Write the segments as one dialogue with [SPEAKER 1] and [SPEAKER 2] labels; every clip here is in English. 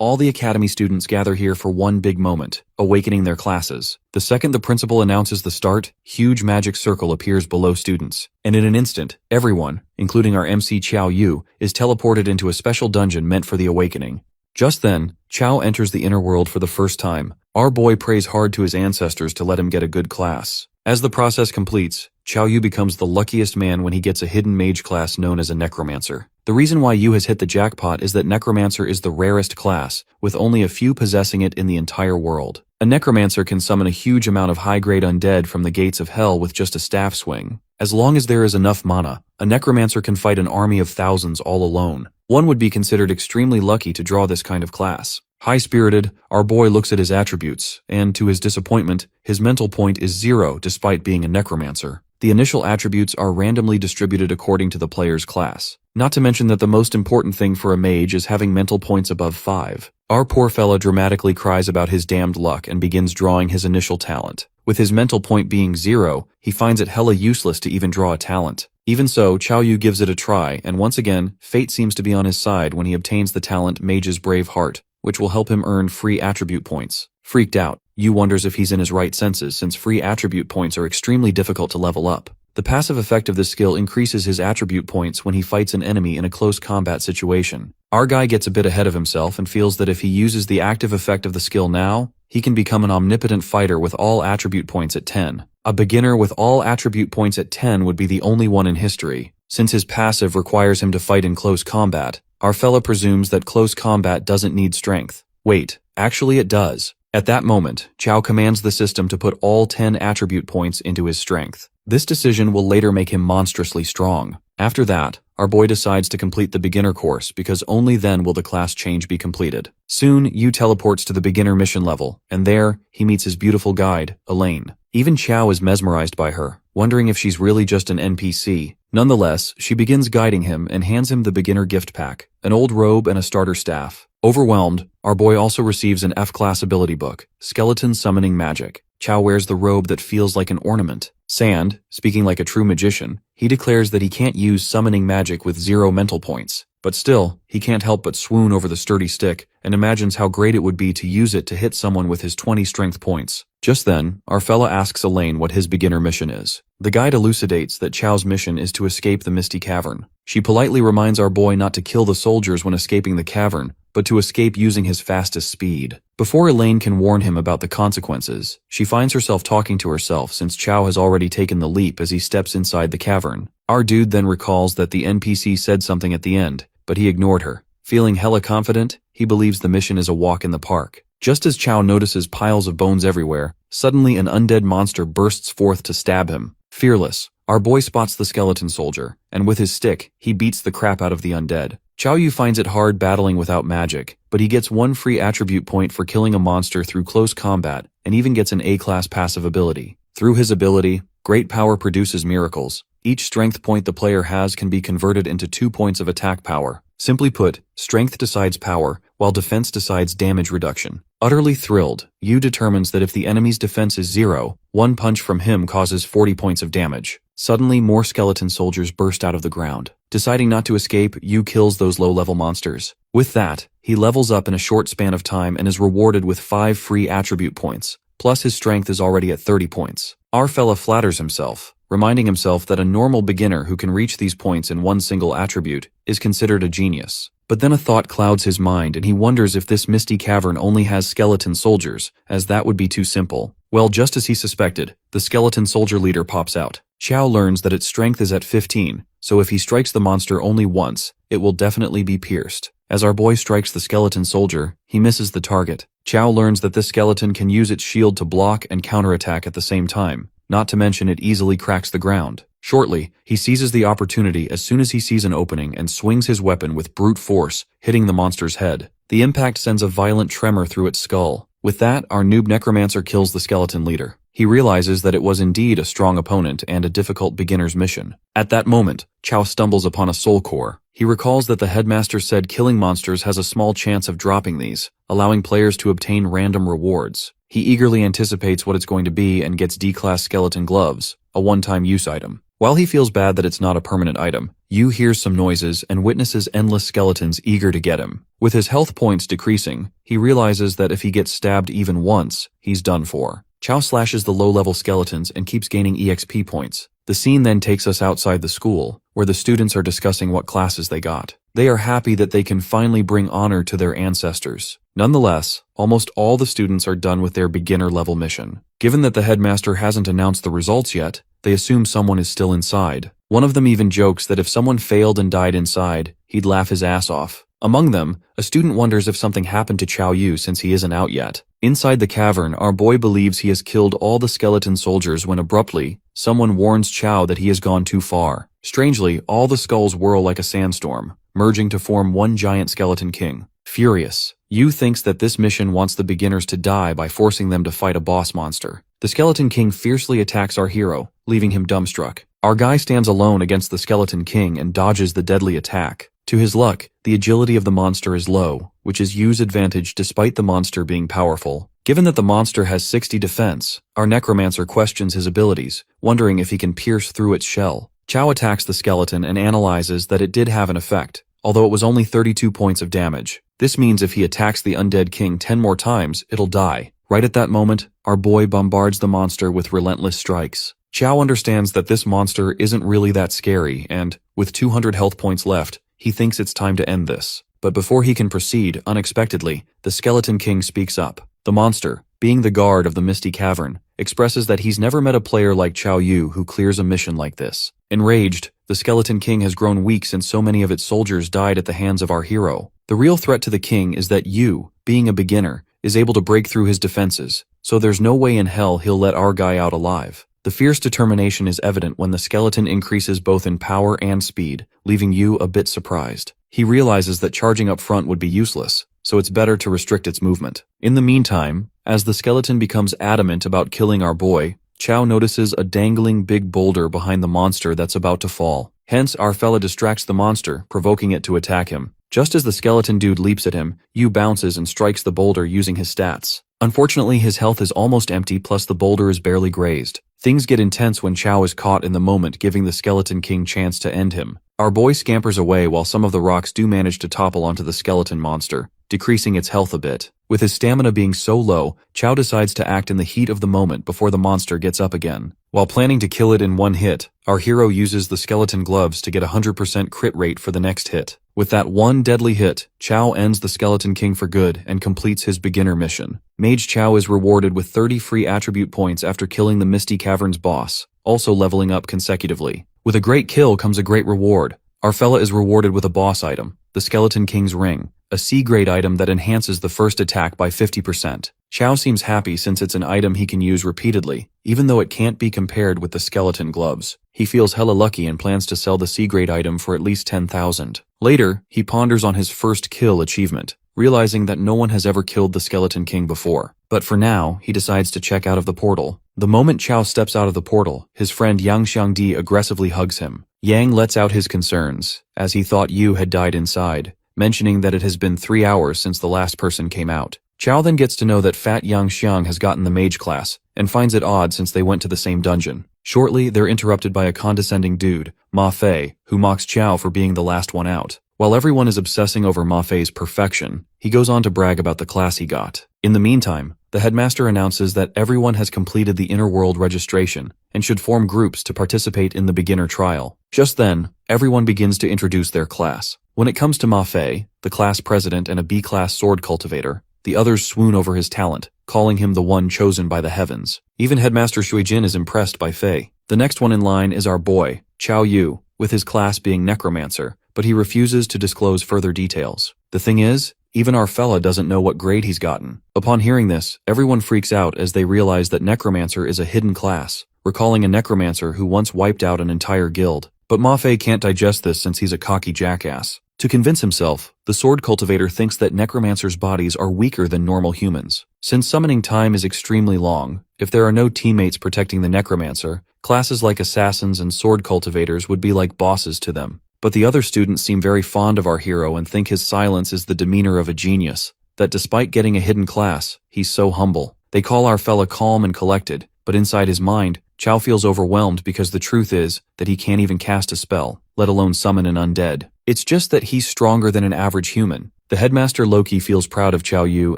[SPEAKER 1] All the academy students gather here for one big moment, awakening their classes. The second the principal announces the start, huge magic circle appears below students. And in an instant, everyone, including our MC Qiao Yu, is teleported into a special dungeon meant for the awakening. Just then, Qiao enters the inner world for the first time. Our boy prays hard to his ancestors to let him get a good class. As the process completes, Qiao Yu becomes the luckiest man when he gets a hidden mage class known as a Necromancer. The reason why Yu has hit the jackpot is that Necromancer is the rarest class, with only a few possessing it in the entire world. A Necromancer can summon a huge amount of high-grade undead from the gates of hell with just a staff swing. As long as there is enough mana, a Necromancer can fight an army of thousands all alone. One would be considered extremely lucky to draw this kind of class. High-spirited, our boy looks at his attributes, and to his disappointment, his mental point is 0 despite being a Necromancer. The initial attributes are randomly distributed according to the player's class. Not to mention that the most important thing for a mage is having mental points above 5. Our poor fella dramatically cries about his damned luck and begins drawing his initial talent. With his mental point being 0, he finds it hella useless to even draw a talent. Even so, Qiao Yu gives it a try, and once again, fate seems to be on his side when he obtains the talent Mage's Brave Heart, which will help him earn free attribute points. Freaked out, Yu wonders if he's in his right senses since free attribute points are extremely difficult to level up. The passive effect of this skill increases his attribute points when he fights an enemy in a close combat situation. Our guy gets a bit ahead of himself and feels that if he uses the active effect of the skill now, he can become an omnipotent fighter with all attribute points at 10. A beginner with all attribute points at 10 would be the only one in history. Since his passive requires him to fight in close combat, our fella presumes that close combat doesn't need strength. Wait, actually it does. At that moment, Qiao commands the system to put all 10 attribute points into his strength. This decision will later make him monstrously strong. After that, our boy decides to complete the beginner course because only then will the class change be completed. Soon, Yu teleports to the beginner mission level, and there, he meets his beautiful guide, Elaine. Even Qiao is mesmerized by her, wondering if she's really just an NPC. Nonetheless, she begins guiding him and hands him the beginner gift pack, an old robe and a starter staff. Overwhelmed, our boy also receives an F-class ability book, Skeleton Summoning Magic. Qiao wears the robe that feels like an ornament. Sand, speaking like a true magician, he declares that he can't use summoning magic with 0 mental points. But still, he can't help but swoon over the sturdy stick and imagines how great it would be to use it to hit someone with his 20 strength points. Just then, our fella asks Elaine what his beginner mission is. The guide elucidates that Qiao's mission is to escape the Misty Cavern. She politely reminds our boy not to kill the soldiers when escaping the cavern, but to escape using his fastest speed. Before Elaine can warn him about the consequences, she finds herself talking to herself since Qiao has already taken the leap as he steps inside the cavern. Our dude then recalls that the NPC said something at the end, but he ignored her. Feeling hella confident, he believes the mission is a walk in the park. Just as Qiao notices piles of bones everywhere, suddenly an undead monster bursts forth to stab him. Fearless, our boy spots the skeleton soldier, and with his stick, he beats the crap out of the undead. Qiao Yu finds it hard battling without magic, but he gets 1 free attribute point for killing a monster through close combat, and even gets an A-class passive ability. Through his ability, Great Power produces miracles. Each strength point the player has can be converted into 2 points of attack power. Simply put, strength decides power, while defense decides damage reduction. Utterly thrilled, Yu determines that if the enemy's defense is 0, 1 punch from him causes 40 points of damage. Suddenly, more skeleton soldiers burst out of the ground. Deciding not to escape, Yu kills those low-level monsters. With that, he levels up in a short span of time and is rewarded with 5 free attribute points, plus his strength is already at 30 points. Our fella flatters himself, reminding himself that a normal beginner who can reach these points in 1 single attribute is considered a genius. But then a thought clouds his mind and he wonders if this misty cavern only has skeleton soldiers, as that would be too simple. Well, just as he suspected, the skeleton soldier leader pops out. Qiao learns that its strength is at 15, so if he strikes the monster only once, it will definitely be pierced. As our boy strikes the skeleton soldier, he misses the target. Qiao learns that this skeleton can use its shield to block and counterattack at the same time, not to mention it easily cracks the ground. Shortly, he seizes the opportunity as soon as he sees an opening and swings his weapon with brute force, hitting the monster's head. The impact sends a violent tremor through its skull. With that, our noob necromancer kills the skeleton leader. He realizes that it was indeed a strong opponent and a difficult beginner's mission. At that moment, Qiao stumbles upon a soul core. He recalls that the headmaster said killing monsters has a small chance of dropping these, allowing players to obtain random rewards. He eagerly anticipates what it's going to be and gets D-class skeleton gloves, a one-time use item. While he feels bad that it's not a permanent item, Yu hears some noises and witnesses endless skeletons eager to get him. With his health points decreasing, he realizes that if he gets stabbed even once, he's done for. Chao slashes the low-level skeletons and keeps gaining EXP points. The scene then takes us outside the school, where the students are discussing what classes they got. They are happy that they can finally bring honor to their ancestors. Nonetheless, almost all the students are done with their beginner-level mission. Given that the headmaster hasn't announced the results yet, they assume someone is still inside. One of them even jokes that if someone failed and died inside, he'd laugh his ass off. Among them, a student wonders if something happened to Chao Yu since he isn't out yet. Inside the cavern, our boy believes he has killed all the skeleton soldiers when abruptly, someone warns Chao that he has gone too far. Strangely, all the skulls whirl like a sandstorm, merging to form one giant skeleton king. Furious, Yu thinks that this mission wants the beginners to die by forcing them to fight a boss monster. The skeleton king fiercely attacks our hero, leaving him dumbstruck. Our guy stands alone against the skeleton king and dodges the deadly attack. To his luck, the agility of the monster is low, which is Yu's advantage despite the monster being powerful. Given that the monster has 60 defense, our necromancer questions his abilities, wondering if he can pierce through its shell. Chao attacks the skeleton and analyzes that it did have an effect, although it was only 32 points of damage. This means if he attacks the undead king 10 more times, it'll die. Right at that moment, our boy bombards the monster with relentless strikes. Chao understands that this monster isn't really that scary and, with 200 health points left, he thinks it's time to end this. But before he can proceed, unexpectedly, the skeleton king speaks up. The monster, being the guard of the misty cavern, expresses that he's never met a player like Chao Yu who clears a mission like this. Enraged, the skeleton king has grown weak since so many of its soldiers died at the hands of our hero. The real threat to the king is that Yu, being a beginner, is able to break through his defenses, so there's no way in hell he'll let our guy out alive. The fierce determination is evident when the skeleton increases both in power and speed, leaving Yu a bit surprised. He realizes that charging up front would be useless, so it's better to restrict its movement. In the meantime, as the skeleton becomes adamant about killing our boy, Chao notices a dangling big boulder behind the monster that's about to fall. Hence, our fella distracts the monster, provoking it to attack him. Just as the skeleton dude leaps at him, Yu bounces and strikes the boulder using his stats. Unfortunately, his health is almost empty, plus the boulder is barely grazed. Things get intense when Chao is caught in the moment, giving the skeleton king chance to end him. Our boy scampers away while some of the rocks do manage to topple onto the skeleton monster, decreasing its health a bit. With his stamina being so low, Chao decides to act in the heat of the moment before the monster gets up again. While planning to kill it in one hit, our hero uses the skeleton gloves to get a 100% crit rate for the next hit. With that one deadly hit, Chao ends the skeleton king for good and completes his beginner mission. Mage Chao is rewarded with 30 free attribute points after killing the Misty Cavern's boss, also leveling up consecutively. With a great kill comes a great reward. Our fella is rewarded with a boss item, the Skeleton King's Ring, a C-grade item that enhances the first attack by 50%. Chao seems happy since it's an item he can use repeatedly, even though it can't be compared with the skeleton gloves. He feels hella lucky and plans to sell the C-grade item for at least 10,000. Later, he ponders on his first kill achievement, realizing that no one has ever killed the Skeleton King before. But for now, he decides to check out of the portal. The moment Chao steps out of the portal, his friend Yang Xiangdi aggressively hugs him. Yang lets out his concerns, as he thought Yu had died inside, mentioning that it has been 3 hours since the last person came out. Chao then gets to know that Fat Yang Xiang has gotten the mage class, and finds it odd since they went to the same dungeon. Shortly, they're interrupted by a condescending dude, Ma Fei, who mocks Chao for being the last one out. While everyone is obsessing over Ma Fei's perfection, he goes on to brag about the class he got. In the meantime, the headmaster announces that everyone has completed the inner world registration and should form groups to participate in the beginner trial. Just then, everyone begins to introduce their class. When it comes to Ma Fei, the class president and a B-class sword cultivator, the others swoon over his talent, calling him the one chosen by the heavens. Even Headmaster Shuijin is impressed by Fei. The next one in line is our boy, Chao Yu, with his class being Necromancer, but he refuses to disclose further details. The thing is, even our fella doesn't know what grade he's gotten. Upon hearing this, everyone freaks out as they realize that Necromancer is a hidden class, recalling a Necromancer who once wiped out an entire guild. But Ma Fei can't digest this since he's a cocky jackass. To convince himself, the sword cultivator thinks that necromancers' bodies are weaker than normal humans. Since summoning time is extremely long, if there are no teammates protecting the necromancer, classes like assassins and sword cultivators would be like bosses to them. But the other students seem very fond of our hero and think his silence is the demeanor of a genius, that despite getting a hidden class, he's so humble. They call our fella calm and collected, but inside his mind, Chao feels overwhelmed because the truth is that he can't even cast a spell. let alone summon an undead. It's just that he's stronger than an average human. The headmaster Loki feels proud of Qiao Yu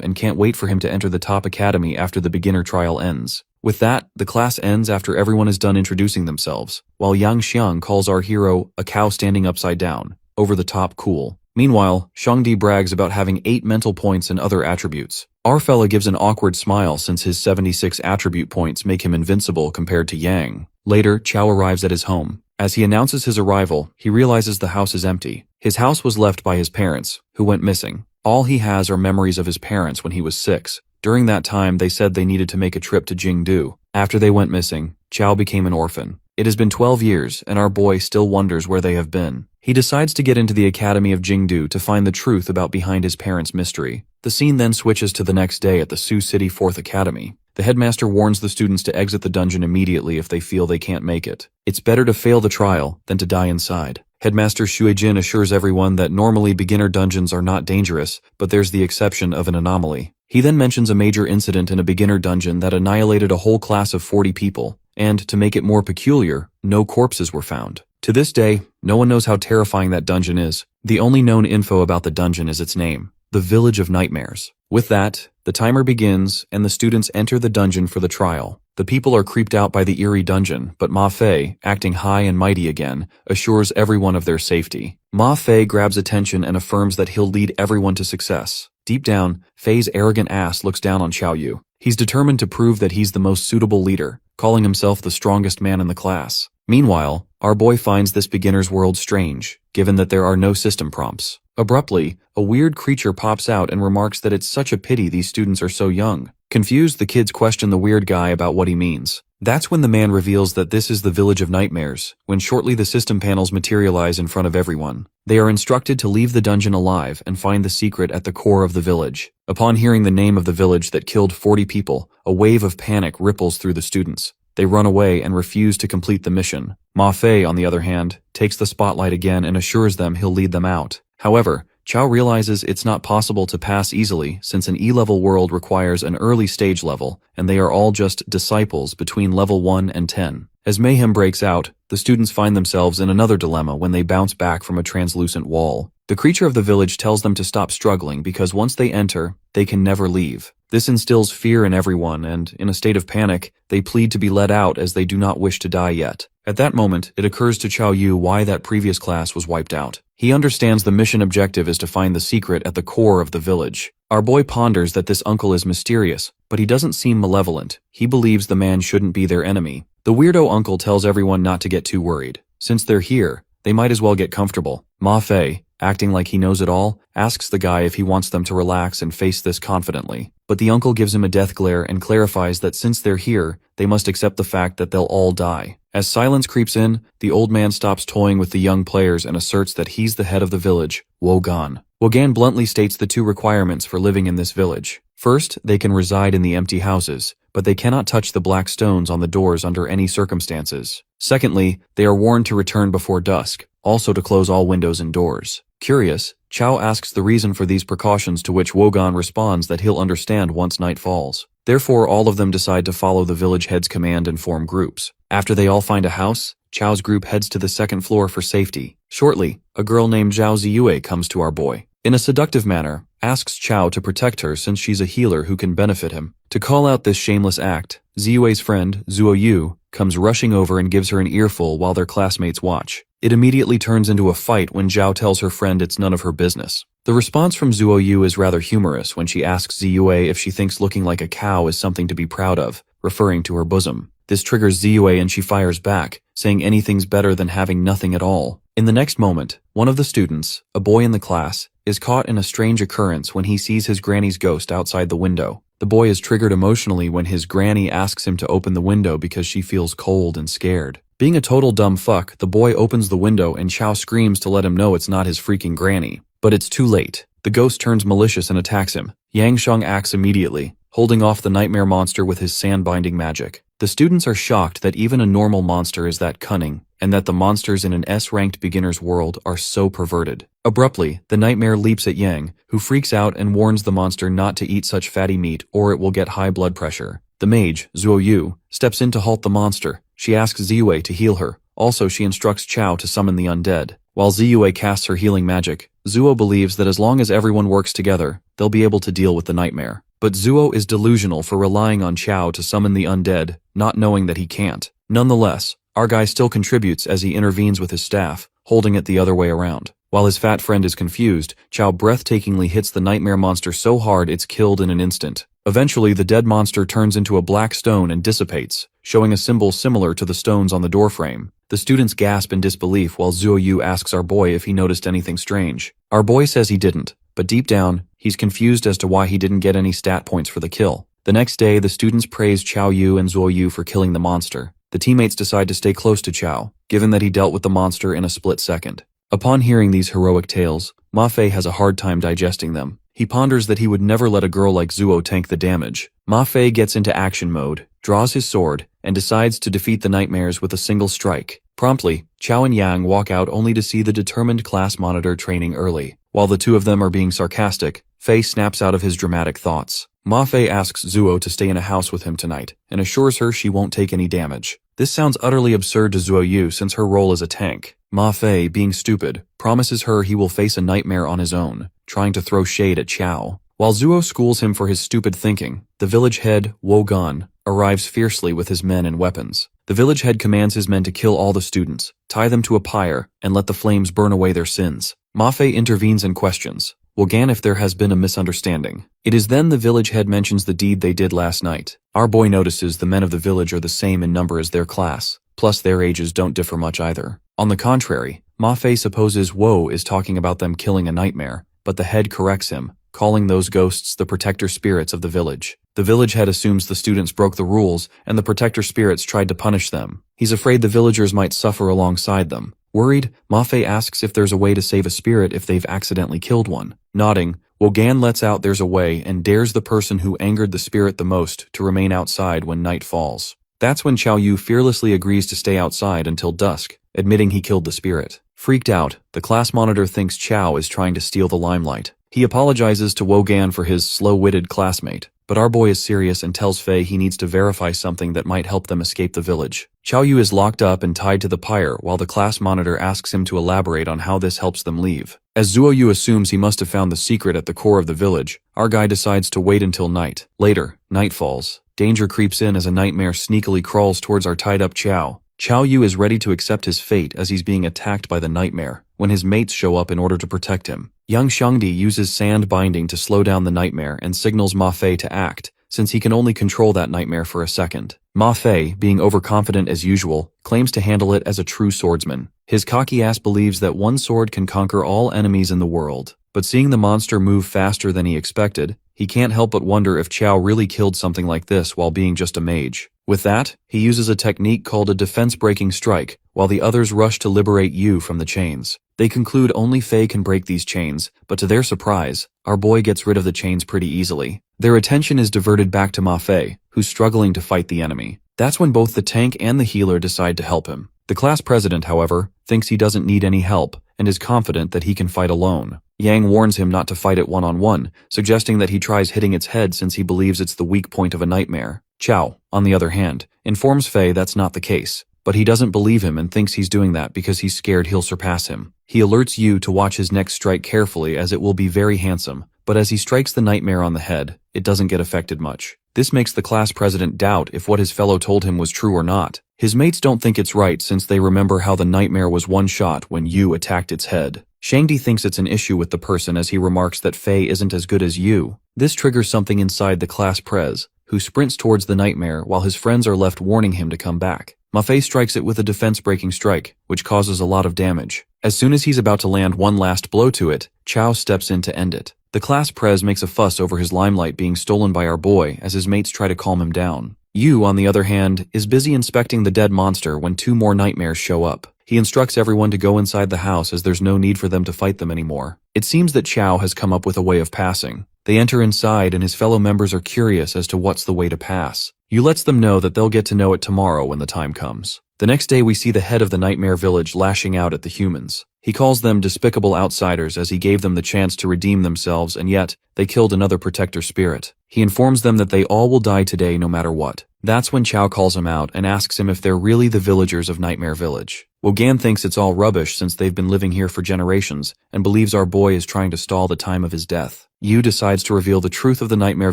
[SPEAKER 1] and can't wait for him to enter the top academy after the beginner trial ends. With that, the class ends after everyone is done introducing themselves, while Yang Xiang calls our hero a cow standing upside down. Over the top cool. Meanwhile, Shangdi brags about having 8 mental points and other attributes. Our fella gives an awkward smile since his 76 attribute points make him invincible compared to Yang. Later, Qiao arrives at his home. As he announces his arrival, he realizes the house is empty. His house was left by his parents, who went missing. All he has are memories of his parents when he was 6. During that time, they said they needed to make a trip to Jingdu. After they went missing, Qiao became an orphan. It has been 12 years, and our boy still wonders where they have been. He decides to get into the Academy of Jingdu to find the truth about behind his parents' mystery. The scene then switches to the next day at the Sioux City 4th Academy. The headmaster warns the students to exit the dungeon immediately if they feel they can't make it. It's better to fail the trial than to die inside. Headmaster Shuijin assures everyone that normally beginner dungeons are not dangerous, but there's the exception of an anomaly. He then mentions a major incident in a beginner dungeon that annihilated a whole class of 40 people, and, to make it more peculiar, no corpses were found. To this day, no one knows how terrifying that dungeon is. The only known info about the dungeon is its name, the Village of Nightmares. With that, the timer begins and the students enter the dungeon for the trial. The people are creeped out by the eerie dungeon, but Ma Fei, acting high and mighty again, assures everyone of their safety. Ma Fei grabs attention and affirms that he'll lead everyone to success. Deep down, Fei's arrogant ass looks down on Qiao Yu. He's determined to prove that he's the most suitable leader, calling himself the strongest man in the class. Meanwhile, our boy finds this beginner's world strange, given that there are no system prompts. Abruptly, a weird creature pops out and remarks that it's such a pity these students are so young. Confused, the kids question the weird guy about what he means. That's when the man reveals that this is the Village of Nightmares, when shortly the system panels materialize in front of everyone. They are instructed to leave the dungeon alive and find the secret at the core of the village. Upon hearing the name of the village that killed 40 people, a wave of panic ripples through the students. They run away and refuse to complete the mission. Ma Fei, on the other hand, takes the spotlight again and assures them he'll lead them out. However, Qiao realizes it's not possible to pass easily since an E-level world requires an early stage level, and they are all just disciples between level 1 and 10. As mayhem breaks out, the students find themselves in another dilemma when they bounce back from a translucent wall. The creature of the village tells them to stop struggling because once they enter, they can never leave. This instills fear in everyone, and, in a state of panic, they plead to be let out as they do not wish to die yet. At that moment, it occurs to Qiao Yu why that previous class was wiped out. He understands the mission objective is to find the secret at the core of the village. Our boy ponders that this uncle is mysterious, but he doesn't seem malevolent. He believes the man shouldn't be their enemy. The weirdo uncle tells everyone not to get too worried. Since they're here, they might as well get comfortable. Ma Fei, acting like he knows it all, asks the guy if he wants them to relax and face this confidently. But the uncle gives him a death glare and clarifies that since they're here, they must accept the fact that they'll all die. As silence creeps in, the old man stops toying with the young players and asserts that he's the head of the village, Wogan. Wogan bluntly states the 2 requirements for living in this village. First, they can reside in the empty houses, but they cannot touch the black stones on the doors under any circumstances. Secondly, they are warned to return before dusk, also to close all windows and doors. Curious, Qiao asks the reason for these precautions, to which Wogan responds that he'll understand once night falls. Therefore, all of them decide to follow the village head's command and form groups. After they all find a house, Qiao's group heads to the 2nd floor for safety. Shortly, a girl named Zhao Ziyue comes to our boy. In a seductive manner, asks Qiao to protect her since she's a healer who can benefit him. To call out this shameless act, Ziyue's friend, Zuo Yu, comes rushing over and gives her an earful while their classmates watch. It immediately turns into a fight when Zhao tells her friend it's none of her business. The response from Zuo Yu is rather humorous when she asks Ziyue if she thinks looking like a cow is something to be proud of, referring to her bosom. This triggers Ziyue and she fires back, saying anything's better than having nothing at all. In the next moment, one of the students, a boy in the class, is caught in a strange occurrence when he sees his granny's ghost outside the window. The boy is triggered emotionally when his granny asks him to open the window because she feels cold and scared. Being a total dumb fuck, the boy opens the window and Qiao screams to let him know it's not his freaking granny. But it's too late. The ghost turns malicious and attacks him. Yang Sheng acts immediately, holding off the nightmare monster with his sand-binding magic. The students are shocked that even a normal monster is that cunning, and that the monsters in an S-ranked beginner's world are so perverted. Abruptly, the nightmare leaps at Yang, who freaks out and warns the monster not to eat such fatty meat or it will get high blood pressure. The mage, Zuo Yu, steps in to halt the monster. She asks Ziyue to heal her, Also, she instructs Chao to summon the undead. While Ziyue casts her healing magic, Zuo believes that as long as everyone works together, they'll be able to deal with the nightmare. But Zuo is delusional for relying on Chao to summon the undead, not knowing that he can't. Nonetheless, our guy still contributes as he intervenes with his staff, holding it the other way around. While his fat friend is confused, Chao breathtakingly hits the nightmare monster so hard it's killed in an instant. Eventually, the dead monster turns into a black stone and dissipates, showing a symbol similar to the stones on the doorframe. The students gasp in disbelief while Zuo Yu asks our boy if he noticed anything strange. Our boy says he didn't, but deep down, he's confused as to why he didn't get any stat points for the kill. The next day, the students praise Chao Yu and Zuo Yu for killing the monster. The teammates decide to stay close to Chao, given that he dealt with the monster in a split second. Upon hearing these heroic tales, Ma Fei has a hard time digesting them. He ponders that he would never let a girl like Zuo tank the damage. Ma Fei gets into action mode, draws his sword, and decides to defeat the nightmares with a single strike. Promptly, Chao and Yang walk out only to see the determined class monitor training early. While the two of them are being sarcastic, Fei snaps out of his dramatic thoughts. Ma Fei asks Zuo to stay in a house with him tonight, and assures her she won't take any damage. This sounds utterly absurd to Zuo Yu since her role is a tank. Ma Fei, being stupid, promises her he will face a nightmare on his own, trying to throw shade at Chao. While Zuo schools him for his stupid thinking, the village head, Wogan, arrives fiercely with his men and weapons. The village head commands his men to kill all the students, tie them to a pyre, and let the flames burn away their sins. Ma Fei intervenes and questions Wogan if there has been a misunderstanding. It is then the village head mentions the deed they did last night. Our boy notices the men of the village are the same in number as their class, plus their ages don't differ much either. On the contrary, Ma Fei supposes Wo is talking about them killing a nightmare, but the head corrects him, calling those ghosts the protector spirits of the village. The village head assumes the students broke the rules and the protector spirits tried to punish them. He's afraid the villagers might suffer alongside them. Worried, Ma Fei asks if there's a way to save a spirit if they've accidentally killed one. Nodding, Wogan lets out there's a way and dares the person who angered the spirit the most to remain outside when night falls. That's when Chao Yu fearlessly agrees to stay outside until dusk, admitting he killed the spirit. Freaked out, the class monitor thinks Chao is trying to steal the limelight. He apologizes to Wogan for his slow-witted classmate, but our boy is serious and tells Fei he needs to verify something that might help them escape the village. Chao Yu is locked up and tied to the pyre while the class monitor asks him to elaborate on how this helps them leave. As Zuo Yu assumes he must have found the secret at the core of the village, our guy decides to wait until night. Later, night falls. Danger creeps in as a nightmare sneakily crawls towards our tied-up Chao. Chao Yu is ready to accept his fate as he's being attacked by the nightmare, when his mates show up in order to protect him. Young Xiangdi uses sand binding to slow down the nightmare and signals Ma Fei to act, since he can only control that nightmare for a second. Ma Fei, being overconfident as usual, claims to handle it as a true swordsman. His cocky ass believes that one sword can conquer all enemies in the world. But seeing the monster move faster than he expected, he can't help but wonder if Chao really killed something like this while being just a mage. With that, he uses a technique called a defense-breaking strike, while the others rush to liberate Yu from the chains. They conclude only Fei can break these chains, but to their surprise, our boy gets rid of the chains pretty easily. Their attention is diverted back to Ma Fei, who's struggling to fight the enemy. That's when both the tank and the healer decide to help him. The class president, however, thinks he doesn't need any help, and is confident that he can fight alone. Yang warns him not to fight it one-on-one, suggesting that he tries hitting its head since he believes it's the weak point of a nightmare. Chao, on the other hand, informs Fei that's not the case, but he doesn't believe him and thinks he's doing that because he's scared he'll surpass him. He alerts Yu to watch his next strike carefully as it will be very handsome, but as he strikes the nightmare on the head, it doesn't get affected much. This makes the class president doubt if what his fellow told him was true or not. His mates don't think it's right since they remember how the nightmare was one shot when Yu attacked its head. Shangdi thinks it's an issue with the person as he remarks that Fei isn't as good as Yu. This triggers something inside the class prez, who sprints towards the nightmare while his friends are left warning him to come back. Ma Fei strikes it with a defense-breaking strike, which causes a lot of damage. As soon as he's about to land one last blow to it, Chao steps in to end it. The class prez makes a fuss over his limelight being stolen by our boy as his mates try to calm him down. Yu, on the other hand, is busy inspecting the dead monster when two more nightmares show up. He instructs everyone to go inside the house as there's no need for them to fight them anymore. It seems that Chao has come up with a way of passing. They enter inside and his fellow members are curious as to what's the way to pass. Yu lets them know that they'll get to know it tomorrow when the time comes. The next day we see the head of the nightmare village lashing out at the humans. He calls them despicable outsiders as he gave them the chance to redeem themselves and yet, they killed another protector spirit. He informs them that they all will die today no matter what. That's when Chow calls him out and asks him if they're really the villagers of Nightmare Village. Wogan thinks it's all rubbish since they've been living here for generations and believes our boy is trying to stall the time of his death. Yu decides to reveal the truth of the Nightmare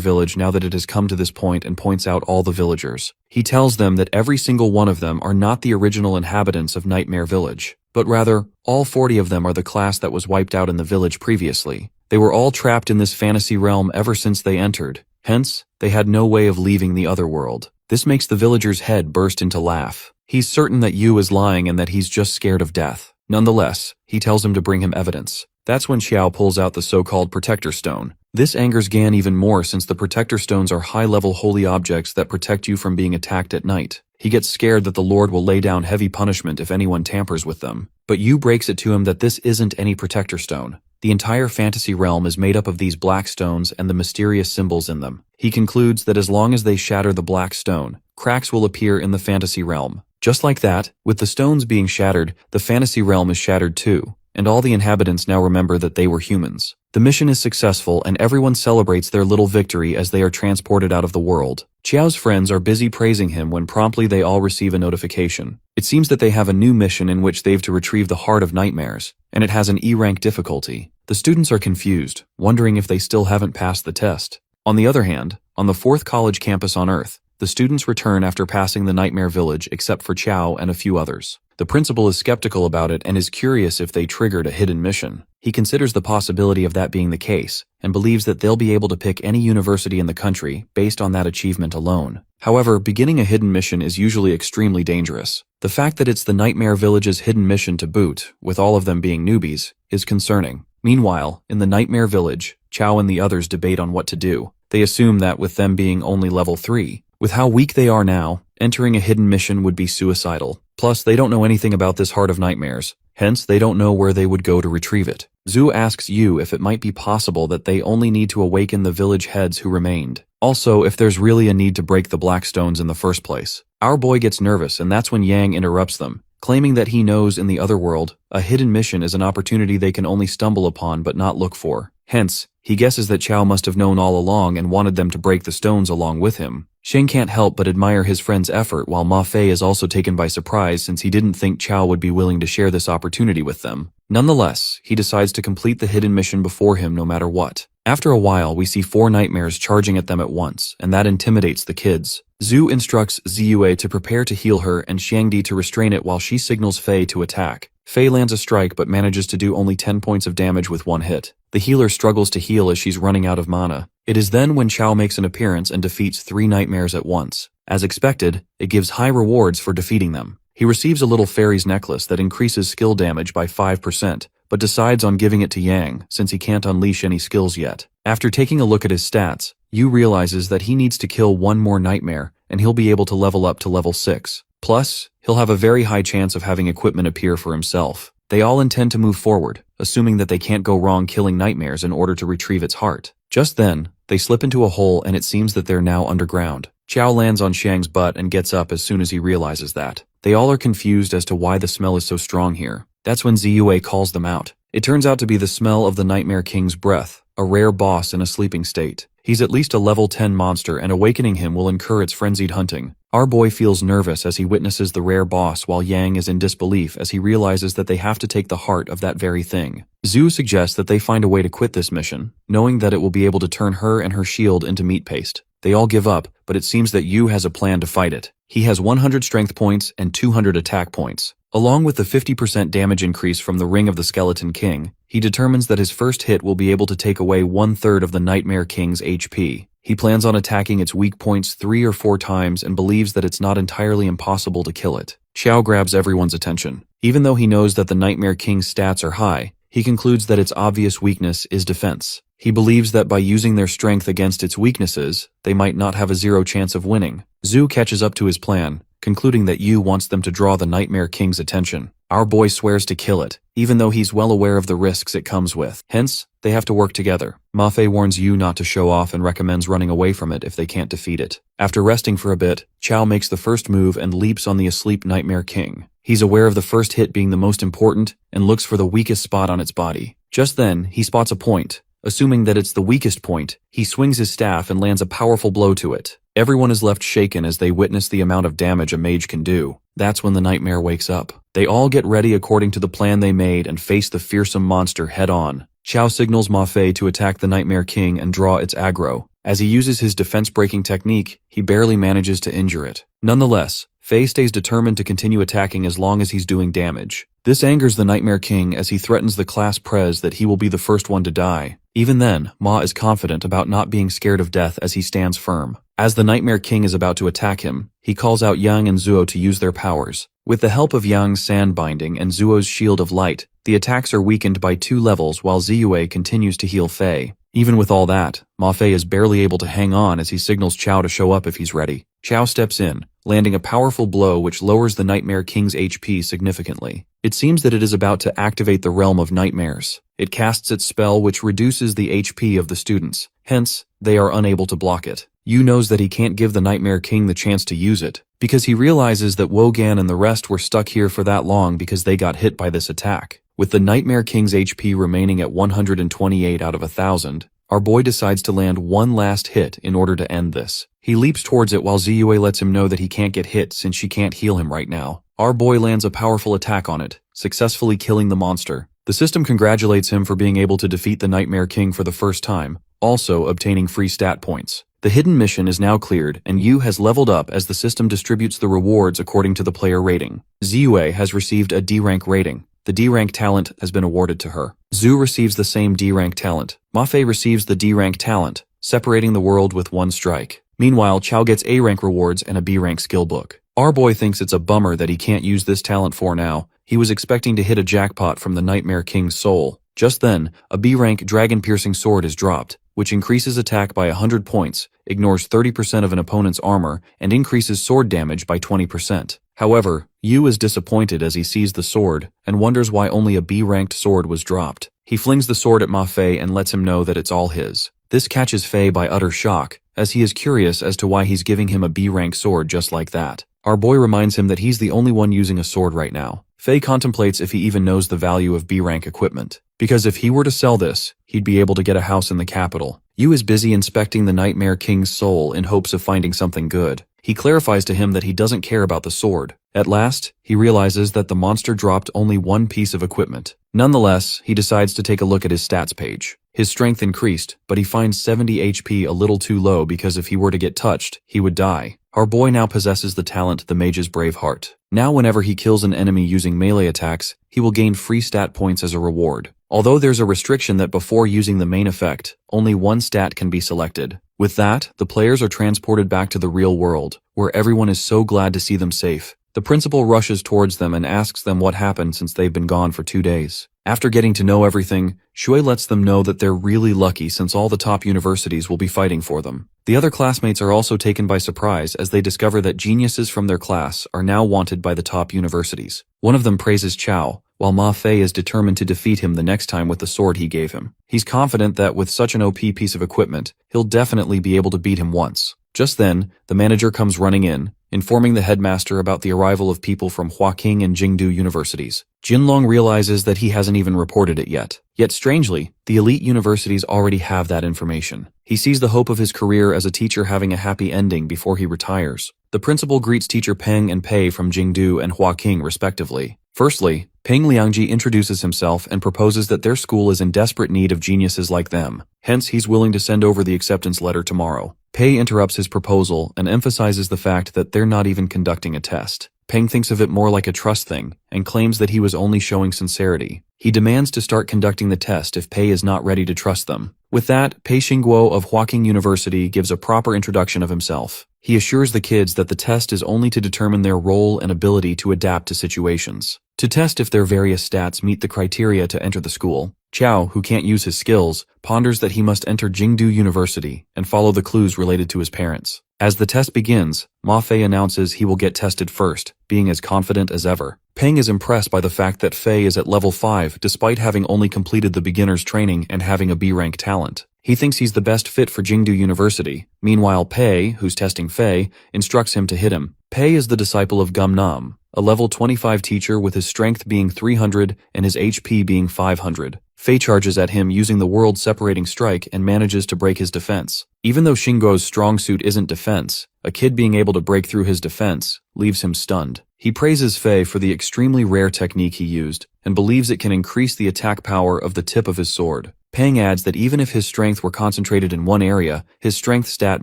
[SPEAKER 1] Village now that it has come to this point and points out all the villagers. He tells them that every single one of them are not the original inhabitants of Nightmare Village, but rather, all 40 of them are the class that was wiped out in the village previously. They were all trapped in this fantasy realm ever since they entered. Hence, they had no way of leaving the other world. This makes the villager's head burst into laugh. He's certain that Yu is lying and that he's just scared of death. Nonetheless, he tells him to bring him evidence. That's when Xiao pulls out the so-called Protector Stone. This angers Gan even more since the Protector Stones are high-level holy objects that protect you from being attacked at night. He gets scared that the Lord will lay down heavy punishment if anyone tampers with them. But Yu breaks it to him that this isn't any Protector Stone. The entire fantasy realm is made up of these black stones and the mysterious symbols in them. He concludes that as long as they shatter the black stone, cracks will appear in the fantasy realm. Just like that, with the stones being shattered, the fantasy realm is shattered too, and all the inhabitants now remember that they were humans. The mission is successful and everyone celebrates their little victory as they are transported out of the world. Qiao's friends are busy praising him when promptly they all receive a notification. It seems that they have a new mission in which they've to retrieve the Heart of Nightmares, and it has an E-rank difficulty. The students are confused, wondering if they still haven't passed the test. On the other hand, on the 4th college campus on Earth, the students return after passing the Nightmare Village except for Qiao and a few others. The principal is skeptical about it and is curious if they triggered a hidden mission. He considers the possibility of that being the case, and believes that they'll be able to pick any university in the country based on that achievement alone. However, beginning a hidden mission is usually extremely dangerous. The fact that it's the Nightmare Village's hidden mission to boot, with all of them being newbies, is concerning. Meanwhile, in the Nightmare Village, Qiao and the others debate on what to do. They assume that with them being only level 3, with how weak they are now, entering a hidden mission would be suicidal. Plus, they don't know anything about this Heart of Nightmares, hence they don't know where they would go to retrieve it. Zhu asks Yu if it might be possible that they only need to awaken the village heads who remained. Also, if there's really a need to break the black stones in the first place. Our boy gets nervous and that's when Yang interrupts them, claiming that he knows in the other world, a hidden mission is an opportunity they can only stumble upon but not look for. Hence, he guesses that Qiao must have known all along and wanted them to break the stones along with him. Sheng can't help but admire his friend's effort while Ma Fei is also taken by surprise since he didn't think Qiao would be willing to share this opportunity with them. Nonetheless, he decides to complete the hidden mission before him no matter what. After a while, we see 4 nightmares charging at them at once, and that intimidates the kids. Zhu instructs Ziyue to prepare to heal her and Xiangdi to restrain it while she signals Fei to attack. Fei lands a strike but manages to do only 10 points of damage with 1 hit. The healer struggles to heal as she's running out of mana. It is then when Qiao makes an appearance and defeats 3 nightmares at once. As expected, it gives high rewards for defeating them. He receives a little fairy's necklace that increases skill damage by 5%, but decides on giving it to Yang since he can't unleash any skills yet. After taking a look at his stats, Yu realizes that he needs to kill 1 more nightmare and he'll be able to level up to level 6. Plus, he'll have a very high chance of having equipment appear for himself. They all intend to move forward, assuming that they can't go wrong killing nightmares in order to retrieve its heart. Just then, they slip into a hole and it seems that they're now underground. Qiao lands on Shang's butt and gets up as soon as he realizes that. They all are confused as to why the smell is so strong here. That's when Ziyue calls them out. It turns out to be the smell of the Nightmare King's breath, a rare boss in a sleeping state. He's at least a level 10 monster and awakening him will incur its frenzied hunting. Our boy feels nervous as he witnesses the rare boss while Yang is in disbelief as he realizes that they have to take the heart of that very thing. Zhu suggests that they find a way to quit this mission, knowing that it will be able to turn her and her shield into meat paste. They all give up, but it seems that Yu has a plan to fight it. He has 100 strength points and 200 attack points. Along with the 50% damage increase from the Ring of the Skeleton King, he determines that his first hit will be able to take away 1/3 of the Nightmare King's HP. He plans on attacking its weak points 3 or 4 times and believes that it's not entirely impossible to kill it. Xiao grabs everyone's attention. Even though he knows that the Nightmare King's stats are high, he concludes that its obvious weakness is defense. He believes that by using their strength against its weaknesses, they might not have a 0 chance of winning. Zhu catches up to his plan, concluding that Yu wants them to draw the Nightmare King's attention. Our boy swears to kill it, even though he's well aware of the risks it comes with. Hence, they have to work together. Ma Fei warns Yu not to show off and recommends running away from it if they can't defeat it. After resting for a bit, Qiao makes the first move and leaps on the asleep Nightmare King. He's aware of the first hit being the most important and looks for the weakest spot on its body. Just then, he spots a point. Assuming that it's the weakest point, he swings his staff and lands a powerful blow to it. Everyone is left shaken as they witness the amount of damage a mage can do. That's when the nightmare wakes up. They all get ready according to the plan they made and face the fearsome monster head-on. Chao signals Ma Fei to attack the Nightmare King and draw its aggro. As he uses his defense-breaking technique, he barely manages to injure it. Nonetheless, Fei stays determined to continue attacking as long as he's doing damage. This angers the Nightmare King as he threatens the class prez that he will be the first one to die. Even then, Ma is confident about not being scared of death as he stands firm. As the Nightmare King is about to attack him, he calls out Yang and Zuo to use their powers. With the help of Yang's sand binding and Zuo's shield of light, the attacks are weakened by 2 levels while Ziyue continues to heal Fei. Even with all that, Ma Fei is barely able to hang on as he signals Chao to show up if he's ready. Chao steps in, landing a powerful blow which lowers the Nightmare King's HP significantly. It seems that it is about to activate the Realm of Nightmares. It casts its spell which reduces the HP of the students, hence, they are unable to block it. Yu knows that he can't give the Nightmare King the chance to use it, because he realizes that Wogan and the rest were stuck here for that long because they got hit by this attack. With the Nightmare King's HP remaining at 128 out of 1,000, our boy decides to land one last hit in order to end this. He leaps towards it while Ziyue lets him know that he can't get hit since she can't heal him right now. Our boy lands a powerful attack on it, successfully killing the monster. The system congratulates him for being able to defeat the Nightmare King for the first time, also obtaining free stat points. The hidden mission is now cleared, and Yu has leveled up as the system distributes the rewards according to the player rating. Ziyue has received a D rank rating. The D rank talent has been awarded to her. Zhu receives the same D rank talent. Ma Fei receives the D rank talent, separating the world with 1 strike. Meanwhile, Chao gets A rank rewards and a B rank skill book. Our boy thinks it's a bummer that he can't use this talent for now. He was expecting to hit a jackpot from the Nightmare King's soul. Just then, a B rank dragon-piercing sword is dropped, which increases attack by 100 points, ignores 30% of an opponent's armor, and increases sword damage by 20%. However, Yu is disappointed as he sees the sword, and wonders why only a B-ranked sword was dropped. He flings the sword at Ma Fei and lets him know that it's all his. This catches Fei by utter shock, as he is curious as to why he's giving him a B-rank sword just like that. Our boy reminds him that he's the only one using a sword right now. Fei contemplates if he even knows the value of B-rank equipment, because if he were to sell this, he'd be able to get a house in the capital. Yu is busy inspecting the Nightmare King's soul in hopes of finding something good. He clarifies to him that he doesn't care about the sword. At last, he realizes that the monster dropped only 1 piece of equipment. Nonetheless, he decides to take a look at his stats page. His strength increased, but he finds 70 HP a little too low because if he were to get touched, he would die. Our boy now possesses the talent the Mage's Brave Heart. Now whenever he kills an enemy using melee attacks, he will gain free stat points as a reward. Although there's a restriction that before using the main effect, only 1 stat can be selected. With that, the players are transported back to the real world, where everyone is so glad to see them safe. The principal rushes towards them and asks them what happened since they've been gone for 2 days. After getting to know everything, Shui lets them know that they're really lucky since all the top universities will be fighting for them. The other classmates are also taken by surprise as they discover that geniuses from their class are now wanted by the top universities. One of them praises Chao, while Ma Fei is determined to defeat him the next time with the sword he gave him. He's confident that with such an OP piece of equipment, he'll definitely be able to beat him once. Just then, the manager comes running in, informing the headmaster about the arrival of people from Huaqing and Jingdu universities. Jinlong realizes that he hasn't even reported it yet. Yet strangely, the elite universities already have that information. He sees the hope of his career as a teacher having a happy ending before he retires. The principal greets teacher Peng and Pei from Jingdu and Huaqing respectively. Firstly, Peng Liangji introduces himself and proposes that their school is in desperate need of geniuses like them. Hence, he's willing to send over the acceptance letter tomorrow. Pei interrupts his proposal and emphasizes the fact that they're not even conducting a test. Peng thinks of it more like a trust thing and claims that he was only showing sincerity. He demands to start conducting the test if Pei is not ready to trust them. With that, Pei Xingguo of Huaqing University gives a proper introduction of himself. He assures the kids that the test is only to determine their role and ability to adapt to situations. To test if their various stats meet the criteria to enter the school, Chao, who can't use his skills, ponders that he must enter Jingdu University and follow the clues related to his parents. As the test begins, Ma Fei announces he will get tested first, being as confident as ever. Peng is impressed by the fact that Fei is at level 5 despite having only completed the beginner's training and having a B-rank talent. He thinks he's the best fit for Jingdu University. Meanwhile, Pei, who's testing Fei, instructs him to hit him. Pei is the disciple of Gum Nam, a level 25 teacher with his strength being 300 and his HP being 500. Fei charges at him using the world-separating strike and manages to break his defense. Even though Shingo's strong suit isn't defense, a kid being able to break through his defense leaves him stunned. He praises Fei for the extremely rare technique he used and believes it can increase the attack power of the tip of his sword. Pang adds that even if his strength were concentrated in one area, his strength stat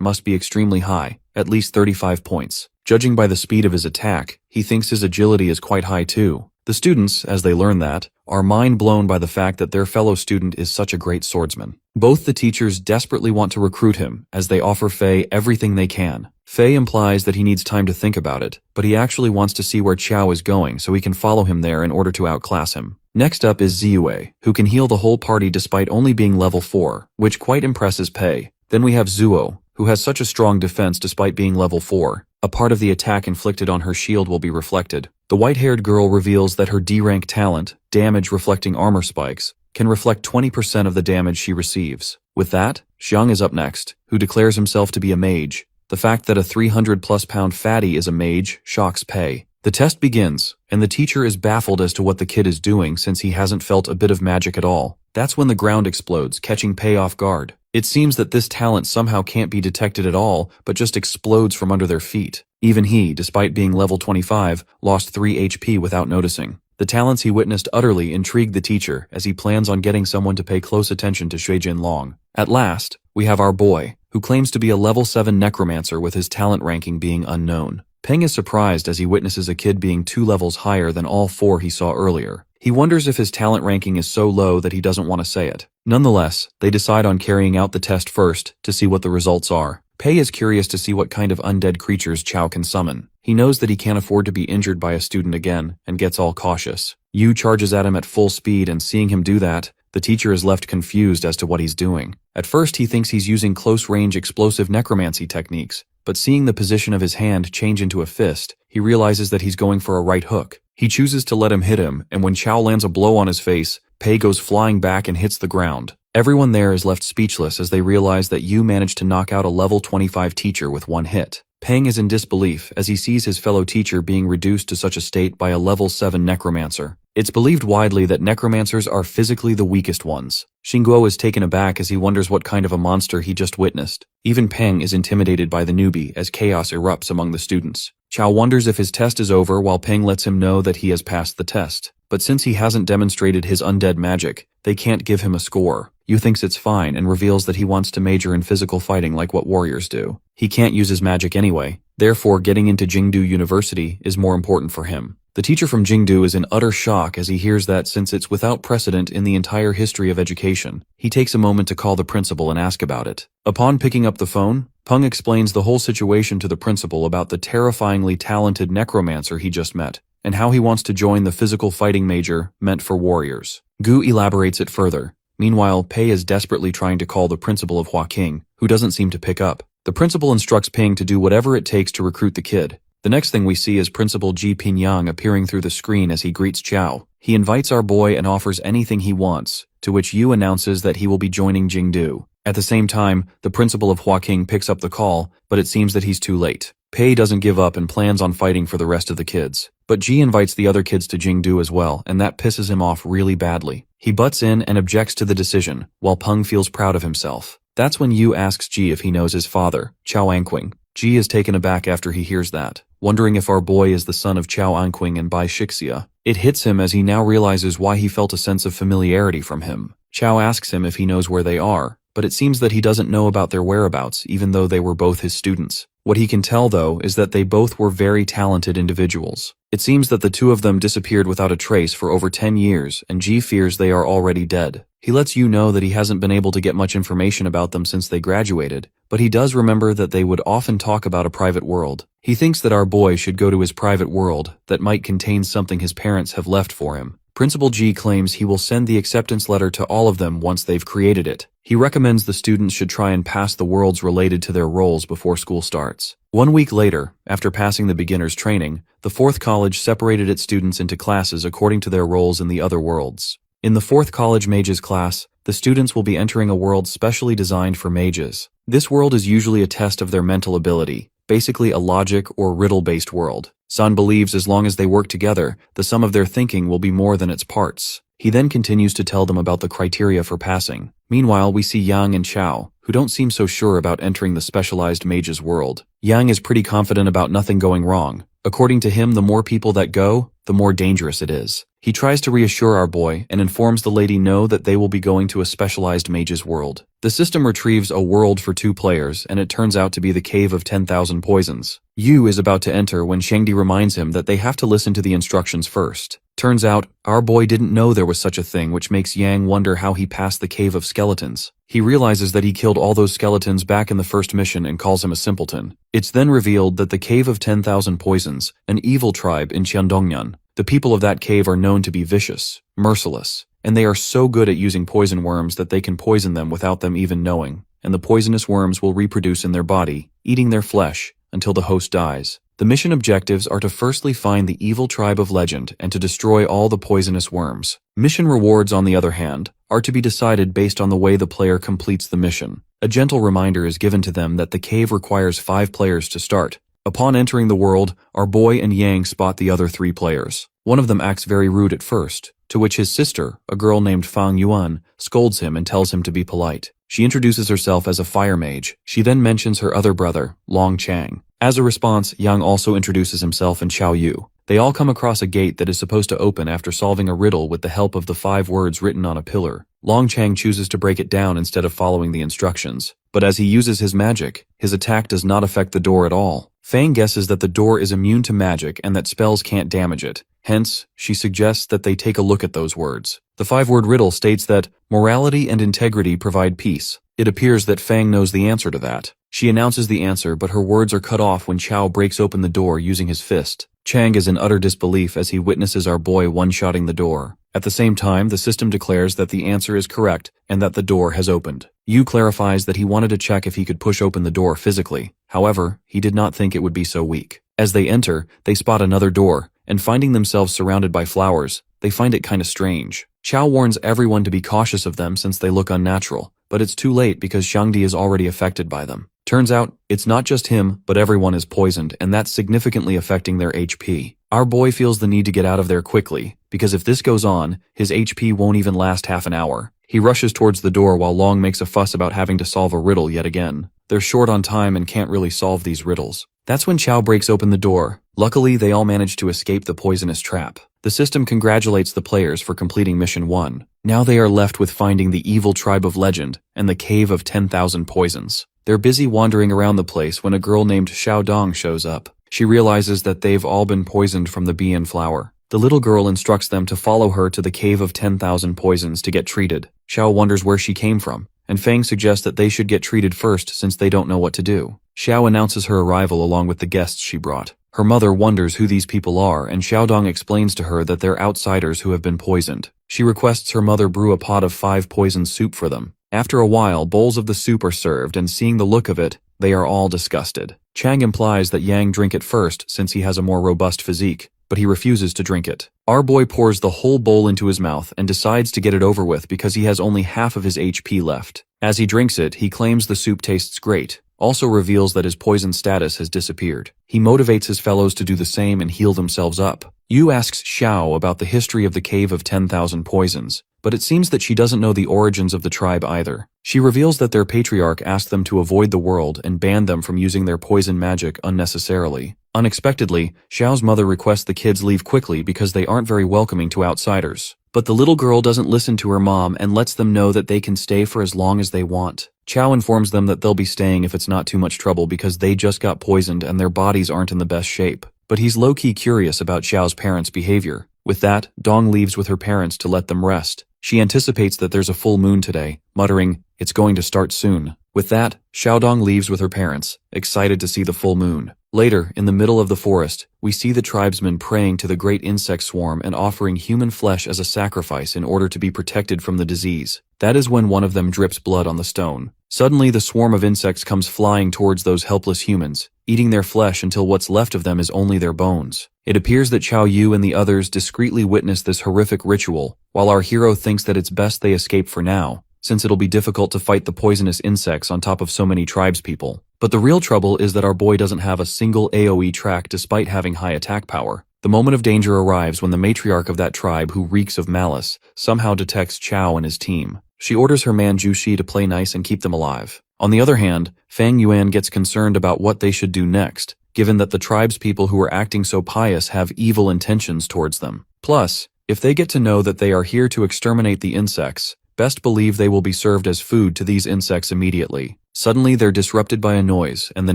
[SPEAKER 1] must be extremely high, at least 35 points. Judging by the speed of his attack, he thinks his agility is quite high too. The students, as they learn that, are mind-blown by the fact that their fellow student is such a great swordsman. Both the teachers desperately want to recruit him, as they offer Fei everything they can. Fei implies that he needs time to think about it, but he actually wants to see where Chao is going so he can follow him there in order to outclass him. Next up is Ziyue, who can heal the whole party despite only being level 4, which quite impresses Pei. Then we have Zuo, who has such a strong defense despite being level 4. A part of the attack inflicted on her shield will be reflected. The white-haired girl reveals that her D-rank talent, damage reflecting armor spikes, can reflect 20% of the damage she receives. With that, Xiang is up next, who declares himself to be a mage. The fact that a 300+ pound fatty is a mage shocks Pei. The test begins, and the teacher is baffled as to what the kid is doing since he hasn't felt a bit of magic at all. That's when the ground explodes, catching Pei off guard. It seems that this talent somehow can't be detected at all, but just explodes from under their feet. Even he, despite being level 25, lost 3 HP without noticing. The talents he witnessed utterly intrigued the teacher, as he plans on getting someone to pay close attention to Shui Jinlong. At last, we have our boy, who claims to be a level 7 necromancer with his talent ranking being unknown. Peng is surprised as he witnesses a kid being 2 levels higher than all 4 he saw earlier. He wonders if his talent ranking is so low that he doesn't want to say it. Nonetheless, they decide on carrying out the test first to see what the results are. Pei is curious to see what kind of undead creatures Chao can summon. He knows that he can't afford to be injured by a student again and gets all cautious. Yu charges at him at full speed, and seeing him do that, the teacher is left confused as to what he's doing. At first he thinks he's using close-range explosive necromancy techniques, but seeing the position of his hand change into a fist, he realizes that he's going for a right hook. He chooses to let him hit him, and when Chao lands a blow on his face, Pei goes flying back and hits the ground. Everyone there is left speechless as they realize that Yu managed to knock out a level 25 teacher with one hit. Peng is in disbelief as he sees his fellow teacher being reduced to such a state by a level 7 necromancer. It's believed widely that necromancers are physically the weakest ones. Xingguo is taken aback as he wonders what kind of a monster he just witnessed. Even Peng is intimidated by the newbie as chaos erupts among the students. Chao wonders if his test is over while Peng lets him know that he has passed the test. But since he hasn't demonstrated his undead magic, they can't give him a score. Yu thinks it's fine and reveals that he wants to major in physical fighting like what warriors do. He can't use his magic anyway, therefore getting into Jingdu University is more important for him. The teacher from Jingdu is in utter shock as he hears that since it's without precedent in the entire history of education, he takes a moment to call the principal and ask about it. Upon picking up the phone, Peng explains the whole situation to the principal about the terrifyingly talented necromancer he just met, and how he wants to join the physical fighting major meant for warriors. Gu elaborates it further. Meanwhile, Pei is desperately trying to call the principal of Huaqing, who doesn't seem to pick up. The principal instructs Ping to do whatever it takes to recruit the kid. The next thing we see is Principal Ji Pingyang appearing through the screen as he greets Chao. He invites our boy and offers anything he wants, to which Yu announces that he will be joining Jingdu. At the same time, the principal of Huaqing picks up the call, but it seems that he's too late. Pei doesn't give up and plans on fighting for the rest of the kids. But Ji invites the other kids to Jingdu as well, and that pisses him off really badly. He butts in and objects to the decision, while Peng feels proud of himself. That's when Yu asks Ji if he knows his father, Chao Anqing. Ji is taken aback after he hears that, wondering if our boy is the son of Chao Anqing and Bai Shixia. It hits him as he now realizes why he felt a sense of familiarity from him. Chao asks him if he knows where they are, but it seems that he doesn't know about their whereabouts even though they were both his students. What he can tell, though, is that they both were very talented individuals. It seems that the two of them disappeared without a trace for over 10 years, and Ji fears they are already dead. He lets Yu know that he hasn't been able to get much information about them since they graduated, but he does remember that they would often talk about a private world. He thinks that our boy should go to his private world that might contain something his parents have left for him. Principal Ji claims he will send the acceptance letter to all of them once they've created it. He recommends the students should try and pass the worlds related to their roles before school starts. 1 week later, after passing the beginner's training, the 4th college separated its students into classes according to their roles in the other worlds. In the 4th college mages class, the students will be entering a world specially designed for mages. This world is usually a test of their mental ability, basically a logic or riddle-based world. Sun believes as long as they work together, the sum of their thinking will be more than its parts. He then continues to tell them about the criteria for passing. Meanwhile, we see Yang and Chao, who don't seem so sure about entering the specialized mage's world. Yang is pretty confident about nothing going wrong. According to him, the more people that go, the more dangerous it is. He tries to reassure our boy and informs the lady no that they will be going to a specialized mage's world. The system retrieves a world for 2 players, and it turns out to be the Cave of 10,000 Poisons. Yu is about to enter when Shangdi reminds him that they have to listen to the instructions first. Turns out, our boy didn't know there was such a thing, which makes Yang wonder how he passed the Cave of Skeletons. He realizes that he killed all those skeletons back in the first mission and calls him a simpleton. It's then revealed that the Cave of 10,000 Poisons, an evil tribe in Cheondongnan. The people of that cave are known to be vicious, merciless, and they are so good at using poison worms that they can poison them without them even knowing, and the poisonous worms will reproduce in their body, eating their flesh, until the host dies. The mission objectives are to firstly find the evil tribe of legend and to destroy all the poisonous worms. Mission rewards, on the other hand, are to be decided based on the way the player completes the mission. A gentle reminder is given to them that the cave requires 5 players to start. Upon entering the world, our boy and Yang spot the other 3 players. One of them acts very rude at first, to which his sister, a girl named Fang Yuan, scolds him and tells him to be polite. She introduces herself as a fire mage. She then mentions her other brother, Long Chang. As a response, Yang also introduces himself and Xiao Yu. They all come across a gate that is supposed to open after solving a riddle with the help of the 5 words written on a pillar. Long Chang chooses to break it down instead of following the instructions. But as he uses his magic, his attack does not affect the door at all. Fang guesses that the door is immune to magic and that spells can't damage it. Hence, she suggests that they take a look at those words. The 5-word riddle states that morality and integrity provide peace. It appears that Fang knows the answer to that. She announces the answer, but her words are cut off when Chao breaks open the door using his fist. Chang is in utter disbelief as he witnesses our boy one-shotting the door. At the same time, the system declares that the answer is correct and that the door has opened. Yu clarifies that he wanted to check if he could push open the door physically. However, he did not think it would be so weak. As they enter, they spot another door, and finding themselves surrounded by flowers, they find it kinda strange. Chao warns everyone to be cautious of them since they look unnatural, but it's too late because Shangdi is already affected by them. Turns out, it's not just him, but everyone is poisoned, and that's significantly affecting their HP. Our boy feels the need to get out of there quickly, because if this goes on, his HP won't even last half an hour. He rushes towards the door while Long makes a fuss about having to solve a riddle yet again. They're short on time and can't really solve these riddles. That's when Chao breaks open the door. Luckily, they all manage to escape the poisonous trap. The system congratulates the players for completing Mission 1. Now they are left with finding the evil tribe of legend and the Cave of 10,000 Poisons. They're busy wandering around the place when a girl named Xiao Dong shows up. She realizes that they've all been poisoned from the bee and flower. The little girl instructs them to follow her to the Cave of 10,000 Poisons to get treated. Xiao wonders where she came from, and Fang suggests that they should get treated first since they don't know what to do. Xiao announces her arrival along with the guests she brought. Her mother wonders who these people are, and Xiaodong explains to her that they're outsiders who have been poisoned. She requests her mother brew a pot of 5 poisoned soup for them. After a while, bowls of the soup are served, and seeing the look of it, they are all disgusted. Chang implies that Yang drink it first since he has a more robust physique, but he refuses to drink it. Our boy pours the whole bowl into his mouth and decides to get it over with because he has only half of his HP left. As he drinks it, he claims the soup tastes great, also reveals that his poison status has disappeared. He motivates his fellows to do the same and heal themselves up. Yu asks Xiao about the history of the Cave of 10,000 Poisons, but it seems that she doesn't know the origins of the tribe either. She reveals that their patriarch asked them to avoid the world and banned them from using their poison magic unnecessarily. Unexpectedly, Xiao's mother requests the kids leave quickly because they aren't very welcoming to outsiders. But the little girl doesn't listen to her mom and lets them know that they can stay for as long as they want. Chao informs them that they'll be staying if it's not too much trouble because they just got poisoned and their bodies aren't in the best shape. But he's low-key curious about Xiao's parents' behavior. With that, Dong leaves with her parents to let them rest. She anticipates that there's a full moon today, muttering, "It's going to start soon." With that, Xiaodong leaves with her parents, excited to see the full moon. Later, in the middle of the forest, we see the tribesmen praying to the great insect swarm and offering human flesh as a sacrifice in order to be protected from the disease. That is when one of them drips blood on the stone. Suddenly, the swarm of insects comes flying towards those helpless humans, eating their flesh until what's left of them is only their bones. It appears that Xiao Yu and the others discreetly witness this horrific ritual, while our hero thinks that it's best they escape for now, since it'll be difficult to fight the poisonous insects on top of so many tribespeople. But the real trouble is that our boy doesn't have a single AoE track despite having high attack power. The moment of danger arrives when the matriarch of that tribe, who reeks of malice, somehow detects Chao and his team. She orders her man Zhu Xi to play nice and keep them alive. On the other hand, Fang Yuan gets concerned about what they should do next, given that the tribe's people who are acting so pious have evil intentions towards them. Plus, if they get to know that they are here to exterminate the insects, best believe they will be served as food to these insects immediately. Suddenly they're disrupted by a noise, and the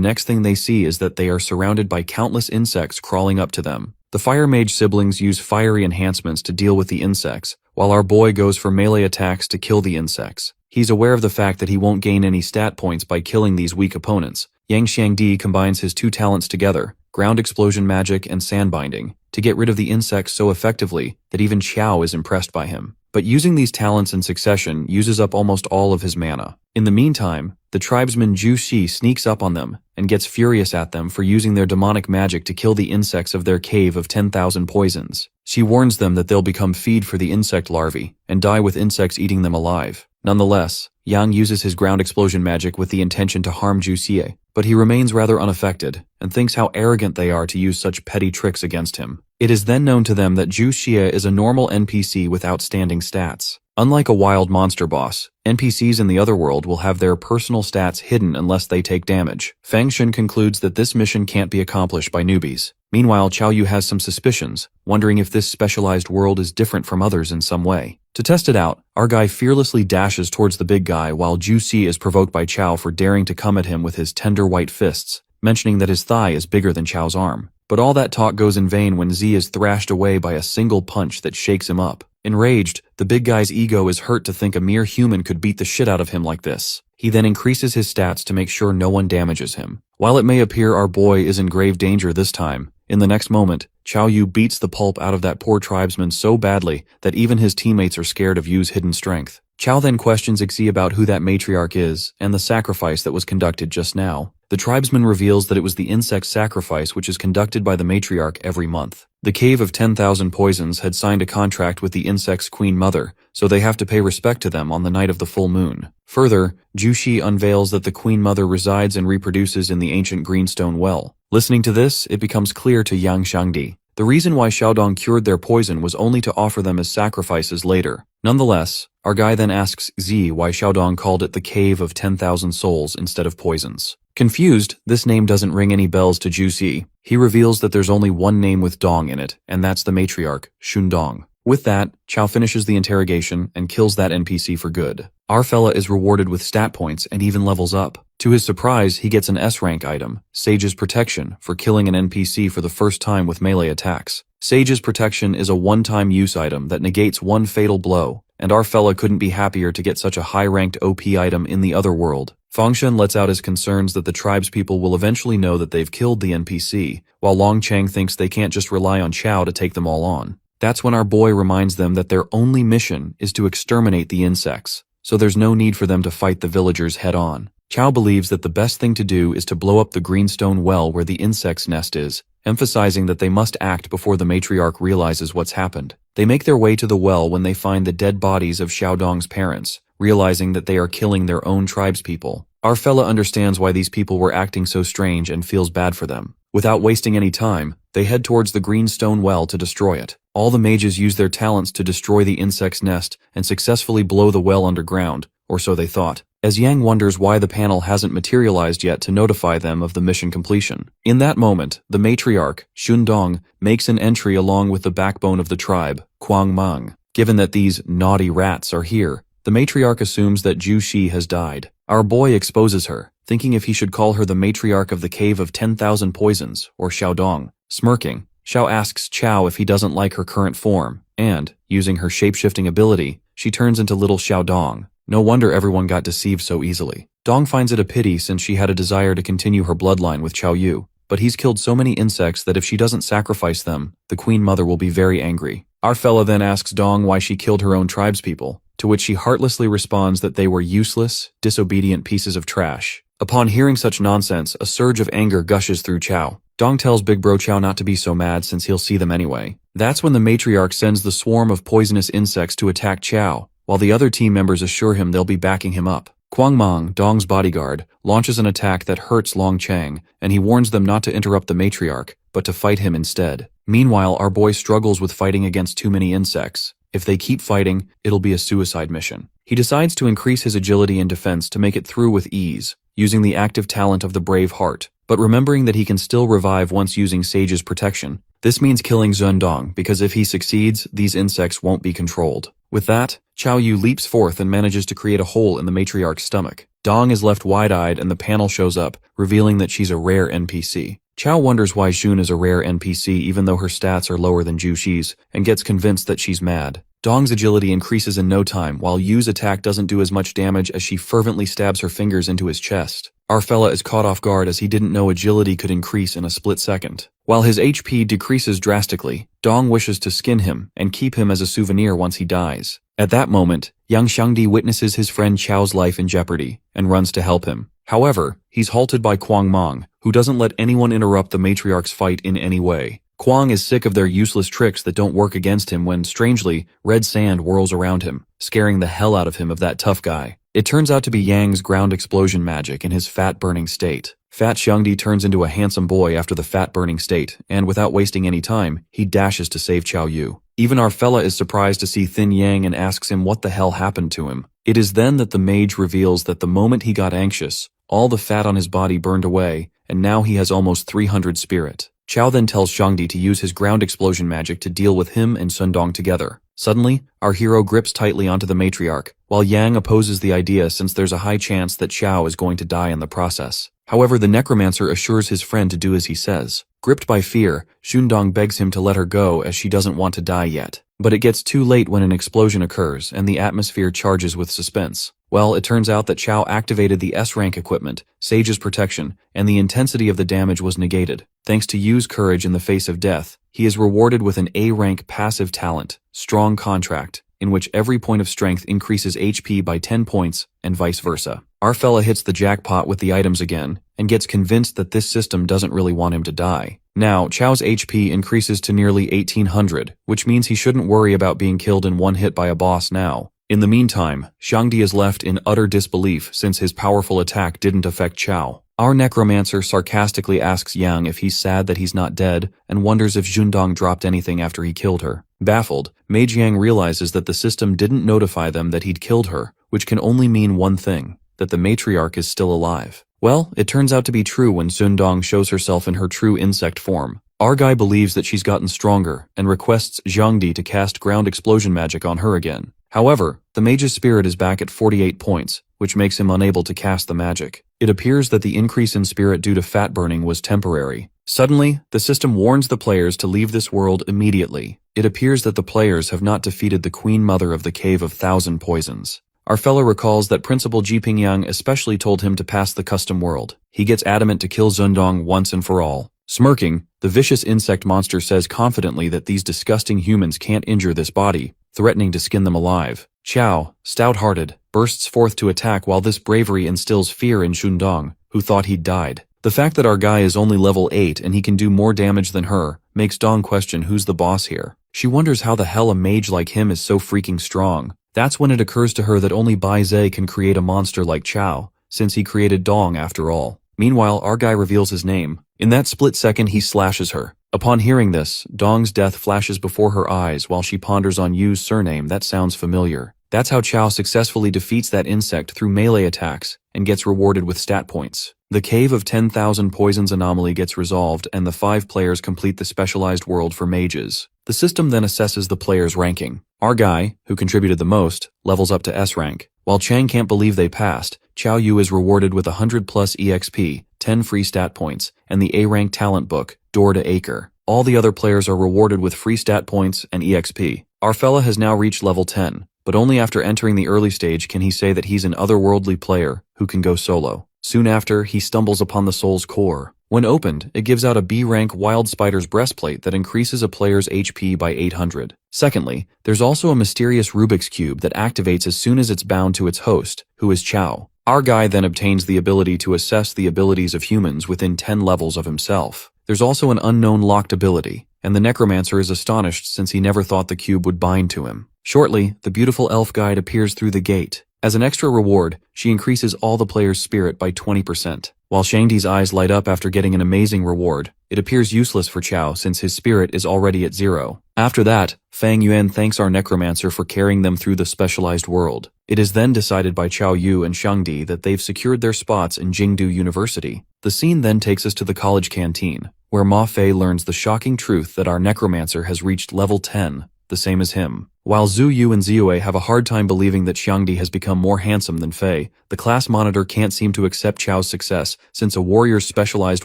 [SPEAKER 1] next thing they see is that they are surrounded by countless insects crawling up to them. The Fire Mage siblings use fiery enhancements to deal with the insects, while our boy goes for melee attacks to kill the insects. He's aware of the fact that he won't gain any stat points by killing these weak opponents. Yang Xiangdi combines his two talents together, ground explosion magic and sand binding, to get rid of the insects so effectively that even Chao is impressed by him. But using these talents in succession uses up almost all of his mana. In the meantime, the tribesman Zhu Xi sneaks up on them and gets furious at them for using their demonic magic to kill the insects of their cave of 10,000 poisons. She warns them that they'll become feed for the insect larvae and die with insects eating them alive. Nonetheless, Yang uses his ground explosion magic with the intention to harm Zhu Xie, but he remains rather unaffected and thinks how arrogant they are to use such petty tricks against him. It is then known to them that Zhu Xie is a normal NPC with outstanding stats. Unlike a wild monster boss, NPCs in the other world will have their personal stats hidden unless they take damage. Fang Shun concludes that this mission can't be accomplished by newbies. Meanwhile, Chao Yu has some suspicions, wondering if this specialized world is different from others in some way. To test it out, our guy fearlessly dashes towards the big guy while Zhu Xi is provoked by Chao for daring to come at him with his tender white fists, mentioning that his thigh is bigger than Chao's arm. But all that talk goes in vain when Z is thrashed away by a single punch that shakes him up. Enraged, the big guy's ego is hurt to think a mere human could beat the shit out of him like this. He then increases his stats to make sure no one damages him. While it may appear our boy is in grave danger this time, in the next moment, Chao Yu beats the pulp out of that poor tribesman so badly that even his teammates are scared of Yu's hidden strength. Chao then questions Ixi about who that matriarch is and the sacrifice that was conducted just now. The tribesman reveals that it was the insect sacrifice which is conducted by the matriarch every month. The Cave of 10,000 Poisons had signed a contract with the insect's queen mother, so they have to pay respect to them on the night of the full moon. Further, Zhu Xi unveils that the queen mother resides and reproduces in the ancient greenstone well. Listening to this, it becomes clear to Yang Xiangdi. The reason why Xiaodong cured their poison was only to offer them as sacrifices later. Nonetheless, our guy then asks Z why Xiaodong called it the Cave of 10,000 Souls instead of Poisons. Confused, this name doesn't ring any bells to Zhu Xi. He reveals that there's only one name with Dong in it, and that's the matriarch, Shundong. With that, Chao finishes the interrogation and kills that NPC for good. Our fella is rewarded with stat points and even levels up. To his surprise, he gets an S-rank item, Sage's Protection, for killing an NPC for the first time with melee attacks. Sage's Protection is a one-time use item that negates one fatal blow, and our fella couldn't be happier to get such a high-ranked OP item in the other world. Fangshen lets out his concerns that the tribespeople will eventually know that they've killed the NPC, while Long Chang thinks they can't just rely on Chao to take them all on. That's when our boy reminds them that their only mission is to exterminate the insects, so there's no need for them to fight the villagers head-on. Chao believes that the best thing to do is to blow up the greenstone well where the insect's nest is, emphasizing that they must act before the matriarch realizes what's happened. They make their way to the well when they find the dead bodies of Xiaodong's parents, realizing that they are killing their own tribespeople. Our fella understands why these people were acting so strange and feels bad for them. Without wasting any time, they head towards the greenstone well to destroy it. All the mages use their talents to destroy the insect's nest and successfully blow the well underground, or so they thought, as Yang wonders why the panel hasn't materialized yet to notify them of the mission completion. In that moment, the matriarch, Shundong, makes an entry along with the backbone of the tribe, Kuang Mang. Given that these naughty rats are here, the matriarch assumes that Zhu Xi has died. Our boy exposes her, thinking if he should call her the matriarch of the Cave of 10,000 Poisons, or Xiaodong. Smirking, Xiao asks Chao if he doesn't like her current form, and, using her shape-shifting ability, she turns into little Xiaodong. No wonder everyone got deceived so easily. Dong finds it a pity since she had a desire to continue her bloodline with Chao Yu, but he's killed so many insects that if she doesn't sacrifice them, the queen mother will be very angry. Our fella then asks Dong why she killed her own tribespeople, to which she heartlessly responds that they were useless, disobedient pieces of trash. Upon hearing such nonsense, a surge of anger gushes through Chao. Dong tells Big Bro Chao not to be so mad since he'll see them anyway. That's when the matriarch sends the swarm of poisonous insects to attack Chao, while the other team members assure him they'll be backing him up. Kuang Mang, Dong's bodyguard, launches an attack that hurts Long Chang, and he warns them not to interrupt the matriarch, but to fight him instead. Meanwhile, our boy struggles with fighting against too many insects. If they keep fighting, it'll be a suicide mission. He decides to increase his agility and defense to make it through with ease, using the active talent of the brave heart, but remembering that he can still revive once using Sage's protection. This means killing Zhendong, because if he succeeds, these insects won't be controlled. With that, Qiao Yu leaps forth and manages to create a hole in the matriarch's stomach. Dong is left wide-eyed and the panel shows up, revealing that she's a rare NPC. Qiao wonders why Xun is a rare NPC even though her stats are lower than Zhu Xi's, and gets convinced that she's mad. Dong's agility increases in no time, while Yu's attack doesn't do as much damage as she fervently stabs her fingers into his chest. Our fella is caught off guard as he didn't know agility could increase in a split second. While his HP decreases drastically, Dong wishes to skin him and keep him as a souvenir once he dies. At that moment, Yang Xiangdi witnesses his friend Qiao's life in jeopardy and runs to help him. However, he's halted by Quang Mong, who doesn't let anyone interrupt the matriarch's fight in any way. Quang is sick of their useless tricks that don't work against him when, strangely, red sand whirls around him, scaring the hell out of him of that tough guy. It turns out to be Yang's ground explosion magic in his fat-burning state. Fat Xiangdi turns into a handsome boy after the fat-burning state, and without wasting any time, he dashes to save Qiao Yu. Even our fella is surprised to see Thin Yang and asks him what the hell happened to him. It is then that the mage reveals that the moment he got anxious, all the fat on his body burned away, and now he has almost 300 spirit. Qiao then tells Xiangdi to use his ground explosion magic to deal with him and Zhendong together. Suddenly, our hero grips tightly onto the matriarch, while Yang opposes the idea since there's a high chance that Qiao is going to die in the process. However, the Necromancer assures his friend to do as he says. Gripped by fear, Zhendong begs him to let her go as she doesn't want to die yet. But it gets too late when an explosion occurs and the atmosphere charges with suspense. Well, it turns out that Qiao activated the S-rank equipment, Sage's protection, and the intensity of the damage was negated. Thanks to Yu's courage in the face of death, he is rewarded with an A-rank passive talent, Strong Contract, in which every point of strength increases HP by 10 points, and vice versa. Our fella hits the jackpot with the items again, and gets convinced that this system doesn't really want him to die. Now, Qiao's HP increases to nearly 1800, which means he shouldn't worry about being killed in one hit by a boss now. In the meantime, Xiangdi is left in utter disbelief since his powerful attack didn't affect Qiao. Our Necromancer sarcastically asks Yang if he's sad that he's not dead and wonders if Zhendong dropped anything after he killed her. Baffled, Mage Yang realizes that the system didn't notify them that he'd killed her, which can only mean one thing, that the matriarch is still alive. Well, it turns out to be true when Zhendong shows herself in her true insect form. Our guy believes that she's gotten stronger and requests Xiangdi to cast ground explosion magic on her again. However, the mage's spirit is back at 48 points, which makes him unable to cast the magic. It appears that the increase in spirit due to fat burning was temporary. Suddenly, the system warns the players to leave this world immediately. It appears that the players have not defeated the Queen Mother of the Cave of Thousand Poisons. Our fellow recalls that Principal Jiping Yang especially told him to pass the custom world. He gets adamant to kill Zhendong once and for all. Smirking, the vicious insect monster says confidently that these disgusting humans can't injure this body, threatening to skin them alive. Qiao, stout-hearted, bursts forth to attack while this bravery instills fear in Zhendong, who thought he'd died. The fact that our guy is only level 8 and he can do more damage than her makes Dong question who's the boss here. She wonders how the hell a mage like him is so freaking strong. That's when it occurs to her that only Bai Zhe can create a monster like Qiao, since he created Dong after all. Meanwhile, our guy reveals his name. In that split second, he slashes her. Upon hearing this, Dong's death flashes before her eyes while she ponders on Yu's surname that sounds familiar. That's how Qiao successfully defeats that insect through melee attacks and gets rewarded with stat points. The Cave of 10,000 Poisons anomaly gets resolved and the 5 players complete the specialized world for mages. The system then assesses the players' ranking. Our guy, who contributed the most, levels up to S rank. While Chang can't believe they passed, Qiao Yu is rewarded with 100 plus EXP, 10 free stat points, and the A-rank talent book, Door to Acre. All the other players are rewarded with free stat points and EXP. Our fella has now reached level 10, but only after entering the early stage can he say that he's an otherworldly player who can go solo. Soon after, he stumbles upon the soul's core. When opened, it gives out a B-rank Wild Spider's breastplate that increases a player's HP by 800. Secondly, there's also a mysterious Rubik's Cube that activates as soon as it's bound to its host, who is Qiao. Our guy then obtains the ability to assess the abilities of humans within 10 levels of himself. There's also an unknown locked ability, and the Necromancer is astonished since he never thought the cube would bind to him. Shortly, the beautiful elf guide appears through the gate. As an extra reward, she increases all the players' spirit by 20%. While Shangdi's eyes light up after getting an amazing reward, it appears useless for Chao since his spirit is already at 0. After that, Fang Yuan thanks our Necromancer for carrying them through the specialized world. It is then decided by Chao Yu and Shangdi that they've secured their spots in Jingdu University. The scene then takes us to the college canteen, where Ma Fei learns the shocking truth that our Necromancer has reached level 10, the same as him. While Zhu Yu and Ziue have a hard time believing that Xiangdi has become more handsome than Fei, the class monitor can't seem to accept Chao's success since a warrior's specialized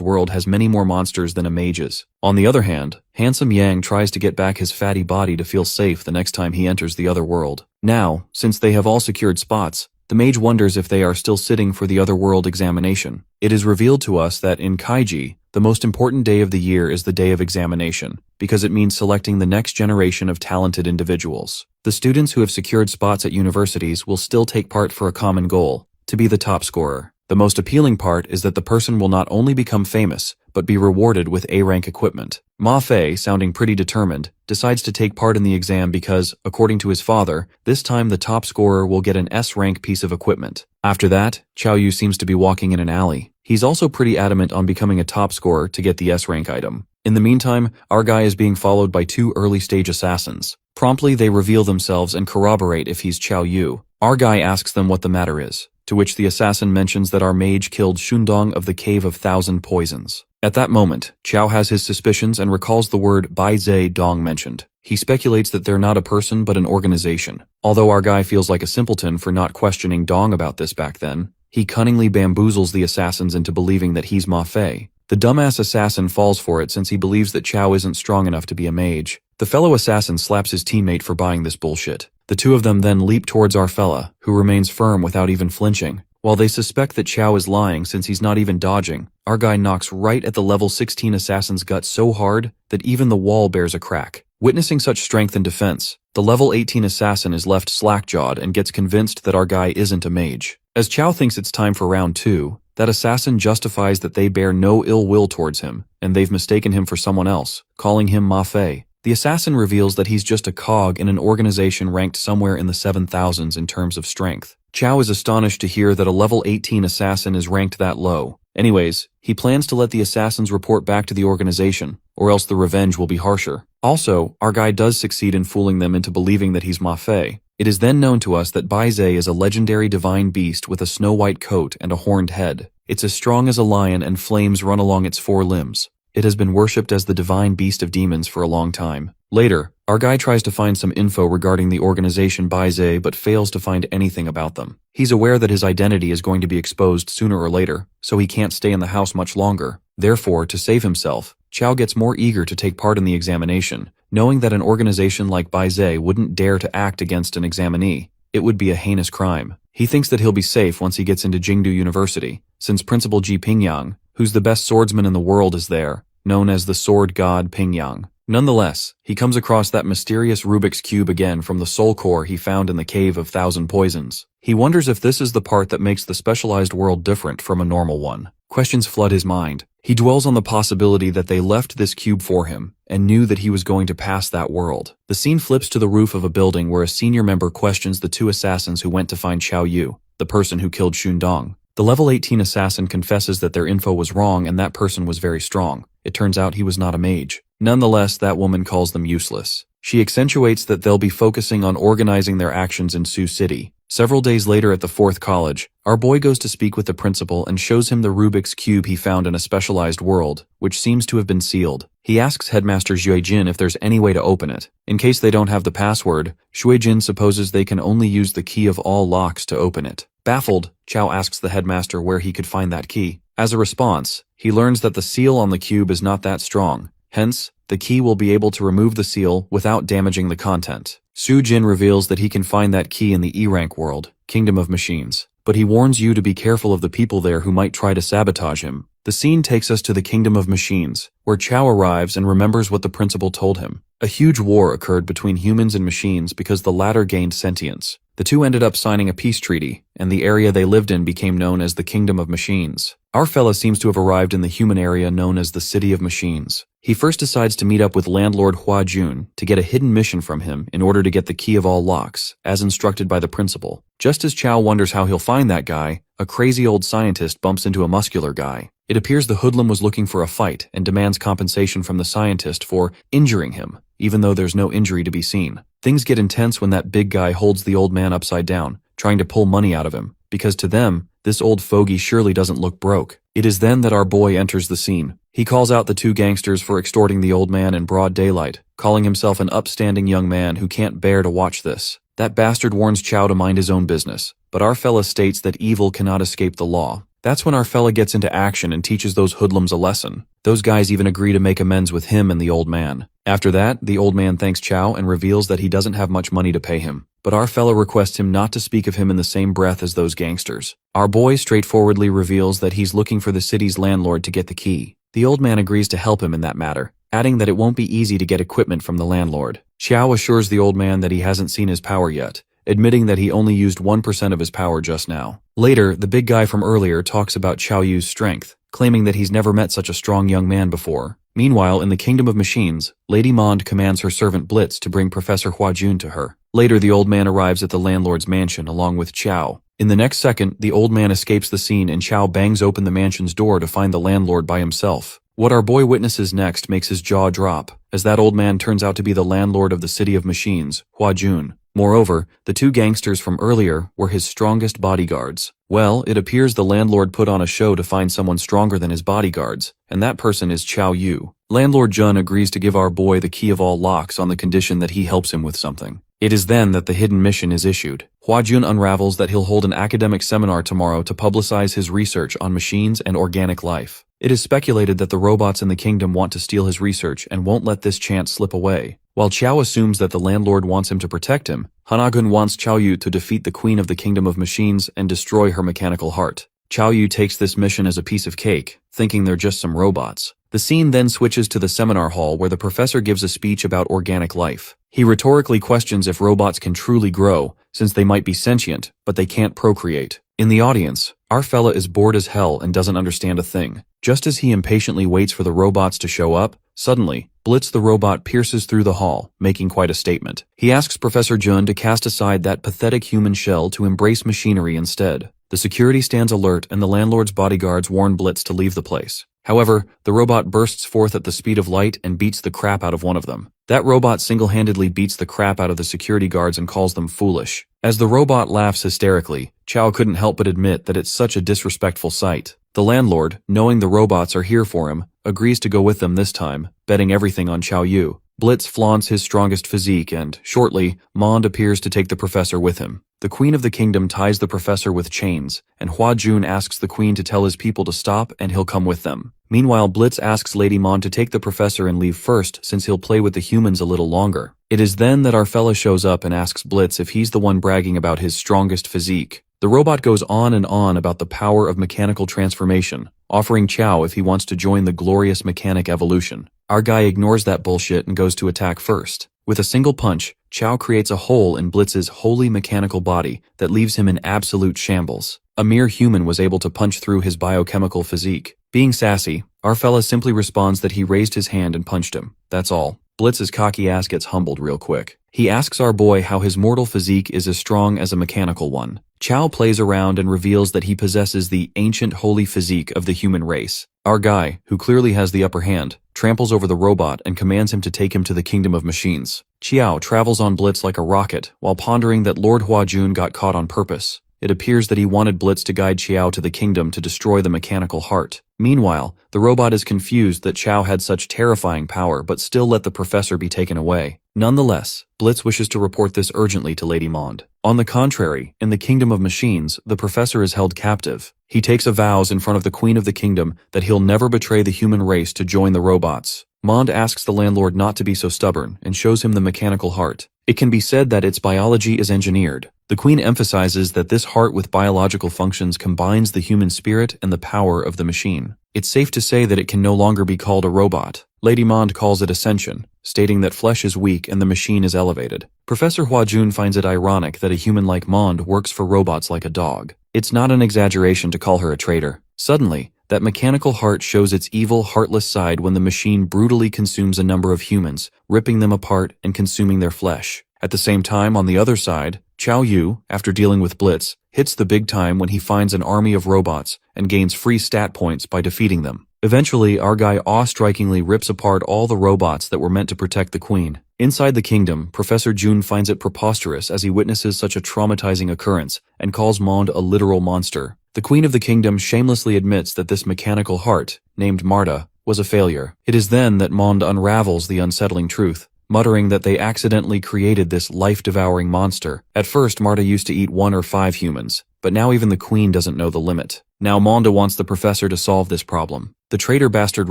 [SPEAKER 1] world has many more monsters than a mage's. On the other hand, handsome Yang tries to get back his fatty body to feel safe the next time he enters the other world. Now, since they have all secured spots, the mage wonders if they are still sitting for the other world examination. It is revealed to us that in Kaiji, the most important day of the year is the day of examination, because it means selecting the next generation of talented individuals. The students who have secured spots at universities will still take part for a common goal, to be the top scorer. The most appealing part is that the person will not only become famous, but be rewarded with A-rank equipment. Ma Fei, sounding pretty determined, decides to take part in the exam because, according to his father, this time the top scorer will get an S-rank piece of equipment. After that, Chao Yu seems to be walking in an alley. He's also pretty adamant on becoming a top scorer to get the S-rank item. In the meantime, our guy is being followed by 2 early-stage assassins. Promptly, they reveal themselves and corroborate if he's Chao Yu. Our guy asks them what the matter is, to which the assassin mentions that our mage killed Shundong of the Cave of Thousand Poisons. At that moment, Chao has his suspicions and recalls the word Bai Zhe Dong mentioned. He speculates that they're not a person but an organization. Although our guy feels like a simpleton for not questioning Dong about this back then, he cunningly bamboozles the assassins into believing that he's Ma Fei. The dumbass assassin falls for it since he believes that Chao isn't strong enough to be a mage. The fellow assassin slaps his teammate for buying this bullshit. The two of them then leap towards our fella, who remains firm without even flinching. While they suspect that Chao is lying since he's not even dodging, our guy knocks right at the level 16 assassin's gut so hard that even the wall bears a crack. Witnessing such strength and defense, the level 18 assassin is left slack-jawed and gets convinced that our guy isn't a mage. As Chao thinks it's time for round 2, that assassin justifies that they bear no ill will towards him, and they've mistaken him for someone else, calling him Ma Fei. The assassin reveals that he's just a cog in an organization ranked somewhere in the 7,000s in terms of strength. Chao is astonished to hear that a level 18 assassin is ranked that low. Anyways, he plans to let the assassins report back to the organization, or else the revenge will be harsher. Also, our guy does succeed in fooling them into believing that he's Ma Fei. It is then known to us that Bai Zhe is a legendary divine beast with a snow-white coat and a horned head. It's as strong as a lion and flames run along its 4 limbs. It has been worshipped as the divine beast of demons for a long time. Later, our guy tries to find some info regarding the organization Bai Zhe but fails to find anything about them. He's aware that his identity is going to be exposed sooner or later, so he can't stay in the house much longer. Therefore, to save himself, Chao gets more eager to take part in the examination, knowing that an organization like Bai Zhe wouldn't dare to act against an examinee. It would be a heinous crime. He thinks that he'll be safe once he gets into Jingdu University, since Principal Ji Pingyang, who's the best swordsman in the world, is there, known as the sword god Pingyang. Nonetheless, he comes across that mysterious Rubik's Cube again from the soul core he found in the Cave of Thousand Poisons. He wonders if this is the part that makes the specialized world different from a normal one. Questions flood his mind. He dwells on the possibility that they left this cube for him, and knew that he was going to pass that world. The scene flips to the roof of a building where a senior member questions the 2 assassins who went to find Chao Yu, the person who killed Shundong. The level 18 assassin confesses that their info was wrong and that person was very strong. It turns out he was not a mage. Nonetheless, that woman calls them useless. She accentuates that they'll be focusing on organizing their actions in Sioux City. Several days later at the 4th college, our boy goes to speak with the principal and shows him the Rubik's Cube he found in a specialized world, which seems to have been sealed. He asks Headmaster Xuejin if there's any way to open it. In case they don't have the password, Xuejin supposes they can only use the key of all locks to open it. Baffled, Chao asks the headmaster where he could find that key. As a response, he learns that the seal on the cube is not that strong. Hence, the key will be able to remove the seal without damaging the content. Su Jin reveals that he can find that key in the E-rank world, Kingdom of Machines, but he warns you to be careful of the people there who might try to sabotage him. The scene takes us to the Kingdom of Machines, where Chao arrives and remembers what the principal told him. A huge war occurred between humans and machines because the latter gained sentience. The The two ended up signing a peace treaty, and the area they lived in became known as the Kingdom of Machines. Our fella seems to have arrived in the human area known as the City of Machines. He first decides to meet up with landlord Hua Jun to get a hidden mission from him in order to get the key of all locks, as instructed by the principal. Just as Chow wonders how he'll find that guy, a crazy old scientist bumps into a muscular guy. It appears the hoodlum was looking for a fight and demands compensation from the scientist for injuring him, even though there's no injury to be seen. Things get intense when that big guy holds the old man upside down, trying to pull money out of him, because to them, this old fogey surely doesn't look broke. It is then that our boy enters the scene. He calls out the two gangsters for extorting the old man in broad daylight, calling himself an upstanding young man who can't bear to watch this. That bastard warns Chow to mind his own business, but our fella states that evil cannot escape the law. That's when our fella gets into action and teaches those hoodlums a lesson. Those guys even agree to make amends with him and the old man. After that, the old man thanks Chow and reveals that he doesn't have much money to pay him. But our fella requests him not to speak of him in the same breath as those gangsters. Our boy straightforwardly reveals that he's looking for the city's landlord to get the key. The old man agrees to help him in that matter, adding that it won't be easy to get equipment from the landlord. Chow assures the old man that he hasn't seen his power yet, admitting that he only used 1% of his power just now. Later, the big guy from earlier talks about Chow Yu's strength, claiming that he's never met such a strong young man before. Meanwhile, in the Kingdom of Machines, Lady Mond commands her servant Blitz to bring Professor Hua Jun to her. Later, the old man arrives at the landlord's mansion along with Chow. In the next second, the old man escapes the scene and Chow bangs open the mansion's door to find the landlord by himself. What our boy witnesses next makes his jaw drop, as that old man turns out to be the landlord of the City of Machines, Hua Jun. Moreover, the two gangsters from earlier were his strongest bodyguards. Well, it appears the landlord put on a show to find someone stronger than his bodyguards, and that person is Chow Yu. Landlord Jun agrees to give our boy the key of all locks on the condition that he helps him with something. It is then that the hidden mission is issued. Hua Jun unravels that he'll hold an academic seminar tomorrow to publicize his research on machines and organic life. It is speculated that the robots in the kingdom want to steal his research and won't let this chance slip away. While Chow assumes that the landlord wants him to protect him, Hanagun wants Chow Yu to defeat the queen of the Kingdom of Machines and destroy her mechanical heart. Chow Yu takes this mission as a piece of cake, thinking they're just some robots. The scene then switches to the seminar hall where the professor gives a speech about organic life. He rhetorically questions if robots can truly grow, since they might be sentient, but they can't procreate. In the audience, our fella is bored as hell and doesn't understand a thing. Just as he impatiently waits for the robots to show up, suddenly, Blitz the robot pierces through the hall, making quite a statement. He asks Professor Jun to cast aside that pathetic human shell to embrace machinery instead. The security stands alert and the landlord's bodyguards warn Blitz to leave the place. However, the robot bursts forth at the speed of light and beats the crap out of one of them. That robot single-handedly beats the crap out of the security guards and calls them foolish. As the robot laughs hysterically, Chow couldn't help but admit that it's such a disrespectful sight. The landlord, knowing the robots are here for him, agrees to go with them this time, betting everything on Chow Yu. Blitz flaunts his strongest physique and, shortly, Mond appears to take the professor with him. The queen of the kingdom ties the professor with chains, and Hua Jun asks the queen to tell his people to stop and he'll come with them. Meanwhile, Blitz asks Lady Mond to take the professor and leave first since he'll play with the humans a little longer. It is then that our fella shows up and asks Blitz if he's the one bragging about his strongest physique. The robot goes on and on about the power of mechanical transformation, offering Chow if he wants to join the glorious mechanic evolution. Our guy ignores that bullshit and goes to attack first. With a single punch, Chow creates a hole in Blitz's wholly mechanical body that leaves him in absolute shambles. A mere human was able to punch through his biochemical physique. Being sassy, our fella simply responds that he raised his hand and punched him. That's all. Blitz's cocky ass gets humbled real quick. He asks our boy how his mortal physique is as strong as a mechanical one. Chow plays around and reveals that he possesses the ancient holy physique of the human race. Our guy, who clearly has the upper hand, tramples over the robot and commands him to take him to the Kingdom of Machines. Chiao travels on Blitz like a rocket, while pondering that Lord Hua Jun got caught on purpose. It appears that he wanted Blitz to guide Chiao to the kingdom to destroy the mechanical heart. Meanwhile, the robot is confused that Chow had such terrifying power but still let the professor be taken away. Nonetheless, Blitz wishes to report this urgently to Lady Mond. On the contrary, in the Kingdom of Machines, the professor is held captive. He takes a vows in front of the Queen of the Kingdom that he'll never betray the human race to join the robots. Mond asks the landlord not to be so stubborn and shows him the mechanical heart. It can be said that its biology is engineered. The Queen emphasizes that this heart with biological functions combines the human spirit and the power of the machine. It's safe to say that it can no longer be called a robot. Lady Mond calls it ascension, stating that flesh is weak and the machine is elevated. Professor Hua-jun finds it ironic that a human like Mond works for robots like a dog. It's not an exaggeration to call her a traitor. Suddenly, that mechanical heart shows its evil, heartless side when the machine brutally consumes a number of humans, ripping them apart and consuming their flesh. At the same time, on the other side, Chow Yu, after dealing with Blitz, hits the big time when he finds an army of robots and gains free stat points by defeating them. Eventually, our guy awe-strikingly rips apart all the robots that were meant to protect the queen. Inside the kingdom, Professor Jun finds it preposterous as he witnesses such a traumatizing occurrence and calls Mond a literal monster. The queen of the kingdom shamelessly admits that this mechanical heart, named Marta, was a failure. It is then that Mond unravels the unsettling truth, muttering that they accidentally created this life-devouring monster. At first, Marta used to eat 1 or 5 humans, but now even the queen doesn't know the limit. Now Manda wants the professor to solve this problem. The traitor bastard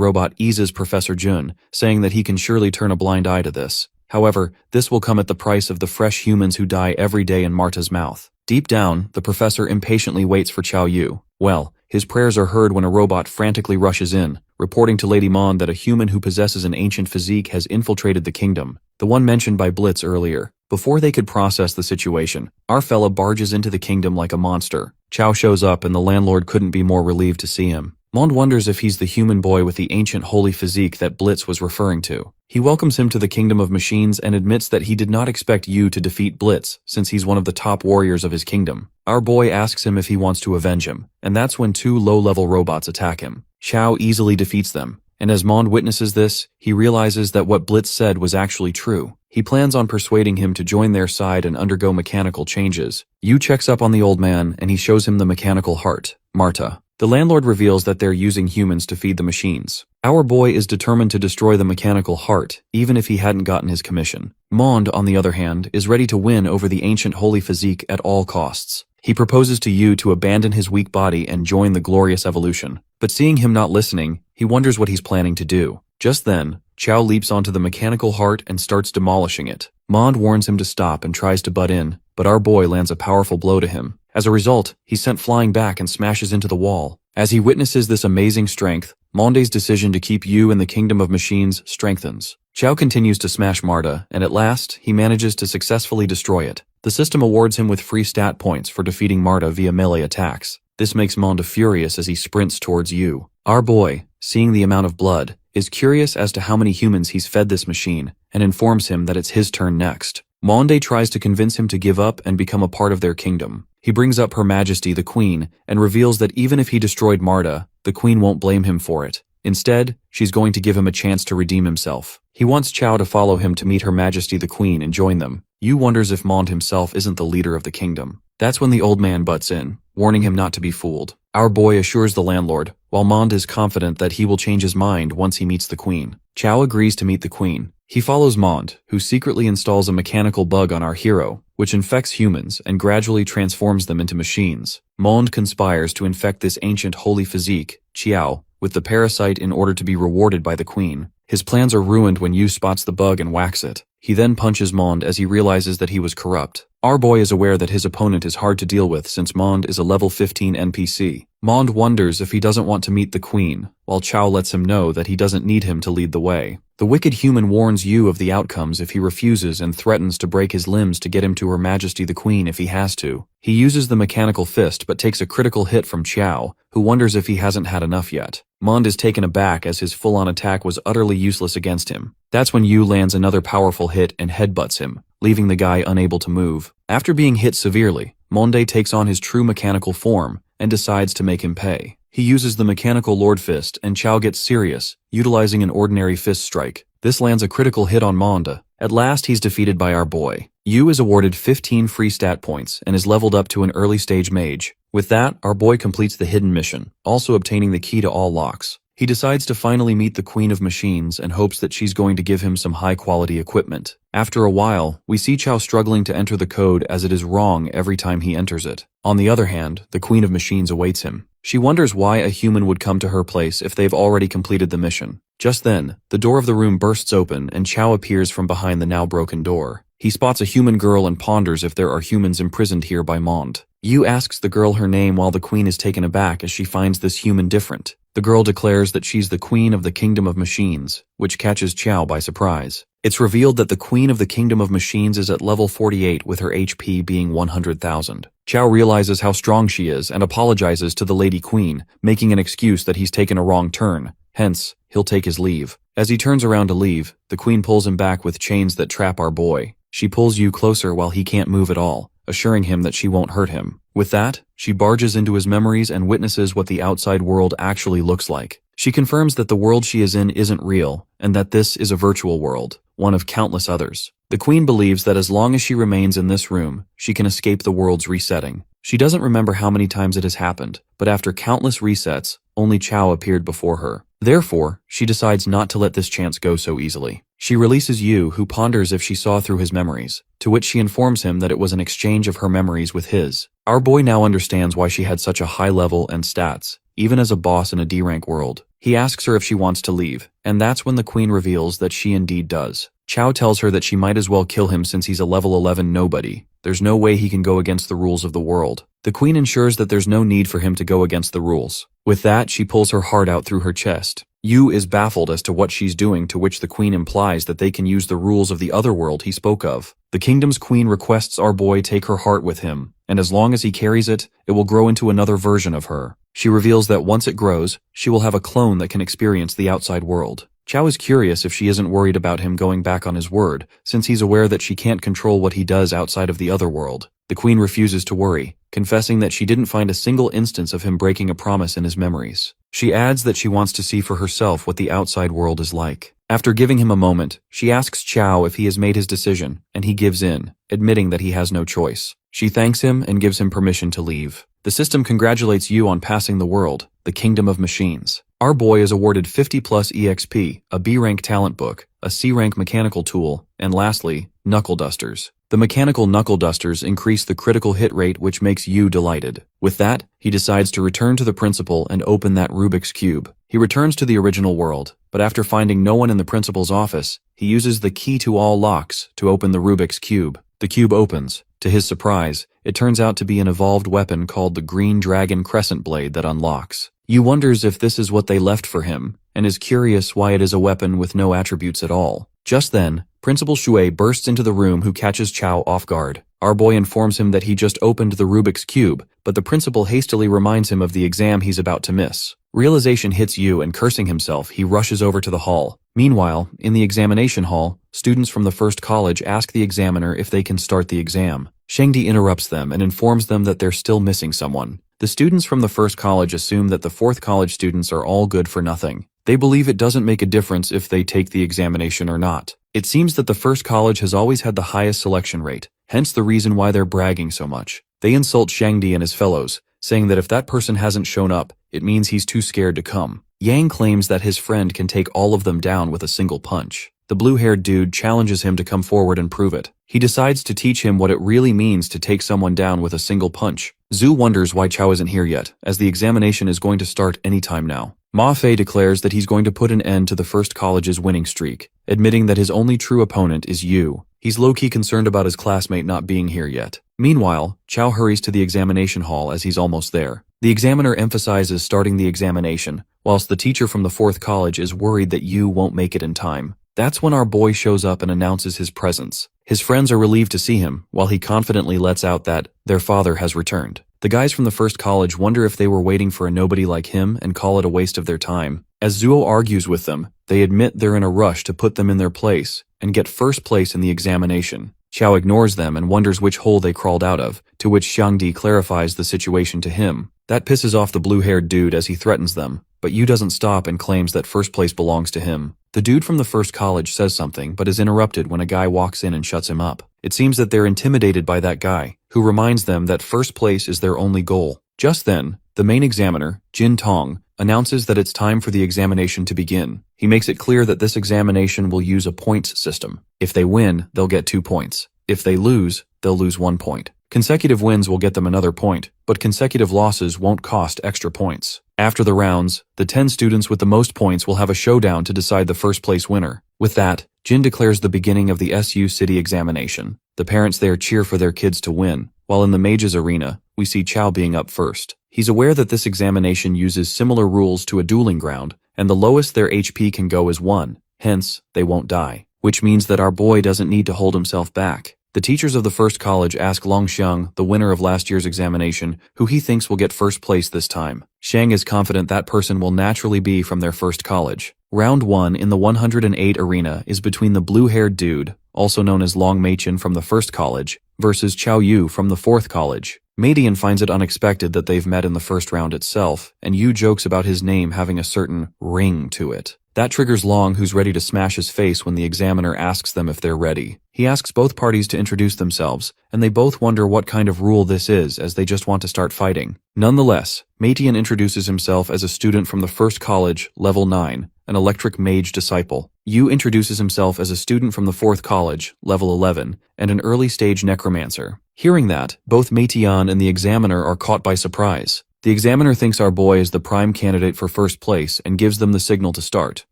[SPEAKER 1] robot eases Professor Jun, saying that he can surely turn a blind eye to this. However, this will come at the price of the fresh humans who die every day in Marta's mouth. Deep down, the professor impatiently waits for Chow Yu. Well, his prayers are heard when a robot frantically rushes in, reporting to Lady Mon that a human who possesses an ancient physique has infiltrated the kingdom, the one mentioned by Blitz earlier. Before they could process the situation, our fella barges into the kingdom like a monster. Chow shows up and the landlord couldn't be more relieved to see him. Mond wonders if he's the human boy with the ancient holy physique that Blitz was referring to. He welcomes him to the kingdom of machines and admits that he did not expect Yu to defeat Blitz, since he's one of the top warriors of his kingdom. Our boy asks him if he wants to avenge him, and that's when 2 low-level robots attack him. Chow easily defeats them, and as Mond witnesses this, he realizes that what Blitz said was actually true. He plans on persuading him to join their side and undergo mechanical changes. Yu checks up on the old man, and he shows him the mechanical heart, Marta. The landlord reveals that they're using humans to feed the machines. Our boy is determined to destroy the mechanical heart, even if he hadn't gotten his commission. Mond, on the other hand, is ready to win over the ancient holy physique at all costs. He proposes to Yu to abandon his weak body and join the glorious evolution. But seeing him not listening, he wonders what he's planning to do. Just then, Chow leaps onto the mechanical heart and starts demolishing it. Mond warns him to stop and tries to butt in, but our boy lands a powerful blow to him. As a result, he's sent flying back and smashes into the wall. As he witnesses this amazing strength, Monde's decision to keep Yu in the kingdom of machines strengthens. Chow continues to smash Marta, and at last, he manages to successfully destroy it. The system awards him with free stat points for defeating Marta via melee attacks. This makes Monde furious as he sprints towards Yu. Our boy, seeing the amount of blood, is curious as to how many humans he's fed this machine, and informs him that it's his turn next. Monde tries to convince him to give up and become a part of their kingdom. He brings up Her Majesty the Queen and reveals that even if he destroyed Marta, the Queen won't blame him for it. Instead, she's going to give him a chance to redeem himself. He wants Chow to follow him to meet Her Majesty the Queen and join them. Yu wonders if Monde himself isn't the leader of the kingdom. That's when the old man butts in, warning him not to be fooled. Our boy assures the landlord, while Monde is confident that he will change his mind once he meets the Queen. Chow agrees to meet the Queen. He follows Monde, who secretly installs a mechanical bug on our hero, which infects humans and gradually transforms them into machines. Monde conspires to infect this ancient holy physique, Qiao, with the parasite in order to be rewarded by the Queen. His plans are ruined when Yu spots the bug and whacks it. He then punches Monde as he realizes that he was corrupt. Our boy is aware that his opponent is hard to deal with since Monde is a level 15 NPC. Monde wonders if he doesn't want to meet the Queen, while Chow lets him know that he doesn't need him to lead the way. The wicked human warns Yu of the outcomes if he refuses and threatens to break his limbs to get him to Her Majesty the Queen if he has to. He uses the mechanical fist but takes a critical hit from Chow, who wonders if he hasn't had enough yet. Monde is taken aback as his full-on attack was utterly useless against him. That's when Yu lands another powerful hit and headbutts him, leaving the guy unable to move. After being hit severely, Monde takes on his true mechanical form and decides to make him pay. He uses the mechanical Lord Fist and Chow gets serious, utilizing an ordinary fist strike. This lands a critical hit on Monde. At last he's defeated by our boy. Yu is awarded 15 free stat points and is leveled up to an early stage mage. With that, our boy completes the hidden mission, also obtaining the key to all locks. He decides to finally meet the Queen of Machines and hopes that she's going to give him some high-quality equipment. After a while, we see Chow struggling to enter the code as it is wrong every time he enters it. On the other hand, the Queen of Machines awaits him. She wonders why a human would come to her place if they've already completed the mission. Just then, the door of the room bursts open and Chow appears from behind the now broken door. He spots a human girl and ponders if there are humans imprisoned here by Monde. Yu asks the girl her name while the Queen is taken aback as she finds this human different. The girl declares that she's the queen of the kingdom of machines, which catches Chow by surprise. It's revealed that the queen of the kingdom of machines is at level 48 with her HP being 100,000. Chow realizes how strong she is and apologizes to the lady queen, making an excuse that he's taken a wrong turn. Hence, he'll take his leave. As he turns around to leave, the queen pulls him back with chains that trap our boy. She pulls Yu closer while he can't move at all, assuring him that she won't hurt him. With that, she barges into his memories and witnesses what the outside world actually looks like. She confirms that the world she is in isn't real, and that this is a virtual world, one of countless others. The queen believes that as long as she remains in this room, she can escape the world's resetting. She doesn't remember how many times it has happened, but after countless resets, only Chow appeared before her. Therefore, she decides not to let this chance go so easily. She releases Yu, who ponders if she saw through his memories, to which she informs him that it was an exchange of her memories with his. Our boy now understands why she had such a high level and stats, even as a boss in a D-rank world. He asks her if she wants to leave, and that's when the queen reveals that she indeed does. Chow tells her that she might as well kill him since he's a level 11 nobody. There's no way he can go against the rules of the world. The queen ensures that there's no need for him to go against the rules. With that, she pulls her heart out through her chest. Yu is baffled as to what she's doing, to which the queen implies that they can use the rules of the other world he spoke of. The kingdom's queen requests our boy take her heart with him, and as long as he carries it, it will grow into another version of her. She reveals that once it grows, she will have a clone that can experience the outside world. Chow is curious if she isn't worried about him going back on his word, since he's aware that she can't control what he does outside of the other world. The queen refuses to worry, confessing that she didn't find a single instance of him breaking a promise in his memories. She adds that she wants to see for herself what the outside world is like. After giving him a moment, she asks Chow if he has made his decision, and he gives in, admitting that he has no choice. She thanks him and gives him permission to leave. The system congratulates Yu on passing the world, the kingdom of machines. Our boy is awarded 50 plus EXP, a B-rank talent book, a C-rank mechanical tool, and lastly, knuckle dusters. The mechanical knuckle dusters increase the critical hit rate, which makes Yu delighted. With that, he decides to return to the principal and open that Rubik's Cube. He returns to the original world, but after finding no one in the principal's office, he uses the key to all locks to open the Rubik's Cube. The cube opens. To his surprise, it turns out to be an evolved weapon called the Green Dragon Crescent Blade that unlocks. Yu wonders if this is what they left for him, and is curious why it is a weapon with no attributes at all. Just then, Principal Shui bursts into the room, who catches Chow off guard. Our boy informs him that he just opened the Rubik's Cube, but the principal hastily reminds him of the exam he's about to miss. Realization hits Yu, and cursing himself, he rushes over to the hall. Meanwhile, in the examination hall, students from the first college ask the examiner if they can start the exam. Shangdi interrupts them and informs them that they're still missing someone. The students from the first college assume that the fourth college students are all good for nothing. They believe it doesn't make a difference if they take the examination or not. It seems that the first college has always had the highest selection rate, hence the reason why they're bragging so much. They insult Shangdi and his fellows, saying that if that person hasn't shown up, it means he's too scared to come. Yang claims that his friend can take all of them down with a single punch. The blue-haired dude challenges him to come forward and prove it. He decides to teach him what it really means to take someone down with a single punch. Zhu wonders why Chow isn't here yet, as the examination is going to start anytime now. Ma Fei declares that he's going to put an end to the first college's winning streak, admitting that his only true opponent is Yu. He's low-key concerned about his classmate not being here yet. Meanwhile, Chow hurries to the examination hall as he's almost there. The examiner emphasizes starting the examination, whilst the teacher from the fourth college is worried that Yu won't make it in time. That's when our boy shows up and announces his presence. His friends are relieved to see him, while he confidently lets out that their father has returned. The guys from the first college wonder if they were waiting for a nobody like him and call it a waste of their time. As Zuo argues with them, they admit they're in a rush to put them in their place and get first place in the examination. Chow ignores them and wonders which hole they crawled out of, to which Xiangdi clarifies the situation to him. That pisses off the blue-haired dude as he threatens them, but Yu doesn't stop and claims that first place belongs to him. The dude from the first college says something but is interrupted when a guy walks in and shuts him up. It seems that they're intimidated by that guy, who reminds them that first place is their only goal. Just then, the main examiner, Jin Tong, announces that it's time for the examination to begin. He makes it clear that this examination will use a points system. If they win, they'll get 2 points. If they lose, they'll lose 1 point. Consecutive wins will get them another point, but consecutive losses won't cost extra points. After the rounds, the 10 students with the most points will have a showdown to decide the first place winner. With that, Jin declares the beginning of the SU City examination. The parents there cheer for their kids to win, while in the mages arena, we see Chow being up first. He's aware that this examination uses similar rules to a dueling ground, and the lowest their HP can go is 1, hence, they won't die. Which means that our boy doesn't need to hold himself back. The teachers of the first college ask Long Xiang, the winner of last year's examination, who he thinks will get first place this time. Xiang is confident that person will naturally be from their first college. Round 1 in the 108 arena is between the blue-haired dude, also known as Long Meichen from the first college, versus Chao Yu from the fourth college. Meidian finds it unexpected that they've met in the first round itself, and Yu jokes about his name having a certain ring to it. That triggers Long, who's ready to smash his face when the examiner asks them if they're ready. He asks both parties to introduce themselves, and they both wonder what kind of rule this is as they just want to start fighting. Nonetheless, Meidian introduces himself as a student from the first college, level 9, an electric mage disciple. Yu introduces himself as a student from the fourth college, level 11, and an early-stage necromancer. Hearing that, both Meidian and the examiner are caught by surprise. The examiner thinks our boy is the prime candidate for first place and gives them the signal to start.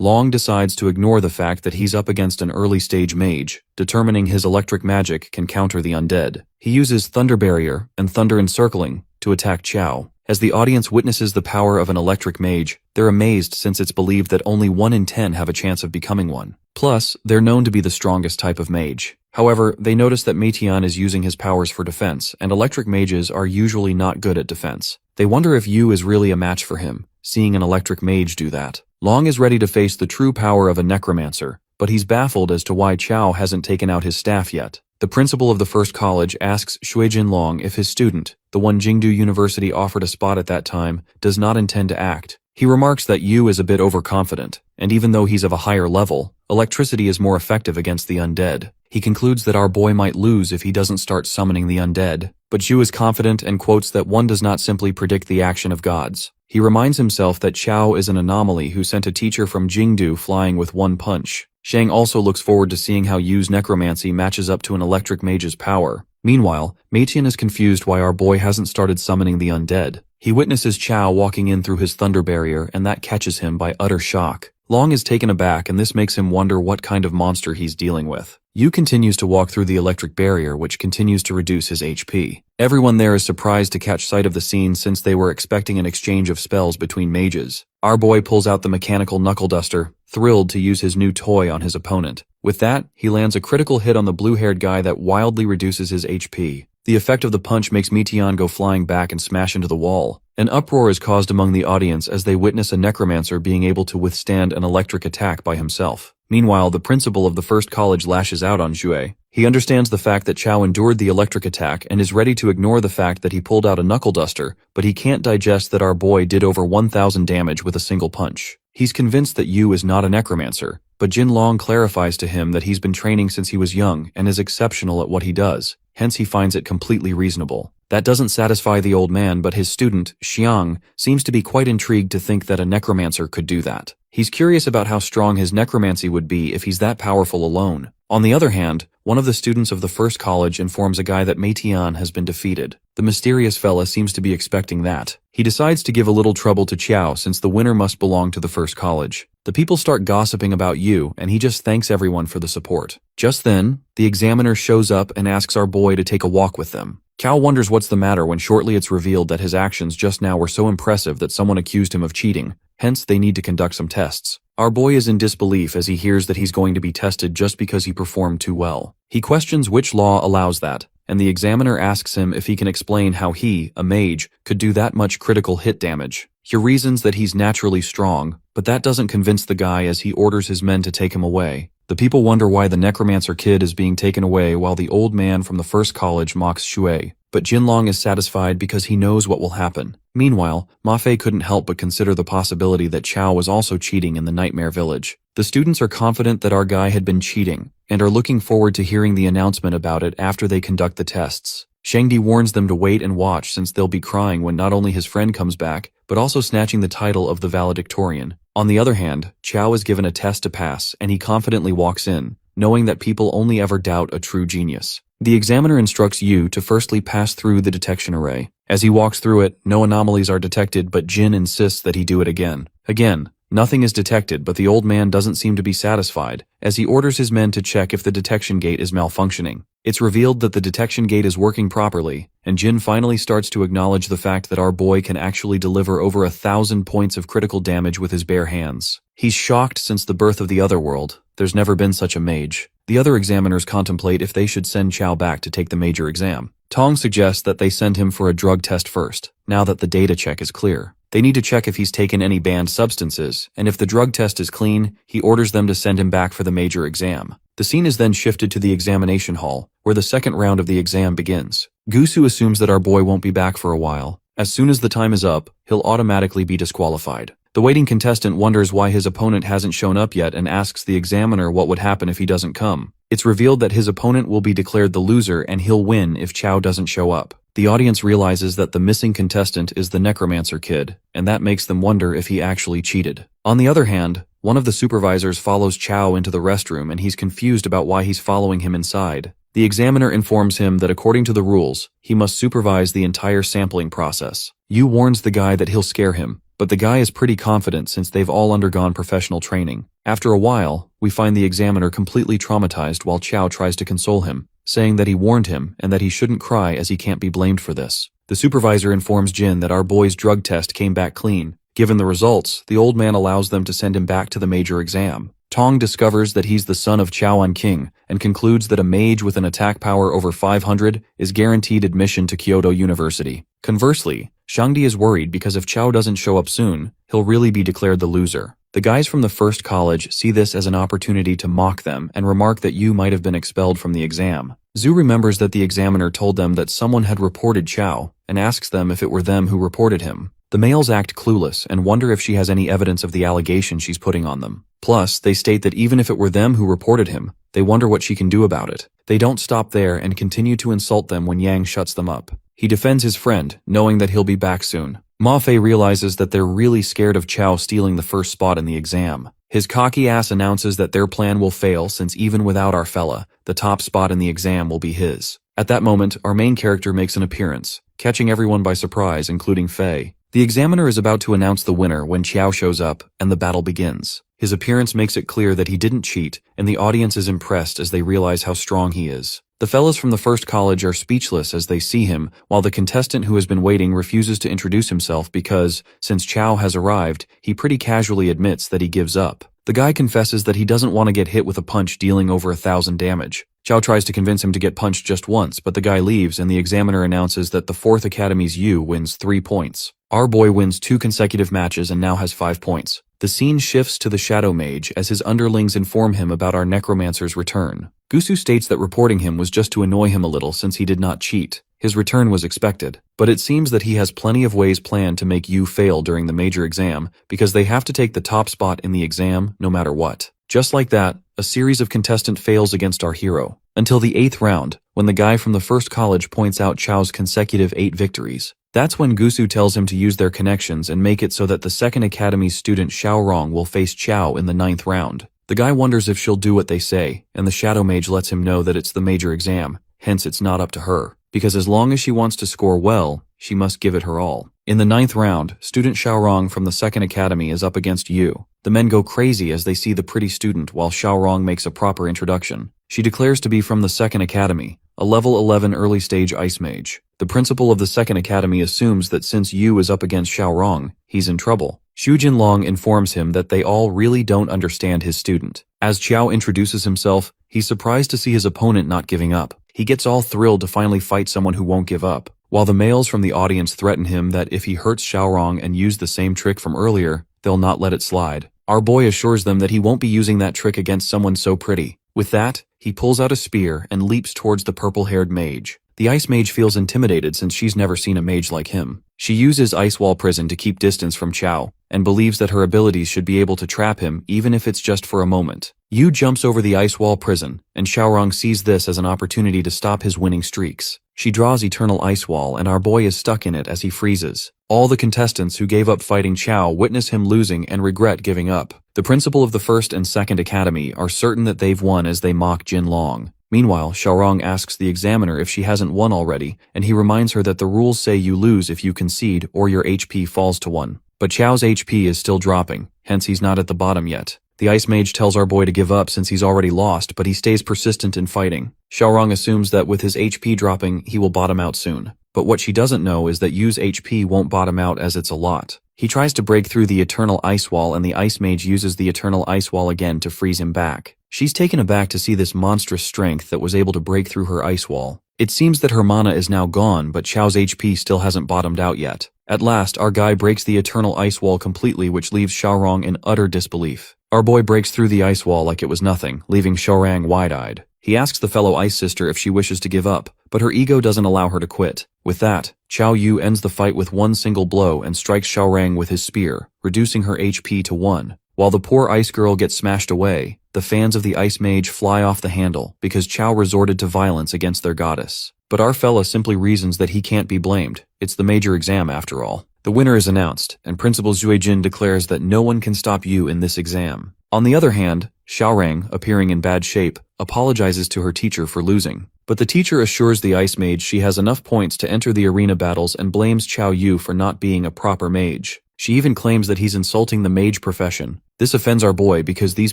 [SPEAKER 1] Long decides to ignore the fact that he's up against an early-stage mage, determining his electric magic can counter the undead. He uses Thunder Barrier and Thunder Encircling to attack Chao. As the audience witnesses the power of an electric mage, they're amazed since it's believed that only 1 in 10 have a chance of becoming one. Plus, they're known to be the strongest type of mage. However, they notice that Meidian is using his powers for defense, and electric mages are usually not good at defense. They wonder if Yu is really a match for him, seeing an electric mage do that. Long is ready to face the true power of a necromancer, but he's baffled as to why Chao hasn't taken out his staff yet. The principal of the first college asks Shuijin Long if his student, the one Jingdu University offered a spot at that time, does not intend to act. He remarks that Yu is a bit overconfident, and even though he's of a higher level, electricity is more effective against the undead. He concludes that our boy might lose if he doesn't start summoning the undead, but Yu is confident and quotes that one does not simply predict the action of gods. He reminds himself that Chao is an anomaly who sent a teacher from Jingdu flying with 1 punch. Shang also looks forward to seeing how Yu's necromancy matches up to an electric mage's power. Meanwhile, Meidian is confused why our boy hasn't started summoning the undead. He witnesses Chao walking in through his thunder barrier, and that catches him by utter shock. Long is taken aback, and this makes him wonder what kind of monster he's dealing with. Yu continues to walk through the electric barrier, which continues to reduce his HP. Everyone there is surprised to catch sight of the scene since they were expecting an exchange of spells between mages. Our boy pulls out the mechanical knuckle duster, thrilled to use his new toy on his opponent. With that, he lands a critical hit on the blue-haired guy that wildly reduces his HP. The effect of the punch makes Meidian go flying back and smash into the wall. An uproar is caused among the audience as they witness a necromancer being able to withstand an electric attack by himself. Meanwhile, the principal of the first college lashes out on Xue. He understands the fact that Chao endured the electric attack and is ready to ignore the fact that he pulled out a knuckle duster, but he can't digest that our boy did over 1,000 damage with a single punch. He's convinced that Yu is not a necromancer, but Jin Long clarifies to him that he's been training since he was young and is exceptional at what he does, hence he finds it completely reasonable. That doesn't satisfy the old man, but his student, Xiang, seems to be quite intrigued to think that a necromancer could do that. He's curious about how strong his necromancy would be if he's that powerful alone. On the other hand, one of the students of the first college informs a guy that Meidian has been defeated. The mysterious fella seems to be expecting that. He decides to give a little trouble to Chao since the winner must belong to the first college. The people start gossiping about Yu, and he just thanks everyone for the support. Just then, the examiner shows up and asks our boy to take a walk with them. Cao wonders what's the matter when shortly it's revealed that his actions just now were so impressive that someone accused him of cheating. Hence, they need to conduct some tests. Our boy is in disbelief as he hears that he's going to be tested just because he performed too well. He questions which law allows that, and the examiner asks him if he can explain how he, a mage, could do that much critical hit damage. He reasons that he's naturally strong, but that doesn't convince the guy as he orders his men to take him away. The people wonder why the necromancer kid is being taken away while the old man from the first college mocks Xue, but Jinlong is satisfied because he knows what will happen. Meanwhile, Ma Fei couldn't help but consider the possibility that Chao was also cheating in the Nightmare Village. The students are confident that our guy had been cheating, and are looking forward to hearing the announcement about it after they conduct the tests. Shangdi warns them to wait and watch since they'll be crying when not only his friend comes back, but also snatching the title of the valedictorian. On the other hand, Chao is given a test to pass, and he confidently walks in, knowing that people only ever doubt a true genius. The examiner instructs Yu to firstly pass through the detection array. As he walks through it, no anomalies are detected, but Jin insists that he do it again. Again, Nothing is detected, but the old man doesn't seem to be satisfied, as he orders his men to check if the detection gate is malfunctioning. It's revealed that the detection gate is working properly, and Jin finally starts to acknowledge the fact that our boy can actually deliver over 1,000 points of critical damage with his bare hands. He's shocked. Since the birth of the Otherworld, there's never been such a mage. The other examiners contemplate if they should send Chao back to take the major exam. Tong suggests that they send him for a drug test first, now that the data check is clear. They need to check if he's taken any banned substances, and if the drug test is clean, he orders them to send him back for the major exam. The scene is then shifted to the examination hall, where the second round of the exam begins. Gusu assumes that our boy won't be back for a while. As soon as the time is up, he'll automatically be disqualified. The waiting contestant wonders why his opponent hasn't shown up yet and asks the examiner what would happen if he doesn't come. It's revealed that his opponent will be declared the loser and he'll win if Chao doesn't show up. The audience realizes that the missing contestant is the Necromancer kid, and that makes them wonder if he actually cheated. On the other hand, one of the supervisors follows Chao into the restroom and he's confused about why he's following him inside. The examiner informs him that according to the rules, he must supervise the entire sampling process. Yu warns the guy that he'll scare him, but the guy is pretty confident since they've all undergone professional training. After a while, we find the examiner completely traumatized while Chao tries to console him, saying that he warned him and that he shouldn't cry as he can't be blamed for this. The supervisor informs Jin that our boy's drug test came back clean. Given the results, the old man allows them to send him back to the major exam. Tong discovers that he's the son of Chaoan King and concludes that a mage with an attack power over 500 is guaranteed admission to Kyoto University. Conversely, Shangdi is worried because if Chao doesn't show up soon, he'll really be declared the loser. The guys from the first college see this as an opportunity to mock them and remark that Yu might have been expelled from the exam. Zhu remembers that the examiner told them that someone had reported Chao and asks them if it were them who reported him. The males act clueless and wonder if she has any evidence of the allegation she's putting on them. Plus, they state that even if it were them who reported him, they wonder what she can do about it. They don't stop there and continue to insult them when Yang shuts them up. He defends his friend, knowing that he'll be back soon. Ma Fei realizes that they're really scared of Chao stealing the first spot in the exam. His cocky ass announces that their plan will fail since even without our fella, the top spot in the exam will be his. At that moment, our main character makes an appearance, catching everyone by surprise, including Fei. The examiner is about to announce the winner when Chao shows up, and the battle begins. His appearance makes it clear that he didn't cheat, and the audience is impressed as they realize how strong he is. The fellas from the first college are speechless as they see him, while the contestant who has been waiting refuses to introduce himself because, since Chao has arrived, he pretty casually admits that he gives up. The guy confesses that he doesn't want to get hit with a punch dealing over 1,000 damage. Chao tries to convince him to get punched just once, but the guy leaves and the examiner announces that the 4th Academy's Yu wins 3 points. Our boy wins 2 consecutive matches and now has 5 points. The scene shifts to the Shadow Mage as his underlings inform him about our Necromancer's return. Gusu states that reporting him was just to annoy him a little since he did not cheat. His return was expected, but it seems that he has plenty of ways planned to make Yu fail during the major exam because they have to take the top spot in the exam no matter what. Just like that, a series of contestant fails against our hero, until the 8th round, when the guy from the first college points out Chao's consecutive 8 victories. That's when Gusu tells him to use their connections and make it so that the 2nd Academy's student Xiaorong will face Chao in the 9th round. The guy wonders if she'll do what they say, and the Shadow Mage lets him know that it's the major exam, hence it's not up to her. Because as long as she wants to score well, she must give it her all. In the 9th round, student Xiaorong from the 2nd Academy is up against Yu. The men go crazy as they see the pretty student while Xiaorong makes a proper introduction. She declares to be from the 2nd Academy, a level 11 early stage ice mage. The principal of the 2nd Academy assumes that since Yu is up against Xiaorong, he's in trouble. Xu Jinlong informs him that they all really don't understand his student. As Chao introduces himself, he's surprised to see his opponent not giving up. He gets all thrilled to finally fight someone who won't give up, while the males from the audience threaten him that if he hurts Xiaorong and used the same trick from earlier, they'll not let it slide. Our boy assures them that he won't be using that trick against someone so pretty. With that, he pulls out a spear and leaps towards the purple-haired mage. The ice mage feels intimidated since she's never seen a mage like him. She uses Ice Wall Prison to keep distance from Chao, and believes that her abilities should be able to trap him even if it's just for a moment. Yu jumps over the Ice Wall Prison, and Xiaorong sees this as an opportunity to stop his winning streaks. She draws Eternal Ice Wall and our boy is stuck in it as he freezes. All the contestants who gave up fighting Chao witness him losing and regret giving up. The principal of the 1st and 2nd Academy are certain that they've won as they mock Jinlong. Meanwhile, Xiaorong asks the examiner if she hasn't won already, and he reminds her that the rules say you lose if you concede or your HP falls to 1. But Chao's HP is still dropping, hence he's not at the bottom yet. The Ice Mage tells our boy to give up since he's already lost, but he stays persistent in fighting. Xiaorong assumes that with his HP dropping, he will bottom out soon. But what she doesn't know is that Yu's HP won't bottom out as it's a lot. He tries to break through the Eternal Ice Wall and the Ice Mage uses the Eternal Ice Wall again to freeze him back. She's taken aback to see this monstrous strength that was able to break through her ice wall. It seems that her mana is now gone, but Chao's HP still hasn't bottomed out yet. At last, our guy breaks the Eternal Ice Wall completely, which leaves Xiaorong in utter disbelief. Our boy breaks through the ice wall like it was nothing, leaving Xiaorong wide-eyed. He asks the fellow ice sister if she wishes to give up, but her ego doesn't allow her to quit. With that, Chao Yu ends the fight with one single blow and strikes Xiaorong with his spear, reducing her HP to 1. While the poor ice girl gets smashed away, the fans of the Ice Mage fly off the handle because Chao resorted to violence against their goddess. But our fella simply reasons that he can't be blamed. It's the major exam after all. The winner is announced, and Principal Zuejin declares that no one can stop Yu in this exam. On the other hand, Xiaorong, appearing in bad shape, apologizes to her teacher for losing. But the teacher assures the Ice Mage she has enough points to enter the arena battles and blames Chao Yu for not being a proper mage. She even claims that he's insulting the mage profession. This offends our boy because these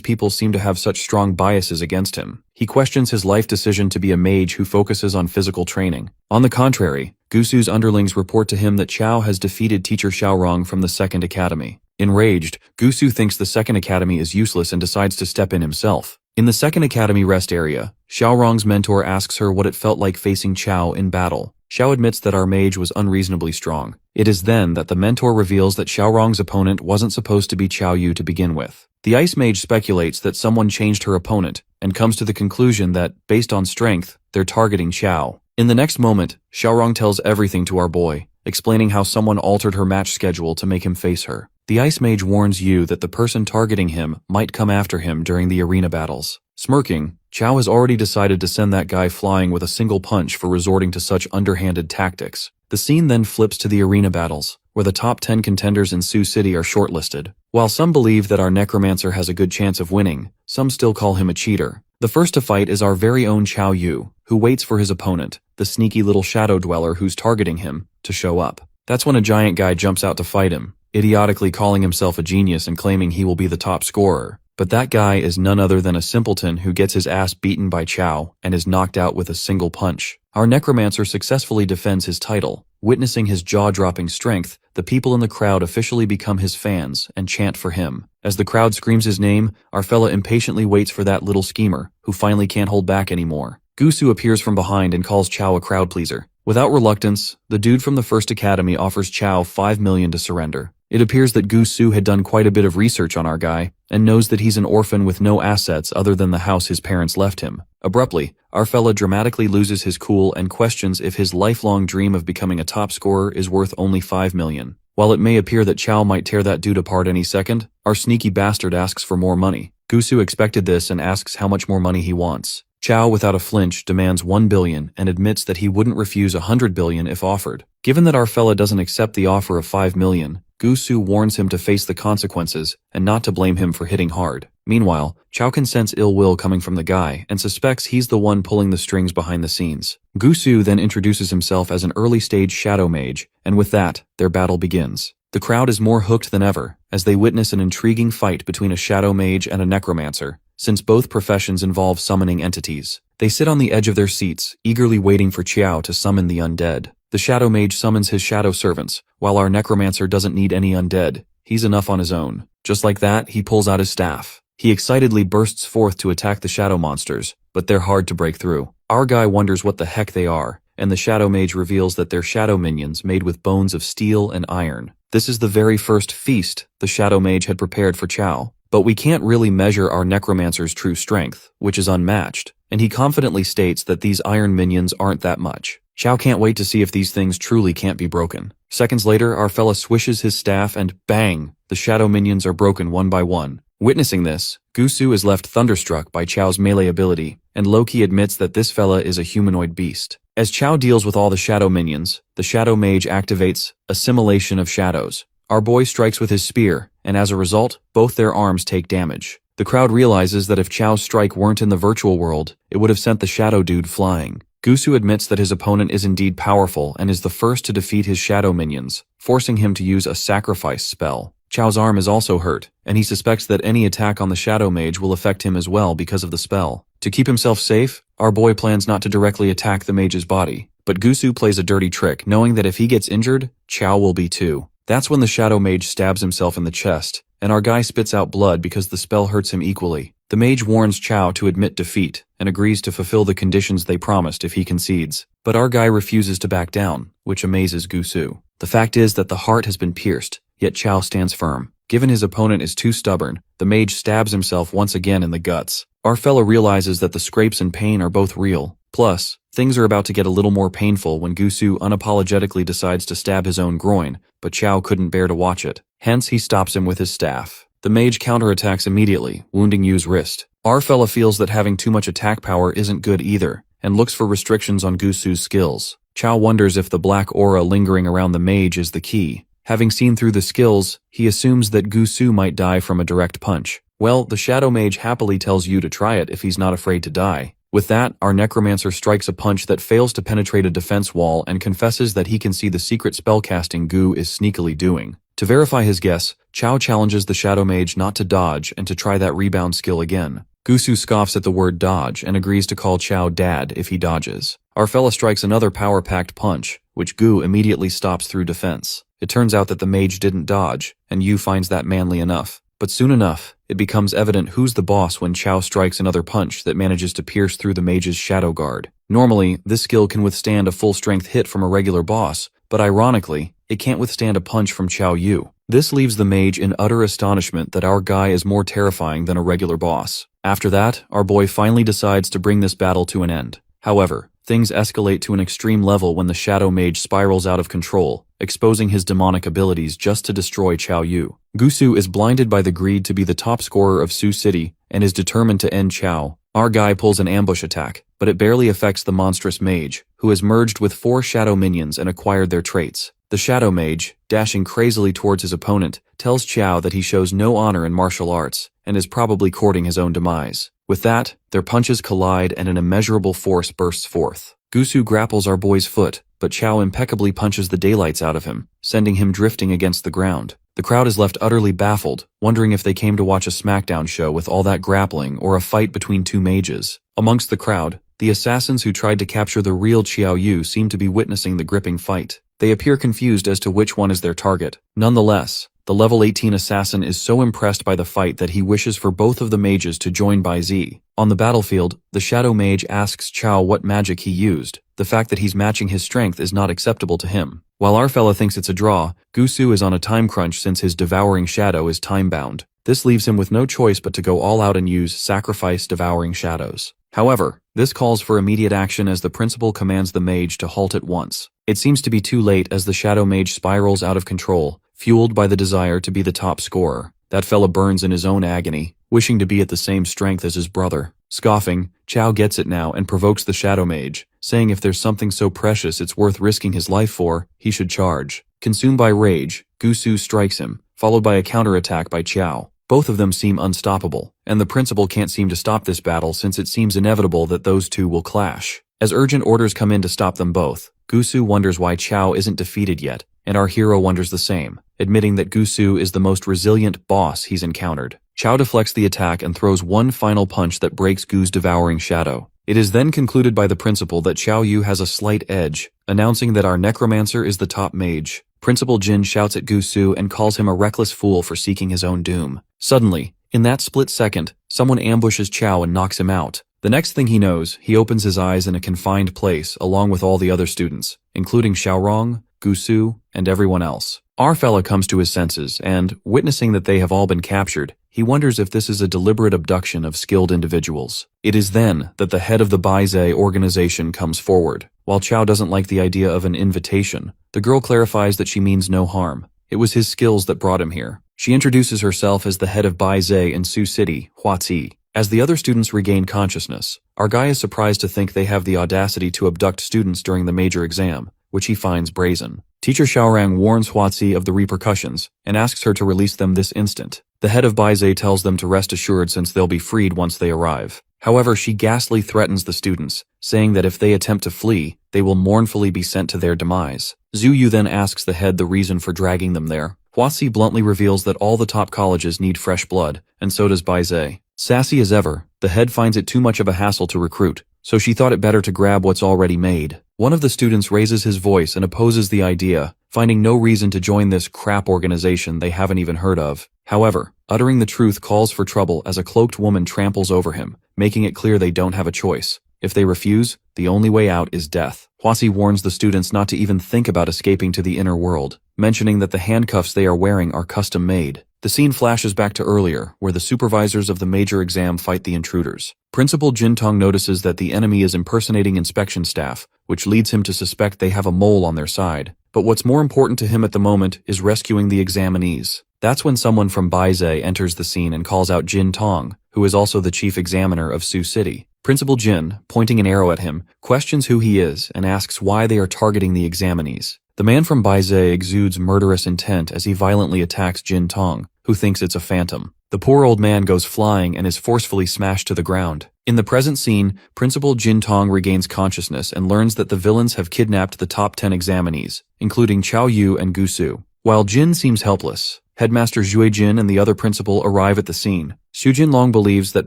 [SPEAKER 1] people seem to have such strong biases against him. He questions his life decision to be a mage who focuses on physical training. On the contrary, Gusu's underlings report to him that Chao has defeated teacher Xiaorong from the second academy. Enraged, Gusu thinks the second academy is useless and decides to step in himself. In the second academy rest area, Xiaorong's mentor asks her what it felt like facing Chao in battle. Xiao admits that our mage was unreasonably strong. It is then that the mentor reveals that Xiaorong's opponent wasn't supposed to be Chao Yu to begin with. The Ice Mage speculates that someone changed her opponent, and comes to the conclusion that, based on strength, they're targeting Chao. In the next moment, Xiaorong tells everything to our boy, explaining how someone altered her match schedule to make him face her. The Ice Mage warns Yu that the person targeting him might come after him during the arena battles. Smirking, Chao has already decided to send that guy flying with a single punch for resorting to such underhanded tactics. The scene then flips to the arena battles, where the top 10 contenders in Sioux City are shortlisted. While some believe that our Necromancer has a good chance of winning, some still call him a cheater. The first to fight is our very own Chao Yu, who waits for his opponent, the sneaky little shadow dweller who's targeting him, to show up. That's when a giant guy jumps out to fight him, idiotically calling himself a genius and claiming he will be the top scorer. But that guy is none other than a simpleton who gets his ass beaten by Chao and is knocked out with a single punch. Our Necromancer successfully defends his title. Witnessing his jaw-dropping strength, the people in the crowd officially become his fans and chant for him. As the crowd screams his name, our fella impatiently waits for that little schemer, who finally can't hold back anymore. Gusu appears from behind and calls Chao a crowd pleaser. Without reluctance, the dude from the first academy offers Chao 5 million to surrender. It appears that Gusu had done quite a bit of research on our guy, and knows that he's an orphan with no assets other than the house his parents left him. Abruptly, our fella dramatically loses his cool and questions if his lifelong dream of becoming a top scorer is worth only 5 million. While it may appear that Chao might tear that dude apart any second, our sneaky bastard asks for more money. Gusu expected this and asks how much more money he wants. Chao, without a flinch, demands 1 billion and admits that he wouldn't refuse 100 billion if offered. Given that our fella doesn't accept the offer of 5 million, Gusu warns him to face the consequences and not to blame him for hitting hard. Meanwhile, Chao can sense ill will coming from the guy and suspects he's the one pulling the strings behind the scenes. Gusu then introduces himself as an early-stage shadow mage, and with that, their battle begins. The crowd is more hooked than ever, as they witness an intriguing fight between a shadow mage and a necromancer, since both professions involve summoning entities. They sit on the edge of their seats, eagerly waiting for Chao to summon the undead. The shadow mage summons his shadow servants, while our necromancer doesn't need any undead. He's enough on his own. Just like that, he pulls out his staff. He excitedly bursts forth to attack the shadow monsters, but they're hard to break through. Our guy wonders what the heck they are, and the shadow mage reveals that they're shadow minions made with bones of steel and iron. This is the very first feast the shadow mage had prepared for Chao. But we can't really measure our necromancer's true strength, which is unmatched, and he confidently states that these iron minions aren't that much. Chao can't wait to see if these things truly can't be broken. Seconds later, our fella swishes his staff and bang! The shadow minions are broken one by one. Witnessing this, Gusu is left thunderstruck by Chao's melee ability, and Loki admits that this fella is a humanoid beast. As Chao deals with all the shadow minions, the shadow mage activates Assimilation of Shadows. Our boy strikes with his spear, and as a result, both their arms take damage. The crowd realizes that if Chao's strike weren't in the virtual world, it would have sent the shadow dude flying. Gusu admits that his opponent is indeed powerful and is the first to defeat his shadow minions, forcing him to use a sacrifice spell. Chao's arm is also hurt, and he suspects that any attack on the Shadow Mage will affect him as well because of the spell. To keep himself safe, our boy plans not to directly attack the mage's body, but Gusu plays a dirty trick, knowing that if he gets injured, Chao will be too. That's when the Shadow Mage stabs himself in the chest, and our guy spits out blood because the spell hurts him equally. The mage warns Chao to admit defeat, and agrees to fulfill the conditions they promised if he concedes. But our guy refuses to back down, which amazes Gusu. The fact is that the heart has been pierced, yet Chao stands firm. Given his opponent is too stubborn, the mage stabs himself once again in the guts. Our fella realizes that the scrapes and pain are both real. Plus, things are about to get a little more painful when Gusu unapologetically decides to stab his own groin, but Chao couldn't bear to watch it. Hence, he stops him with his staff. The mage counterattacks immediately, wounding Yu's wrist. Our fella feels that having too much attack power isn't good either, and looks for restrictions on Gusu's skills. Chao wonders if the black aura lingering around the mage is the key. Having seen through the skills, he assumes that Gusu might die from a direct punch. Well, the Shadow Mage happily tells Yu to try it if he's not afraid to die. With that, our Necromancer strikes a punch that fails to penetrate a defense wall and confesses that he can see the secret spellcasting Gu is sneakily doing. To verify his guess, Chao challenges the Shadow Mage not to dodge and to try that rebound skill again. Gusu scoffs at the word dodge and agrees to call Chao dad if he dodges. Our fella strikes another power-packed punch, which Gu immediately stops through defense. It turns out that the mage didn't dodge, and Yu finds that manly enough. But soon enough, it becomes evident who's the boss when Chao strikes another punch that manages to pierce through the mage's shadow guard. Normally, this skill can withstand a full-strength hit from a regular boss, but ironically, it can't withstand a punch from Chao Yu. This leaves the mage in utter astonishment that our guy is more terrifying than a regular boss. After that, our boy finally decides to bring this battle to an end. However, things escalate to an extreme level when the Shadow Mage spirals out of control, exposing his demonic abilities just to destroy Chao Yu. Gusu is blinded by the greed to be the top scorer of Sioux City and is determined to end Chao. Our guy pulls an ambush attack, but it barely affects the monstrous mage, who has merged with 4 shadow minions and acquired their traits. The Shadow Mage, dashing crazily towards his opponent, tells Chao that he shows no honor in martial arts and is probably courting his own demise. With that, their punches collide and an immeasurable force bursts forth. Gusu grapples our boy's foot, but Chao impeccably punches the daylights out of him, sending him drifting against the ground. The crowd is left utterly baffled, wondering if they came to watch a SmackDown show with all that grappling or a fight between 2 mages. Amongst the crowd, the assassins who tried to capture the real Chao Yu seem to be witnessing the gripping fight. They appear confused as to which one is their target. Nonetheless, the level 18 assassin is so impressed by the fight that he wishes for both of the mages to join by Z. On the battlefield, the Shadow Mage asks Chao what magic he used. The fact that he's matching his strength is not acceptable to him. While our fella thinks it's a draw, Gusu is on a time crunch since his devouring shadow is time-bound. This leaves him with no choice but to go all out and use Sacrifice Devouring Shadows. However, this calls for immediate action as the principal commands the mage to halt at once. It seems to be too late as the Shadow Mage spirals out of control, fueled by the desire to be the top scorer. That fella burns in his own agony, wishing to be at the same strength as his brother. Scoffing, Chao gets it now and provokes the Shadow Mage, saying if there's something so precious it's worth risking his life for, he should charge. Consumed by rage, Gusu strikes him, followed by a counterattack by Chao. Both of them seem unstoppable, and the principal can't seem to stop this battle since it seems inevitable that those two will clash. As urgent orders come in to stop them both, Gusu wonders why Chao isn't defeated yet, and our hero wonders the same, admitting that Gusu is the most resilient boss he's encountered. Chao deflects the attack and throws one final punch that breaks Gu's devouring shadow. It is then concluded by the principal that Chao Yu has a slight edge, announcing that our Necromancer is the top mage. Principal Jin shouts at Gusu and calls him a reckless fool for seeking his own doom. Suddenly, in that split second, someone ambushes Chao and knocks him out. The next thing he knows, he opens his eyes in a confined place along with all the other students, including Xiaorong, Gusu, and everyone else. Our fella comes to his senses and, witnessing that they have all been captured, he wonders if this is a deliberate abduction of skilled individuals. It is then that the head of the Baize organization comes forward. While Chao doesn't like the idea of an invitation, the girl clarifies that she means no harm. It was his skills that brought him here. She introduces herself as the head of Baize in Sioux City, Huazi. As the other students regain consciousness, our guy is surprised to think they have the audacity to abduct students during the major exam, which he finds brazen. Teacher Xiaorang warns Huazi of the repercussions and asks her to release them this instant. The head of Baize tells them to rest assured since they'll be freed once they arrive. However, she ghastly threatens the students, saying that if they attempt to flee, they will mournfully be sent to their demise. Zhu Yu then asks the head the reason for dragging them there. Huasi bluntly reveals that all the top colleges need fresh blood, and so does Baize. Sassy as ever, the head finds it too much of a hassle to recruit, so she thought it better to grab what's already made. One of the students raises his voice and opposes the idea, finding no reason to join this crap organization they haven't even heard of. However, uttering the truth calls for trouble as a cloaked woman tramples over him, making it clear they don't have a choice. If they refuse, the only way out is death. Huasi warns the students not to even think about escaping to the inner world, mentioning that the handcuffs they are wearing are custom-made. The scene flashes back to earlier, where the supervisors of the major exam fight the intruders. Principal Jintong notices that the enemy is impersonating inspection staff, which leads him to suspect they have a mole on their side. But what's more important to him at the moment is rescuing the examinees. That's when someone from Baize enters the scene and calls out Jin Tong, who is also the chief examiner of Sioux City. Principal Jin, pointing an arrow at him, questions who he is and asks why they are targeting the examinees. The man from Baize exudes murderous intent as he violently attacks Jin Tong, who thinks it's a phantom. The poor old man goes flying and is forcefully smashed to the ground. In the present scene, Principal Jin Tong regains consciousness and learns that the villains have kidnapped the top 10 examinees, including Chao Yu and Gu Su. While Jin seems helpless, Headmaster Zhui Jin and the other principal arrive at the scene. Xu Jinlong believes that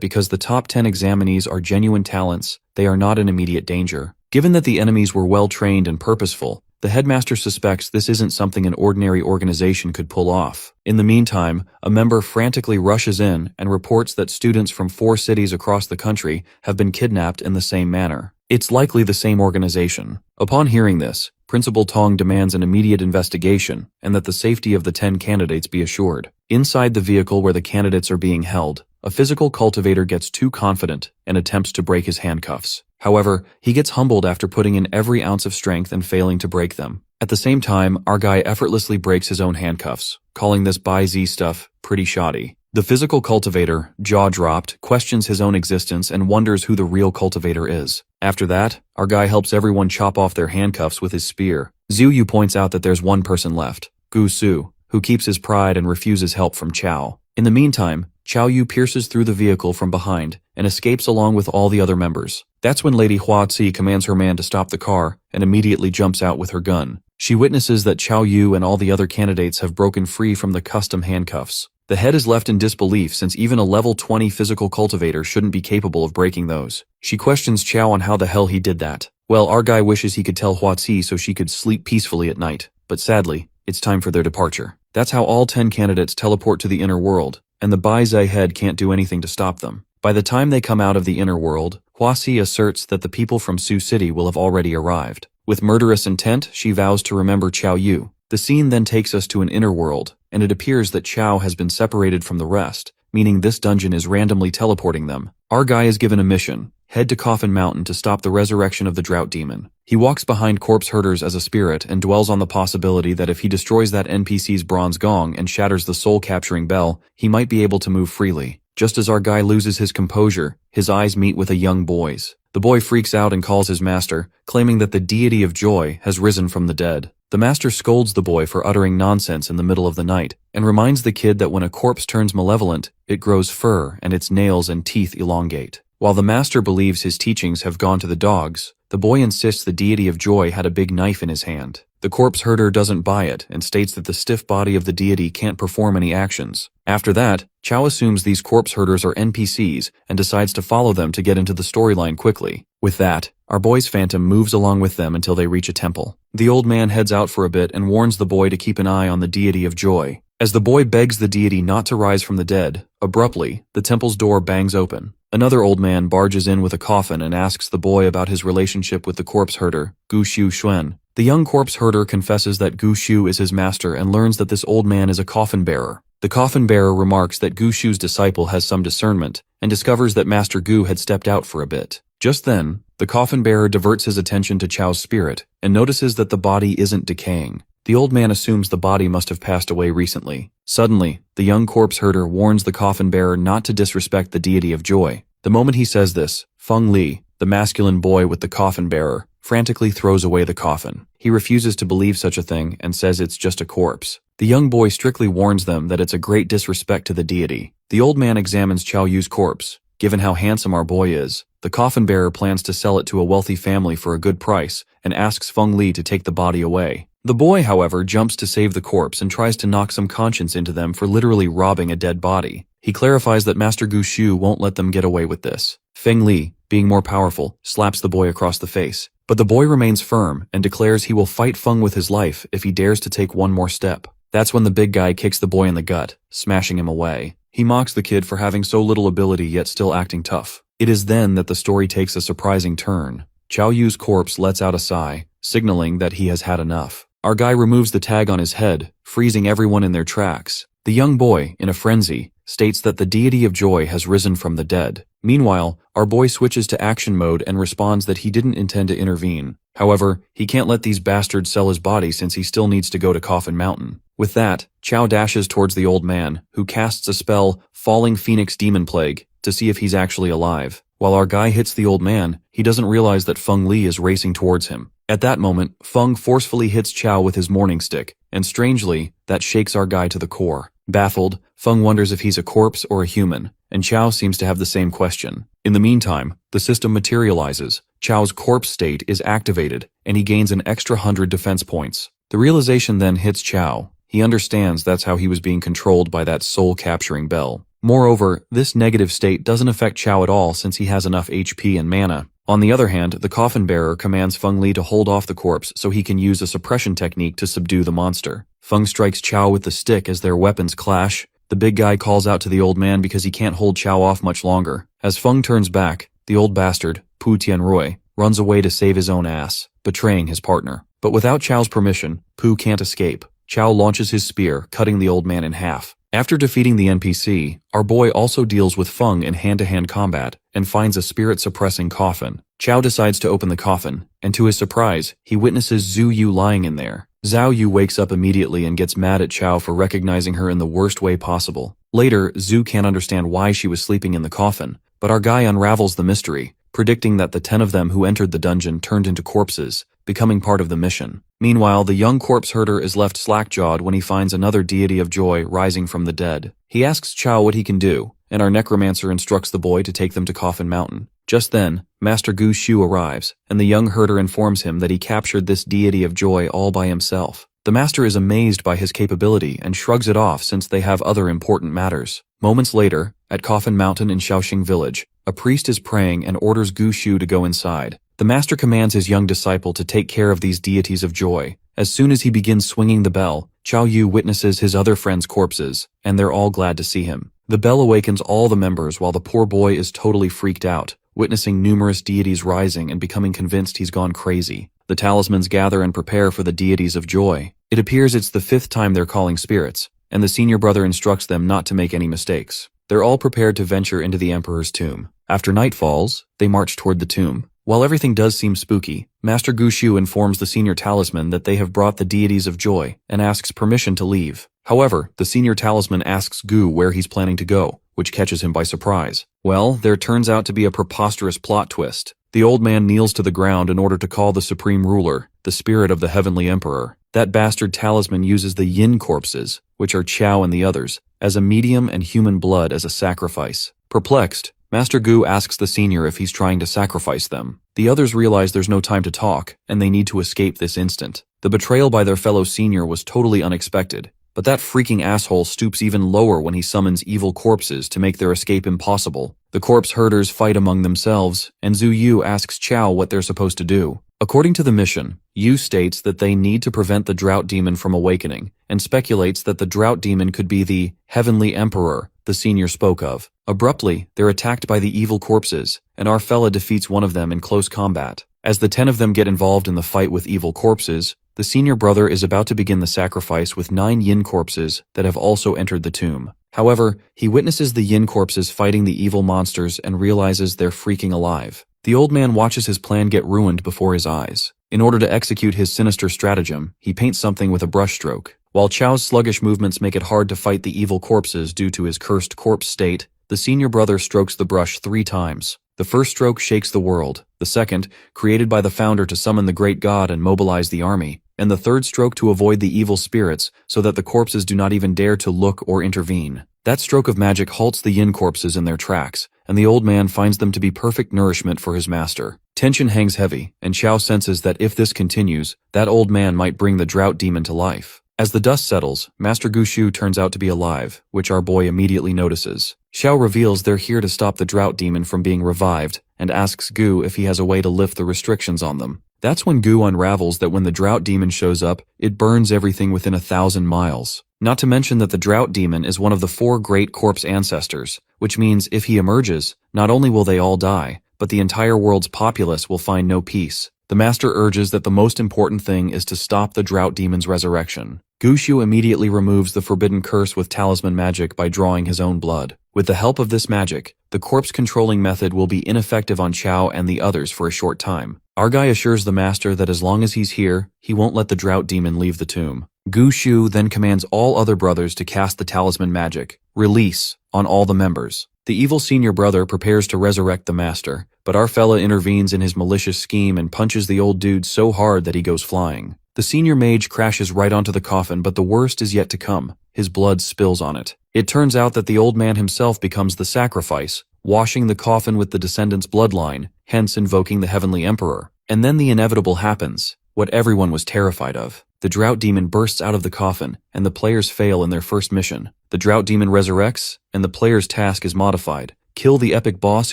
[SPEAKER 1] because the top 10 examinees are genuine talents, they are not in immediate danger. Given that the enemies were well-trained and purposeful, the headmaster suspects this isn't something an ordinary organization could pull off. In the meantime, a member frantically rushes in and reports that students from 4 cities across the country have been kidnapped in the same manner. It's likely the same organization. Upon hearing this, Principal Tong demands an immediate investigation and that the safety of the 10 candidates be assured. Inside the vehicle where the candidates are being held, a physical cultivator gets too confident and attempts to break his handcuffs. However, he gets humbled after putting in every ounce of strength and failing to break them. At the same time, our guy effortlessly breaks his own handcuffs, calling this Baize stuff pretty shoddy. The physical cultivator, jaw-dropped, questions his own existence and wonders who the real cultivator is. After that, our guy helps everyone chop off their handcuffs with his spear. Zhu Yu points out that there's one person left, Gu Su, who keeps his pride and refuses help from Chao. In the meantime, Chao Yu pierces through the vehicle from behind and escapes along with all the other members. That's when Lady Hua Ci commands her man to stop the car and immediately jumps out with her gun. She witnesses that Chao Yu and all the other candidates have broken free from the custom handcuffs. The head is left in disbelief since even a level 20 physical cultivator shouldn't be capable of breaking those. She questions Chao on how the hell he did that. Well, our guy wishes he could tell Hua Ci so she could sleep peacefully at night, but sadly, it's time for their departure. That's how all 10 candidates teleport to the inner world, and the Baize head can't do anything to stop them. By the time they come out of the inner world, Hua Ci asserts that the people from Sioux City will have already arrived. With murderous intent, she vows to remember Chao Yu. The scene then takes us to an inner world, and it appears that Chao has been separated from the rest, meaning this dungeon is randomly teleporting them. Our guy is given a mission: head to Coffin Mountain to stop the resurrection of the drought demon. He walks behind corpse herders as a spirit and dwells on the possibility that if he destroys that NPC's bronze gong and shatters the soul-capturing bell, he might be able to move freely. Just as our guy loses his composure, his eyes meet with a young boy's. The boy freaks out and calls his master, claiming that the deity of joy has risen from the dead. The master scolds the boy for uttering nonsense in the middle of the night, and reminds the kid that when a corpse turns malevolent, it grows fur and its nails and teeth elongate. While the master believes his teachings have gone to the dogs, the boy insists the deity of joy had a big knife in his hand. The corpse herder doesn't buy it and states that the stiff body of the deity can't perform any actions. After that, Chao assumes these corpse herders are NPCs and decides to follow them to get into the storyline quickly. With that, our boy's phantom moves along with them until they reach a temple. The old man heads out for a bit and warns the boy to keep an eye on the deity of joy. As the boy begs the deity not to rise from the dead, abruptly, the temple's door bangs open. Another old man barges in with a coffin and asks the boy about his relationship with the corpse herder, Gu Shu Xuan. The young corpse herder confesses that Gu Shu is his master and learns that this old man is a coffin bearer. The coffin bearer remarks that Gu Shu's disciple has some discernment and discovers that Master Gu had stepped out for a bit. Just then, the coffin bearer diverts his attention to Chao's spirit and notices that the body isn't decaying. The old man assumes the body must have passed away recently. Suddenly, the young corpse herder warns the coffin bearer not to disrespect the deity of joy. The moment he says this, Feng Li, the masculine boy with the coffin bearer, frantically throws away the coffin. He refuses to believe such a thing and says it's just a corpse. The young boy strictly warns them that it's a great disrespect to the deity. The old man examines Chao Yu's corpse. Given how handsome our boy is, the coffin bearer plans to sell it to a wealthy family for a good price and asks Feng Li to take the body away. The boy, however, jumps to save the corpse and tries to knock some conscience into them for literally robbing a dead body. He clarifies that Master Gu Shu won't let them get away with this. Feng Li, being more powerful, slaps the boy across the face. But the boy remains firm and declares he will fight Feng with his life if he dares to take one more step. That's when the big guy kicks the boy in the gut, smashing him away. He mocks the kid for having so little ability yet still acting tough. It is then that the story takes a surprising turn. Chao Yu's corpse lets out a sigh, signaling that he has had enough. Our guy removes the tag on his head, freezing everyone in their tracks. The young boy, in a frenzy, states that the deity of joy has risen from the dead. Meanwhile, our boy switches to action mode and responds that he didn't intend to intervene. However, he can't let these bastards sell his body since he still needs to go to Coffin Mountain. With that, Chao dashes towards the old man, who casts a spell, Falling Phoenix Demon Plague, to see if he's actually alive. While our guy hits the old man, he doesn't realize that Feng Li is racing towards him. At that moment, Feng forcefully hits Chao with his morning stick, and strangely, that shakes our guy to the core. Baffled, Feng wonders if he's a corpse or a human, and Chao seems to have the same question. In the meantime, the system materializes. Chao's corpse state is activated, and he gains an extra 100 defense points. The realization then hits Chao. He understands that's how he was being controlled by that soul-capturing bell. Moreover, this negative state doesn't affect Chao at all since he has enough HP and mana. On the other hand, the coffin bearer commands Feng Li to hold off the corpse so he can use a suppression technique to subdue the monster. Feng strikes Chao with the stick as their weapons clash. The big guy calls out to the old man because he can't hold Chao off much longer. As Feng turns back, the old bastard, Pu Tianrui, runs away to save his own ass, betraying his partner. But without Chao's permission, Pu can't escape. Chao launches his spear, cutting the old man in half. After defeating the NPC, our boy also deals with Feng in hand-to-hand combat and finds a spirit-suppressing coffin. Chao decides to open the coffin, and to his surprise, he witnesses Zhu Yu lying in there. Zhao Yu wakes up immediately and gets mad at Chao for recognizing her in the worst way possible. Later, Zhu can't understand why she was sleeping in the coffin, but our guy unravels the mystery, predicting that the 10 of them who entered the dungeon turned into corpses, becoming part of the mission. Meanwhile, the young corpse herder is left slack-jawed when he finds another deity of joy rising from the dead. He asks Chao what he can do, and our necromancer instructs the boy to take them to Coffin Mountain. Just then, Master Gu Shu arrives, and the young herder informs him that he captured this deity of joy all by himself. The master is amazed by his capability and shrugs it off since they have other important matters. Moments later, at Coffin Mountain in Shaoxing Village, a priest is praying and orders Gu Shu to go inside. The master commands his young disciple to take care of these deities of joy. As soon as he begins swinging the bell, Chao Yu witnesses his other friends' corpses, and they're all glad to see him. The bell awakens all the members while the poor boy is totally freaked out, witnessing numerous deities rising and becoming convinced he's gone crazy. The talismans gather and prepare for the deities of joy. It appears it's the 5th time they're calling spirits, and the senior brother instructs them not to make any mistakes. They're all prepared to venture into the emperor's tomb. After night falls, they march toward the tomb. While everything does seem spooky, Master Gu Shu informs the senior talisman that they have brought the deities of joy and asks permission to leave. However, the senior talisman asks Gu where he's planning to go, which catches him by surprise. Well, there turns out to be a preposterous plot twist. The old man kneels to the ground in order to call the supreme ruler, the spirit of the heavenly emperor. That bastard talisman uses the yin corpses, which are Chao and the others, as a medium and human blood as a sacrifice. Perplexed, Master Gu asks the senior if he's trying to sacrifice them. The others realize there's no time to talk, and they need to escape this instant. The betrayal by their fellow senior was totally unexpected, but that freaking asshole stoops even lower when he summons evil corpses to make their escape impossible. The corpse herders fight among themselves, and Zhu Yu asks Chao what they're supposed to do. According to the mission, Yu states that they need to prevent the drought demon from awakening, and speculates that the drought demon could be the heavenly emperor the senior spoke of. Abruptly, they're attacked by the evil corpses, and our fella defeats one of them in close combat. As the 10 of them get involved in the fight with evil corpses, the senior brother is about to begin the sacrifice with 9 yin corpses that have also entered the tomb. However, he witnesses the yin corpses fighting the evil monsters and realizes they're freaking alive. The old man watches his plan get ruined before his eyes. In order to execute his sinister stratagem, he paints something with a brushstroke. While Chao's sluggish movements make it hard to fight the evil corpses due to his cursed corpse state, the senior brother strokes the brush 3 times. The first stroke shakes the world, the second, created by the founder to summon the great god and mobilize the army, and the third stroke to avoid the evil spirits so that the corpses do not even dare to look or intervene. That stroke of magic halts the yin corpses in their tracks, and the old man finds them to be perfect nourishment for his master. Tension hangs heavy, and Chao senses that if this continues, that old man might bring the drought demon to life. As the dust settles, Master Gushu turns out to be alive, which our boy immediately notices. Xiao reveals they're here to stop the drought demon from being revived, and asks Gu if he has a way to lift the restrictions on them. That's when Gu unravels that when the drought demon shows up, it burns everything within 1,000 miles. Not to mention that the drought demon is one of the 4 great corpse ancestors, which means if he emerges, not only will they all die, but the entire world's populace will find no peace. The master urges that the most important thing is to stop the drought demon's resurrection. Gushu immediately removes the forbidden curse with talisman magic by drawing his own blood. With the help of this magic, the corpse-controlling method will be ineffective on Chao and the others for a short time. Our guy assures the master that as long as he's here, he won't let the drought demon leave the tomb. Gushu then commands all other brothers to cast the talisman magic, release, on all the members. The evil senior brother prepares to resurrect the master, but our fella intervenes in his malicious scheme and punches the old dude so hard that he goes flying. The senior mage crashes right onto the coffin, but the worst is yet to come. His blood spills on it. It turns out that the old man himself becomes the sacrifice, washing the coffin with the descendant's bloodline, hence invoking the heavenly emperor. And then the inevitable happens, what everyone was terrified of. The drought demon bursts out of the coffin, and the players fail in their first mission. The drought demon resurrects, and the player's task is modified. Kill the epic boss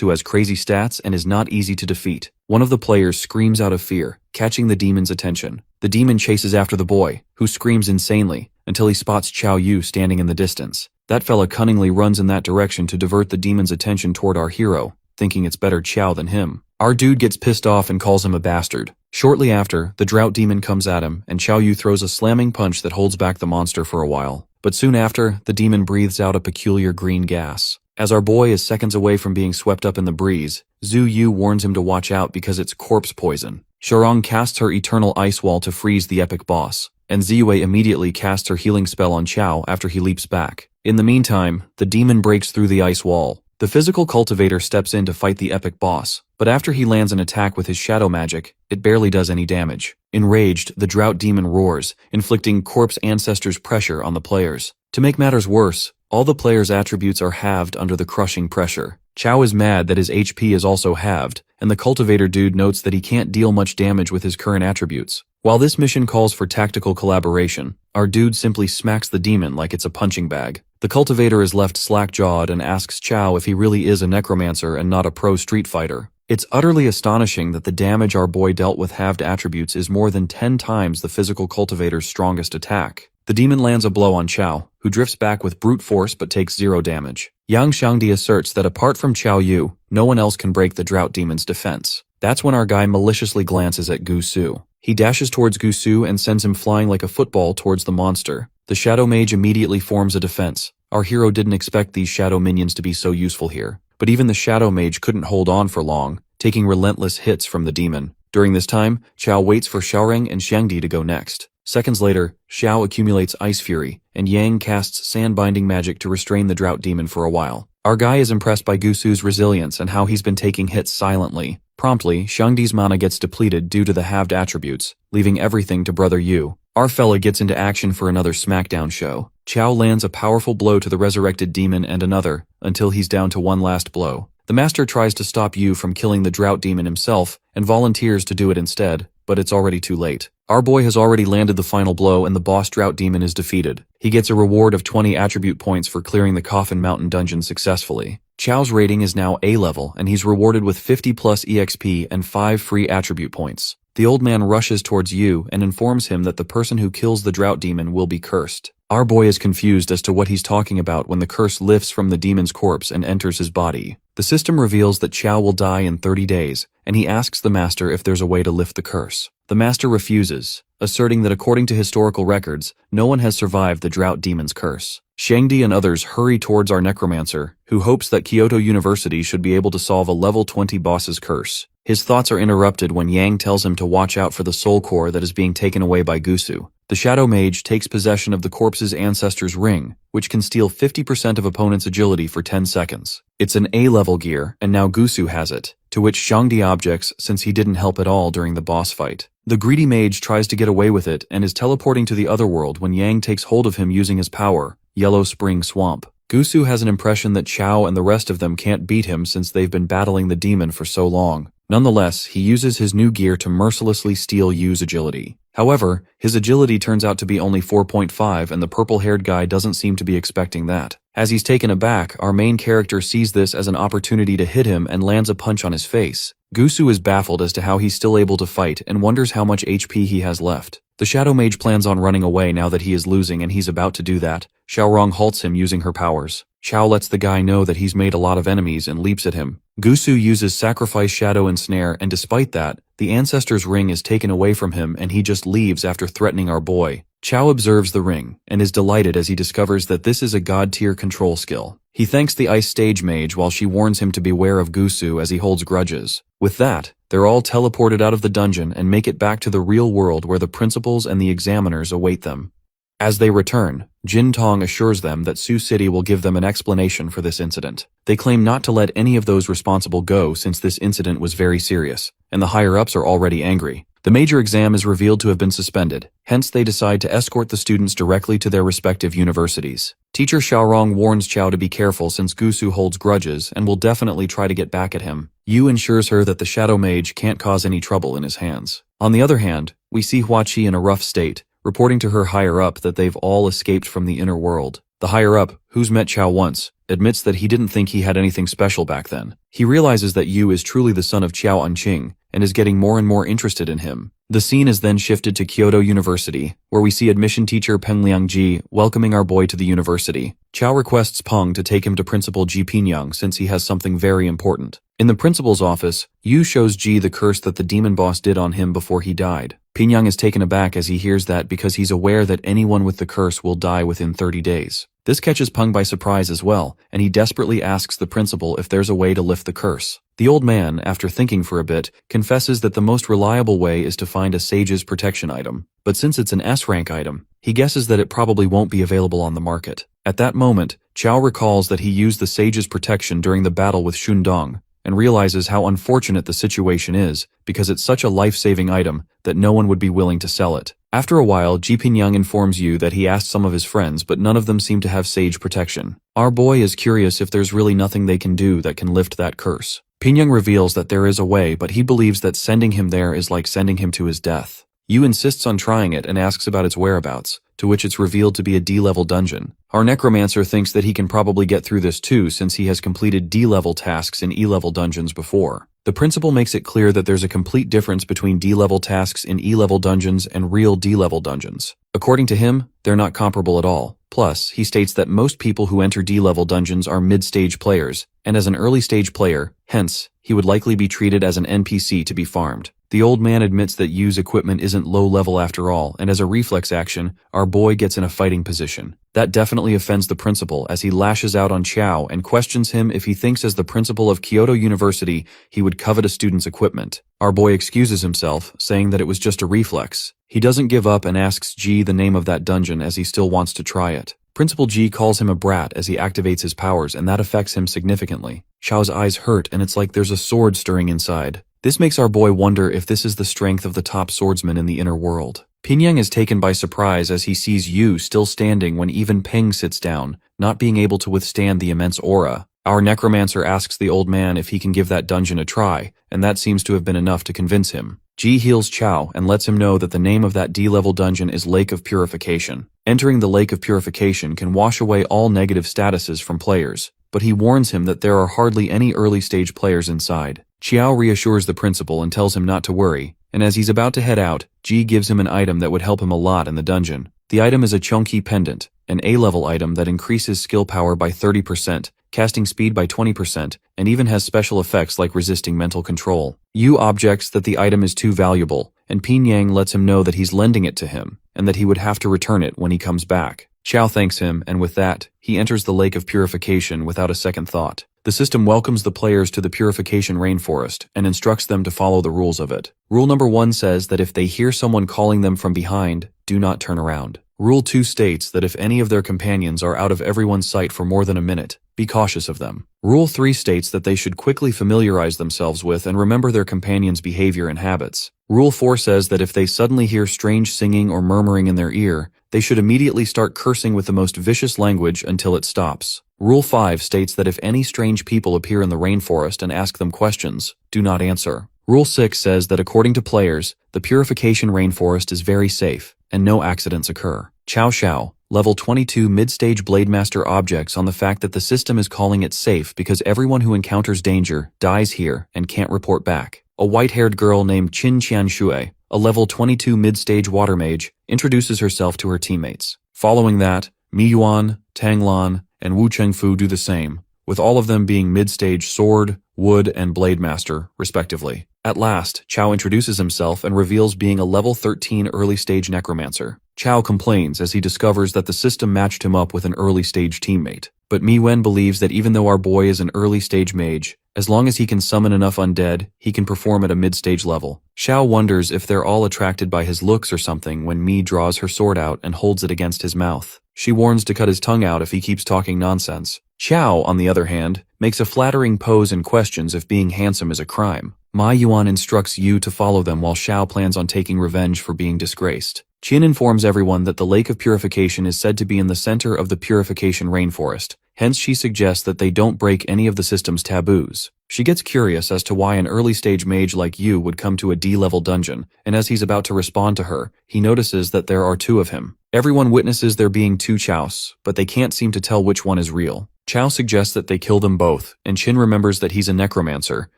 [SPEAKER 1] who has crazy stats and is not easy to defeat. One of the players screams out of fear, catching the demon's attention. The demon chases after the boy, who screams insanely, until he spots Chao Yu standing in the distance. That fella cunningly runs in that direction to divert the demon's attention toward our hero, thinking it's better Chao than him. Our dude gets pissed off and calls him a bastard. Shortly after, the drought demon comes at him, and Chao Yu throws a slamming punch that holds back the monster for a while. But soon after, the demon breathes out a peculiar green gas. As our boy is seconds away from being swept up in the breeze, Zhu Yu warns him to watch out because it's corpse poison. Shorong casts her eternal ice wall to freeze the epic boss, and Ziyue immediately casts her healing spell on Chao after he leaps back. In the meantime, the demon breaks through the ice wall. The physical cultivator steps in to fight the epic boss, but after he lands an attack with his shadow magic, it barely does any damage. Enraged, the drought demon roars, inflicting corpse ancestors' pressure on the players. To make matters worse, all the players' attributes are halved under the crushing pressure. Chao is mad that his HP is also halved, and the cultivator dude notes that he can't deal much damage with his current attributes. While this mission calls for tactical collaboration, our dude simply smacks the demon like it's a punching bag. The cultivator is left slack-jawed and asks Chao if he really is a necromancer and not a pro street fighter. It's utterly astonishing that the damage our boy dealt with halved attributes is more than 10 times the physical cultivator's strongest attack. The demon lands a blow on Chao, who drifts back with brute force but takes 0 damage. Yang Xiangdi asserts that apart from Chao Yu, no one else can break the drought demon's defense. That's when our guy maliciously glances at Gu Su. He dashes towards Gu Su and sends him flying like a football towards the monster. The shadow mage immediately forms a defense. Our hero didn't expect these shadow minions to be so useful here, but even the shadow mage couldn't hold on for long, taking relentless hits from the demon. During this time, Chao waits for Xiaoreng and Xiangdi to go next. Seconds later, Xiao accumulates Ice Fury, and Yang casts sand-binding magic to restrain the drought demon for a while. Our guy is impressed by Gusu's resilience and how he's been taking hits silently. Promptly, Xiangdi's mana gets depleted due to the halved attributes, leaving everything to Brother Yu. Our fella gets into action for another smackdown show. Chao lands a powerful blow to the resurrected demon and another, until he's down to one last blow. The master tries to stop Yu from killing the drought demon himself, and volunteers to do it instead, but it's already too late. Our boy has already landed the final blow and the boss drought demon is defeated. He gets a reward of 20 attribute points for clearing the Coffin Mountain dungeon successfully. Chao's rating is now A level, and he's rewarded with 50 plus EXP and 5 free attribute points. The old man rushes towards Yu and informs him that the person who kills the drought demon will be cursed. Our boy is confused as to what he's talking about when the curse lifts from the demon's corpse and enters his body. The system reveals that Chao will die in 30 days, and he asks the master if there's a way to lift the curse. The master refuses, asserting that according to historical records, no one has survived the drought demon's curse. Xiangdi and others hurry towards our necromancer, who hopes that Kyoto University should be able to solve a level 20 boss's curse. His thoughts are interrupted when Yang tells him to watch out for the soul core that is being taken away by Gusu. The Shadow Mage takes possession of the corpse's ancestor's ring, which can steal 50% of opponent's agility for 10 seconds. It's an A-level gear, and now Gusu has it, to which Xiangdi objects since he didn't help at all during the boss fight. The greedy mage tries to get away with it and is teleporting to the other world when Yang takes hold of him using his power, Yellow Spring Swamp. Gusu has an impression that Chao and the rest of them can't beat him since they've been battling the demon for so long. Nonetheless, he uses his new gear to mercilessly steal Yu's agility. However, his agility turns out to be only 4.5 and the purple-haired guy doesn't seem to be expecting that. As he's taken aback, our main character sees this as an opportunity to hit him and lands a punch on his face. Gusu is baffled as to how he's still able to fight and wonders how much HP he has left. The Shadow Mage plans on running away now that he is losing, and he's about to do that. Xiaorong halts him using her powers. Chao lets the guy know that he's made a lot of enemies and leaps at him. Gusu uses Sacrifice, Shadow, and Snare, and despite that, the Ancestor's ring is taken away from him and he just leaves after threatening our boy. Chao observes the ring, and is delighted as he discovers that this is a god-tier control skill. He thanks the Ice Stage Mage while she warns him to beware of Gusu as he holds grudges. With that, they're all teleported out of the dungeon and make it back to the real world where the principals and the examiners await them. As they return, Jin Tong assures them that Sioux City will give them an explanation for this incident. They claim not to let any of those responsible go since this incident was very serious, and the higher-ups are already angry. The major exam is revealed to have been suspended, hence they decide to escort the students directly to their respective universities. Teacher Xiaorong warns Chao to be careful since Gusu holds grudges and will definitely try to get back at him. Yu ensures her that the Shadow Mage can't cause any trouble in his hands. On the other hand, we see Hua Qi in a rough state, reporting to her higher-up that they've all escaped from the inner world. The higher-up, who's met Chao once, admits that he didn't think he had anything special back then. He realizes that Yu is truly the son of Qiao Anqing, and is getting more and more interested in him. The scene is then shifted to Kyoto University, where we see admission teacher Peng Liangji welcoming our boy to the university. Chao requests Peng to take him to Principal Ji Pinyang since he has something very important. In the principal's office, Yu shows Ji the curse that the demon boss did on him before he died. Pinyang is taken aback as he hears that because he's aware that anyone with the curse will die within 30 days. This catches Peng by surprise as well, and he desperately asks the principal if there's a way to lift the curse. The old man, after thinking for a bit, confesses that the most reliable way is to find a sage's protection item. But since it's an S-rank item, he guesses that it probably won't be available on the market. At that moment, Chao recalls that he used the sage's protection during the battle with Shundong, and realizes how unfortunate the situation is because it's such a life-saving item that no one would be willing to sell it. After a while, Ji Pinyang informs Yu that he asked some of his friends but none of them seem to have sage protection. Our boy is curious if there's really nothing they can do that can lift that curse. Pinyang reveals that there is a way, but he believes that sending him there is like sending him to his death. Yu insists on trying it and asks about its whereabouts, to which it's revealed to be a D-level dungeon. Our Necromancer thinks that he can probably get through this too since he has completed D-level tasks in E-level dungeons before. The principal makes it clear that there's a complete difference between D-level tasks in E-level dungeons and real D-level dungeons. According to him, they're not comparable at all. Plus, he states that most people who enter D-level dungeons are mid-stage players, and as an early-stage player, hence, he would likely be treated as an NPC to be farmed. The old man admits that Yu's equipment isn't low-level after all, and as a reflex action, our boy gets in a fighting position. That definitely offends the principal as he lashes out on Chao and questions him if he thinks as the principal of Kyoto University he would covet a student's equipment. Our boy excuses himself, saying that it was just a reflex. He doesn't give up and asks Ji the name of that dungeon as he still wants to try it. Principal Ji calls him a brat as he activates his powers, and that affects him significantly. Chao's eyes hurt and it's like there's a sword stirring inside. This makes our boy wonder if this is the strength of the top swordsman in the inner world. Pinyang is taken by surprise as he sees Yu still standing when even Peng sits down, not being able to withstand the immense aura. Our Necromancer asks the old man if he can give that dungeon a try, and that seems to have been enough to convince him. Ji heals Chao and lets him know that the name of that D-level dungeon is Lake of Purification. Entering the Lake of Purification can wash away all negative statuses from players, but he warns him that there are hardly any early-stage players inside. Qiao reassures the principal and tells him not to worry, and as he's about to head out, Ji gives him an item that would help him a lot in the dungeon. The item is a Chongqi pendant, an A-level item that increases skill power by 30%, casting speed by 20%, and even has special effects like resisting mental control. Yu objects that the item is too valuable, and Pinyang lets him know that he's lending it to him, and that he would have to return it when he comes back. Chao thanks him, and with that, he enters the Lake of Purification without a second thought. The system welcomes the players to the Purification Rainforest and instructs them to follow the rules of it. Rule number 1 says that if they hear someone calling them from behind, do not turn around. Rule 2 states that if any of their companions are out of everyone's sight for more than a minute, be cautious of them. Rule 3 states that they should quickly familiarize themselves with and remember their companions' behavior and habits. Rule 4 says that if they suddenly hear strange singing or murmuring in their ear, they should immediately start cursing with the most vicious language until it stops. Rule 5 states that if any strange people appear in the rainforest and ask them questions, do not answer. Rule 6 says that according to players, the Purification Rainforest is very safe, and no accidents occur. Chow Xiao, Level 22 Mid-Stage Blademaster objects on the fact that the system is calling it safe because everyone who encounters danger dies here and can't report back. A white-haired girl named Qin Qianshui, a Level 22 Mid-Stage Water Mage, introduces herself to her teammates. Following that, Mi Yuan, Tang Lan, and Wu Chengfu do the same, with all of them being mid-stage Sword, Wood, and Blade Master, respectively. At last, Chao introduces himself and reveals being a Level 13 early-stage Necromancer. Chao complains as he discovers that the system matched him up with an early-stage teammate. But Mi Wen believes that even though our boy is an early-stage mage, as long as he can summon enough undead, he can perform at a mid-stage level. Xiao wonders if they're all attracted by his looks or something when Mi draws her sword out and holds it against his mouth. She warns to cut his tongue out if he keeps talking nonsense. Xiao, on the other hand, makes a flattering pose and questions if being handsome is a crime. Ma Yuan instructs Yu to follow them while Xiao plans on taking revenge for being disgraced. Qin informs everyone that the Lake of Purification is said to be in the center of the Purification Rainforest, hence she suggests that they don't break any of the system's taboos. She gets curious as to why an early-stage mage like Yu would come to a D-level dungeon, and as he's about to respond to her, he notices that there are two of him. Everyone witnesses there being two Chaos, but they can't seem to tell which one is real. Chao suggests that they kill them both, and Qin remembers that he's a necromancer,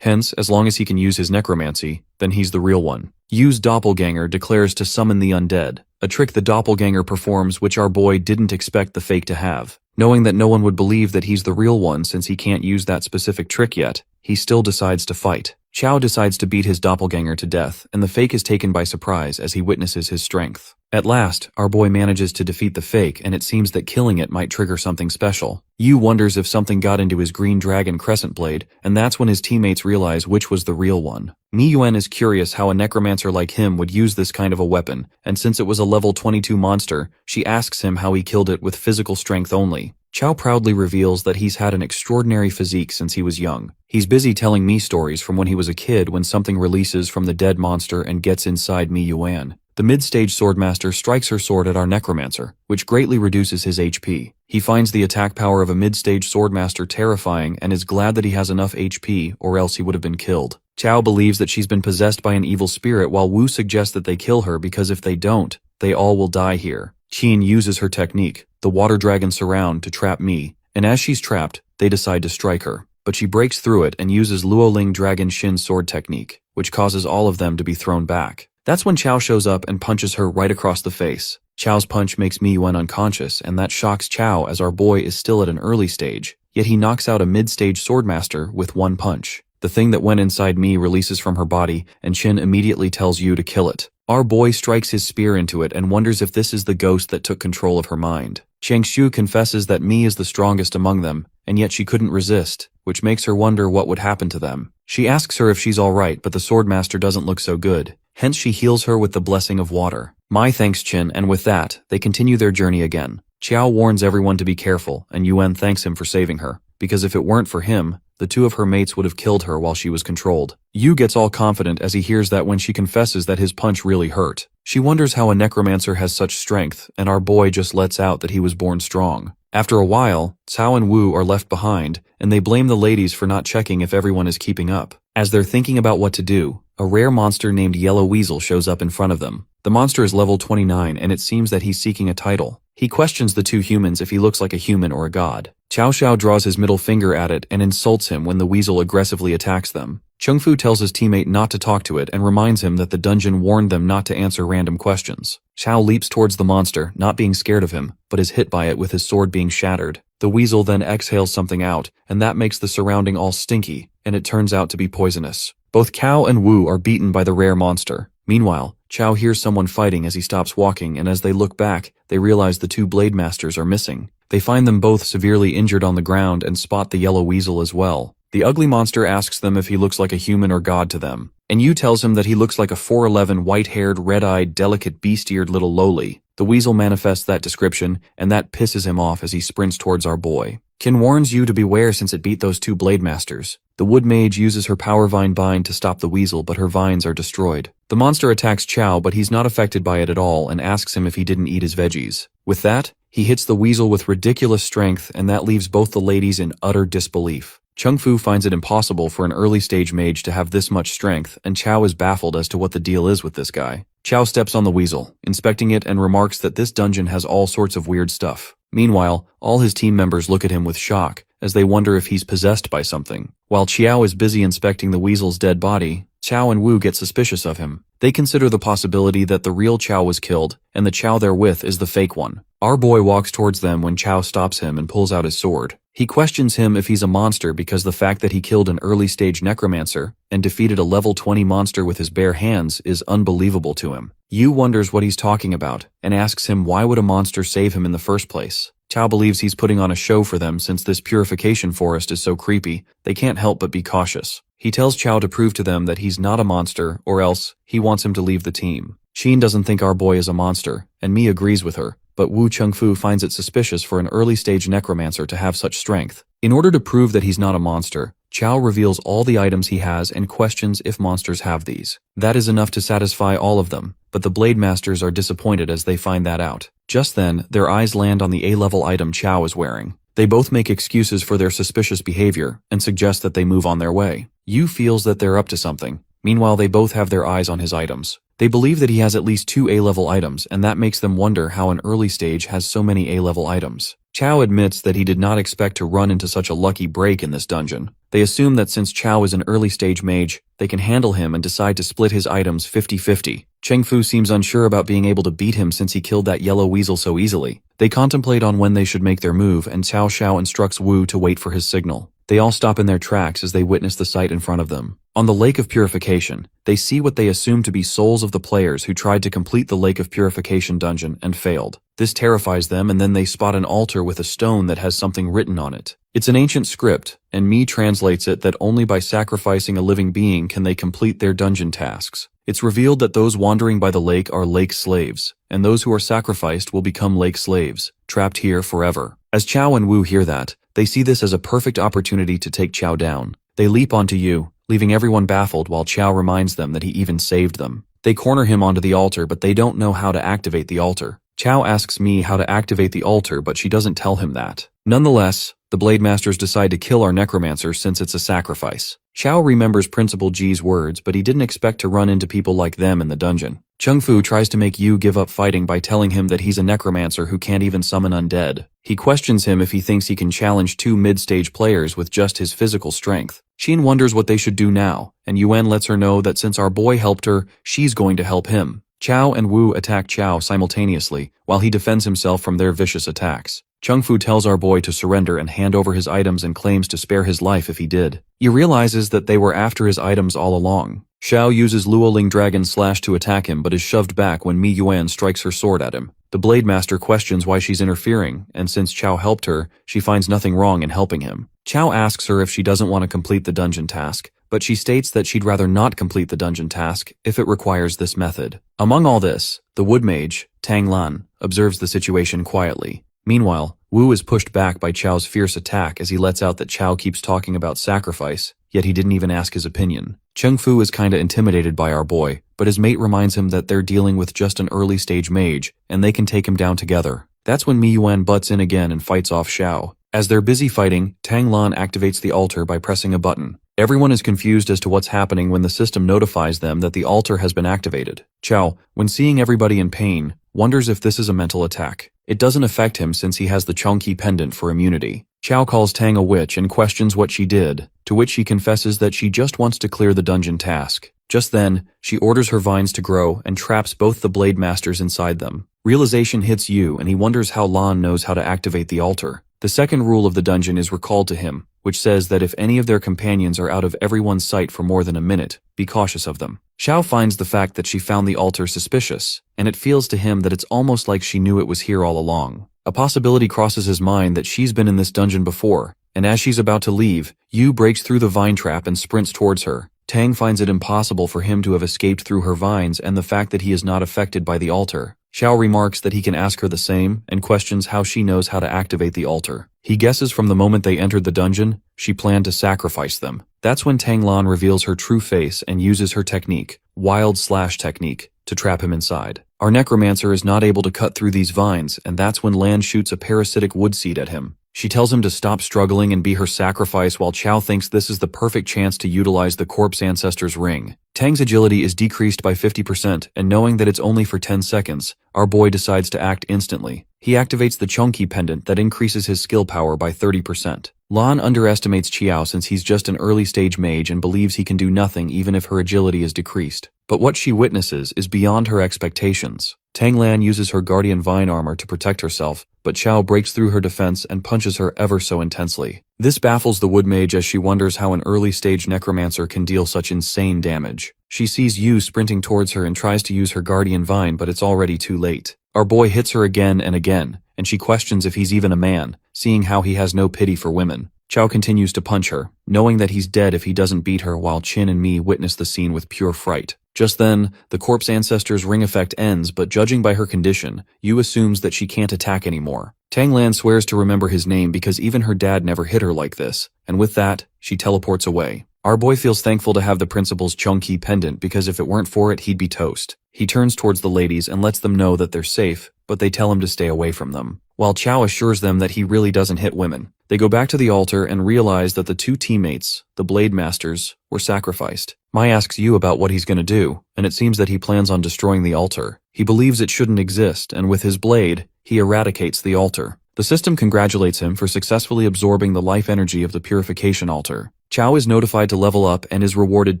[SPEAKER 1] hence, as long as he can use his necromancy, then he's the real one. Yu's doppelganger declares to summon the undead, a trick the doppelganger performs which our boy didn't expect the fake to have. Knowing that no one would believe that he's the real one since he can't use that specific trick yet, he still decides to fight. Chao decides to beat his doppelganger to death, and the fake is taken by surprise as he witnesses his strength. At last, our boy manages to defeat the fake, and it seems that killing it might trigger something special. Yu wonders if something got into his green dragon crescent blade, and that's when his teammates realize which was the real one. Mi Yuan is curious how a necromancer like him would use this kind of a weapon, and since it was a level 22 monster, she asks him how he killed it with physical strength only. Chao proudly reveals that he's had an extraordinary physique since he was young. He's busy telling Mi stories from when he was a kid when something releases from the dead monster and gets inside Mi Yuan. The mid-stage swordmaster strikes her sword at our necromancer, which greatly reduces his HP. He finds the attack power of a mid-stage swordmaster terrifying and is glad that he has enough HP or else he would have been killed. Chao believes that she's been possessed by an evil spirit while Wu suggests that they kill her because if they don't, they all will die here. Qin uses her technique, the water dragon surround, to trap Mi, and as she's trapped, they decide to strike her. But she breaks through it and uses Luoling Dragon Shin sword technique, which causes all of them to be thrown back. That's when Chao shows up and punches her right across the face. Chao's punch makes Mi Yuan unconscious, and that shocks Chao as our boy is still at an early stage, yet he knocks out a mid-stage swordmaster with one punch. The thing that went inside Mi releases from her body, and Qin immediately tells Yu to kill it. Our boy strikes his spear into it and wonders if this is the ghost that took control of her mind. Changshu confesses that Mi is the strongest among them, and yet she couldn't resist, which makes her wonder what would happen to them. She asks her if she's alright, but the swordmaster doesn't look so good. Hence she heals her with the blessing of water. Mai thanks Qin, and with that, they continue their journey again. Qiao warns everyone to be careful, and Yuan thanks him for saving her, because if it weren't for him, the two of her mates would have killed her while she was controlled. Yu gets all confident as he hears that when she confesses that his punch really hurt. She wonders how a necromancer has such strength, and our boy just lets out that he was born strong. After a while, Cao and Wu are left behind, and they blame the ladies for not checking if everyone is keeping up. As they're thinking about what to do, a rare monster named Yellow Weasel shows up in front of them. The monster is level 29, and it seems that he's seeking a title. He questions the two humans if he looks like a human or a god. Cao Xiao draws his middle finger at it and insults him when the weasel aggressively attacks them. Chengfu tells his teammate not to talk to it and reminds him that the dungeon warned them not to answer random questions. Xiao leaps towards the monster, not being scared of him, but is hit by it with his sword being shattered. The weasel then exhales something out, and that makes the surrounding all stinky, and it turns out to be poisonous. Both Cao and Wu are beaten by the rare monster. Meanwhile, Chao hears someone fighting as he stops walking, and as they look back, they realize the two blade masters are missing. They find them both severely injured on the ground and spot the yellow weasel as well. The ugly monster asks them if he looks like a human or god to them, and Yu tells him that he looks like a 4'11", white-haired, red-eyed, delicate, beast-eared little lowly. The weasel manifests that description, and that pisses him off as he sprints towards our boy. Kin warns you to beware since it beat those two blade masters. The wood mage uses her power vine bind to stop the weasel, but her vines are destroyed. The monster attacks Chow, but he's not affected by it at all and asks him if he didn't eat his veggies. With that, he hits the weasel with ridiculous strength, and that leaves both the ladies in utter disbelief. Chung Fu finds it impossible for an early-stage mage to have this much strength, and Chow is baffled as to what the deal is with this guy. Chow steps on the weasel, inspecting it, and remarks that this dungeon has all sorts of weird stuff. Meanwhile, all his team members look at him with shock, as they wonder if he's possessed by something. While Chiao is busy inspecting the weasel's dead body, Chow and Wu get suspicious of him. They consider the possibility that the real Chow was killed, and the Chow they're with is the fake one. Our boy walks towards them when Chow stops him and pulls out his sword. He questions him if he's a monster because the fact that he killed an early-stage necromancer and defeated a level 20 monster with his bare hands is unbelievable to him. Yu wonders what he's talking about and asks him why would a monster save him in the first place. Chow believes he's putting on a show for them since this purification forest is so creepy, they can't help but be cautious. He tells Chow to prove to them that he's not a monster, or else he wants him to leave the team. Sheen doesn't think our boy is a monster, and Mi agrees with her, but Wu Chengfu finds it suspicious for an early-stage necromancer to have such strength. In order to prove that he's not a monster, Chow reveals all the items he has and questions if monsters have these. That is enough to satisfy all of them, but the Blade Masters are disappointed as they find that out. Just then, their eyes land on the A-level item Chow is wearing. They both make excuses for their suspicious behavior and suggest that they move on their way. Yu feels that they're up to something. Meanwhile, they both have their eyes on his items. They believe that he has at least 2 A-level items, and that makes them wonder how an early stage has so many A-level items. Chow admits that he did not expect to run into such a lucky break in this dungeon. They assume that since Chow is an early-stage mage, they can handle him and decide to split his items 50-50. Chengfu seems unsure about being able to beat him since he killed that yellow weasel so easily. They contemplate on when they should make their move, and Cao Xiao instructs Wu to wait for his signal. They all stop in their tracks as they witness the sight in front of them. On the Lake of Purification, they see what they assume to be souls of the players who tried to complete the Lake of Purification dungeon and failed. This terrifies them, and then they spot an altar with a stone that has something written on it. It's an ancient script, and Mi translates it that only by sacrificing a living being can they complete their dungeon tasks. It's revealed that those wandering by the lake are lake slaves, and those who are sacrificed will become lake slaves, trapped here forever. As Chow and Wu hear that, they see this as a perfect opportunity to take Chow down. They leap onto Yu, leaving everyone baffled while Chow reminds them that he even saved them. They corner him onto the altar, but they don't know how to activate the altar. Chow asks Mi how to activate the altar, but she doesn't tell him that. Nonetheless, the Blade Masters decide to kill our Necromancer since it's a sacrifice. Chow remembers Principal Ji's words, but he didn't expect to run into people like them in the dungeon. Chengfu tries to make Yu give up fighting by telling him that he's a necromancer who can't even summon undead. He questions him if he thinks he can challenge 2 mid-stage players with just his physical strength. Xin wonders what they should do now, and Yuan lets her know that since our boy helped her, she's going to help him. Chow and Wu attack Chow simultaneously, while he defends himself from their vicious attacks. Chengfu tells our boy to surrender and hand over his items and claims to spare his life if he did. He realizes that they were after his items all along. Xiao uses Luoling Dragon Slash to attack him but is shoved back when Mi Yuan strikes her sword at him. The Blade Master questions why she's interfering, and since Chow helped her, she finds nothing wrong in helping him. Chow asks her if she doesn't want to complete the dungeon task, but she states that she'd rather not complete the dungeon task if it requires this method. Among all this, the wood mage, Tang Lan, observes the situation quietly. Meanwhile, Wu is pushed back by Chow's fierce attack as he lets out that Chow keeps talking about sacrifice, yet he didn't even ask his opinion. Chengfu is kinda intimidated by our boy, but his mate reminds him that they're dealing with just an early-stage mage, and they can take him down together. That's when Mi Yuan butts in again and fights off Xiao. As they're busy fighting, Tang Lan activates the altar by pressing a button. Everyone is confused as to what's happening when the system notifies them that the altar has been activated. Chow, when seeing everybody in pain, wonders if this is a mental attack. It doesn't affect him since he has the Chongqi pendant for immunity. Chow calls Tang a witch and questions what she did, to which she confesses that she just wants to clear the dungeon task. Just then, she orders her vines to grow and traps both the Blade Masters inside them. Realization hits Yu and he wonders how Lan knows how to activate the altar. The second rule of the dungeon is recalled to him, which says that if any of their companions are out of everyone's sight for more than a minute, be cautious of them. Xiao finds the fact that she found the altar suspicious, and it feels to him that it's almost like she knew it was here all along. A possibility crosses his mind that she's been in this dungeon before, and as she's about to leave, Yu breaks through the vine trap and sprints towards her. Tang finds it impossible for him to have escaped through her vines and the fact that he is not affected by the altar. Xiao remarks that he can ask her the same and questions how she knows how to activate the altar. He guesses from the moment they entered the dungeon, she planned to sacrifice them. That's when Tanglan reveals her true face and uses her technique, wild slash technique, to trap him inside. Our necromancer is not able to cut through these vines, and that's when Lan shoots a parasitic wood seed at him. She tells him to stop struggling and be her sacrifice, while Qiao thinks this is the perfect chance to utilize the corpse ancestor's ring. Tang's agility is decreased by 50%, and knowing that it's only for 10 seconds, our boy decides to act instantly. He activates the Chunky pendant that increases his skill power by 30%. Lan underestimates Qiao since he's just an early-stage mage and believes he can do nothing even if her agility is decreased. But what she witnesses is beyond her expectations. Tanglan uses her guardian vine armor to protect herself, but Qiao breaks through her defense and punches her ever so intensely. This baffles the wood mage as she wonders how an early-stage necromancer can deal such insane damage. She sees Yu sprinting towards her and tries to use her guardian vine, but it's already too late. Our boy hits her again and again, and she questions if he's even a man, seeing how he has no pity for women. Qiao continues to punch her, knowing that he's dead if he doesn't beat her, while Qin and Mi witness the scene with pure fright. Just then, the corpse ancestor's ring effect ends, but judging by her condition, Yu assumes that she can't attack anymore. Tanglan swears to remember his name because even her dad never hit her like this, and with that, she teleports away. Our boy feels thankful to have the principal's Chunky pendant because if it weren't for it, he'd be toast. He turns towards the ladies and lets them know that they're safe, but they tell him to stay away from them. While Qiao assures them that he really doesn't hit women. They go back to the altar and realize that the two teammates, the Blade Masters, were sacrificed. Mai asks Yu about what he's gonna do, and it seems that he plans on destroying the altar. He believes it shouldn't exist, and with his blade, he eradicates the altar. The system congratulates him for successfully absorbing the life energy of the purification altar. Qiao is notified to level up and is rewarded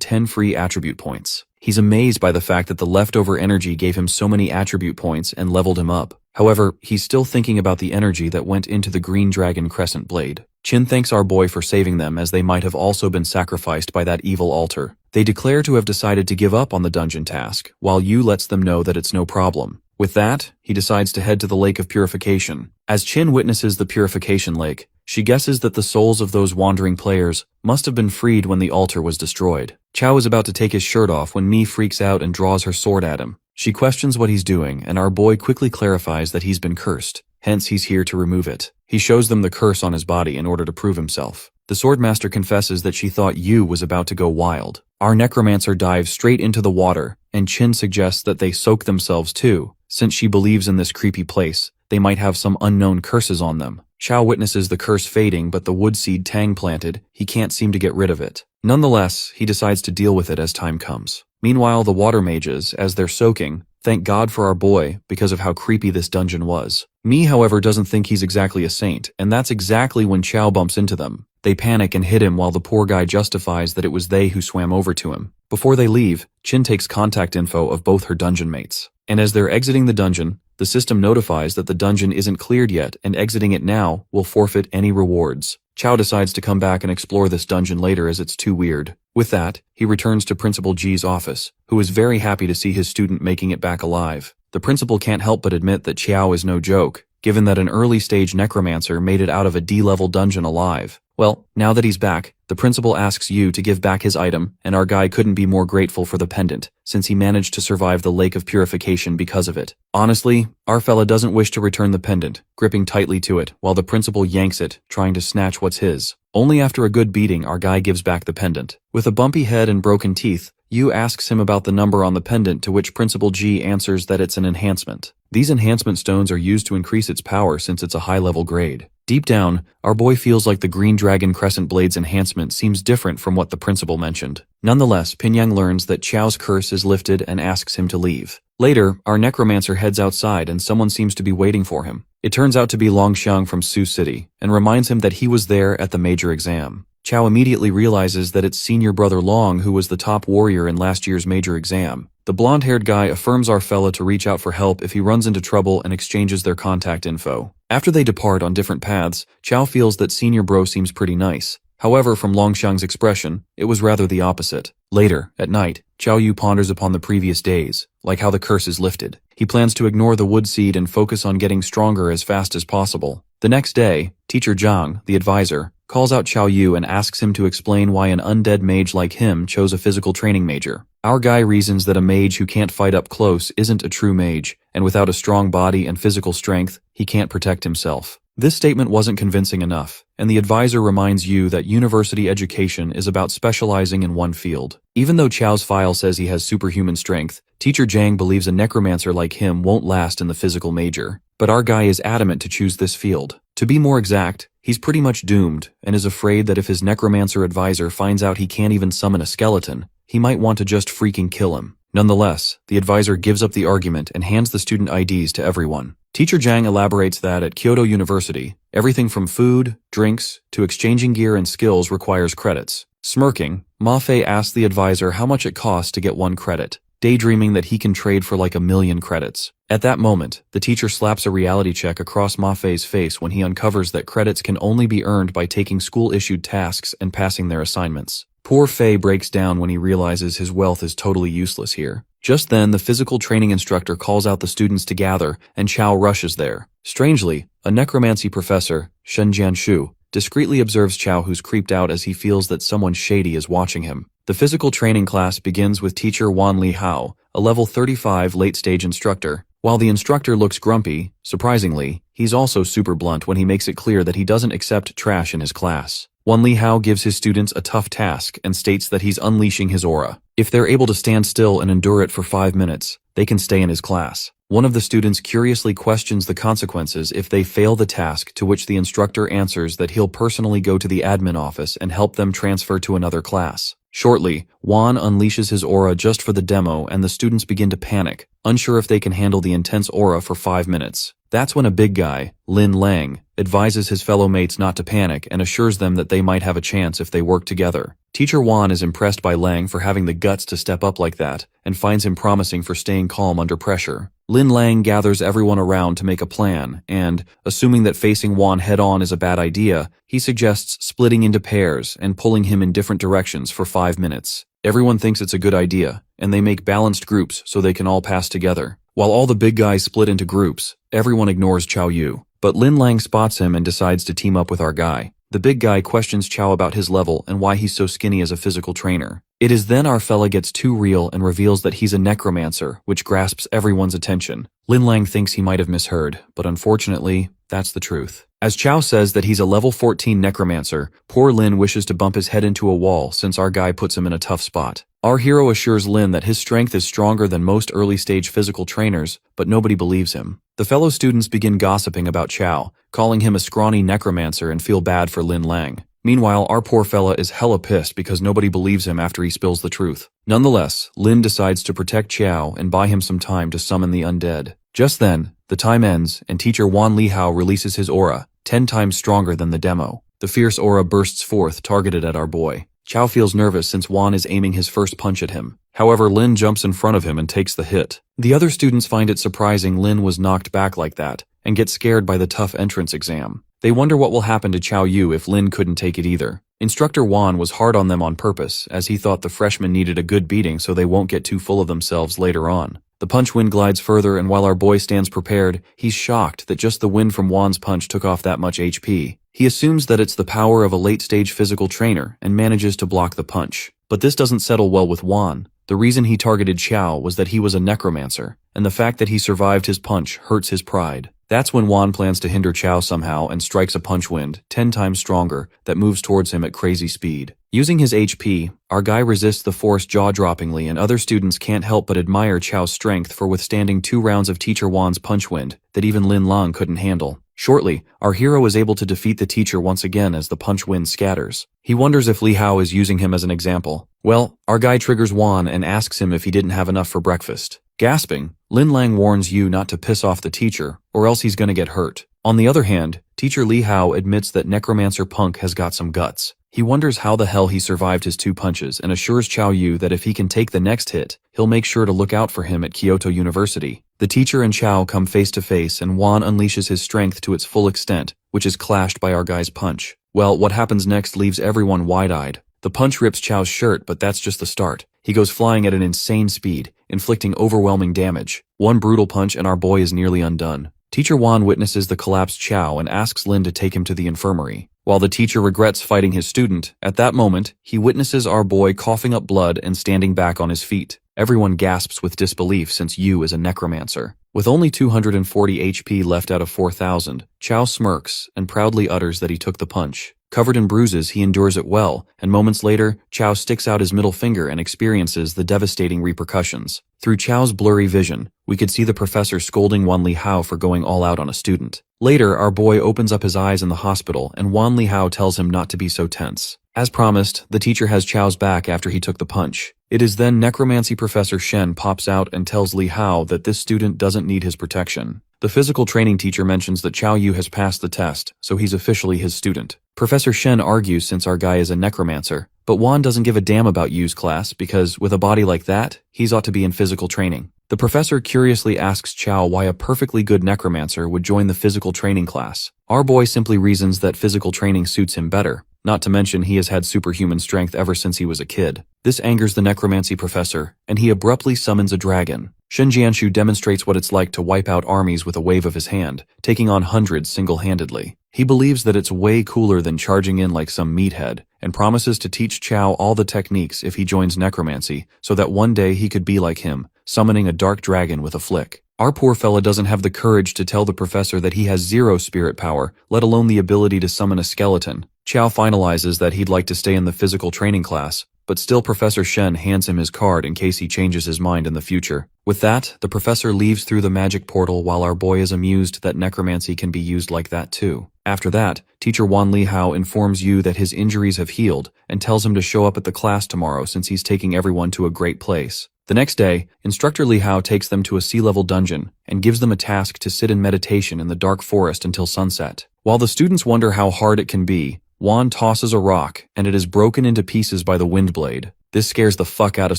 [SPEAKER 1] 10 free attribute points. He's amazed by the fact that the leftover energy gave him so many attribute points and leveled him up. However, he's still thinking about the energy that went into the Green Dragon Crescent Blade. Qin thanks our boy for saving them, as they might have also been sacrificed by that evil altar. They declare to have decided to give up on the dungeon task, while Yu lets them know that it's no problem. With that, he decides to head to the Lake of Purification. As Qin witnesses the Purification Lake, she guesses that the souls of those wandering players must have been freed when the altar was destroyed. Qiao is about to take his shirt off when Mi freaks out and draws her sword at him. She questions what he's doing, and our boy quickly clarifies that he's been cursed, hence he's here to remove it. He shows them the curse on his body in order to prove himself. The Swordmaster confesses that she thought Yu was about to go wild. Our necromancer dives straight into the water, and Qin suggests that they soak themselves too, since she believes in this creepy place, they might have some unknown curses on them. Xiao witnesses the curse fading, but the wood seed Tang planted, he can't seem to get rid of it. Nonetheless, he decides to deal with it as time comes. Meanwhile, the water mages, as they're soaking, thank God for our boy because of how creepy this dungeon was. Mi, however, doesn't think he's exactly a saint, and that's exactly when Qiao bumps into them. They panic and hit him while the poor guy justifies that it was they who swam over to him. Before they leave, Qin takes contact info of both her dungeon mates. And as they're exiting the dungeon, the system notifies that the dungeon isn't cleared yet, and exiting it now will forfeit any rewards. Qiao decides to come back and explore this dungeon later as it's too weird. With that, he returns to Principal G's office, who is very happy to see his student making it back alive. The principal can't help but admit that Qiao is no joke, given that an early-stage necromancer made it out of a D-level dungeon alive. Well, now that he's back, the principal asks Yu to give back his item, and our guy couldn't be more grateful for the pendant, since he managed to survive the Lake of Purification because of it. Honestly, our fella doesn't wish to return the pendant, gripping tightly to it, while the principal yanks it, trying to snatch what's his. Only after a good beating, our guy gives back the pendant. With a bumpy head and broken teeth, Yu asks him about the number on the pendant, to which Principal G answers that it's an enhancement. These enhancement stones are used to increase its power since it's a high-level grade. Deep down, our boy feels like the Green Dragon Crescent Blade's enhancement seems different from what the principal mentioned. Nonetheless, Pinyang learns that Qiao's curse is lifted and asks him to leave. Later, our necromancer heads outside and someone seems to be waiting for him. It turns out to be Longxiang from Su City, and reminds him that he was there at the major exam. Qiao immediately realizes that it's senior brother Long who was the top warrior in last year's major exam. The blonde-haired guy affirms our fella to reach out for help if he runs into trouble and exchanges their contact info. After they depart on different paths, Qiao feels that senior bro seems pretty nice. However, from Longxiang's expression, it was rather the opposite. Later, at night, Qiao Yu ponders upon the previous days, like how the curse is lifted. He plans to ignore the wood seed and focus on getting stronger as fast as possible. The next day, Teacher Zhang, the advisor, calls out Xiao Yu and asks him to explain why an undead mage like him chose a physical training major. Our guy reasons that a mage who can't fight up close isn't a true mage, and without a strong body and physical strength, he can't protect himself. This statement wasn't convincing enough, and the advisor reminds Yu that university education is about specializing in one field. Even though Chao's file says he has superhuman strength, Teacher Zhang believes a necromancer like him won't last in the physical major. But our guy is adamant to choose this field. To be more exact, he's pretty much doomed, and is afraid that if his necromancer advisor finds out he can't even summon a skeleton, he might want to just freaking kill him. Nonetheless, the advisor gives up the argument and hands the student IDs to everyone. Teacher Zhang elaborates that at Kyoto University, everything from food, drinks, to exchanging gear and skills requires credits. Smirking, Ma Fei asks the advisor how much it costs to get 1 credit, daydreaming that he can trade for like 1,000,000 credits. At that moment, the teacher slaps a reality check across Ma Fei's face when he uncovers that credits can only be earned by taking school-issued tasks and passing their assignments. Poor Fei breaks down when he realizes his wealth is totally useless here. Just then, the physical training instructor calls out the students to gather, and Chao rushes there. Strangely, a necromancy professor, Shen Jianshu, discreetly observes Chao, who's creeped out as he feels that someone shady is watching him. The physical training class begins with teacher Wan Li Hao, a level 35 late-stage instructor. While the instructor looks grumpy, surprisingly, he's also super blunt when he makes it clear that he doesn't accept trash in his class. Wan Li Hao gives his students a tough task and states that he's unleashing his aura. If they're able to stand still and endure it for 5 minutes, they can stay in his class. One of the students curiously questions the consequences if they fail the task, to which the instructor answers that he'll personally go to the admin office and help them transfer to another class. Shortly, Wan unleashes his aura just for the demo, and the students begin to panic, unsure if they can handle the intense aura for 5 minutes. That's when a big guy, Lin Lang, advises his fellow mates not to panic and assures them that they might have a chance if they work together. Teacher Wan is impressed by Lang for having the guts to step up like that, and finds him promising for staying calm under pressure. Lin Lang gathers everyone around to make a plan, and, assuming that facing Wan head-on is a bad idea, he suggests splitting into pairs and pulling him in different directions for 5 minutes. Everyone thinks it's a good idea, and they make balanced groups so they can all pass together. While all the big guys split into groups, everyone ignores Chao Yu. But Lin Lang spots him and decides to team up with our guy. The big guy questions Chao about his level and why he's so skinny as a physical trainer. It is then our fella gets too real and reveals that he's a necromancer, which grasps everyone's attention. Lin Lang thinks he might have misheard, but unfortunately, that's the truth. As Chao says that he's a level 14 necromancer, poor Lin wishes to bump his head into a wall since our guy puts him in a tough spot. Our hero assures Lin that his strength is stronger than most early-stage physical trainers, but nobody believes him. The fellow students begin gossiping about Chao, calling him a scrawny necromancer, and feel bad for Lin Lang. Meanwhile, our poor fella is hella pissed because nobody believes him after he spills the truth. Nonetheless, Lin decides to protect Chao and buy him some time to summon the undead. Just then, the time ends, and teacher Wan Li Hao releases his aura, 10 times stronger than the demo. The fierce aura bursts forth, targeted at our boy. Chao feels nervous since Wan is aiming his first punch at him. However, Lin jumps in front of him and takes the hit. The other students find it surprising Lin was knocked back like that, and get scared by the tough entrance exam. They wonder what will happen to Chao Yu if Lin couldn't take it either. Instructor Wan was hard on them on purpose, as he thought the freshmen needed a good beating so they won't get too full of themselves later on. The punch wind glides further, and while our boy stands prepared, he's shocked that just the wind from Wan's punch took off that much HP. He assumes that it's the power of a late-stage physical trainer and manages to block the punch. But this doesn't settle well with Wan. The reason he targeted Chao was that he was a necromancer, and the fact that he survived his punch hurts his pride. That's when Wan plans to hinder Chao somehow and strikes a punch wind, 10 times stronger, that moves towards him at crazy speed. Using his HP, our guy resists the force jaw-droppingly, and other students can't help but admire Chao's strength for withstanding 2 rounds of teacher Wan's punch wind that even Lin Lang couldn't handle. Shortly, our hero is able to defeat the teacher once again as the punch wind scatters. He wonders if Li Hao is using him as an example. Well, our guy triggers Wan and asks him if he didn't have enough for breakfast. Gasping, Lin Lang warns Yu not to piss off the teacher, or else he's gonna get hurt. On the other hand, teacher Li Hao admits that Necromancer Punk has got some guts. He wonders how the hell he survived his 2 punches and assures Chao Yu that if he can take the next hit, he'll make sure to look out for him at Kyoto University. The teacher and Chao come face to face, and Wan unleashes his strength to its full extent, which is clashed by our guy's punch. Well, what happens next leaves everyone wide-eyed. The punch rips Chao's shirt, but that's just the start. He goes flying at an insane speed, inflicting overwhelming damage. One brutal punch and our boy is nearly undone. Teacher Wan witnesses the collapsed Chao and asks Lin to take him to the infirmary. While the teacher regrets fighting his student, at that moment, he witnesses our boy coughing up blood and standing back on his feet. Everyone gasps with disbelief since Yu is a necromancer. With only 240 HP left out of 4,000, Chao smirks and proudly utters that he took the punch. Covered in bruises, he endures it well, and moments later, Chao sticks out his middle finger and experiences the devastating repercussions. Through Chao's blurry vision, we could see the professor scolding Wan Lihao for going all out on a student. Later, our boy opens up his eyes in the hospital, and Wan Lihao tells him not to be so tense. As promised, the teacher has Chao's back after he took the punch. It is then Necromancy Professor Shen pops out and tells Li Hao that this student doesn't need his protection. The physical training teacher mentions that Chao Yu has passed the test, so he's officially his student. Professor Shen argues since our guy is a necromancer, but Wan doesn't give a damn about Yu's class because, with a body like that, he's ought to be in physical training. The professor curiously asks Chao why a perfectly good necromancer would join the physical training class. Our boy simply reasons that physical training suits him better. Not to mention he has had superhuman strength ever since he was a kid. This angers the necromancy professor, and he abruptly summons a dragon. Shen Jianshu demonstrates what it's like to wipe out armies with a wave of his hand, taking on hundreds single-handedly. He believes that it's way cooler than charging in like some meathead, and promises to teach Chao all the techniques if he joins necromancy, so that one day he could be like him, summoning a dark dragon with a flick. Our poor fella doesn't have the courage to tell the professor that he has zero spirit power, let alone the ability to summon a skeleton. Chao finalizes that he'd like to stay in the physical training class, but still Professor Shen hands him his card in case he changes his mind in the future. With that, the professor leaves through the magic portal while our boy is amused that necromancy can be used like that too. After that, teacher Wan Lihao informs Yu that his injuries have healed and tells him to show up at the class tomorrow since he's taking everyone to a great place. The next day, Instructor Lihao takes them to a sea-level dungeon and gives them a task to sit in meditation in the dark forest until sunset. While the students wonder how hard it can be, Wan tosses a rock, and it is broken into pieces by the wind blade. This scares the fuck out of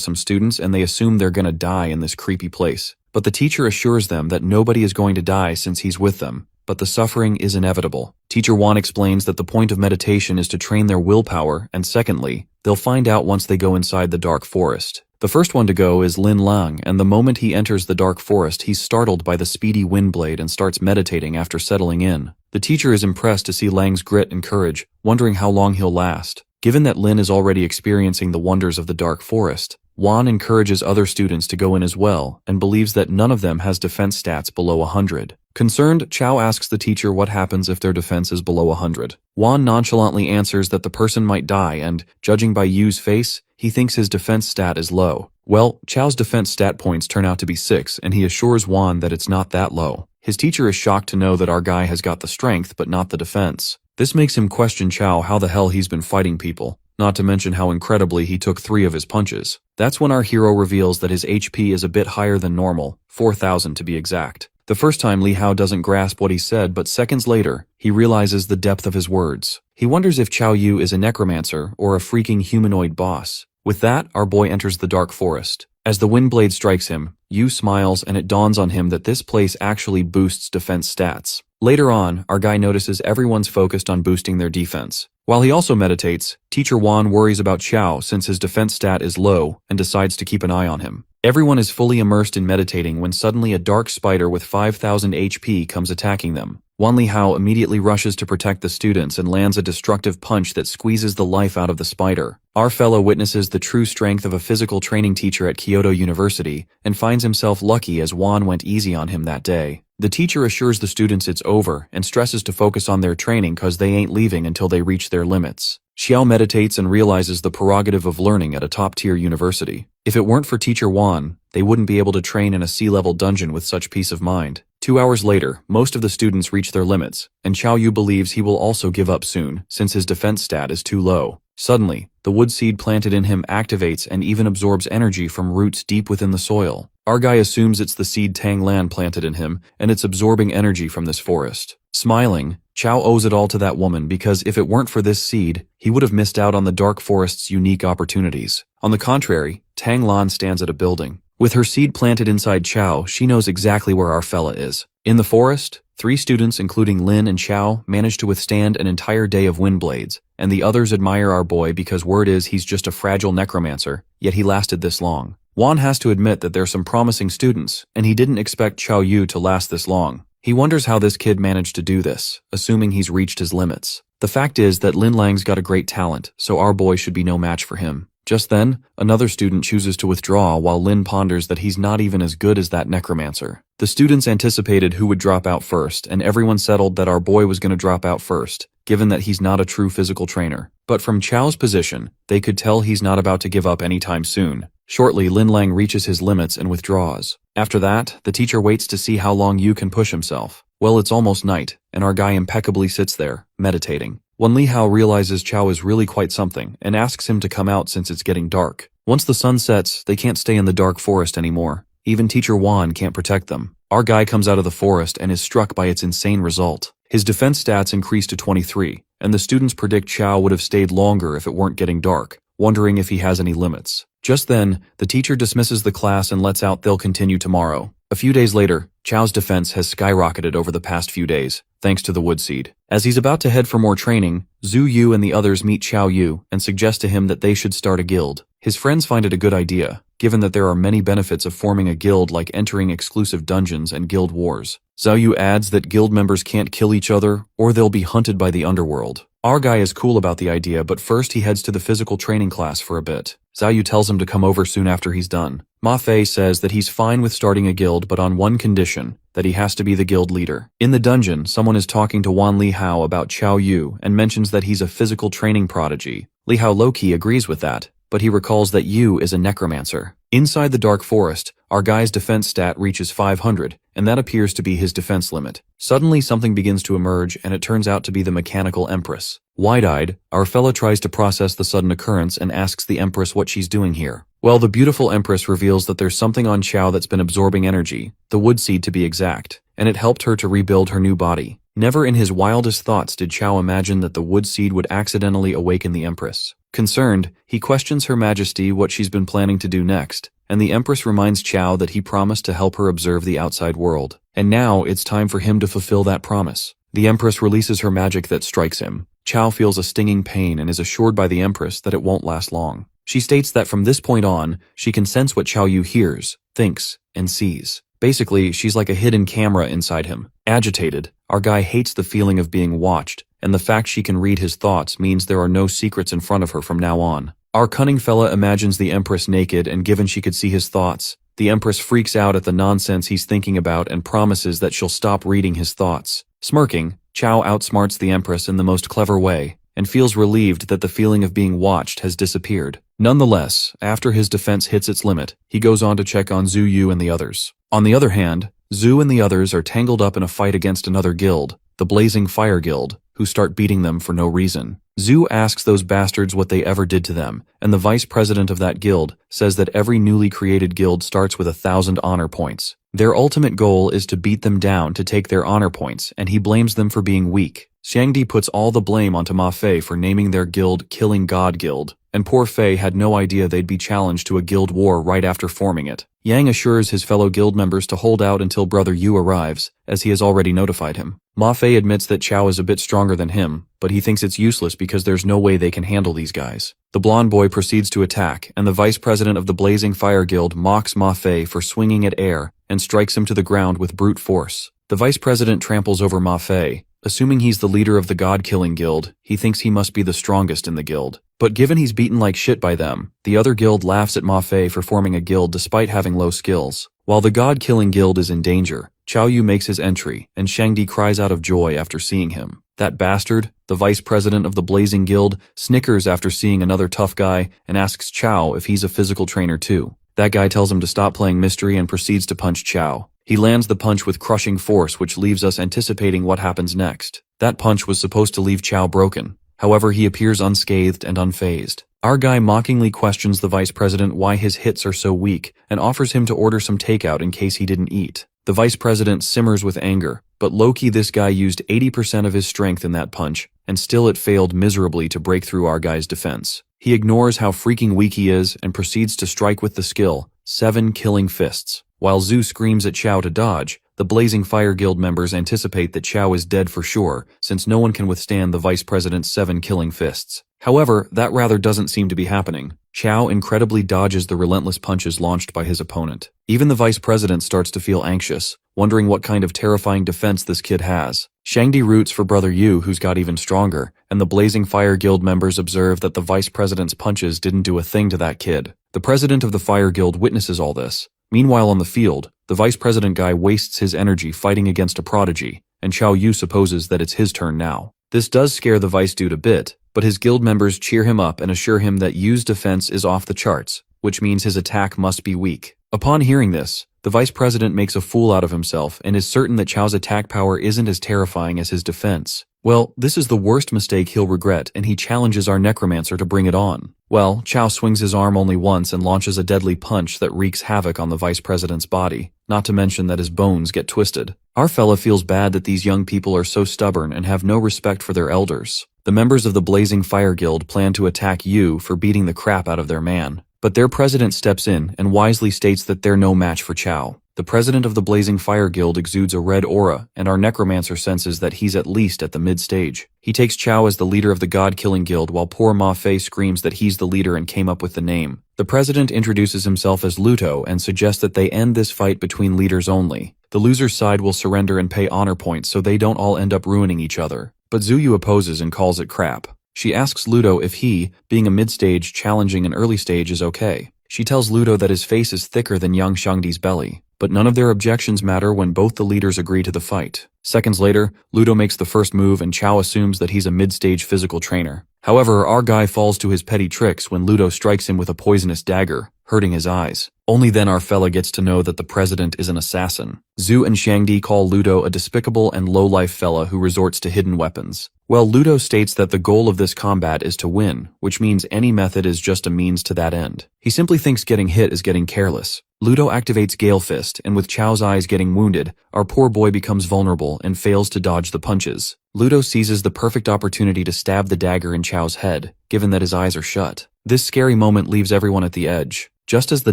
[SPEAKER 1] some students, and they assume they're gonna die in this creepy place. But the teacher assures them that nobody is going to die since he's with them, but the suffering is inevitable. Teacher Wan explains that the point of meditation is to train their willpower, and secondly, they'll find out once they go inside the dark forest. The first one to go is Lin Lang, and the moment he enters the dark forest, he's startled by the speedy wind blade and starts meditating after settling in. The teacher is impressed to see Lang's grit and courage, wondering how long he'll last. Given that Lin is already experiencing the wonders of the dark forest, Wan encourages other students to go in as well, and believes that none of them has defense stats below 100. Concerned, Chao asks the teacher what happens if their defense is below 100. Wan nonchalantly answers that the person might die and, judging by Yu's face, he thinks his defense stat is low. Well, Chao's defense stat points turn out to be 6, and he assures Wan that it's not that low. His teacher is shocked to know that our guy has got the strength but not the defense. This makes him question Chao how the hell he's been fighting people, not to mention how incredibly he took 3 of his punches. That's when our hero reveals that his HP is a bit higher than normal, 4,000 to be exact. The first time Li Hao doesn't grasp what he said, but seconds later, he realizes the depth of his words. He wonders if Chao Yu is a necromancer or a freaking humanoid boss. With that, our boy enters the dark forest. As the wind blade strikes him, Yu smiles and it dawns on him that this place actually boosts defense stats. Later on, our guy notices everyone's focused on boosting their defense. While he also meditates, Teacher Wan worries about Chao since his defense stat is low and decides to keep an eye on him. Everyone is fully immersed in meditating when suddenly a dark spider with 5,000 HP comes attacking them. Wan Lihao immediately rushes to protect the students and lands a destructive punch that squeezes the life out of the spider. Our fellow witnesses the true strength of a physical training teacher at Kyoto University and finds himself lucky as Wan went easy on him that day. The teacher assures the students it's over and stresses to focus on their training cause they ain't leaving until they reach their limits. Xiao meditates and realizes the prerogative of learning at a top-tier university. If it weren't for Teacher Wan, they wouldn't be able to train in a sea-level dungeon with such peace of mind. 2 hours later, most of the students reach their limits, and Chao Yu believes he will also give up soon, since his defense stat is too low. Suddenly, the wood seed planted in him activates and even absorbs energy from roots deep within the soil. Our guy assumes it's the seed Tang Lan planted in him, and it's absorbing energy from this forest. Smiling, Chao owes it all to that woman because if it weren't for this seed, he would have missed out on the dark forest's unique opportunities. On the contrary, Tang Lan stands at a building. With her seed planted inside Chao, she knows exactly where our fella is. In the forest, 3 students including Lin and Chao manage to withstand an entire day of wind blades, and the others admire our boy because word is he's just a fragile necromancer, yet he lasted this long. Wan has to admit that there's some promising students, and he didn't expect Chao Yu to last this long. He wonders how this kid managed to do this, assuming he's reached his limits. The fact is that Lin Lang's got a great talent, so our boy should be no match for him. Just then, another student chooses to withdraw while Lin ponders that he's not even as good as that necromancer. The students anticipated who would drop out first, and everyone settled that our boy was going to drop out first, given that he's not a true physical trainer. But from Chao's position, they could tell he's not about to give up anytime soon. Shortly, Lin Lang reaches his limits and withdraws. After that, the teacher waits to see how long Yu can push himself. Well, it's almost night, and our guy impeccably sits there, meditating. When Li Hao realizes Chao is really quite something and asks him to come out since it's getting dark. Once the sun sets, they can't stay in the dark forest anymore. Even Teacher Wan can't protect them. Our guy comes out of the forest and is struck by its insane result. His defense stats increase to 23, and the students predict Chao would have stayed longer if it weren't getting dark, wondering if he has any limits. Just then, the teacher dismisses the class and lets out they'll continue tomorrow. A few days later, Chao's defense has skyrocketed over the past few days, thanks to the wood seed. As he's about to head for more training, Zhu Yu and the others meet Chao Yu and suggest to him that they should start a guild. His friends find it a good idea, given that there are many benefits of forming a guild like entering exclusive dungeons and guild wars. Zhao Yu adds that guild members can't kill each other, or they'll be hunted by the underworld. Our guy is cool about the idea, but first he heads to the physical training class for a bit. Zhao Yu tells him to come over soon after he's done. Ma Fei says that he's fine with starting a guild, but on one condition, that he has to be the guild leader. In the dungeon, someone is talking to Wan Li Hao about Chao Yu and mentions that he's a physical training prodigy. Li Hao low-key agrees with that, but he recalls that Yu is a necromancer. Inside the dark forest, our guy's defense stat reaches 500, and that appears to be his defense limit. Suddenly something begins to emerge, and it turns out to be the mechanical empress. Wide-eyed, our fella tries to process the sudden occurrence and asks the empress what she's doing here. Well, the beautiful empress reveals that there's something on Chao that's been absorbing energy, the wood seed to be exact, and it helped her to rebuild her new body. Never in his wildest thoughts did Chao imagine that the wood seed would accidentally awaken the empress. Concerned, he questions Her Majesty what she's been planning to do next, and the empress reminds Chao that he promised to help her observe the outside world. And now it's time for him to fulfill that promise. The empress releases her magic that strikes him. Chao feels a stinging pain and is assured by the empress that it won't last long. She states that from this point on, she can sense what Chao Yu hears, thinks, and sees. Basically, she's like a hidden camera inside him. Agitated, our guy hates the feeling of being watched, and the fact she can read his thoughts means there are no secrets in front of her from now on. Our cunning fella imagines the empress naked, and given she could see his thoughts, the empress freaks out at the nonsense he's thinking about and promises that she'll stop reading his thoughts. Smirking, Chao outsmarts the empress in the most clever way, and feels relieved that the feeling of being watched has disappeared. Nonetheless, after his defense hits its limit, he goes on to check on Zhu Yu and the others. On the other hand, Zhu and the others are tangled up in a fight against another guild, the Blazing Fire Guild, who start beating them for no reason. Zhu asks those bastards what they ever did to them, and the vice president of that guild says that every newly created guild starts with 1,000 honor points. Their ultimate goal is to beat them down to take their honor points, and he blames them for being weak. Xiangdi puts all the blame onto Ma Fei for naming their guild Killing God Guild, and poor Fei had no idea they'd be challenged to a guild war right after forming it. Yang assures his fellow guild members to hold out until Brother Yu arrives, as he has already notified him. Ma Fei admits that Chao is a bit stronger than him, but he thinks it's useless because there's no way they can handle these guys. The blonde boy proceeds to attack, and the vice president of the Blazing Fire Guild mocks Ma Fei for swinging at air and strikes him to the ground with brute force. The vice president tramples over Ma Fei. Assuming he's the leader of the God-Killing Guild, he thinks he must be the strongest in the guild. But given he's beaten like shit by them, the other guild laughs at Ma Fei for forming a guild despite having low skills. While the God-Killing Guild is in danger, Chao Yu makes his entry, and Xiangdi cries out of joy after seeing him. That bastard, the vice president of the Blazing Guild, snickers after seeing another tough guy and asks Chao if he's a physical trainer too. That guy tells him to stop playing mystery and proceeds to punch Chao. He lands the punch with crushing force, which leaves us anticipating what happens next. That punch was supposed to leave Chao broken. However, he appears unscathed and unfazed. Our guy mockingly questions the vice president why his hits are so weak and offers him to order some takeout in case he didn't eat. The vice president simmers with anger, but low-key this guy used 80% of his strength in that punch, and still it failed miserably to break through our guy's defense. He ignores how freaking weak he is and proceeds to strike with the skill, 7 killing fists. While Zhu screams at Chao to dodge, the Blazing Fire Guild members anticipate that Chao is dead for sure, since no one can withstand the vice president's 7 killing fists. However, that rather doesn't seem to be happening. Chao incredibly dodges the relentless punches launched by his opponent. Even the vice president starts to feel anxious, wondering what kind of terrifying defense this kid has. Shangdi roots for Brother Yu, who's got even stronger, and the Blazing Fire Guild members observe that the vice president's punches didn't do a thing to that kid. The president of the Fire Guild witnesses all this. Meanwhile on the field, the vice president guy wastes his energy fighting against a prodigy, and Chao Yu supposes that it's his turn now. This does scare the vice dude a bit, but his guild members cheer him up and assure him that Yu's defense is off the charts, which means his attack must be weak. Upon hearing this, the vice president makes a fool out of himself and is certain that Chao's attack power isn't as terrifying as his defense. Well, this is the worst mistake he'll regret, and he challenges our Necromancer to bring it on. Well, Chao swings his arm only once and launches a deadly punch that wreaks havoc on the vice president's body, not to mention that his bones get twisted. Our fella feels bad that these young people are so stubborn and have no respect for their elders. The members of the Blazing Fire Guild plan to attack Yu for beating the crap out of their man, but their president steps in and wisely states that they're no match for Chao. The president of the Blazing Fire Guild exudes a red aura, and our Necromancer senses that he's at least at the mid-stage. He takes Chao as the leader of the God-Killing Guild while poor Ma Fei screams that he's the leader and came up with the name. The president introduces himself as Luto and suggests that they end this fight between leaders only. The loser's side will surrender and pay honor points so they don't all end up ruining each other. But Zuyu opposes and calls it crap. She asks Luto if he, being a mid-stage, challenging an early stage is okay. She tells Luto that his face is thicker than young Shangdi's belly. But none of their objections matter when both the leaders agree to the fight. Seconds later, Luto makes the first move and Chao assumes that he's a mid-stage physical trainer. However, our guy falls to his petty tricks when Luto strikes him with a poisonous dagger, hurting his eyes. Only then our fella gets to know that the president is an assassin. Zhu and Shangdi call Luto a despicable and low-life fella who resorts to hidden weapons. Well, Luto states that the goal of this combat is to win, which means any method is just a means to that end. He simply thinks getting hit is getting careless. Luto activates Gale Fist, and with Chao's eyes getting wounded, our poor boy becomes vulnerable and fails to dodge the punches. Luto seizes the perfect opportunity to stab the dagger in Chao's head, given that his eyes are shut. This scary moment leaves everyone at the edge. Just as the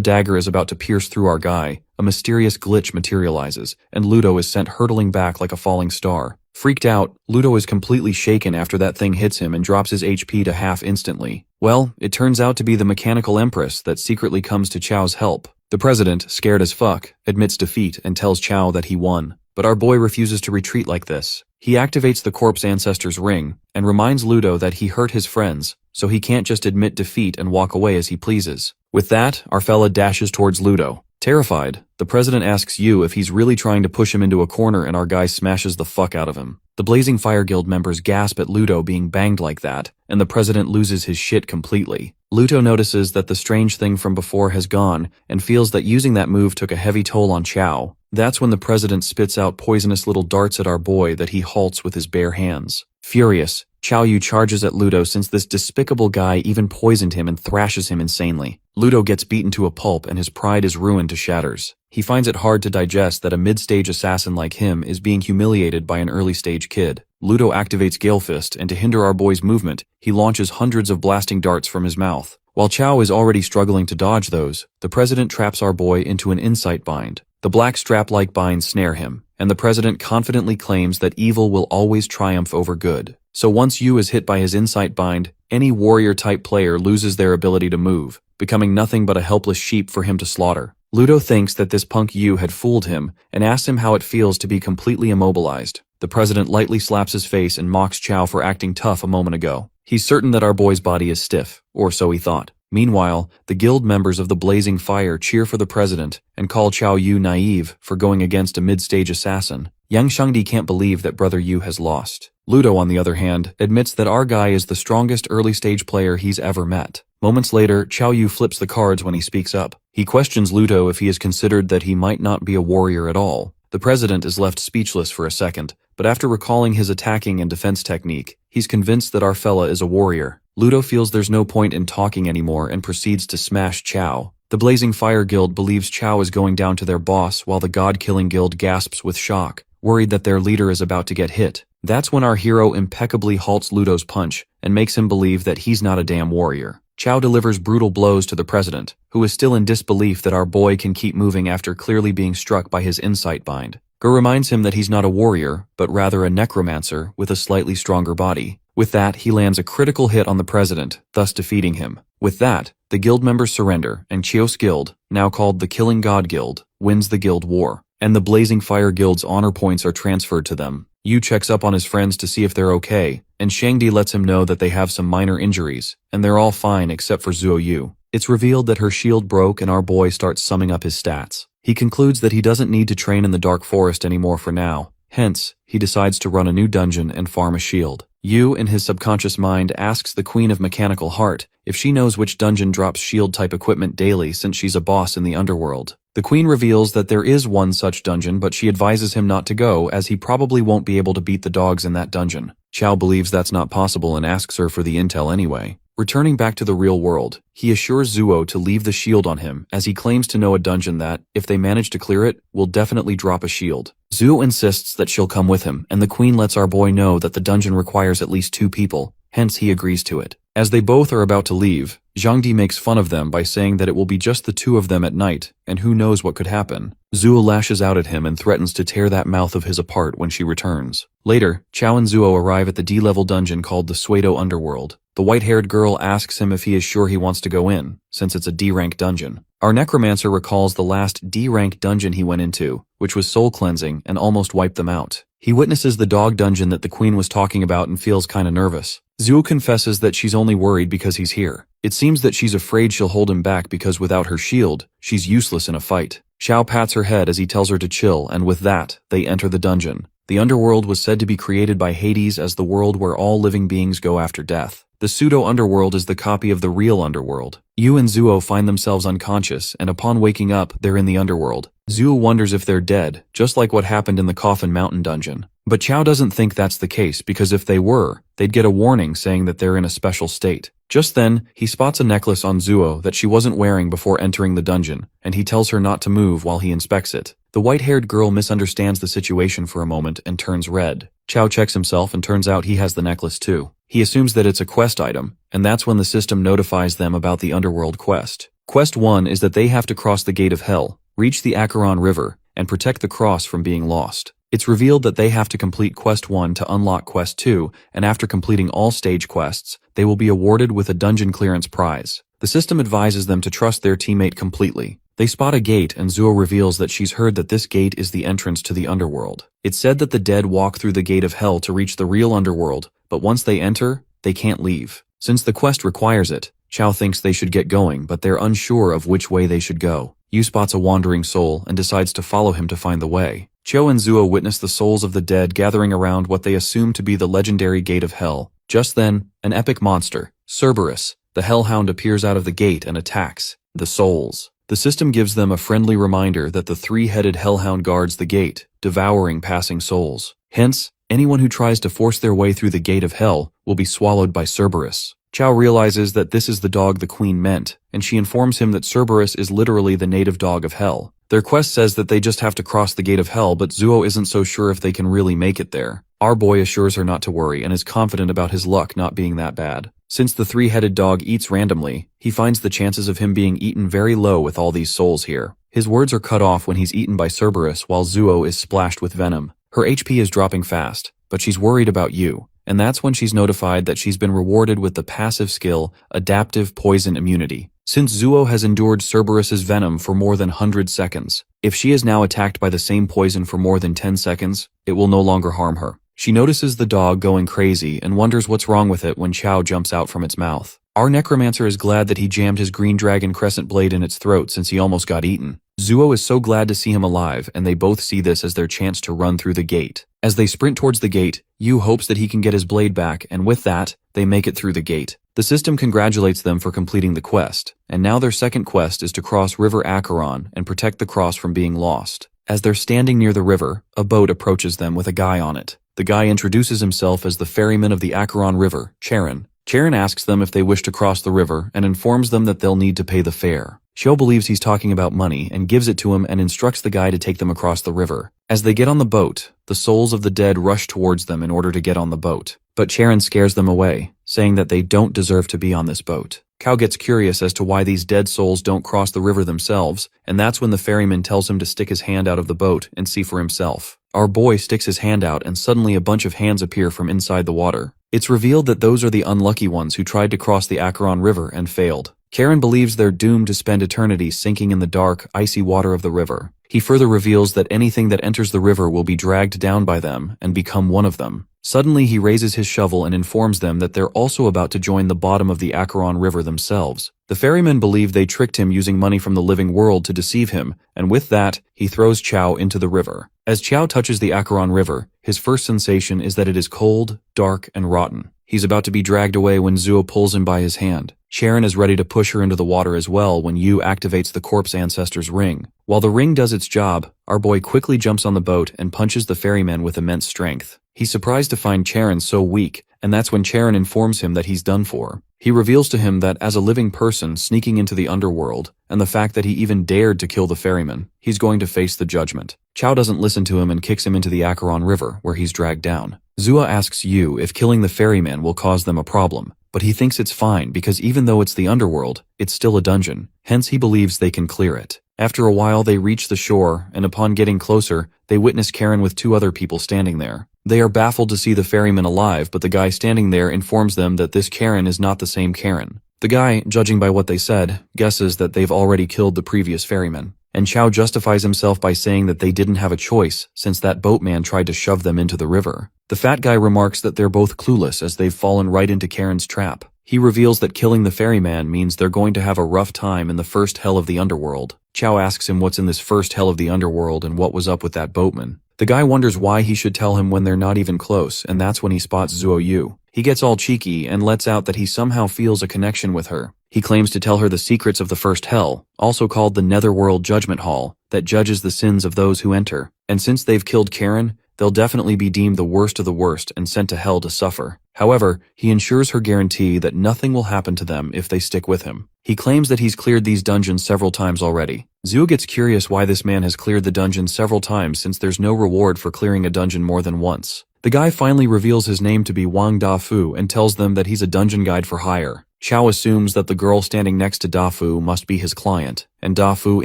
[SPEAKER 1] dagger is about to pierce through our guy, a mysterious glitch materializes, and Luto is sent hurtling back like a falling star. Freaked out, Luto is completely shaken after that thing hits him and drops his HP to half instantly. Well, it turns out to be the mechanical empress that secretly comes to Chao's help. The president, scared as fuck, admits defeat and tells Chao that he won. But our boy refuses to retreat like this. He activates the corpse ancestor's ring and reminds Luto that he hurt his friends, so he can't just admit defeat and walk away as he pleases. With that, our fella dashes towards Luto. Terrified, the president asks Yu if he's really trying to push him into a corner and our guy smashes the fuck out of him. The Blazing Fire Guild members gasp at Luto being banged like that, and the president loses his shit completely. Luto notices that the strange thing from before has gone and feels that using that move took a heavy toll on Chao. That's when the president spits out poisonous little darts at our boy that he halts with his bare hands. Furious, Chao Yu charges at Luto since this despicable guy even poisoned him and thrashes him insanely. Luto gets beaten to a pulp and his pride is ruined to shatters. He finds it hard to digest that a mid-stage assassin like him is being humiliated by an early-stage kid. Luto activates Gale Fist, and to hinder our boy's movement, he launches hundreds of blasting darts from his mouth. While Chao is already struggling to dodge those, the president traps our boy into an insight bind. The black strap-like binds snare him, and the president confidently claims that evil will always triumph over good. So once Yu is hit by his insight bind, any warrior-type player loses their ability to move, becoming nothing but a helpless sheep for him to slaughter. Luto thinks that this punk Yu had fooled him and asks him how it feels to be completely immobilized. The president lightly slaps his face and mocks Chao for acting tough a moment ago. He's certain that our boy's body is stiff, or so he thought. Meanwhile, the guild members of the Blazing Fire cheer for the president and call Chao Yu naive for going against a mid-stage assassin. Young Shangdi can't believe that Brother Yu has lost. Luto, on the other hand, admits that our guy is the strongest early-stage player he's ever met. Moments later, Chao Yu flips the cards when he speaks up. He questions Luto if he has considered that he might not be a warrior at all. The president is left speechless for a second, but after recalling his attacking and defense technique, he's convinced that our fella is a warrior. Luto feels there's no point in talking anymore and proceeds to smash Chao. The Blazing Fire Guild believes Chao is going down to their boss while the God-Killing Guild gasps with shock, worried that their leader is about to get hit. That's when our hero impeccably halts Luto's punch and makes him believe that he's not a damn warrior. Chao delivers brutal blows to the president, who is still in disbelief that our boy can keep moving after clearly being struck by his insight bind. Ge reminds him that he's not a warrior, but rather a necromancer with a slightly stronger body. With that, he lands a critical hit on the president, thus defeating him. With that, the guild members surrender, and Chios Guild, now called the Killing God Guild, wins the guild war, and the Blazing Fire Guild's honor points are transferred to them. Yu checks up on his friends to see if they're okay, and Shangdi lets him know that they have some minor injuries, and they're all fine except for Zuo Yu. It's revealed that her shield broke and our boy starts summing up his stats. He concludes that he doesn't need to train in the Dark Forest anymore for now, hence, he decides to run a new dungeon and farm a shield. Yu, in his subconscious mind, asks the Queen of Mechanical Heart if she knows which dungeon drops shield-type equipment daily since she's a boss in the underworld. The Queen reveals that there is one such dungeon, but she advises him not to go as he probably won't be able to beat the dogs in that dungeon. Chao believes that's not possible and asks her for the intel anyway. Returning back to the real world, he assures Zuo to leave the shield on him as he claims to know a dungeon that, if they manage to clear it, will definitely drop a shield. Zuo insists that she'll come with him, and the Queen lets our boy know that the dungeon requires at least 2 people, hence he agrees to it. As they both are about to leave, Zhangdi makes fun of them by saying that it will be just the 2 of them at night, and who knows what could happen. Zuo lashes out at him and threatens to tear that mouth of his apart when she returns. Later, Chao and Zuo arrive at the D-level dungeon called the Suedo Underworld. The white-haired girl asks him if he is sure he wants to go in, since it's a D-rank dungeon. Our necromancer recalls the last D-rank dungeon he went into, which was soul cleansing and almost wiped them out. He witnesses the dog dungeon that the Queen was talking about and feels kinda nervous. Zuo confesses that she's only worried because he's here. It seems that she's afraid she'll hold him back because without her shield, she's useless in a fight. Xiao pats her head as he tells her to chill, and with that, they enter the dungeon. The underworld was said to be created by Hades as the world where all living beings go after death. The pseudo-underworld is the copy of the real underworld. Yu and Zuo find themselves unconscious, and upon waking up, they're in the underworld. Zuo wonders if they're dead, just like what happened in the Coffin Mountain dungeon. But Chao doesn't think that's the case because if they were, they'd get a warning saying that they're in a special state. Just then, he spots a necklace on Zuo that she wasn't wearing before entering the dungeon, and he tells her not to move while he inspects it. The white-haired girl misunderstands the situation for a moment and turns red. Chao checks himself and turns out he has the necklace too. He assumes that it's a quest item, and that's when the system notifies them about the underworld quest. Quest 1 is that they have to cross the Gate of Hell, reach the Acheron River, and protect the cross from being lost. It's revealed that they have to complete Quest 1 to unlock Quest 2, and after completing all stage quests, they will be awarded with a dungeon clearance prize. The system advises them to trust their teammate completely. They spot a gate and Zuo reveals that she's heard that this gate is the entrance to the underworld. It's said that the dead walk through the Gate of Hell to reach the real underworld, but once they enter, they can't leave. Since the quest requires it, Chao thinks they should get going, but they're unsure of which way they should go. Yu spots a wandering soul and decides to follow him to find the way. Chao and Zuo witness the souls of the dead gathering around what they assume to be the legendary Gate of Hell. Just then, an epic monster, Cerberus, the Hellhound, appears out of the gate and attacks the souls. The system gives them a friendly reminder that the 3-headed Hellhound guards the gate, devouring passing souls. Hence, anyone who tries to force their way through the Gate of Hell will be swallowed by Cerberus. Chao realizes that this is the dog the Queen meant, and she informs him that Cerberus is literally the native dog of Hell. Their quest says that they just have to cross the Gate of Hell, but Zuo isn't so sure if they can really make it there. Our boy assures her not to worry and is confident about his luck not being that bad. Since the 3-headed dog eats randomly, he finds the chances of him being eaten very low with all these souls here. His words are cut off when he's eaten by Cerberus while Zuo is splashed with venom. Her HP is dropping fast, but she's worried about Yu, and that's when she's notified that she's been rewarded with the passive skill, Adaptive Poison Immunity. Since Zuo has endured Cerberus's venom for more than 100 seconds, if she is now attacked by the same poison for more than 10 seconds, it will no longer harm her. She notices the dog going crazy and wonders what's wrong with it when Chao jumps out from its mouth. Our necromancer is glad that he jammed his green dragon crescent blade in its throat since he almost got eaten. Zuo is so glad to see him alive, and they both see this as their chance to run through the gate. As they sprint towards the gate, Yu hopes that he can get his blade back, and with that, they make it through the gate. The system congratulates them for completing the quest, and now their second quest is to cross River Acheron and protect the cross from being lost. As they're standing near the river, a boat approaches them with a guy on it. The guy introduces himself as the ferryman of the Acheron River, Charon. Charon asks them if they wish to cross the river and informs them that they'll need to pay the fare. Xiao believes he's talking about money and gives it to him and instructs the guy to take them across the river. As they get on the boat, the souls of the dead rush towards them in order to get on the boat. But Charon scares them away, saying that they don't deserve to be on this boat. Cao gets curious as to why these dead souls don't cross the river themselves, and that's when the ferryman tells him to stick his hand out of the boat and see for himself. Our boy sticks his hand out and suddenly a bunch of hands appear from inside the water. It's revealed that those are the unlucky ones who tried to cross the Acheron River and failed. Karen believes they're doomed to spend eternity sinking in the dark, icy water of the river. He further reveals that anything that enters the river will be dragged down by them and become one of them. Suddenly he raises his shovel and informs them that they're also about to join the bottom of the Acheron River themselves. The ferrymen believe they tricked him using money from the living world to deceive him, and with that, he throws Chao into the river. As Chao touches the Acheron River, his first sensation is that it is cold, dark, and rotten. He's about to be dragged away when Zuo pulls him by his hand. Sharon is ready to push her into the water as well when Yu activates the corpse ancestor's ring. While the ring does its job, our boy quickly jumps on the boat and punches the ferryman with immense strength. He's surprised to find Charon so weak, and that's when Charon informs him that he's done for. He reveals to him that as a living person sneaking into the underworld, and the fact that he even dared to kill the ferryman, he's going to face the judgment. Chao doesn't listen to him and kicks him into the Acheron River, where he's dragged down. Zua asks Yu if killing the ferryman will cause them a problem, but he thinks it's fine because even though it's the underworld, it's still a dungeon, hence he believes they can clear it. After a while they reach the shore, and upon getting closer, they witness Karen with 2 other people standing there. They are baffled to see the ferryman alive, but the guy standing there informs them that this Karen is not the same Karen. The guy, judging by what they said, guesses that they've already killed the previous ferryman. And Chao justifies himself by saying that they didn't have a choice since that boatman tried to shove them into the river. The fat guy remarks that they're both clueless as they've fallen right into Karen's trap. He reveals that killing the ferryman means they're going to have a rough time in the first hell of the underworld. Chao asks him what's in this first hell of the underworld and what was up with that boatman. The guy wonders why he should tell him when they're not even close, and that's when he spots Zuo Yu. He gets all cheeky and lets out that he somehow feels a connection with her. He claims to tell her the secrets of the first hell, also called the Netherworld Judgment Hall, that judges the sins of those who enter. And since they've killed Karen, they'll definitely be deemed the worst of the worst and sent to hell to suffer. However, he ensures her guarantee that nothing will happen to them if they stick with him. He claims that he's cleared these dungeons several times already. Zuo gets curious why this man has cleared the dungeon several times since there's no reward for clearing a dungeon more than once. The guy finally reveals his name to be Wang Dafu and tells them that he's a dungeon guide for hire. Chao assumes that the girl standing next to Dafu must be his client, and Dafu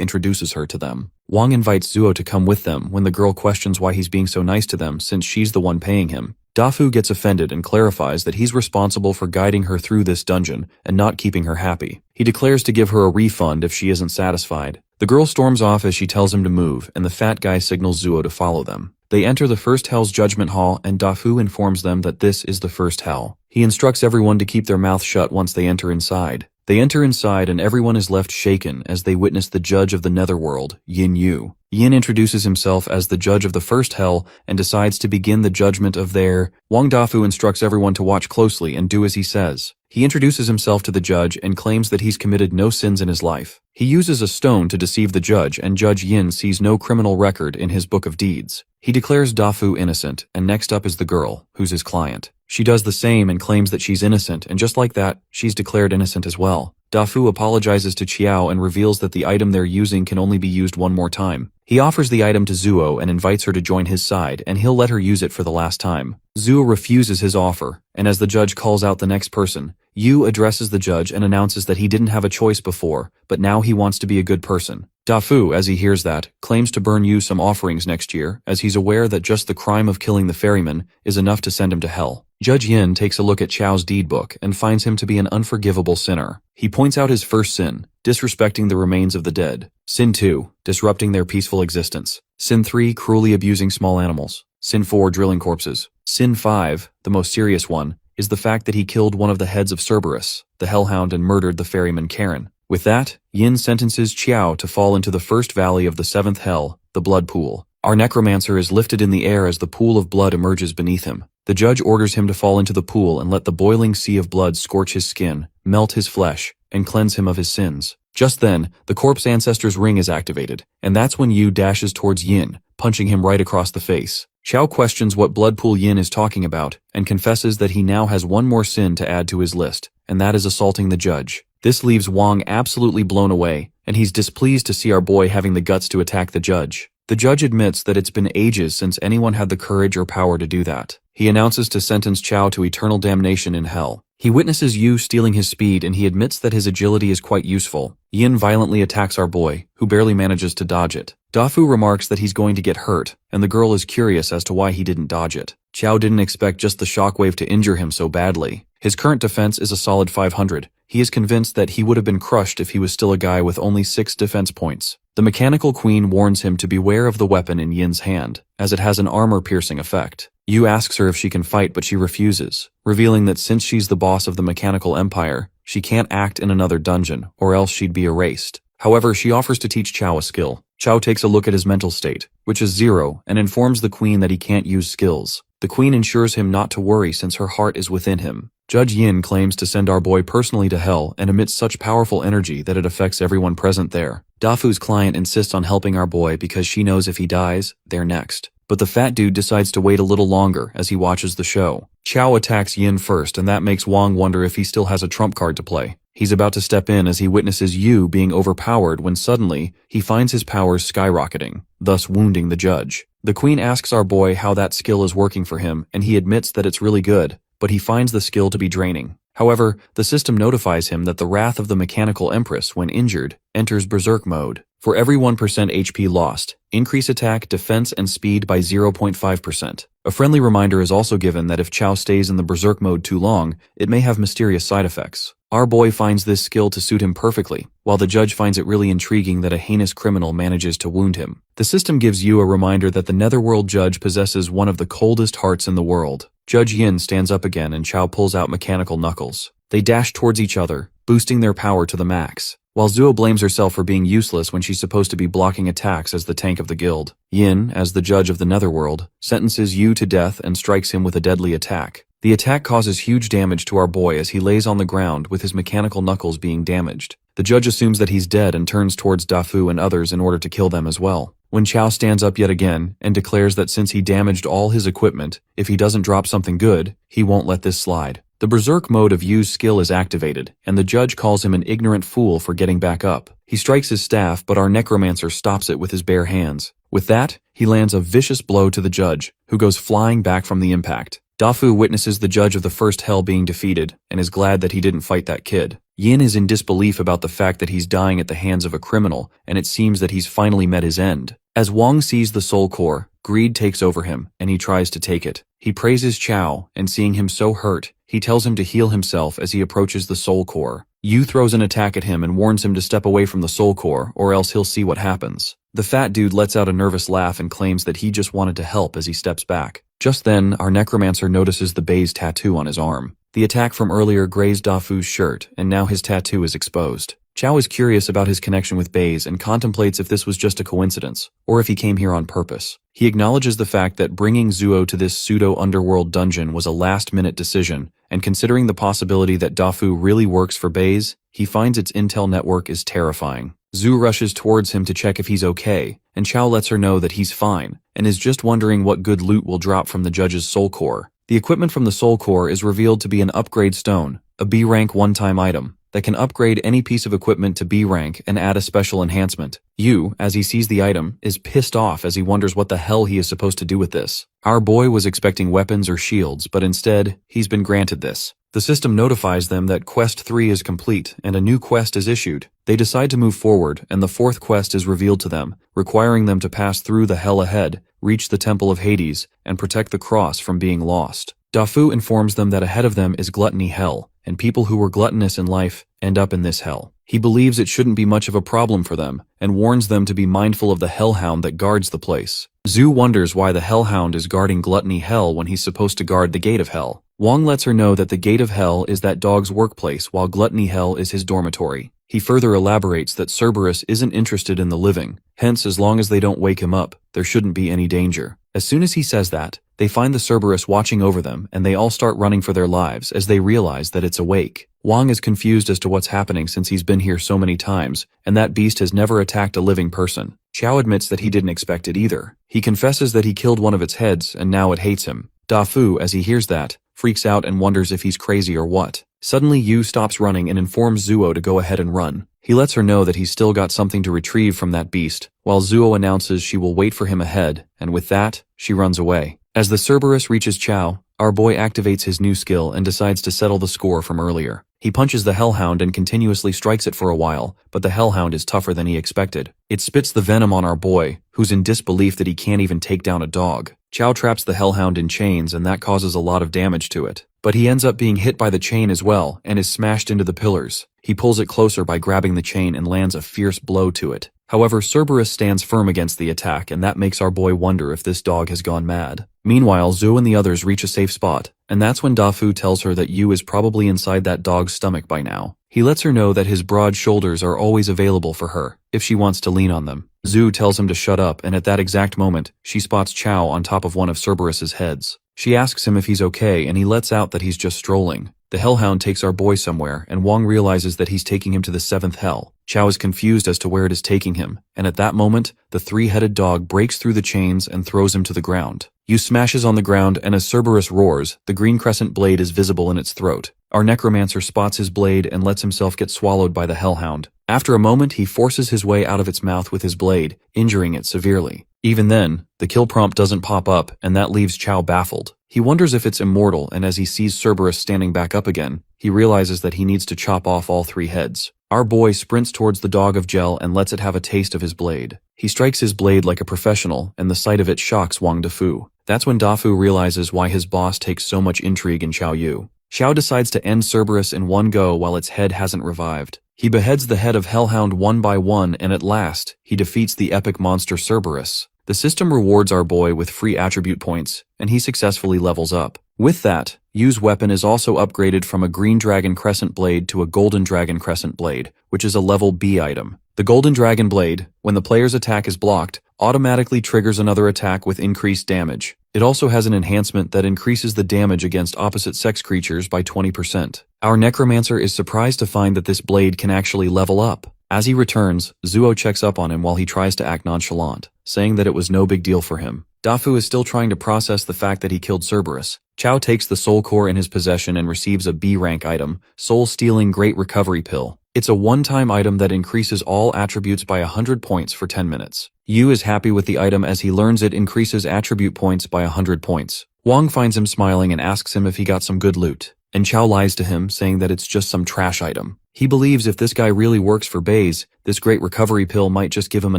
[SPEAKER 1] introduces her to them. Wang invites Zuo to come with them when the girl questions why he's being so nice to them since she's the one paying him. Dafu gets offended and clarifies that he's responsible for guiding her through this dungeon and not keeping her happy. He declares to give her a refund if she isn't satisfied. The girl storms off as she tells him to move, and the fat guy signals Zuo to follow them. They enter the first hell's judgment hall, and Dafu informs them that this is the first hell. He instructs everyone to keep their mouth shut once they enter inside. They enter inside and everyone is left shaken as they witness the judge of the netherworld, Yin Yu. Yin introduces himself as the judge of the first hell and decides to begin the judgment of their... Wang Dafu instructs everyone to watch closely and do as he says. He introduces himself to the judge and claims that he's committed no sins in his life. He uses a stone to deceive the judge, and Judge Yin sees no criminal record in his book of deeds. He declares Dafu innocent, and next up is the girl, who's his client. She does the same and claims that she's innocent, and just like that, she's declared innocent as well. Dafu apologizes to Qiao and reveals that the item they're using can only be used one more time. He offers the item to Zuo and invites her to join his side, and he'll let her use it for the last time. Zuo refuses his offer, and as the judge calls out the next person, Yu addresses the judge and announces that he didn't have a choice before, but now he wants to be a good person. Dafu, as he hears that, claims to burn Yu some offerings next year, as he's aware that just the crime of killing the ferryman is enough to send him to hell. Judge Yin takes a look at Chao's deed book and finds him to be an unforgivable sinner. He points out his first sin, disrespecting the remains of the dead. Sin 2, disrupting their peaceful existence. Sin 3, cruelly abusing small animals. Sin 4, drilling corpses. Sin 5, the most serious one, is the fact that he killed one of the heads of Cerberus, the hellhound, and murdered the ferryman Karen. With that, Yin sentences Qiao to fall into the first valley of the seventh hell, the blood pool. Our necromancer is lifted in the air as the pool of blood emerges beneath him. The judge orders him to fall into the pool and let the boiling sea of blood scorch his skin, melt his flesh, and cleanse him of his sins. Just then, the corpse ancestor's ring is activated, and that's when Yu dashes towards Yin, punching him right across the face. Qiao questions what blood pool Yin is talking about, and confesses that he now has one more sin to add to his list, and that is assaulting the judge. This leaves Wang absolutely blown away, and he's displeased to see our boy having the guts to attack the judge. The judge admits that it's been ages since anyone had the courage or power to do that. He announces to sentence Qiao to eternal damnation in hell. He witnesses Yu stealing his speed and he admits that his agility is quite useful. Yin violently attacks our boy, who barely manages to dodge it. Dafu remarks that he's going to get hurt, and the girl is curious as to why he didn't dodge it. Chao didn't expect just the shockwave to injure him so badly. His current defense is a solid 500. He is convinced that he would have been crushed if he was still a guy with only 6 defense points. The mechanical queen warns him to beware of the weapon in Yin's hand, as it has an armor-piercing effect. Yu asks her if she can fight, but she refuses, revealing that since she's the boss of the mechanical empire, she can't act in another dungeon, or else she'd be erased. However, she offers to teach Chao a skill. Chao takes a look at his mental state, which is 0, and informs the queen that he can't use skills. The queen ensures him not to worry since her heart is within him. Judge Yin claims to send our boy personally to hell and emits such powerful energy that it affects everyone present there. Dafu's client insists on helping our boy because she knows if he dies, they're next. But the fat dude decides to wait a little longer as he watches the show. Chao attacks Yin first, and that makes Wang wonder if he still has a trump card to play. He's about to step in as he witnesses Yu being overpowered when suddenly, he finds his powers skyrocketing, thus wounding the judge. The queen asks our boy how that skill is working for him, and he admits that it's really good, but he finds the skill to be draining. However, the system notifies him that the wrath of the mechanical empress, when injured, enters berserk mode. For every 1% HP lost, increase attack, defense, and speed by 0.5%. A friendly reminder is also given that if Chao stays in the berserk mode too long, it may have mysterious side effects. Our boy finds this skill to suit him perfectly, while the judge finds it really intriguing that a heinous criminal manages to wound him. The system gives Yu a reminder that the Netherworld judge possesses one of the coldest hearts in the world. Judge Yin stands up again and Chao pulls out mechanical knuckles. They dash towards each other, boosting their power to the max. While Zuo blames herself for being useless when she's supposed to be blocking attacks as the tank of the guild, Yin, as the judge of the Netherworld, sentences Yu to death and strikes him with a deadly attack. The attack causes huge damage to our boy as he lays on the ground with his mechanical knuckles being damaged. The judge assumes that he's dead and turns towards Dafu and others in order to kill them as well. When Chao stands up yet again and declares that since he damaged all his equipment, if he doesn't drop something good, he won't let this slide. The berserk mode of Yu's skill is activated, and the judge calls him an ignorant fool for getting back up. He strikes his staff, but our necromancer stops it with his bare hands. With that, he lands a vicious blow to the judge, who goes flying back from the impact. Dafu witnesses the judge of the first hell being defeated, and is glad that he didn't fight that kid. Yin is in disbelief about the fact that he's dying at the hands of a criminal, and it seems that he's finally met his end. As Wang sees the soul core, greed takes over him, and he tries to take it. He praises Chao, and seeing him so hurt, he tells him to heal himself as he approaches the soul core. Yu throws an attack at him and warns him to step away from the soul core, or else he'll see what happens. The fat dude lets out a nervous laugh and claims that he just wanted to help as he steps back. Just then, our necromancer notices the Bei's tattoo on his arm. The attack from earlier grazed Dafu's shirt, and now his tattoo is exposed. Chao is curious about his connection with Bei's and contemplates if this was just a coincidence, or if he came here on purpose. He acknowledges the fact that bringing Zuo to this pseudo-underworld dungeon was a last-minute decision, and considering the possibility that Dafu really works for Bei's, he finds its intel network is terrifying. Zhu rushes towards him to check if he's okay, and Chao lets her know that he's fine, and is just wondering what good loot will drop from the judge's soul core. The equipment from the soul core is revealed to be an upgrade stone, a B-rank one-time item, that can upgrade any piece of equipment to B rank and add a special enhancement. Yu, as he sees the item, is pissed off as he wonders what the hell he is supposed to do with this. Our boy was expecting weapons or shields, but instead, he's been granted this. The system notifies them that Quest 3 is complete and a new quest is issued. They decide to move forward, and the 4th quest is revealed to them, requiring them to pass through the hell ahead, reach the Temple of Hades, and protect the cross from being lost. Dafu informs them that ahead of them is Gluttony Hell, and people who were gluttonous in life end up in this hell. He believes it shouldn't be much of a problem for them, and warns them to be mindful of the hellhound that guards the place. Zhu wonders why the hellhound is guarding Gluttony Hell when he's supposed to guard the Gate of Hell. Wang lets her know that the Gate of Hell is that dog's workplace while Gluttony Hell is his dormitory. He further elaborates that Cerberus isn't interested in the living, hence as long as they don't wake him up, there shouldn't be any danger. As soon as he says that, they find the Cerberus watching over them and they all start running for their lives as they realize that it's awake. Wang is confused as to what's happening since he's been here so many times, and that beast has never attacked a living person. Chao admits that he didn't expect it either. He confesses that he killed one of its heads and now it hates him. Dafu, as he hears that, freaks out and wonders if he's crazy or what. Suddenly Yu stops running and informs Zuo to go ahead and run. He lets her know that he's still got something to retrieve from that beast, while Zuo announces she will wait for him ahead, and with that, she runs away. As the Cerberus reaches Chao, our boy activates his new skill and decides to settle the score from earlier. He punches the Hellhound and continuously strikes it for a while, but the Hellhound is tougher than he expected. It spits the venom on our boy, who's in disbelief that he can't even take down a dog. Chow traps the Hellhound in chains and that causes a lot of damage to it. But he ends up being hit by the chain as well and is smashed into the pillars. He pulls it closer by grabbing the chain and lands a fierce blow to it. However, Cerberus stands firm against the attack and that makes our boy wonder if this dog has gone mad. Meanwhile, Zhu and the others reach a safe spot, and that's when Dafu tells her that Yu is probably inside that dog's stomach by now. He lets her know that his broad shoulders are always available for her, if she wants to lean on them. Zhu tells him to shut up, and at that exact moment, she spots Chow on top of one of Cerberus's heads. She asks him if he's okay, and he lets out that he's just strolling. The Hellhound takes our boy somewhere, and Wong realizes that he's taking him to the 7th hell. Chow is confused as to where it is taking him, and at that moment, the 3-headed dog breaks through the chains and throws him to the ground. Yu smashes on the ground, and as Cerberus roars, the green crescent blade is visible in its throat. Our Necromancer spots his blade and lets himself get swallowed by the Hellhound. After a moment, he forces his way out of its mouth with his blade, injuring it severely. Even then, the kill prompt doesn't pop up, and that leaves Chow baffled. He wonders if it's immortal, and as he sees Cerberus standing back up again, he realizes that he needs to chop off all 3 heads. Our boy sprints towards the dog of gel and lets it have a taste of his blade. He strikes his blade like a professional, and the sight of it shocks Wang Dafu. That's when Dafu realizes why his boss takes so much intrigue in Xiao Yu. Xiao decides to end Cerberus in one go while its head hasn't revived. He beheads the head of Hellhound one by one, and at last, he defeats the epic monster Cerberus. The system rewards our boy with free attribute points, and he successfully levels up. With that, Yu's weapon is also upgraded from a green dragon crescent blade to a golden dragon crescent blade, which is a level B item. The golden dragon blade, when the player's attack is blocked, automatically triggers another attack with increased damage. It also has an enhancement that increases the damage against opposite-sex creatures by 20%. Our Necromancer is surprised to find that this blade can actually level up. As he returns, Zuo checks up on him while he tries to act nonchalant, saying that it was no big deal for him. Dafu is still trying to process the fact that he killed Cerberus. Chow takes the soul core in his possession and receives a B-rank item, Soul-Stealing Great Recovery Pill. It's a one-time item that increases all attributes by 100 points for 10 minutes. Yu is happy with the item as he learns it increases attribute points by 100 points. Wang finds him smiling and asks him if he got some good loot, and Chow lies to him, saying that it's just some trash item. He believes if this guy really works for Baze, this great recovery pill might just give him a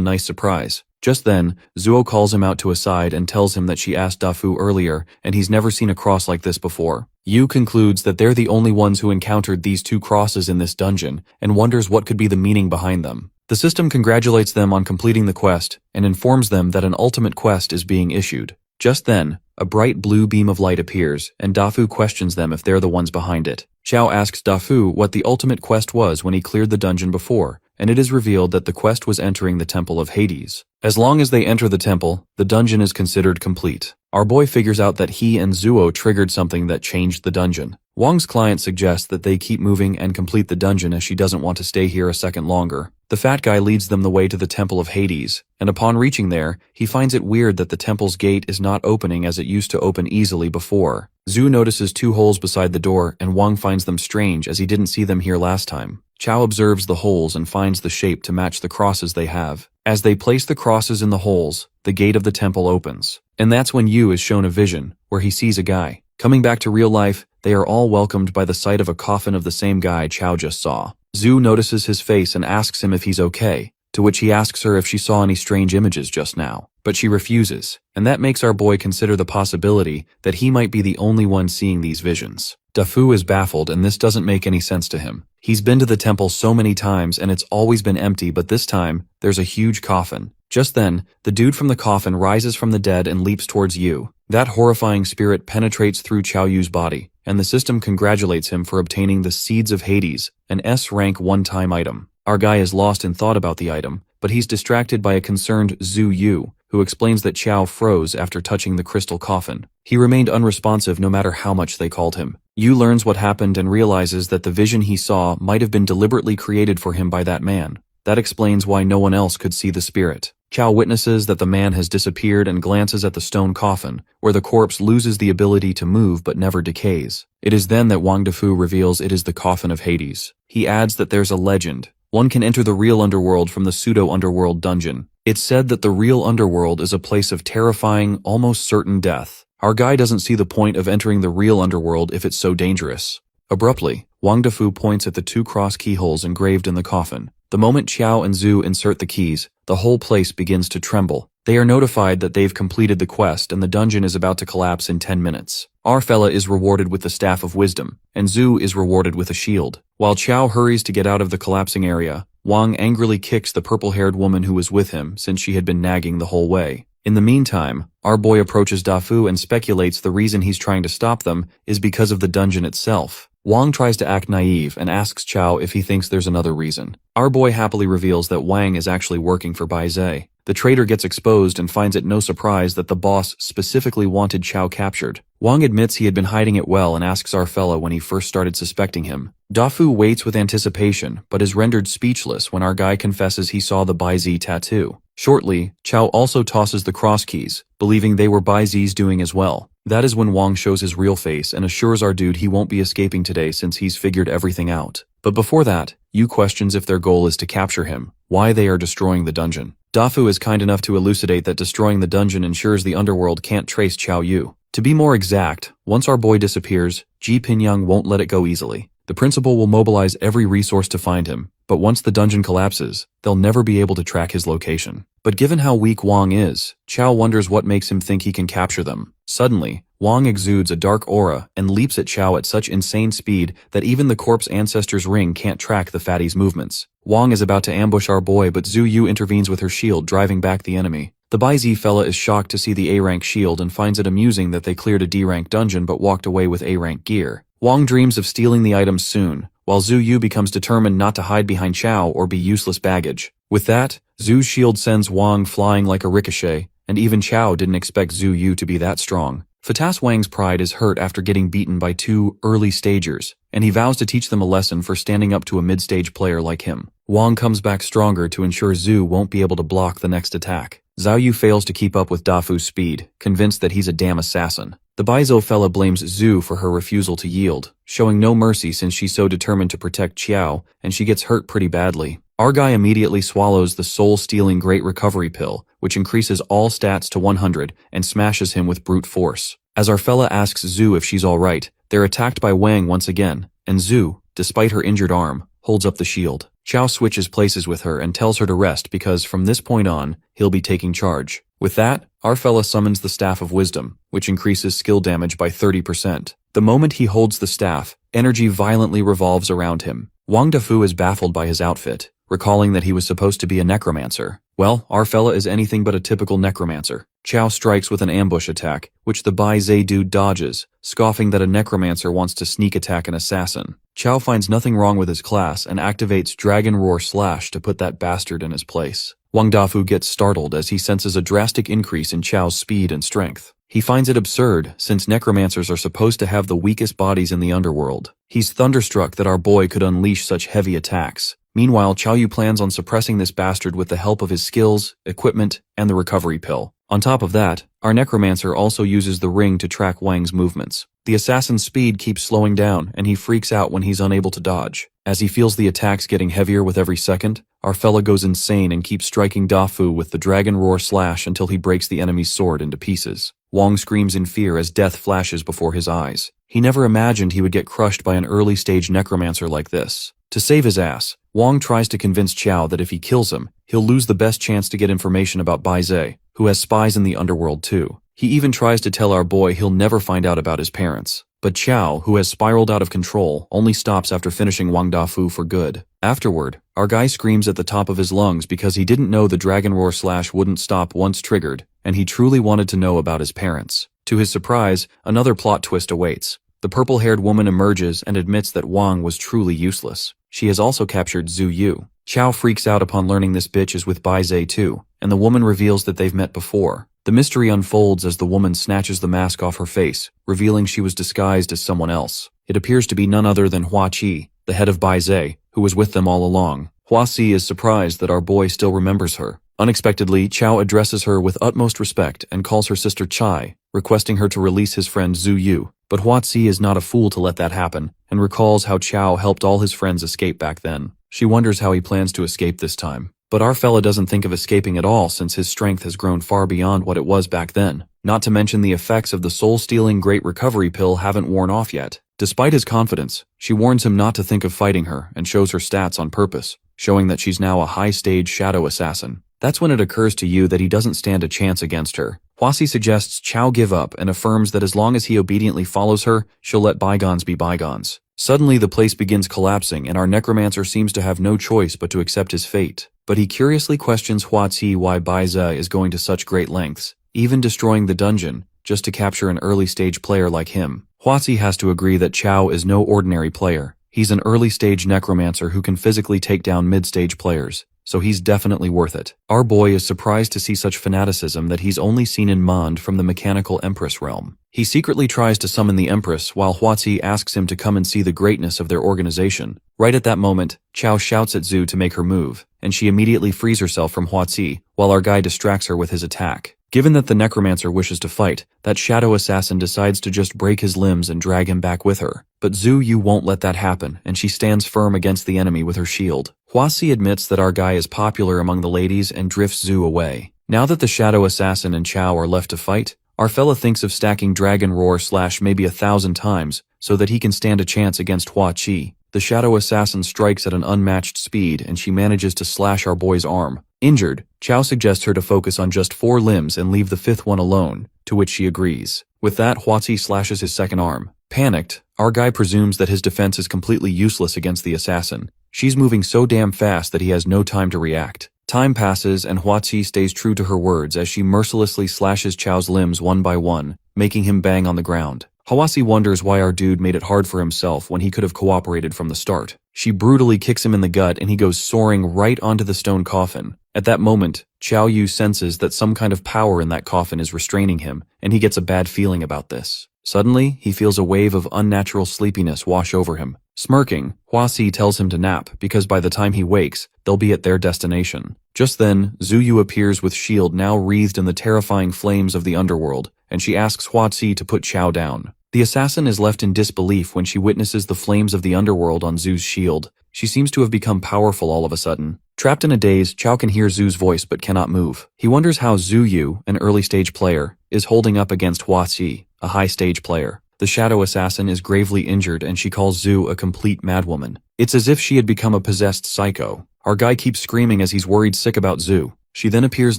[SPEAKER 1] nice surprise. Just then, Zuo calls him out to a side and tells him that she asked Dafu earlier, and he's never seen a cross like this before. Yu concludes that they're the only ones who encountered these 2 crosses in this dungeon, and wonders what could be the meaning behind them. The system congratulates them on completing the quest, and informs them that an ultimate quest is being issued. Just then, a bright blue beam of light appears, and Dafu questions them if they're the ones behind it. Chow asks Dafu what the ultimate quest was when he cleared the dungeon before, and it is revealed that the quest was entering the Temple of Hades. As long as they enter the temple, the dungeon is considered complete. Our boy figures out that he and Zuo triggered something that changed the dungeon. Wang's client suggests that they keep moving and complete the dungeon as she doesn't want to stay here a second longer. The fat guy leads them the way to the Temple of Hades, and upon reaching there, he finds it weird that the temple's gate is not opening as it used to open easily before. Zhu notices 2 holes beside the door, and Wang finds them strange as he didn't see them here last time. Chow observes the holes and finds the shape to match the crosses they have. As they place the crosses in the holes, the gate of the temple opens. And that's when Yu is shown a vision, where he sees a guy. Coming back to real life, they are all welcomed by the sight of a coffin of the same guy Chow just saw. Zhu notices his face and asks him if he's okay, to which he asks her if she saw any strange images just now. But she refuses, and that makes our boy consider the possibility that he might be the only one seeing these visions. Dafu is baffled, and this doesn't make any sense to him. He's been to the temple so many times and it's always been empty, but this time, there's a huge coffin. Just then, the dude from the coffin rises from the dead and leaps towards Yu. That horrifying spirit penetrates through Xiao Yu's body, and the system congratulates him for obtaining the Seeds of Hades, an S-rank one-time item. Our guy is lost in thought about the item, but he's distracted by a concerned Zhu Yu, who explains that Xiao froze after touching the crystal coffin. He remained unresponsive no matter how much they called him. Yu learns what happened and realizes that the vision he saw might have been deliberately created for him by that man. That explains why no one else could see the spirit. Xiao witnesses that the man has disappeared and glances at the stone coffin, where the corpse loses the ability to move but never decays. It is then that Wang Dafu reveals it is the coffin of Hades. He adds that there's a legend. One can enter the real underworld from the pseudo-underworld dungeon. It's said that the real underworld is a place of terrifying, almost certain death. Our guy doesn't see the point of entering the real underworld if it's so dangerous. Abruptly, Wang Defu points at the 2 cross keyholes engraved in the coffin. The moment Qiao and Zhu insert the keys, the whole place begins to tremble. They are notified that they've completed the quest and the dungeon is about to collapse in 10 minutes. Our fella is rewarded with the Staff of Wisdom, and Zhu is rewarded with a shield. While Qiao hurries to get out of the collapsing area, Wang angrily kicks the purple-haired woman who was with him since she had been nagging the whole way. In the meantime, our boy approaches Dafu and speculates the reason he's trying to stop them is because of the dungeon itself. Wang tries to act naive and asks Qiao if he thinks there's another reason. Our boy happily reveals that Wang is actually working for Bai Zhe. The traitor gets exposed and finds it no surprise that the boss specifically wanted Qiao captured. Wang admits he had been hiding it well and asks our fella when he first started suspecting him. Dafu waits with anticipation, but is rendered speechless when our guy confesses he saw the Bai Zhe tattoo. Shortly, Qiao also tosses the cross keys, believing they were Bai Zhe's doing as well. That is when Wang shows his real face and assures our dude he won't be escaping today since he's figured everything out. But before that, Yu questions if their goal is to capture him, why they are destroying the dungeon. Dafu is kind enough to elucidate that destroying the dungeon ensures the underworld can't trace Qiao Yu. To be more exact, once our boy disappears, Ji Pinyang won't let it go easily. The principal will mobilize every resource to find him, but once the dungeon collapses, they'll never be able to track his location. But given how weak Wang is, Qiao wonders what makes him think he can capture them. Suddenly, Wang exudes a dark aura and leaps at Qiao at such insane speed that even the corpse ancestor's ring can't track the fatty's movements. Wang is about to ambush our boy, but Zhu Yu intervenes with her shield, driving back the enemy. The Bai Zhe fella is shocked to see the A-rank shield and finds it amusing that they cleared a D-rank dungeon but walked away with A-rank gear. Wang dreams of stealing the items soon, while Zhu Yu becomes determined not to hide behind Qiao or be useless baggage. With that, Zhu's shield sends Wang flying like a ricochet, and even Qiao didn't expect Zhu Yu to be that strong. Fatas Wang's pride is hurt after getting beaten by 2 early stagers, and he vows to teach them a lesson for standing up to a mid-stage player like him. Wang comes back stronger to ensure Zhu won't be able to block the next attack. Zhao Yu fails to keep up with Dafu's speed, convinced that he's a damn assassin. The Baizo fella blames Zhu for her refusal to yield, showing no mercy since she's so determined to protect Qiao, and she gets hurt pretty badly. Our guy immediately swallows the soul-stealing Great Recovery Pill, which increases all stats to 100 and smashes him with brute force. As our fella asks Zhu if she's alright, they're attacked by Wang once again, and Zhu, despite her injured arm, holds up the shield. Qiao switches places with her and tells her to rest because from this point on, he'll be taking charge. With that, our fella summons the Staff of Wisdom, which increases skill damage by 30%. The moment he holds the staff, energy violently revolves around him. Wang Defu is baffled by his outfit, recalling that he was supposed to be a necromancer. Well, our fella is anything but a typical necromancer. Qiao strikes with an ambush attack, which the Bai Zhe dude dodges, scoffing that a necromancer wants to sneak attack an assassin. Qiao finds nothing wrong with his class and activates Dragon Roar Slash to put that bastard in his place. Wang Dafu gets startled as he senses a drastic increase in Qiao's speed and strength. He finds it absurd, since necromancers are supposed to have the weakest bodies in the underworld. He's thunderstruck that our boy could unleash such heavy attacks. Meanwhile, Qiao Yu plans on suppressing this bastard with the help of his skills, equipment, and the recovery pill. On top of that, our necromancer also uses the ring to track Wang's movements. The assassin's speed keeps slowing down, and he freaks out when he's unable to dodge. As he feels the attacks getting heavier with every second, our fella goes insane and keeps striking Dafu with the Dragon Roar Slash until he breaks the enemy's sword into pieces. Wang screams in fear as death flashes before his eyes. He never imagined he would get crushed by an early-stage necromancer like this. To save his ass, Wang tries to convince Qiao that if he kills him, he'll lose the best chance to get information about Bai Zhe, who has spies in the underworld too. He even tries to tell our boy he'll never find out about his parents. But Qiao, who has spiraled out of control, only stops after finishing Wang Dafu for good. Afterward, our guy screams at the top of his lungs because he didn't know the Dragon Roar Slash wouldn't stop once triggered, and he truly wanted to know about his parents. To his surprise, another plot twist awaits. The purple-haired woman emerges and admits that Wang was truly useless. She has also captured Zhu Yu. Qiao freaks out upon learning this bitch is with Bai Zhe too, and the woman reveals that they've met before. The mystery unfolds as the woman snatches the mask off her face, revealing she was disguised as someone else. It appears to be none other than Hua Qi, the head of Bai Zhe, who was with them all along. Hua Si is surprised that our boy still remembers her. Unexpectedly, Qiao addresses her with utmost respect and calls her sister Chai, requesting her to release his friend Zhu Yu. But Hua Si is not a fool to let that happen, and recalls how Qiao helped all his friends escape back then. She wonders how he plans to escape this time. But our fella doesn't think of escaping at all since his strength has grown far beyond what it was back then. Not to mention the effects of the soul-stealing Great Recovery pill haven't worn off yet. Despite his confidence, she warns him not to think of fighting her and shows her stats on purpose, showing that she's now a high-stage shadow assassin. That's when it occurs to you that he doesn't stand a chance against her. Hwasi suggests Chow give up and affirms that as long as he obediently follows her, she'll let bygones be bygones. Suddenly, the place begins collapsing and our necromancer seems to have no choice but to accept his fate. But he curiously questions Hwati why Baize is going to such great lengths, even destroying the dungeon, just to capture an early-stage player like him. Hwati has to agree that Chow is no ordinary player. He's an early-stage necromancer who can physically take down mid-stage players, so he's definitely worth it. Our boy is surprised to see such fanaticism that he's only seen in Mond from the mechanical Empress realm. He secretly tries to summon the Empress while Hwati asks him to come and see the greatness of their organization. Right at that moment, Chow shouts at Zhu to make her move, and she immediately frees herself from Hwati, while our guy distracts her with his attack. Given that the necromancer wishes to fight, that shadow assassin decides to just break his limbs and drag him back with her. But Zhu Yu won't let that happen, and she stands firm against the enemy with her shield. Hwasi admits that our guy is popular among the ladies and drifts Zhu away. Now that the shadow assassin and Chow are left to fight, our fella thinks of stacking Dragon Roar / maybe 1,000 times, so that he can stand a chance against Hua Qi. The shadow assassin strikes at an unmatched speed and she manages to slash our boy's arm. Injured, Chow suggests her to focus on just 4 limbs and leave the 5th one alone, to which she agrees. With that, Hwati slashes his second arm. Panicked, our guy presumes that his defense is completely useless against the assassin. She's moving so damn fast that he has no time to react. Time passes and Hwati stays true to her words as she mercilessly slashes Chow's limbs one by one, making him bang on the ground. Hwasi wonders why our dude made it hard for himself when he could have cooperated from the start. She brutally kicks him in the gut and he goes soaring right onto the stone coffin. At that moment, Chow Yu senses that some kind of power in that coffin is restraining him, and he gets a bad feeling about this. Suddenly, he feels a wave of unnatural sleepiness wash over him. Smirking, Hwasi tells him to nap because by the time he wakes, they'll be at their destination. Just then, Zhu Yu appears with shield now wreathed in the terrifying flames of the underworld, and she asks Hwati to put Chow down. The assassin is left in disbelief when she witnesses the flames of the underworld on Zhu's shield. She seems to have become powerful all of a sudden. Trapped in a daze, Chow can hear Zhu's voice but cannot move. He wonders how Zhu Yu, an early-stage player, is holding up against Hua Qi, a high-stage player. The shadow assassin is gravely injured and she calls Zhu a complete madwoman. It's as if she had become a possessed psycho. Our guy keeps screaming as he's worried sick about Zhu. She then appears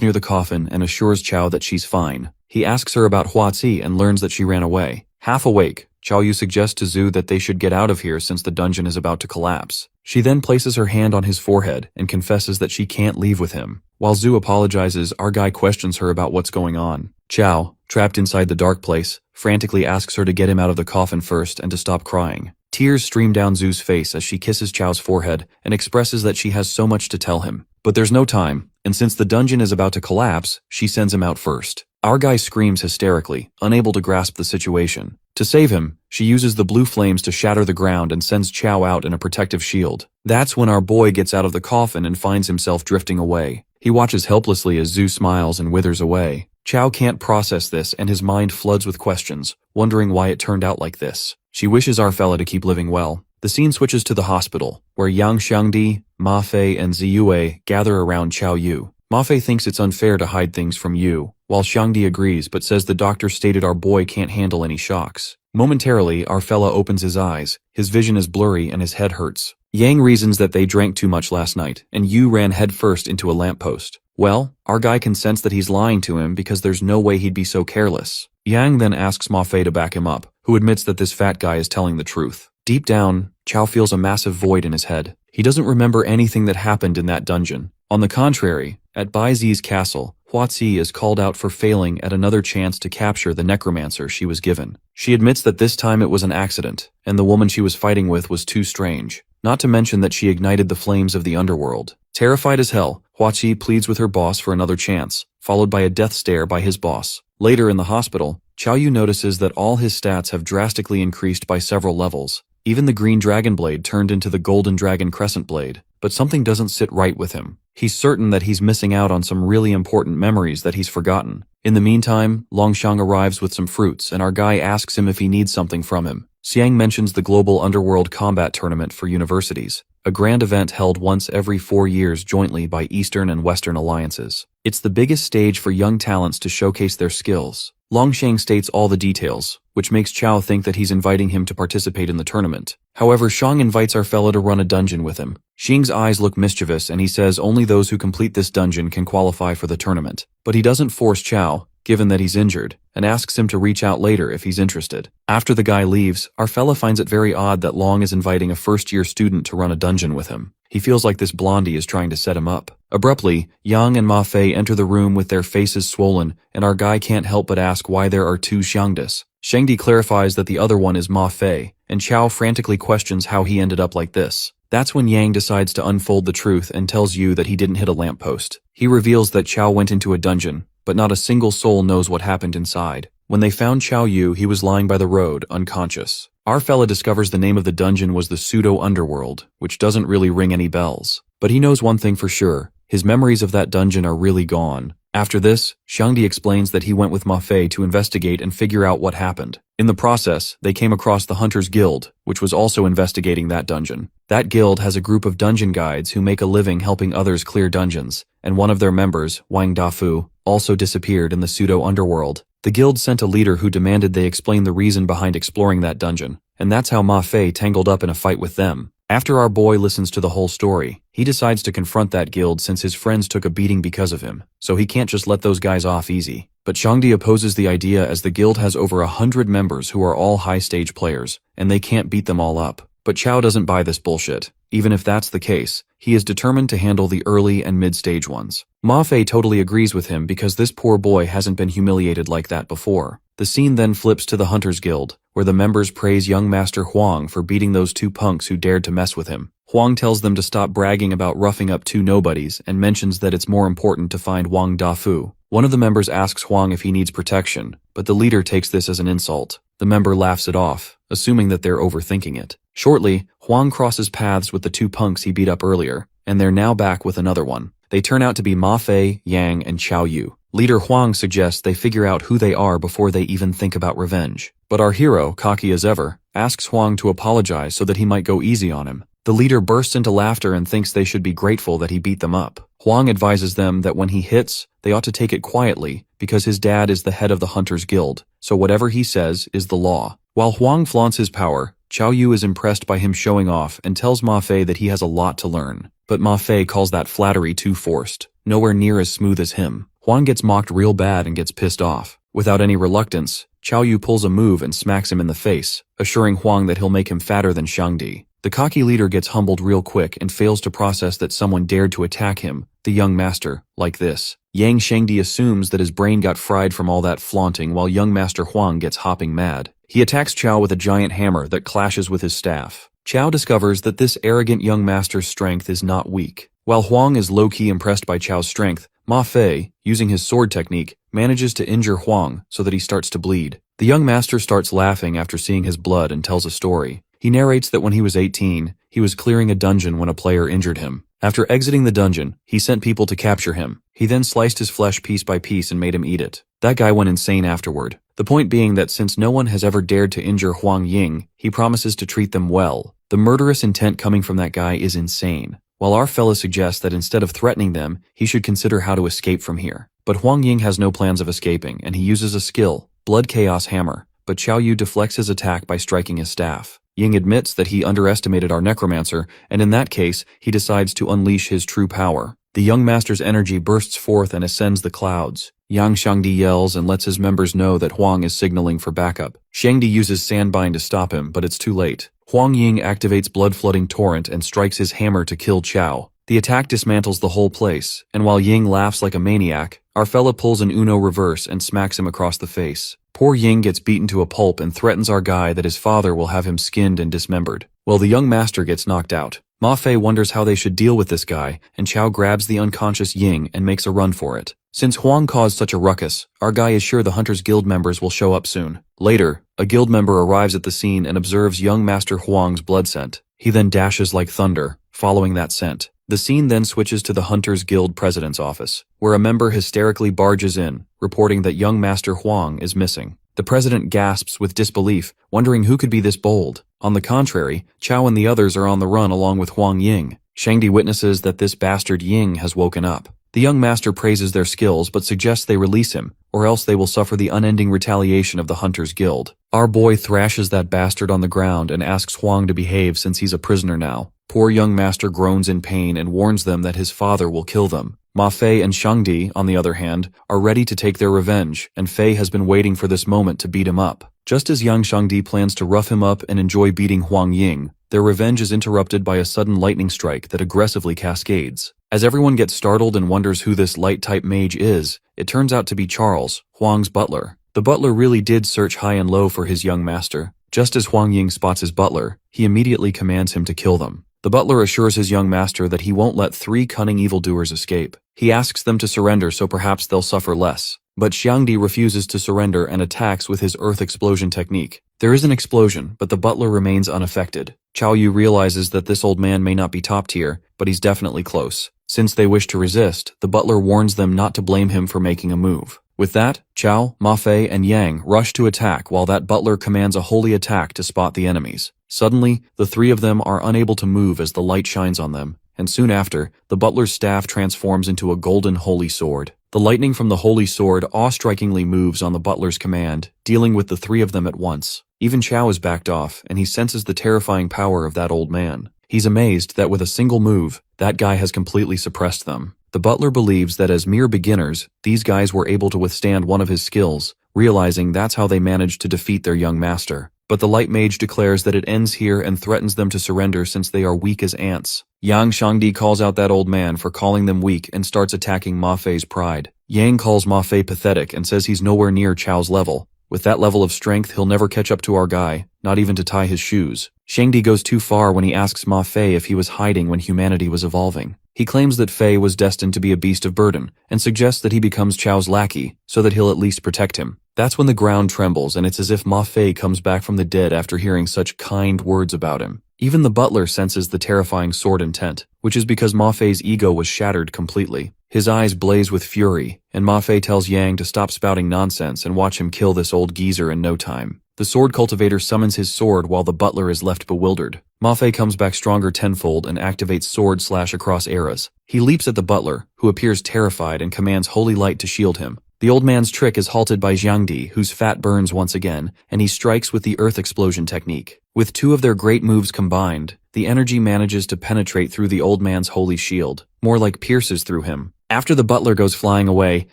[SPEAKER 1] near the coffin and assures Chow that she's fine. He asks her about Hua Qi and learns that she ran away. Half awake, Chow Yu suggests to Zhu that they should get out of here since the dungeon is about to collapse. She then places her hand on his forehead and confesses that she can't leave with him. While Zhu apologizes, our guy questions her about what's going on. Chow, trapped inside the dark place, frantically asks her to get him out of the coffin first and to stop crying. Tears stream down Zhu's face as she kisses Chow's forehead and expresses that she has so much to tell him. But there's no time, and since the dungeon is about to collapse, she sends him out first. Our guy screams hysterically, unable to grasp the situation. To save him, she uses the blue flames to shatter the ground and sends Chow out in a protective shield. That's when our boy gets out of the coffin and finds himself drifting away. He watches helplessly as Zhu smiles and withers away. Chow can't process this and his mind floods with questions, wondering why it turned out like this. She wishes our fella to keep living well. The scene switches to the hospital, where Yang Xiangdi, Ma Fei, and Ziyue gather around Chow Yu. Ma Fei thinks it's unfair to hide things from Yu, while Xiangdi agrees but says the doctor stated our boy can't handle any shocks. Momentarily, our fella opens his eyes, his vision is blurry and his head hurts. Yang reasons that they drank too much last night, and Yu ran headfirst into a lamppost. Well, our guy can sense that he's lying to him because there's no way he'd be so careless. Yang then asks Ma Fei to back him up, who admits that this fat guy is telling the truth. Deep down, Chow feels a massive void in his head. He doesn't remember anything that happened in that dungeon. On the contrary, at Bai Zi's castle, Hua Qi is called out for failing at another chance to capture the necromancer she was given. She admits that this time it was an accident, and the woman she was fighting with was too strange. Not to mention that she ignited the flames of the underworld. Terrified as hell, Hua Qi pleads with her boss for another chance, followed by a death stare by his boss. Later in the hospital, Chow Yu notices that all his stats have drastically increased by several levels. Even the green dragon blade turned into the golden dragon crescent blade, but something doesn't sit right with him. He's certain that he's missing out on some really important memories that he's forgotten. In the meantime, Longshang arrives with some fruits and our guy asks him if he needs something from him. Xiang mentions the global underworld combat tournament for universities, a grand event held once every 4 years jointly by Eastern and Western alliances. It's the biggest stage for young talents to showcase their skills. Longsheng states all the details, which makes Chao think that he's inviting him to participate in the tournament. However, Shang invites our fella to run a dungeon with him. Xing's eyes look mischievous and he says only those who complete this dungeon can qualify for the tournament. But he doesn't force Chao, given that he's injured, and asks him to reach out later if he's interested. After the guy leaves, our fella finds it very odd that Long is inviting a first-year student to run a dungeon with him. He feels like this blondie is trying to set him up. Abruptly, Yang and Ma Fei enter the room with their faces swollen, and our guy can't help but ask why there are two Xiangdes. Shengdi clarifies that the other one is Ma Fei, and Chao frantically questions how he ended up like this. That's when Yang decides to unfold the truth and tells Yu that he didn't hit a lamppost. He reveals that Chao went into a dungeon, but not a single soul knows what happened inside. When they found Chao Yu, he was lying by the road, unconscious. Our fella discovers the name of the dungeon was the pseudo-underworld, which doesn't really ring any bells. But he knows one thing for sure, his memories of that dungeon are really gone. After this, Shangdi explains that he went with Ma Fei to investigate and figure out what happened. In the process, they came across the Hunters Guild, which was also investigating that dungeon. That guild has a group of dungeon guides who make a living helping others clear dungeons, and one of their members, Wang Dafu, also disappeared in the pseudo-underworld. The guild sent a leader who demanded they explain the reason behind exploring that dungeon, and that's how Ma Fei tangled up in a fight with them. After our boy listens to the whole story, he decides to confront that guild since his friends took a beating because of him, so he can't just let those guys off easy. But Shangdi opposes the idea as the guild has over 100 members who are all high-stage players, and they can't beat them all up. But Chao doesn't buy this bullshit. Even if that's the case, he is determined to handle the early and mid-stage ones. Ma Fei totally agrees with him because this poor boy hasn't been humiliated like that before. The scene then flips to the Hunters Guild, where the members praise young Master Huang for beating those two punks who dared to mess with him. Huang tells them to stop bragging about roughing up two nobodies and mentions that it's more important to find Wang Dafu. One of the members asks Huang if he needs protection, but the leader takes this as an insult. The member laughs it off, assuming that they're overthinking it. Shortly, Huang crosses paths with the two punks he beat up earlier, and they're now back with another one. They turn out to be Ma Fei, Yang, and Chao Yu. Leader Huang suggests they figure out who they are before they even think about revenge. But our hero, cocky as ever, asks Huang to apologize so that he might go easy on him. The leader bursts into laughter and thinks they should be grateful that he beat them up. Huang advises them that when he hits, they ought to take it quietly because his dad is the head of the Hunters Guild, so whatever he says is the law. While Huang flaunts his power, Chao Yu is impressed by him showing off and tells Ma Fei that he has a lot to learn. But Ma Fei calls that flattery too forced, nowhere near as smooth as him. Huang gets mocked real bad and gets pissed off. Without any reluctance, Chao Yu pulls a move and smacks him in the face, assuring Huang that he'll make him fatter than Shangdi. The cocky leader gets humbled real quick and fails to process that someone dared to attack him, the young master, like this. Yang Shangdi assumes that his brain got fried from all that flaunting while young Master Huang gets hopping mad. He attacks Chao with a giant hammer that clashes with his staff. Chao discovers that this arrogant young master's strength is not weak. While Huang is low-key impressed by Chao's strength, Ma Fei, using his sword technique, manages to injure Huang so that he starts to bleed. The young master starts laughing after seeing his blood and tells a story. He narrates that when he was 18, he was clearing a dungeon when a player injured him. After exiting the dungeon, he sent people to capture him. He then sliced his flesh piece by piece and made him eat it. That guy went insane afterward. The point being that since no one has ever dared to injure Huang Ying, he promises to treat them well. The murderous intent coming from that guy is insane. While our fella suggests that instead of threatening them, he should consider how to escape from here. But Huang Ying has no plans of escaping, and he uses a skill, Blood Chaos Hammer, but Chao Yu deflects his attack by striking his staff. Ying admits that he underestimated our Necromancer, and in that case, he decides to unleash his true power. The young master's energy bursts forth and ascends the clouds. Yang Shangdi yells and lets his members know that Huang is signaling for backup. Shangdi uses Sandbind to stop him, but it's too late. Huang Ying activates Blood-Flooding Torrent and strikes his hammer to kill Chao. The attack dismantles the whole place, and while Ying laughs like a maniac, our fella pulls an Uno reverse and smacks him across the face. Poor Ying gets beaten to a pulp and threatens our guy that his father will have him skinned and dismembered. Well, the young master gets knocked out. Ma Fei wonders how they should deal with this guy, and Chao grabs the unconscious Ying and makes a run for it. Since Huang caused such a ruckus, our guy is sure the Hunters Guild members will show up soon. Later, a guild member arrives at the scene and observes young Master Huang's blood scent. He then dashes like thunder, following that scent. The scene then switches to the Hunters Guild president's office, where a member hysterically barges in, reporting that young Master Huang is missing. The president gasps with disbelief, wondering who could be this bold. On the contrary, Chao and the others are on the run along with Huang Ying. Shangdi witnesses that this bastard Ying has woken up. The young master praises their skills but suggests they release him, or else they will suffer the unending retaliation of the Hunters Guild. Our boy thrashes that bastard on the ground and asks Huang to behave since he's a prisoner now. Poor young master groans in pain and warns them that his father will kill them. Ma Fei and Shangdi, on the other hand, are ready to take their revenge, and Fei has been waiting for this moment to beat him up. Just as young Shangdi plans to rough him up and enjoy beating Huang Ying, their revenge is interrupted by a sudden lightning strike that aggressively cascades. As everyone gets startled and wonders who this light-type mage is, it turns out to be Charles, Huang's butler. The butler really did search high and low for his young master. Just as Huang Ying spots his butler, he immediately commands him to kill them. The butler assures his young master that he won't let 3 cunning evildoers escape. He asks them to surrender so perhaps they'll suffer less. But Xiangdi refuses to surrender and attacks with his earth explosion technique. There is an explosion, but the butler remains unaffected. Chao Yu realizes that this old man may not be top tier, but he's definitely close. Since they wish to resist, the butler warns them not to blame him for making a move. With that, Chao, Ma Fei, and Yang rush to attack while that butler commands a holy attack to spot the enemies. Suddenly, the 3 of them are unable to move as the light shines on them, and soon after, the butler's staff transforms into a golden holy sword. The lightning from the holy sword awe-strikingly moves on the butler's command, dealing with the 3 of them at once. Even Chao is backed off, and he senses the terrifying power of that old man. He's amazed that with a single move, that guy has completely suppressed them. The butler believes that as mere beginners, these guys were able to withstand one of his skills, realizing that's how they managed to defeat their young master. But the light mage declares that it ends here and threatens them to surrender since they are weak as ants. Yang Shangdi calls out that old man for calling them weak and starts attacking Ma Fei's pride. Yang calls Ma Fei pathetic and says he's nowhere near Chao's level. With that level of strength, he'll never catch up to our guy, not even to tie his shoes. Shangdi goes too far when he asks Ma Fei if he was hiding when humanity was evolving. He claims that Fei was destined to be a beast of burden, and suggests that he becomes Chao's lackey, so that he'll at least protect him. That's when the ground trembles, and it's as if Ma Fei comes back from the dead after hearing such kind words about him. Even the butler senses the terrifying sword intent, which is because Ma Fei's ego was shattered completely. His eyes blaze with fury, and Ma Fei tells Yang to stop spouting nonsense and watch him kill this old geezer in no time. The sword cultivator summons his sword while the butler is left bewildered. Ma Fei comes back stronger tenfold and activates sword slash across eras. He leaps at the butler, who appears terrified and commands holy light to shield him. The old man's trick is halted by Xiangdi, whose fat burns once again, and he strikes with the earth explosion technique. With 2 of their great moves combined, the energy manages to penetrate through the old man's holy shield, more like pierces through him. After the butler goes flying away,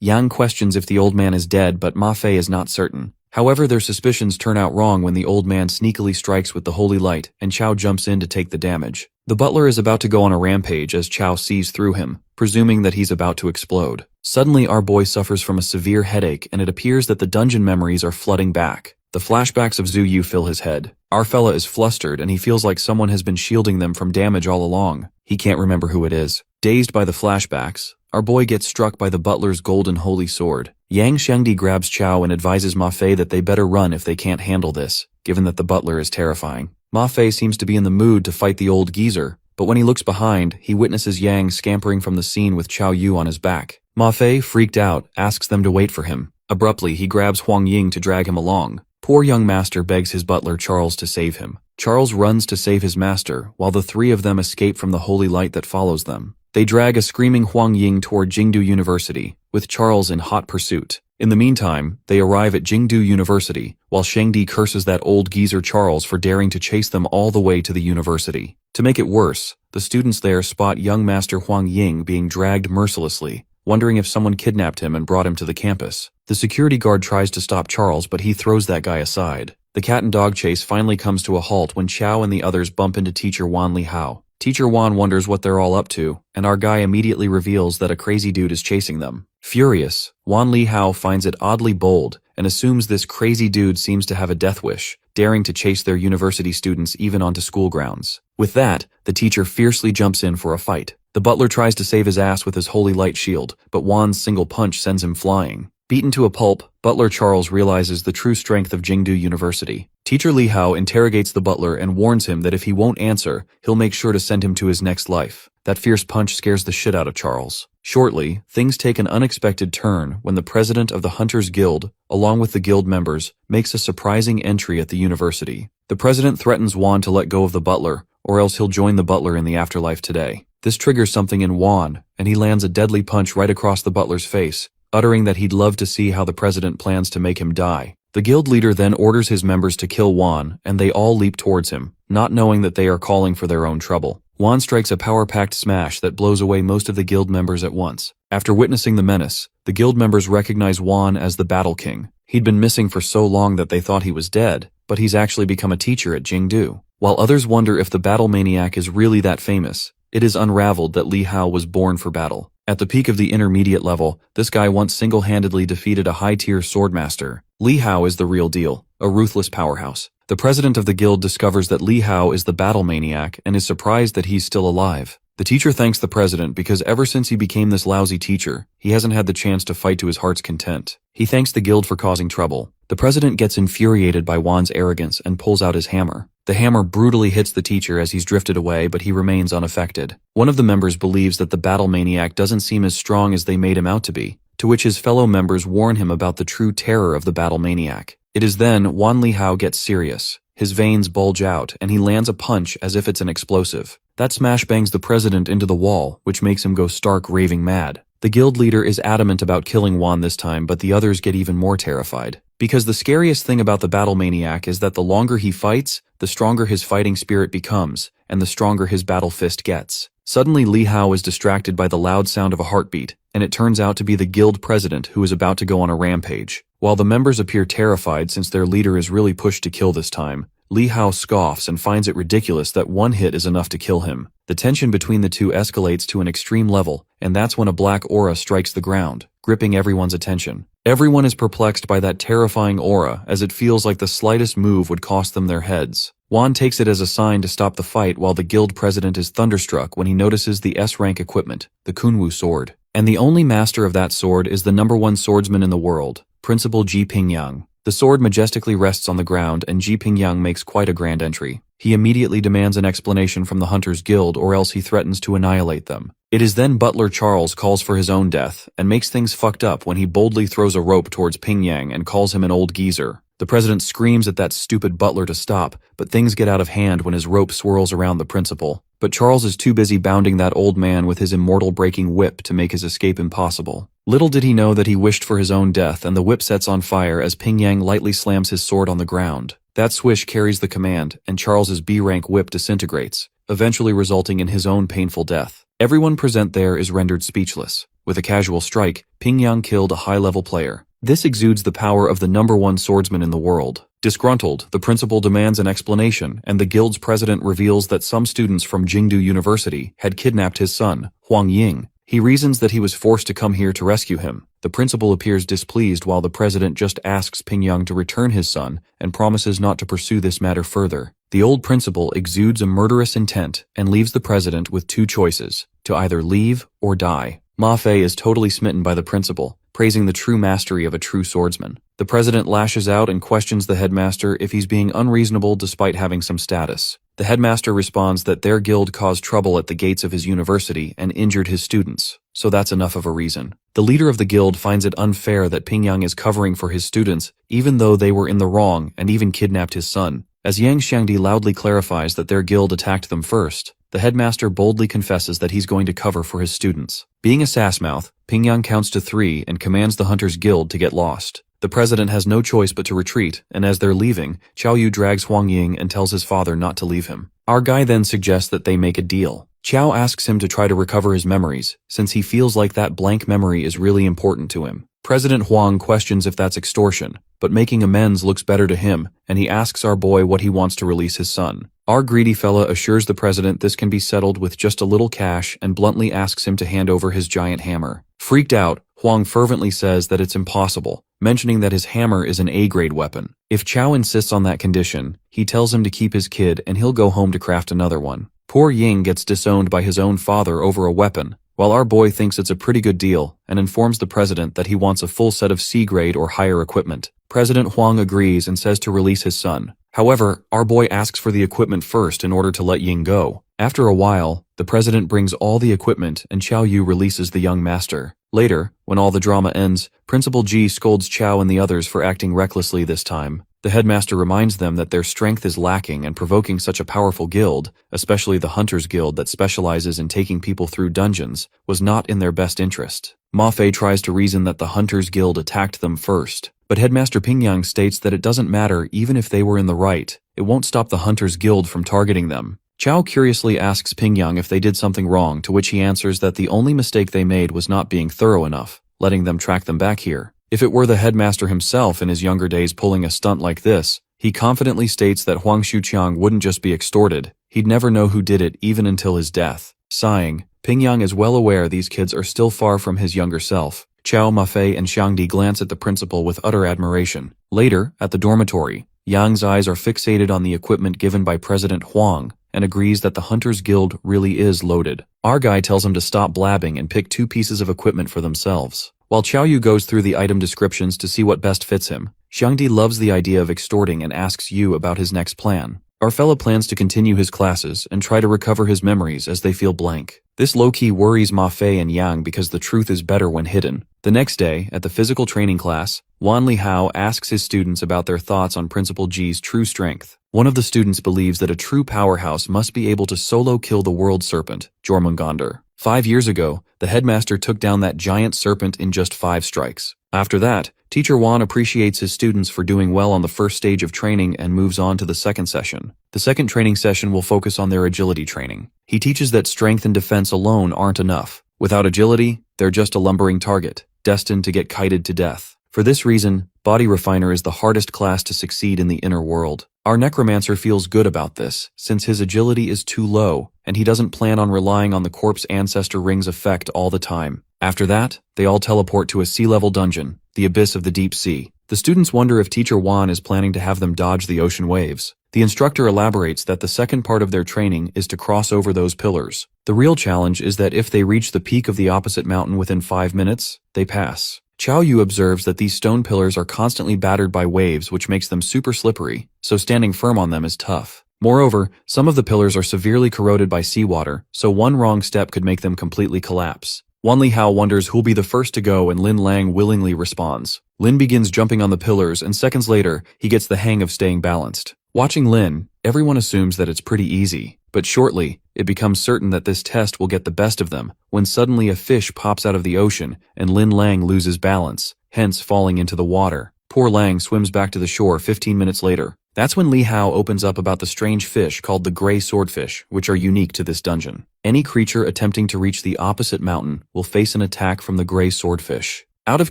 [SPEAKER 1] Yang questions if the old man is dead, but Ma Fei is not certain. However, their suspicions turn out wrong when the old man sneakily strikes with the holy light, and Chao jumps in to take the damage. The butler is about to go on a rampage as Chao sees through him, presuming that he's about to explode. Suddenly, our boy suffers from a severe headache, and it appears that the dungeon memories are flooding back. The flashbacks of Zhu Yu fill his head. Our fella is flustered, and he feels like someone has been shielding them from damage all along. He can't remember who it is. Dazed by the flashbacks, our boy gets struck by the butler's golden holy sword. Yang Shangdi grabs Chao and advises Ma Fei that they better run if they can't handle this, given that the butler is terrifying. Ma Fei seems to be in the mood to fight the old geezer, but when he looks behind, he witnesses Yang scampering from the scene with Chao Yu on his back. Ma Fei, freaked out, asks them to wait for him. Abruptly, he grabs Huang Ying to drag him along. Poor young master begs his butler Charles to save him. Charles runs to save his master, while the 3 of them escape from the holy light that follows them. They drag a screaming Huang Ying toward Jingdu University, with Charles in hot pursuit. In the meantime, they arrive at Jingdu University, while Shangdi curses that old geezer Charles for daring to chase them all the way to the university. To make it worse, the students there spot young master Huang Ying being dragged mercilessly, wondering if someone kidnapped him and brought him to the campus. The security guard tries to stop Charles, but he throws that guy aside. The cat and dog chase finally comes to a halt when Chao and the others bump into teacher Wan Li Hao. Teacher Wan wonders what they're all up to, and our guy immediately reveals that a crazy dude is chasing them. Furious, Wan Li Hao finds it oddly bold and assumes this crazy dude seems to have a death wish, daring to chase their university students even onto school grounds. With that, the teacher fiercely jumps in for a fight. The butler tries to save his ass with his holy light shield, but Wan's single punch sends him flying. Beaten to a pulp, Butler Charles realizes the true strength of Jingdu University. Teacher Li Hao interrogates the butler and warns him that if he won't answer, he'll make sure to send him to his next life. That fierce punch scares the shit out of Charles. Shortly, things take an unexpected turn when the president of the Hunters Guild, along with the guild members, makes a surprising entry at the university. The president threatens Wan to let go of the butler, or else he'll join the butler in the afterlife today. This triggers something in Wan, and he lands a deadly punch right across the butler's face. uttering that he'd love to see how the president plans to make him die. The guild leader then orders his members to kill Juan, and they all leap towards him, not knowing that they are calling for their own trouble. Juan strikes a power-packed smash that blows away most of the guild members at once. After witnessing the menace, the guild members recognize Juan as the Battle King. He'd been missing for so long that they thought he was dead, but he's actually become a teacher at Jingdu. While others wonder if the battle maniac is really that famous, it is unraveled that Li Hao was born for battle. At the peak of the intermediate level, this guy once single-handedly defeated a high-tier swordmaster. Li Hao is the real deal, a ruthless powerhouse. The president of the guild discovers that Li Hao is the battle maniac and is surprised that he's still alive. The teacher thanks the president because ever since he became this lousy teacher, he hasn't had the chance to fight to his heart's content. He thanks the guild for causing trouble. The president gets infuriated by Juan's arrogance and pulls out his hammer. The hammer brutally hits the teacher as he's drifted away, but he remains unaffected. One of the members believes that the battle maniac doesn't seem as strong as they made him out to be, to which his fellow members warn him about the true terror of the battle maniac. It is then Juan Li Hao gets serious. His veins bulge out, and he lands a punch as if it's an explosive. That smash bangs the president into the wall, which makes him go stark raving mad. The guild leader is adamant about killing Juan this time, but the others get even more terrified. Because the scariest thing about the battle maniac is that the longer he fights, the stronger his fighting spirit becomes, and the stronger his battle fist gets. Suddenly Li Hao is distracted by the loud sound of a heartbeat, and it turns out to be the guild president who is about to go on a rampage. While the members appear terrified since their leader is really pushed to kill this time, Li Hao scoffs and finds it ridiculous that one hit is enough to kill him. The tension between the two escalates to an extreme level, and that's when a black aura strikes the ground, gripping everyone's attention. Everyone is perplexed by that terrifying aura, as it feels like the slightest move would cost them their heads. Juan takes it as a sign to stop the fight, while the guild president is thunderstruck when he notices the S-rank equipment, the Kunwu sword. And the only master of that sword is the #1 swordsman in the world, Principal Ji Pingyang. The sword majestically rests on the ground, and Ji Pingyang makes quite a grand entry. He immediately demands an explanation from the Hunters Guild, or else he threatens to annihilate them. It is then Butler Charles calls for his own death, and makes things fucked up when he boldly throws a rope towards Pingyang and calls him an old geezer. The president screams at that stupid butler to stop, but things get out of hand when his rope swirls around the principal. But Charles is too busy bounding that old man with his immortal breaking whip to make his escape impossible. Little did he know that he wished for his own death, and the whip sets on fire as Pingyang lightly slams his sword on the ground. That swish carries the command, and Charles's B-rank whip disintegrates, eventually resulting in his own painful death. Everyone present there is rendered speechless. With a casual strike, Pingyang killed a high-level player. This exudes the power of the #1 swordsman in the world. Disgruntled, the principal demands an explanation, and the guild's president reveals that some students from Jingdu University had kidnapped his son, Huang Ying. He reasons that he was forced to come here to rescue him. The principal appears displeased while the president just asks Pingyang to return his son and promises not to pursue this matter further. The old principal exudes a murderous intent and leaves the president with two choices, to either leave or die. Ma Fei is totally smitten by the principal, praising the true mastery of a true swordsman. The president lashes out and questions the headmaster if he's being unreasonable despite having some status. The headmaster responds that their guild caused trouble at the gates of his university and injured his students, so that's enough of a reason. The leader of the guild finds it unfair that Pingyang is covering for his students, even though they were in the wrong and even kidnapped his son. As Yang Xiangdi loudly clarifies that their guild attacked them first, the headmaster boldly confesses that he's going to cover for his students. Being a sassmouth, Pingyang counts to 3 and commands the Hunters Guild to get lost. The president has no choice but to retreat, and as they're leaving, Chao Yu drags Huang Ying and tells his father not to leave him. Our guy then suggests that they make a deal. Chao asks him to try to recover his memories, since he feels like that blank memory is really important to him. President Huang questions if that's extortion, but making amends looks better to him, and he asks our boy what he wants to release his son. Our greedy fella assures the president this can be settled with just a little cash and bluntly asks him to hand over his giant hammer. Freaked out, Huang fervently says that it's impossible, mentioning that his hammer is an A-grade weapon. If Chao insists on that condition, he tells him to keep his kid and he'll go home to craft another one. Poor Ying gets disowned by his own father over a weapon, while our boy thinks it's a pretty good deal and informs the president that he wants a full set of C-grade or higher equipment. President Huang agrees and says to release his son. However, our boy asks for the equipment first in order to let Ying go. After a while, the president brings all the equipment and Chao Yu releases the young master. Later, when all the drama ends, Principal Ji scolds Chao and the others for acting recklessly this time. The headmaster reminds them that their strength is lacking and provoking such a powerful guild, especially the Hunters Guild that specializes in taking people through dungeons, was not in their best interest. Ma Fei tries to reason that the Hunters Guild attacked them first, but Headmaster Pingyang states that it doesn't matter even if they were in the right, it won't stop the Hunters Guild from targeting them. Chao curiously asks Pingyang if they did something wrong, to which he answers that the only mistake they made was not being thorough enough, letting them track them back here. If it were the headmaster himself in his younger days pulling a stunt like this, he confidently states that Huang Xuqiang wouldn't just be extorted, he'd never know who did it even until his death. Sighing, Pingyang is well aware these kids are still far from his younger self. Chao, Ma Fei, and Xiangdi glance at the principal with utter admiration. Later, at the dormitory, Yang's eyes are fixated on the equipment given by President Huang, and agrees that the Hunters Guild really is loaded. Our guy tells him to stop blabbing and pick 2 pieces of equipment for themselves. While Chao Yu goes through the item descriptions to see what best fits him, Xiangdi loves the idea of extorting and asks Yu about his next plan. Our fella plans to continue his classes and try to recover his memories as they feel blank. This low-key worries Ma Fei and Yang because the truth is better when hidden. The next day, at the physical training class, Wan Li Hao asks his students about their thoughts on Principal Ji's true strength. One of the students believes that a true powerhouse must be able to solo kill the world serpent, Jormungandr. 5 years ago, the headmaster took down that giant serpent in just 5 strikes. After that, Teacher Wan appreciates his students for doing well on the first stage of training and moves on to the second session. The second training session will focus on their agility training. He teaches that strength and defense alone aren't enough. Without agility, they're just a lumbering target, destined to get kited to death. For this reason, Body Refiner is the hardest class to succeed in the inner world. Our Necromancer feels good about this, since his agility is too low, and he doesn't plan on relying on the Corpse Ancestor Ring's effect all the time. After that, they all teleport to a sea-level dungeon, the abyss of the deep sea. The students wonder if Teacher Wan is planning to have them dodge the ocean waves. The instructor elaborates that the second part of their training is to cross over those pillars. The real challenge is that if they reach the peak of the opposite mountain within 5 minutes, they pass. Chao Yu observes that these stone pillars are constantly battered by waves, which makes them super slippery, so standing firm on them is tough. Moreover, some of the pillars are severely corroded by seawater, so one wrong step could make them completely collapse. Wan Li Hao wonders who'll be the first to go, and Lin Lang willingly responds. Lin begins jumping on the pillars, and seconds later, he gets the hang of staying balanced. Watching Lin, everyone assumes that it's pretty easy, but shortly, it becomes certain that this test will get the best of them, when suddenly a fish pops out of the ocean, and Lin Lang loses balance, hence falling into the water. Poor Lang swims back to the shore 15 minutes later. That's when Li Hao opens up about the strange fish called the gray swordfish, which are unique to this dungeon. Any creature attempting to reach the opposite mountain will face an attack from the gray swordfish. Out of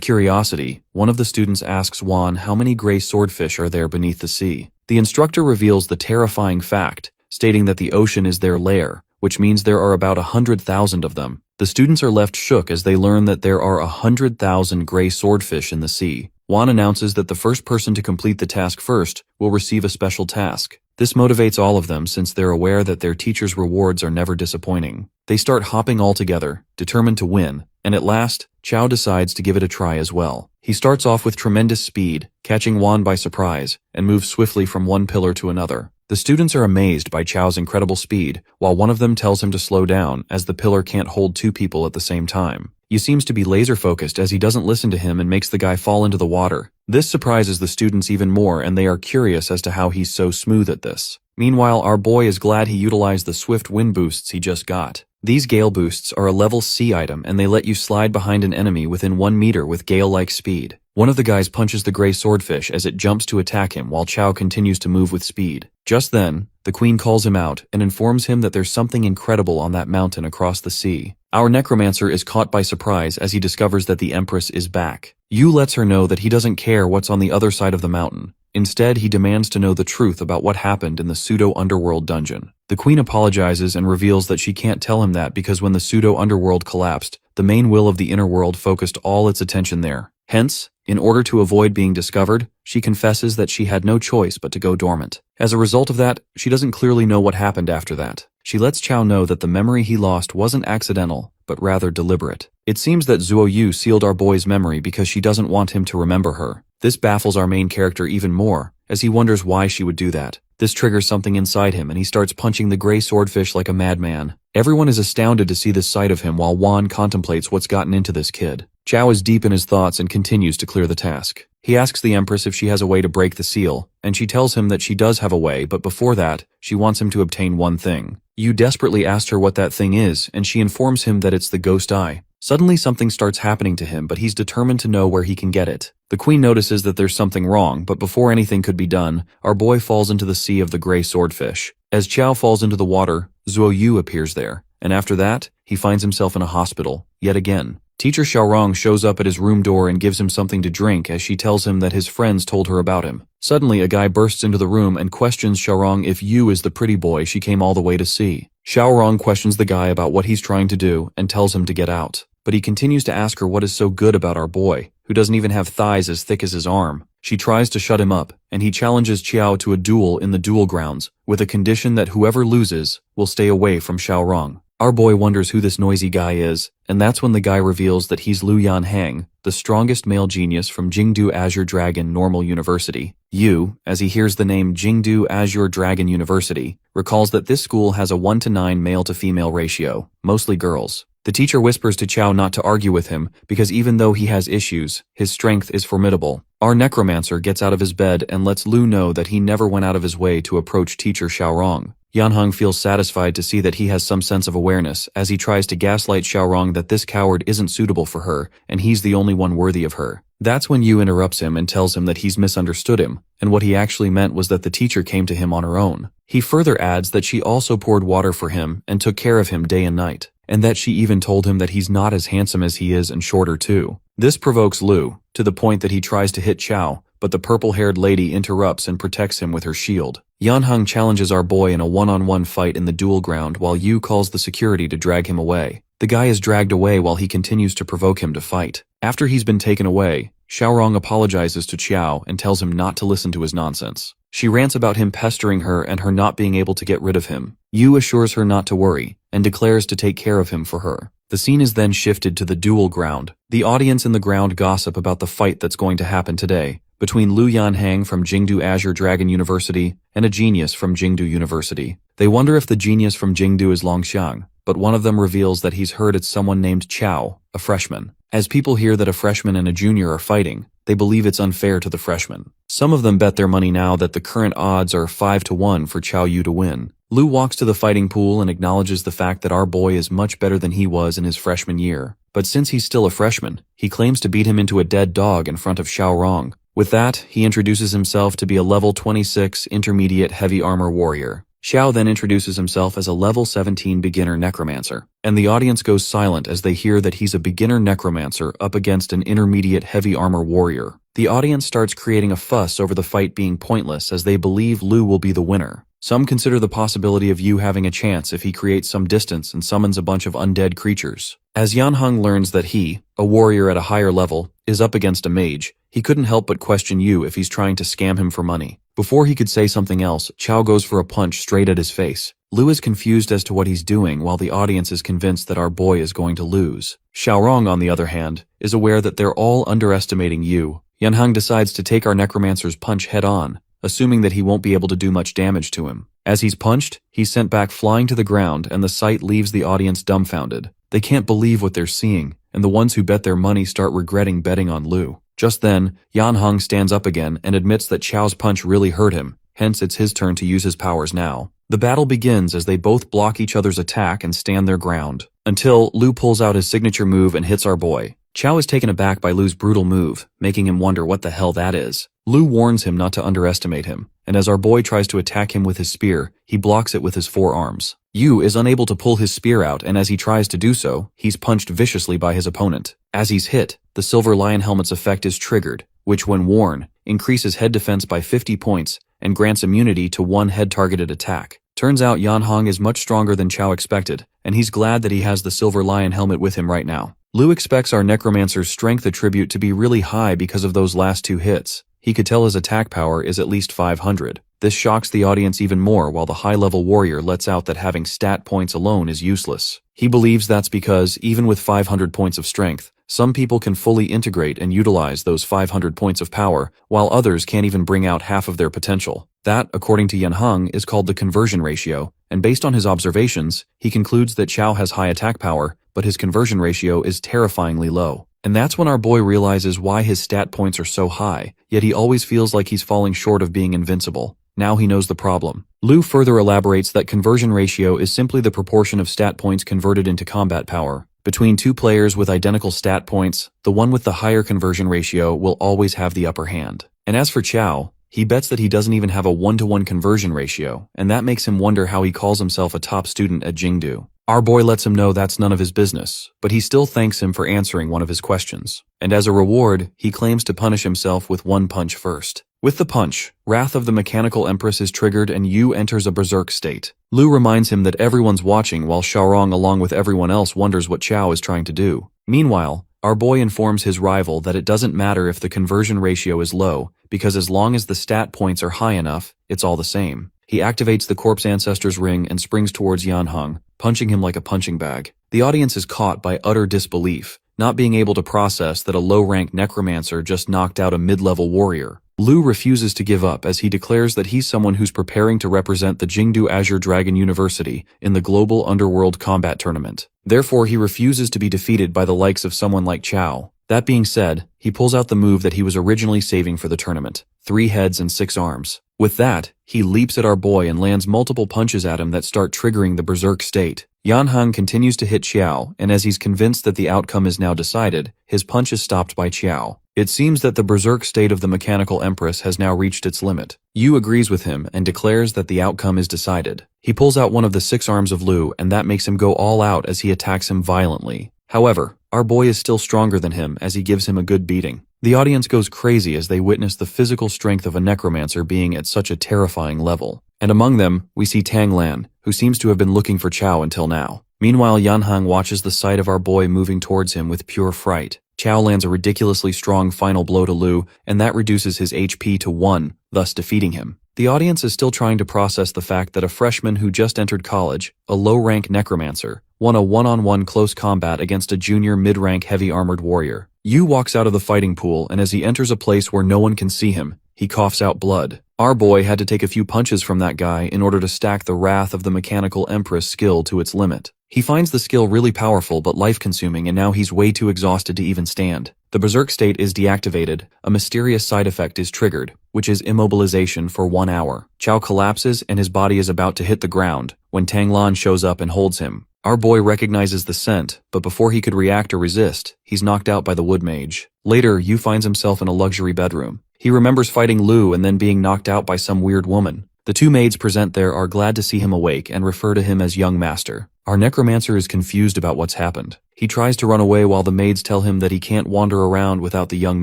[SPEAKER 1] curiosity, one of the students asks Wan how many gray swordfish are there beneath the sea. The instructor reveals the terrifying fact, stating that the ocean is their lair, which means there are about 100,000 of them. The students are left shook as they learn that there are 100,000 gray swordfish in the sea. Wan announces that the first person to complete the task first will receive a special task. This motivates all of them since they're aware that their teacher's rewards are never disappointing. They start hopping all together, determined to win, and at last, Chao decides to give it a try as well. He starts off with tremendous speed, catching Wan by surprise, and moves swiftly from one pillar to another. The students are amazed by Chao's incredible speed, while one of them tells him to slow down as the pillar can't hold 2 people at the same time. He seems to be laser-focused as he doesn't listen to him and makes the guy fall into the water. This surprises the students even more, and they are curious as to how he's so smooth at this. Meanwhile, our boy is glad he utilized the swift wind boosts he just got. These gale boosts are a level C item, and they let you slide behind an enemy within 1 meter with gale-like speed. One of the guys punches the gray swordfish as it jumps to attack him while Chao continues to move with speed. Just then, the queen calls him out and informs him that there's something incredible on that mountain across the sea. Our necromancer is caught by surprise as he discovers that the empress is back. Yu lets her know that he doesn't care what's on the other side of the mountain. Instead, he demands to know the truth about what happened in the pseudo-underworld dungeon. The queen apologizes and reveals that she can't tell him that because when the pseudo-underworld collapsed, the main will of the inner world focused all its attention there. Hence, in order to avoid being discovered, she confesses that she had no choice but to go dormant. As a result of that, she doesn't clearly know what happened after that. She lets Chao know that the memory he lost wasn't accidental, but rather deliberate. It seems that Zuo Yu sealed our boy's memory because she doesn't want him to remember her. This baffles our main character even more, as he wonders why she would do that. This triggers something inside him and he starts punching the gray swordfish like a madman. Everyone is astounded to see this side of him while Wan contemplates what's gotten into this kid. Chao is deep in his thoughts and continues to clear the task. He asks the Empress if she has a way to break the seal, and she tells him that she does have a way, but before that, she wants him to obtain one thing. Yu desperately asks her what that thing is, and she informs him that it's the ghost eye. Suddenly something starts happening to him, but he's determined to know where he can get it. The queen notices that there's something wrong, but before anything could be done, our boy falls into the sea of the gray swordfish. As Chao falls into the water, Zuo Yu appears there, and after that, he finds himself in a hospital, yet again. Teacher Xiaorong shows up at his room door and gives him something to drink as she tells him that his friends told her about him. Suddenly, a guy bursts into the room and questions Xiaorong if Yu is the pretty boy she came all the way to see. Xiaorong questions the guy about what he's trying to do and tells him to get out. But he continues to ask her what is so good about our boy, who doesn't even have thighs as thick as his arm. She tries to shut him up, and he challenges Qiao to a duel in the duel grounds, with a condition that whoever loses will stay away from Xiaorong. Our boy wonders who this noisy guy is, and that's when the guy reveals that he's Lu Yanhang, the strongest male genius from Jingdu Azure Dragon Normal University. Yu, as he hears the name Jingdu Azure Dragon University, recalls that this school has a 1:9 male-to-female ratio, mostly girls. The teacher whispers to Chao not to argue with him, because even though he has issues, his strength is formidable. Our necromancer gets out of his bed and lets Lu know that he never went out of his way to approach teacher Xiaorong. Yanheng feels satisfied to see that he has some sense of awareness as he tries to gaslight Xiaorong that this coward isn't suitable for her and he's the only one worthy of her. That's when Yu interrupts him and tells him that he's misunderstood him, and what he actually meant was that the teacher came to him on her own. He further adds that she also poured water for him and took care of him day and night, and that she even told him that he's not as handsome as he is and shorter too. This provokes Lu, to the point that he tries to hit Chao, but the purple-haired lady interrupts and protects him with her shield. Yanheng challenges our boy in a one-on-one fight in the duel ground while Yu calls the security to drag him away. The guy is dragged away while he continues to provoke him to fight. After he's been taken away, Xiaorong apologizes to Qiao and tells him not to listen to his nonsense. She rants about him pestering her and her not being able to get rid of him. Yu assures her not to worry, and declares to take care of him for her. The scene is then shifted to the duel ground. The audience in the ground gossip about the fight that's going to happen today, between Lu Yanhang from Jingdu Azure Dragon University and a genius from Jingdu University. They wonder if the genius from Jingdu is Longxiang, but one of them reveals that he's heard it's someone named Chao, a freshman. As people hear that a freshman and a junior are fighting, they believe it's unfair to the freshman. Some of them bet their money now that the current odds are 5-1 for Chao Yu to win. Lu walks to the fighting pool and acknowledges the fact that our boy is much better than he was in his freshman year. But since he's still a freshman, he claims to beat him into a dead dog in front of Xiaorong. With that, he introduces himself to be a level 26 intermediate heavy armor warrior. Xiao then introduces himself as a level 17 beginner necromancer, and the audience goes silent as they hear that he's a beginner necromancer up against an intermediate heavy armor warrior. The audience starts creating a fuss over the fight being pointless as they believe Lu will be the winner. Some consider the possibility of Yu having a chance if he creates some distance and summons a bunch of undead creatures. As Yanheng learns that he, a warrior at a higher level, is up against a mage, he couldn't help but question Yu if he's trying to scam him for money. Before he could say something else, Chao goes for a punch straight at his face. Lu is confused as to what he's doing while the audience is convinced that our boy is going to lose. Xiaorong, on the other hand, is aware that they're all underestimating Yu. Yanheng decides to take our necromancer's punch head on, assuming that he won't be able to do much damage to him. As he's punched, he's sent back flying to the ground and the sight leaves the audience dumbfounded. They can't believe what they're seeing, and the ones who bet their money start regretting betting on Lu. Just then, Yanheng stands up again and admits that Chao's punch really hurt him, hence it's his turn to use his powers now. The battle begins as they both block each other's attack and stand their ground, until Lu pulls out his signature move and hits our boy. Chao is taken aback by Lu's brutal move, making him wonder what the hell that is. Lu warns him not to underestimate him, and as our boy tries to attack him with his spear, he blocks it with his forearms. Yu is unable to pull his spear out, and as he tries to do so, he's punched viciously by his opponent. As he's hit, the Silver Lion Helmet's effect is triggered, which when worn, increases head defense by 50 points and grants immunity to one head-targeted attack. Turns out Yanheng is much stronger than Chao expected, and he's glad that he has the Silver Lion Helmet with him right now. Lu expects our necromancer's strength attribute to be really high because of those last two hits. He could tell his attack power is at least 500. This shocks the audience even more while the high-level warrior lets out that having stat points alone is useless. He believes that's because, even with 500 points of strength, some people can fully integrate and utilize those 500 points of power, while others can't even bring out half of their potential. That, according to Yanheng, is called the conversion ratio, and based on his observations, he concludes that Chao has high attack power, but his conversion ratio is terrifyingly low. And that's when our boy realizes why his stat points are so high, yet he always feels like he's falling short of being invincible. Now he knows the problem. Lu further elaborates that conversion ratio is simply the proportion of stat points converted into combat power. Between two players with identical stat points, the one with the higher conversion ratio will always have the upper hand. And as for Chao, he bets that he doesn't even have a 1-to-1 conversion ratio, and that makes him wonder how he calls himself a top student at Jingdu. Our boy lets him know that's none of his business, but he still thanks him for answering one of his questions. And as a reward, he claims to punish himself with one punch first. With the punch, Wrath of the Mechanical Empress is triggered and Yu enters a berserk state. Lu reminds him that everyone's watching while Xiaorong along with everyone else wonders what Chao is trying to do. Meanwhile, our boy informs his rival that it doesn't matter if the conversion ratio is low, because as long as the stat points are high enough, it's all the same. He activates the Corpse Ancestor's ring and springs towards Yanheng, punching him like a punching bag. The audience is caught by utter disbelief, not being able to process that a low-rank necromancer just knocked out a mid-level warrior. Lu refuses to give up as he declares that he's someone who's preparing to represent the Jingdu Azure Dragon University in the Global Underworld Combat Tournament. Therefore, he refuses to be defeated by the likes of someone like Chao. That being said, he pulls out the move that he was originally saving for the tournament: 3 heads and 6 arms. With that, he leaps at our boy and lands multiple punches at him that start triggering the berserk state. Yanheng continues to hit Xiao, and as he's convinced that the outcome is now decided, his punch is stopped by Xiao. It seems that the berserk state of the Mechanical Empress has now reached its limit. Yu agrees with him and declares that the outcome is decided. He pulls out one of the 6 arms of Lu, and that makes him go all out as he attacks him violently. However, our boy is still stronger than him as he gives him a good beating. The audience goes crazy as they witness the physical strength of a necromancer being at such a terrifying level. And among them, we see Tang Lan, who seems to have been looking for Chao until now. Meanwhile, Yanheng watches the sight of our boy moving towards him with pure fright. Chao lands a ridiculously strong final blow to Lu, and that reduces his HP to 1, thus defeating him. The audience is still trying to process the fact that a freshman who just entered college, a low-rank necromancer, won a one-on-one close combat against a junior mid-rank heavy-armored warrior. Yu walks out of the fighting pool, and as he enters a place where no one can see him, he coughs out blood. Our boy had to take a few punches from that guy in order to stack the Wrath of the Mechanical Empress skill to its limit. He finds the skill really powerful but life-consuming, and now he's way too exhausted to even stand. The berserk state is deactivated, a mysterious side effect is triggered, which is immobilization for 1 hour. Chao collapses and his body is about to hit the ground when Tang Lan shows up and holds him. Our boy recognizes the scent, but before he could react or resist, he's knocked out by the wood mage. Later, Yu finds himself in a luxury bedroom. He remembers fighting Lu and then being knocked out by some weird woman. The 2 maids present there are glad to see him awake and refer to him as young master. Our necromancer is confused about what's happened. He tries to run away while the maids tell him that he can't wander around without the young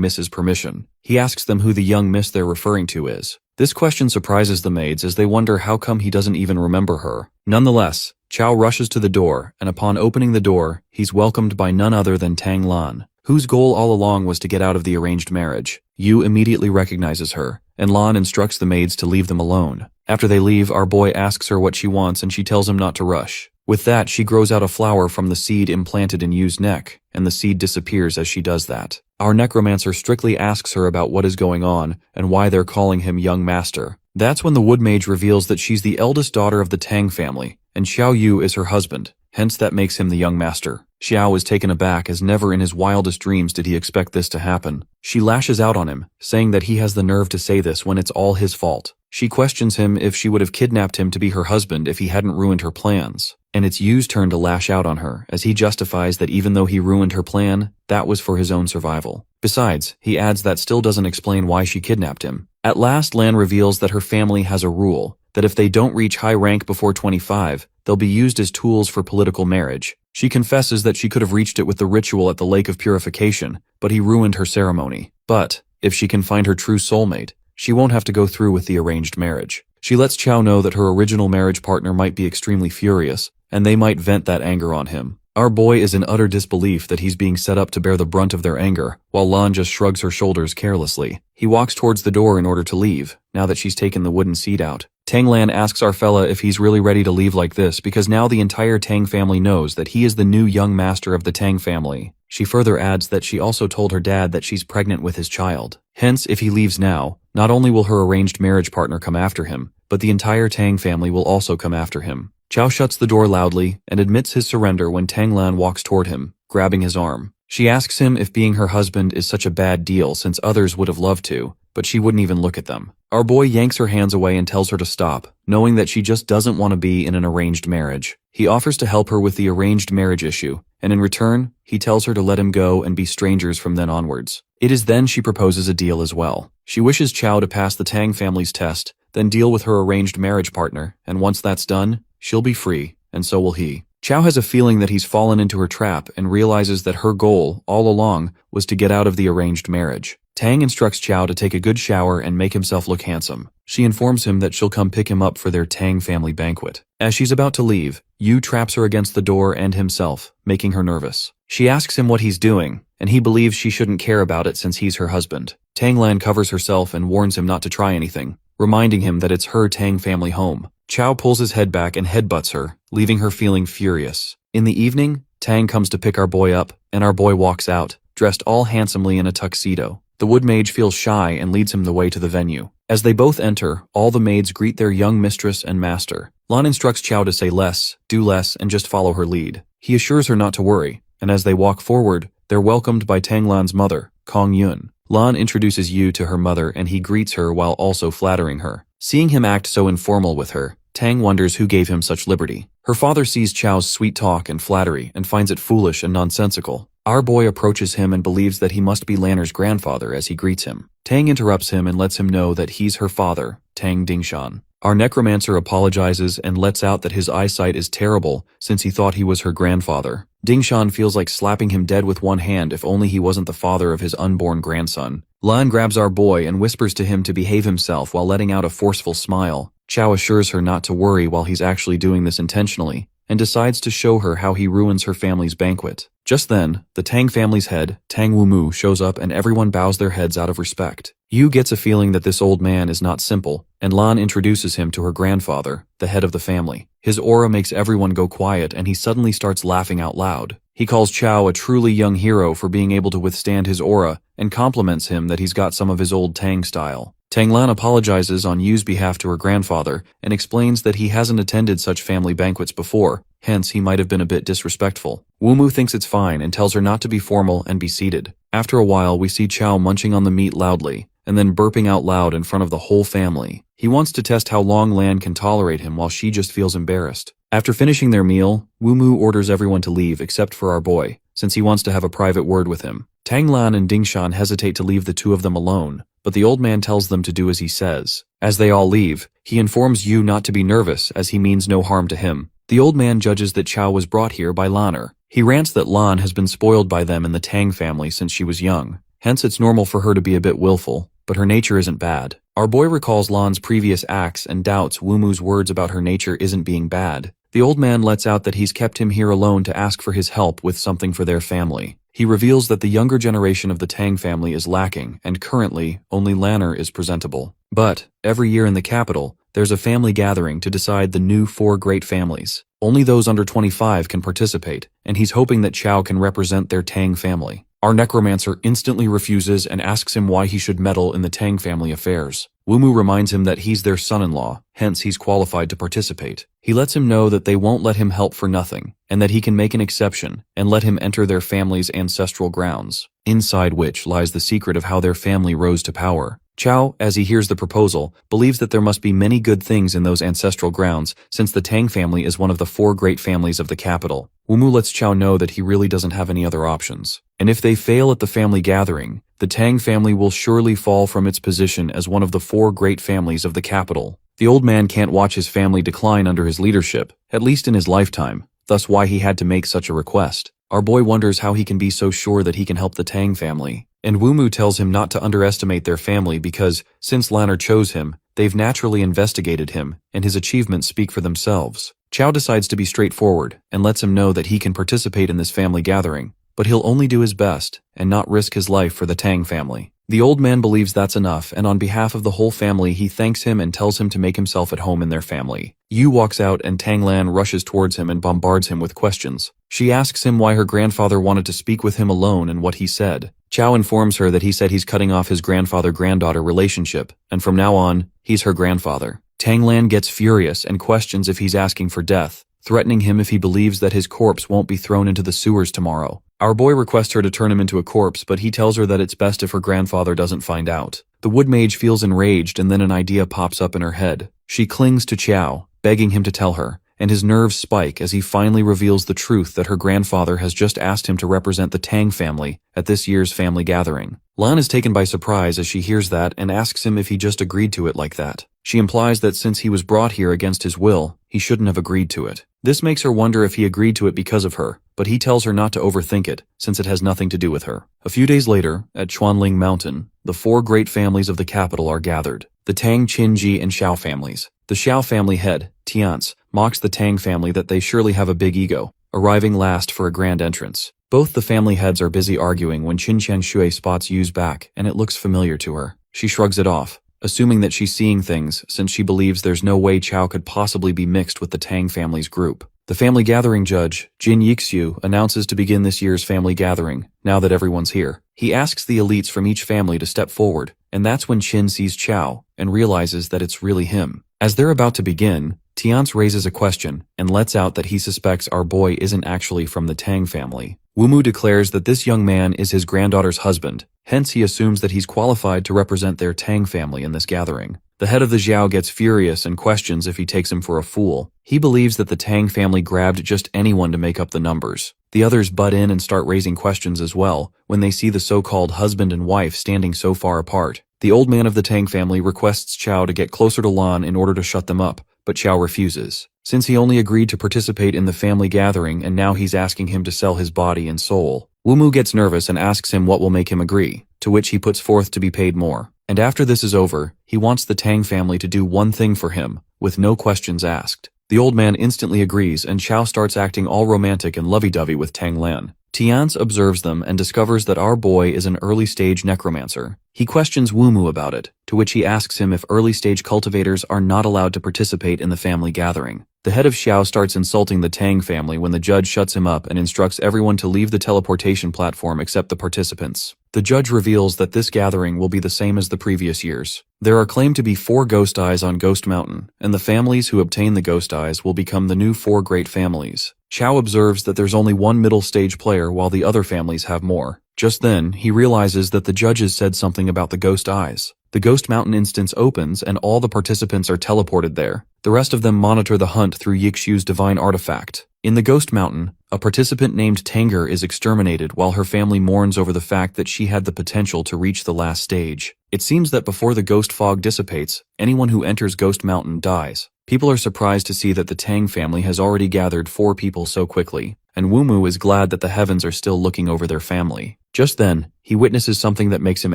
[SPEAKER 1] miss's permission. He asks them who the young miss they're referring to is. This question surprises the maids as they wonder how come he doesn't even remember her. Nonetheless, Chao rushes to the door, and upon opening the door, he's welcomed by none other than Tang Lan, whose goal all along was to get out of the arranged marriage. Yu immediately recognizes her, and Lan instructs the maids to leave them alone. After they leave, our boy asks her what she wants and she tells him not to rush. With that, she grows out a flower from the seed implanted in Yu's neck, and the seed disappears as she does that. Our necromancer strictly asks her about what is going on and why they're calling him young master. That's when the wood mage reveals that she's the eldest daughter of the Tang family, and Xiao Yu is her husband, hence that makes him the young master. Xiao is taken aback as never in his wildest dreams did he expect this to happen. She lashes out on him, saying that he has the nerve to say this when it's all his fault. She questions him if she would have kidnapped him to be her husband if he hadn't ruined her plans. And it's Yu's turn to lash out on her, as he justifies that even though he ruined her plan, that was for his own survival. Besides, he adds that still doesn't explain why she kidnapped him. At last, Lan reveals that her family has a rule, that if they don't reach high rank before 25, they'll be used as tools for political marriage. She confesses that she could have reached it with the ritual at the Lake of Purification, but he ruined her ceremony. But, if she can find her true soulmate, she won't have to go through with the arranged marriage. She lets Chao know that her original marriage partner might be extremely furious, and they might vent that anger on him. Our boy is in utter disbelief that he's being set up to bear the brunt of their anger, while Lan just shrugs her shoulders carelessly. He walks towards the door in order to leave, now that she's taken the wooden seat out. Tang Lan asks our fella if he's really ready to leave like this because now the entire Tang family knows that he is the new young master of the Tang family. She further adds that she also told her dad that she's pregnant with his child. Hence, if he leaves now, not only will her arranged marriage partner come after him, but the entire Tang family will also come after him. Chao shuts the door loudly and admits his surrender when Tang Lan walks toward him, grabbing his arm. She asks him if being her husband is such a bad deal since others would have loved to, but she wouldn't even look at them. Our boy yanks her hands away and tells her to stop, knowing that she just doesn't want to be in an arranged marriage. He offers to help her with the arranged marriage issue, and in return, he tells her to let him go and be strangers from then onwards. It is then she proposes a deal as well. She wishes Chow to pass the Tang family's test, then deal with her arranged marriage partner, and once that's done, she'll be free, and so will he. Chow has a feeling that he's fallen into her trap and realizes that her goal, all along, was to get out of the arranged marriage. Tang instructs Chow to take a good shower and make himself look handsome. She informs him that she'll come pick him up for their Tang family banquet. As she's about to leave, Yu traps her against the door and himself, making her nervous. She asks him what he's doing, and he believes she shouldn't care about it since he's her husband. Tang Lan covers herself and warns him not to try anything, reminding him that it's her Tang family home. Chow pulls his head back and headbutts her, leaving her feeling furious. In the evening, Tang comes to pick our boy up, and our boy walks out, dressed all handsomely in a tuxedo. The wood mage feels shy and leads him the way to the venue. As they both enter, all the maids greet their young mistress and master. Lan instructs Chow to say less, do less, and just follow her lead. He assures her not to worry, and as they walk forward, they're welcomed by Tang Lan's mother, Kong Yun. Lan introduces Yu to her mother and he greets her while also flattering her. Seeing him act so informal with her, Tang wonders who gave him such liberty. Her father sees Chow's sweet talk and flattery and finds it foolish and nonsensical. Our boy approaches him and believes that he must be Lanner's grandfather as he greets him. Tang interrupts him and lets him know that he's her father, Tang Dingshan. Our necromancer apologizes and lets out that his eyesight is terrible since he thought he was her grandfather. Dingshan feels like slapping him dead with one hand if only he wasn't the father of his unborn grandson. Lan grabs our boy and whispers to him to behave himself while letting out a forceful smile. Chow assures her not to worry while he's actually doing this intentionally, and decides to show her how he ruins her family's banquet. Just then, the Tang family's head, Tang Wumu, shows up and everyone bows their heads out of respect. Yu gets a feeling that this old man is not simple, and Lan introduces him to her grandfather, the head of the family. His aura makes everyone go quiet and he suddenly starts laughing out loud. He calls Chow a truly young hero for being able to withstand his aura and compliments him that he's got some of his old Tang style. Tang Lan apologizes on Yu's behalf to her grandfather and explains that he hasn't attended such family banquets before, hence he might have been a bit disrespectful. Wumu thinks it's fine and tells her not to be formal and be seated. After a while, we see Chow munching on the meat loudly, and then burping out loud in front of the whole family. He wants to test how long Lan can tolerate him while she just feels embarrassed. After finishing their meal, Wumu orders everyone to leave except for our boy, since he wants to have a private word with him. Tang Lan and Dingshan hesitate to leave the two of them alone, but the old man tells them to do as he says. As they all leave, he informs Yu not to be nervous as he means no harm to him. The old man judges that Chow was brought here by Lanner. He rants that Lan has been spoiled by them in the Tang family since she was young, hence it's normal for her to be a bit willful, but her nature isn't bad. Our boy recalls Lan's previous acts and doubts Wumu's words about her nature isn't being bad. The old man lets out that he's kept him here alone to ask for his help with something for their family. He reveals that the younger generation of the Tang family is lacking, and currently, only Lanner is presentable. But, every year in the capital, there's a family gathering to decide the new 4 great families. Only those under 25 can participate, and he's hoping that Chow can represent their Tang family. Our necromancer instantly refuses and asks him why he should meddle in the Tang family affairs. Wumu reminds him that he's their son-in-law, hence he's qualified to participate. He lets him know that they won't let him help for nothing, and that he can make an exception and let him enter their family's ancestral grounds, inside which lies the secret of how their family rose to power. Chow, as he hears the proposal, believes that there must be many good things in those ancestral grounds since the Tang family is one of the 4 great families of the capital. Wumu lets Chow know that he really doesn't have any other options. And if they fail at the family gathering, the Tang family will surely fall from its position as one of the 4 great families of the capital. The old man can't watch his family decline under his leadership, at least in his lifetime, thus why he had to make such a request. Our boy wonders how he can be so sure that he can help the Tang family. And Wumu tells him not to underestimate their family because, since Lanner chose him, they've naturally investigated him, and his achievements speak for themselves. Chow decides to be straightforward, and lets him know that he can participate in this family gathering, but he'll only do his best, and not risk his life for the Tang family. The old man believes that's enough, and on behalf of the whole family he thanks him and tells him to make himself at home in their family. Yu walks out and Tang Lan rushes towards him and bombards him with questions. She asks him why her grandfather wanted to speak with him alone and what he said. Chow informs her that he said he's cutting off his grandfather-granddaughter relationship, and from now on, he's her grandfather. Tang Lan gets furious and questions if he's asking for death, threatening him if he believes that his corpse won't be thrown into the sewers tomorrow. Our boy requests her to turn him into a corpse, but he tells her that it's best if her grandfather doesn't find out. The wood mage feels enraged, and then an idea pops up in her head. She clings to Chow, begging him to tell her, and his nerves spike as he finally reveals the truth that her grandfather has just asked him to represent the Tang family at this year's family gathering. Lan is taken by surprise as she hears that and asks him if he just agreed to it like that. She implies that since he was brought here against his will, he shouldn't have agreed to it. This makes her wonder if he agreed to it because of her, but he tells her not to overthink it, since it has nothing to do with her. A few days later, at Chuanling Mountain, the 4 great families of the capital are gathered. The Tang, Qinji, and Xiao families. The Xiao family head, Tiance, mocks the Tang family that they surely have a big ego, arriving last for a grand entrance. Both the family heads are busy arguing when Qin Qianshui spots Yu's back, and it looks familiar to her. She shrugs it off, assuming that she's seeing things since she believes there's no way Chow could possibly be mixed with the Tang family's group. The family gathering judge, Jin Yixiu, announces to begin this year's family gathering, now that everyone's here. He asks the elites from each family to step forward, and that's when Qin sees Chow and realizes that it's really him. As they're about to begin, Tiance raises a question and lets out that he suspects our boy isn't actually from the Tang family. Wumu declares that this young man is his granddaughter's husband, hence he assumes that he's qualified to represent their Tang family in this gathering. The head of the Xiao gets furious and questions if he takes him for a fool. He believes that the Tang family grabbed just anyone to make up the numbers. The others butt in and start raising questions as well when they see the so-called husband and wife standing so far apart. The old man of the Tang family requests Chow to get closer to Lan in order to shut them up, but Chow refuses. Since he only agreed to participate in the family gathering and now he's asking him to sell his body and soul. Wumu gets nervous and asks him what will make him agree, to which he puts forth to be paid more. And after this is over, he wants the Tang family to do one thing for him, with no questions asked. The old man instantly agrees and Chow starts acting all romantic and lovey-dovey with Tang Lan. Tiance observes them and discovers that our boy is an early-stage necromancer. He questions Wumu about it, to which he asks him if early-stage cultivators are not allowed to participate in the family gathering. The head of Xiao starts insulting the Tang family when the judge shuts him up and instructs everyone to leave the teleportation platform except the participants. The judge reveals that this gathering will be the same as the previous years. There are claimed to be 4 ghost eyes on Ghost Mountain, and the families who obtain the ghost eyes will become the new 4 great families. Chow observes that there's only one middle stage player while the other families have more. Just then, he realizes that the judges said something about the ghost eyes. The Ghost Mountain instance opens and all the participants are teleported there. The rest of them monitor the hunt through Yixiu's divine artifact. In the Ghost Mountain, a participant named Tanger is exterminated while her family mourns over the fact that she had the potential to reach the last stage. It seems that before the ghost fog dissipates, anyone who enters Ghost Mountain dies. People are surprised to see that the Tang family has already gathered 4 people so quickly, and Wumu is glad that the heavens are still looking over their family. Just then, he witnesses something that makes him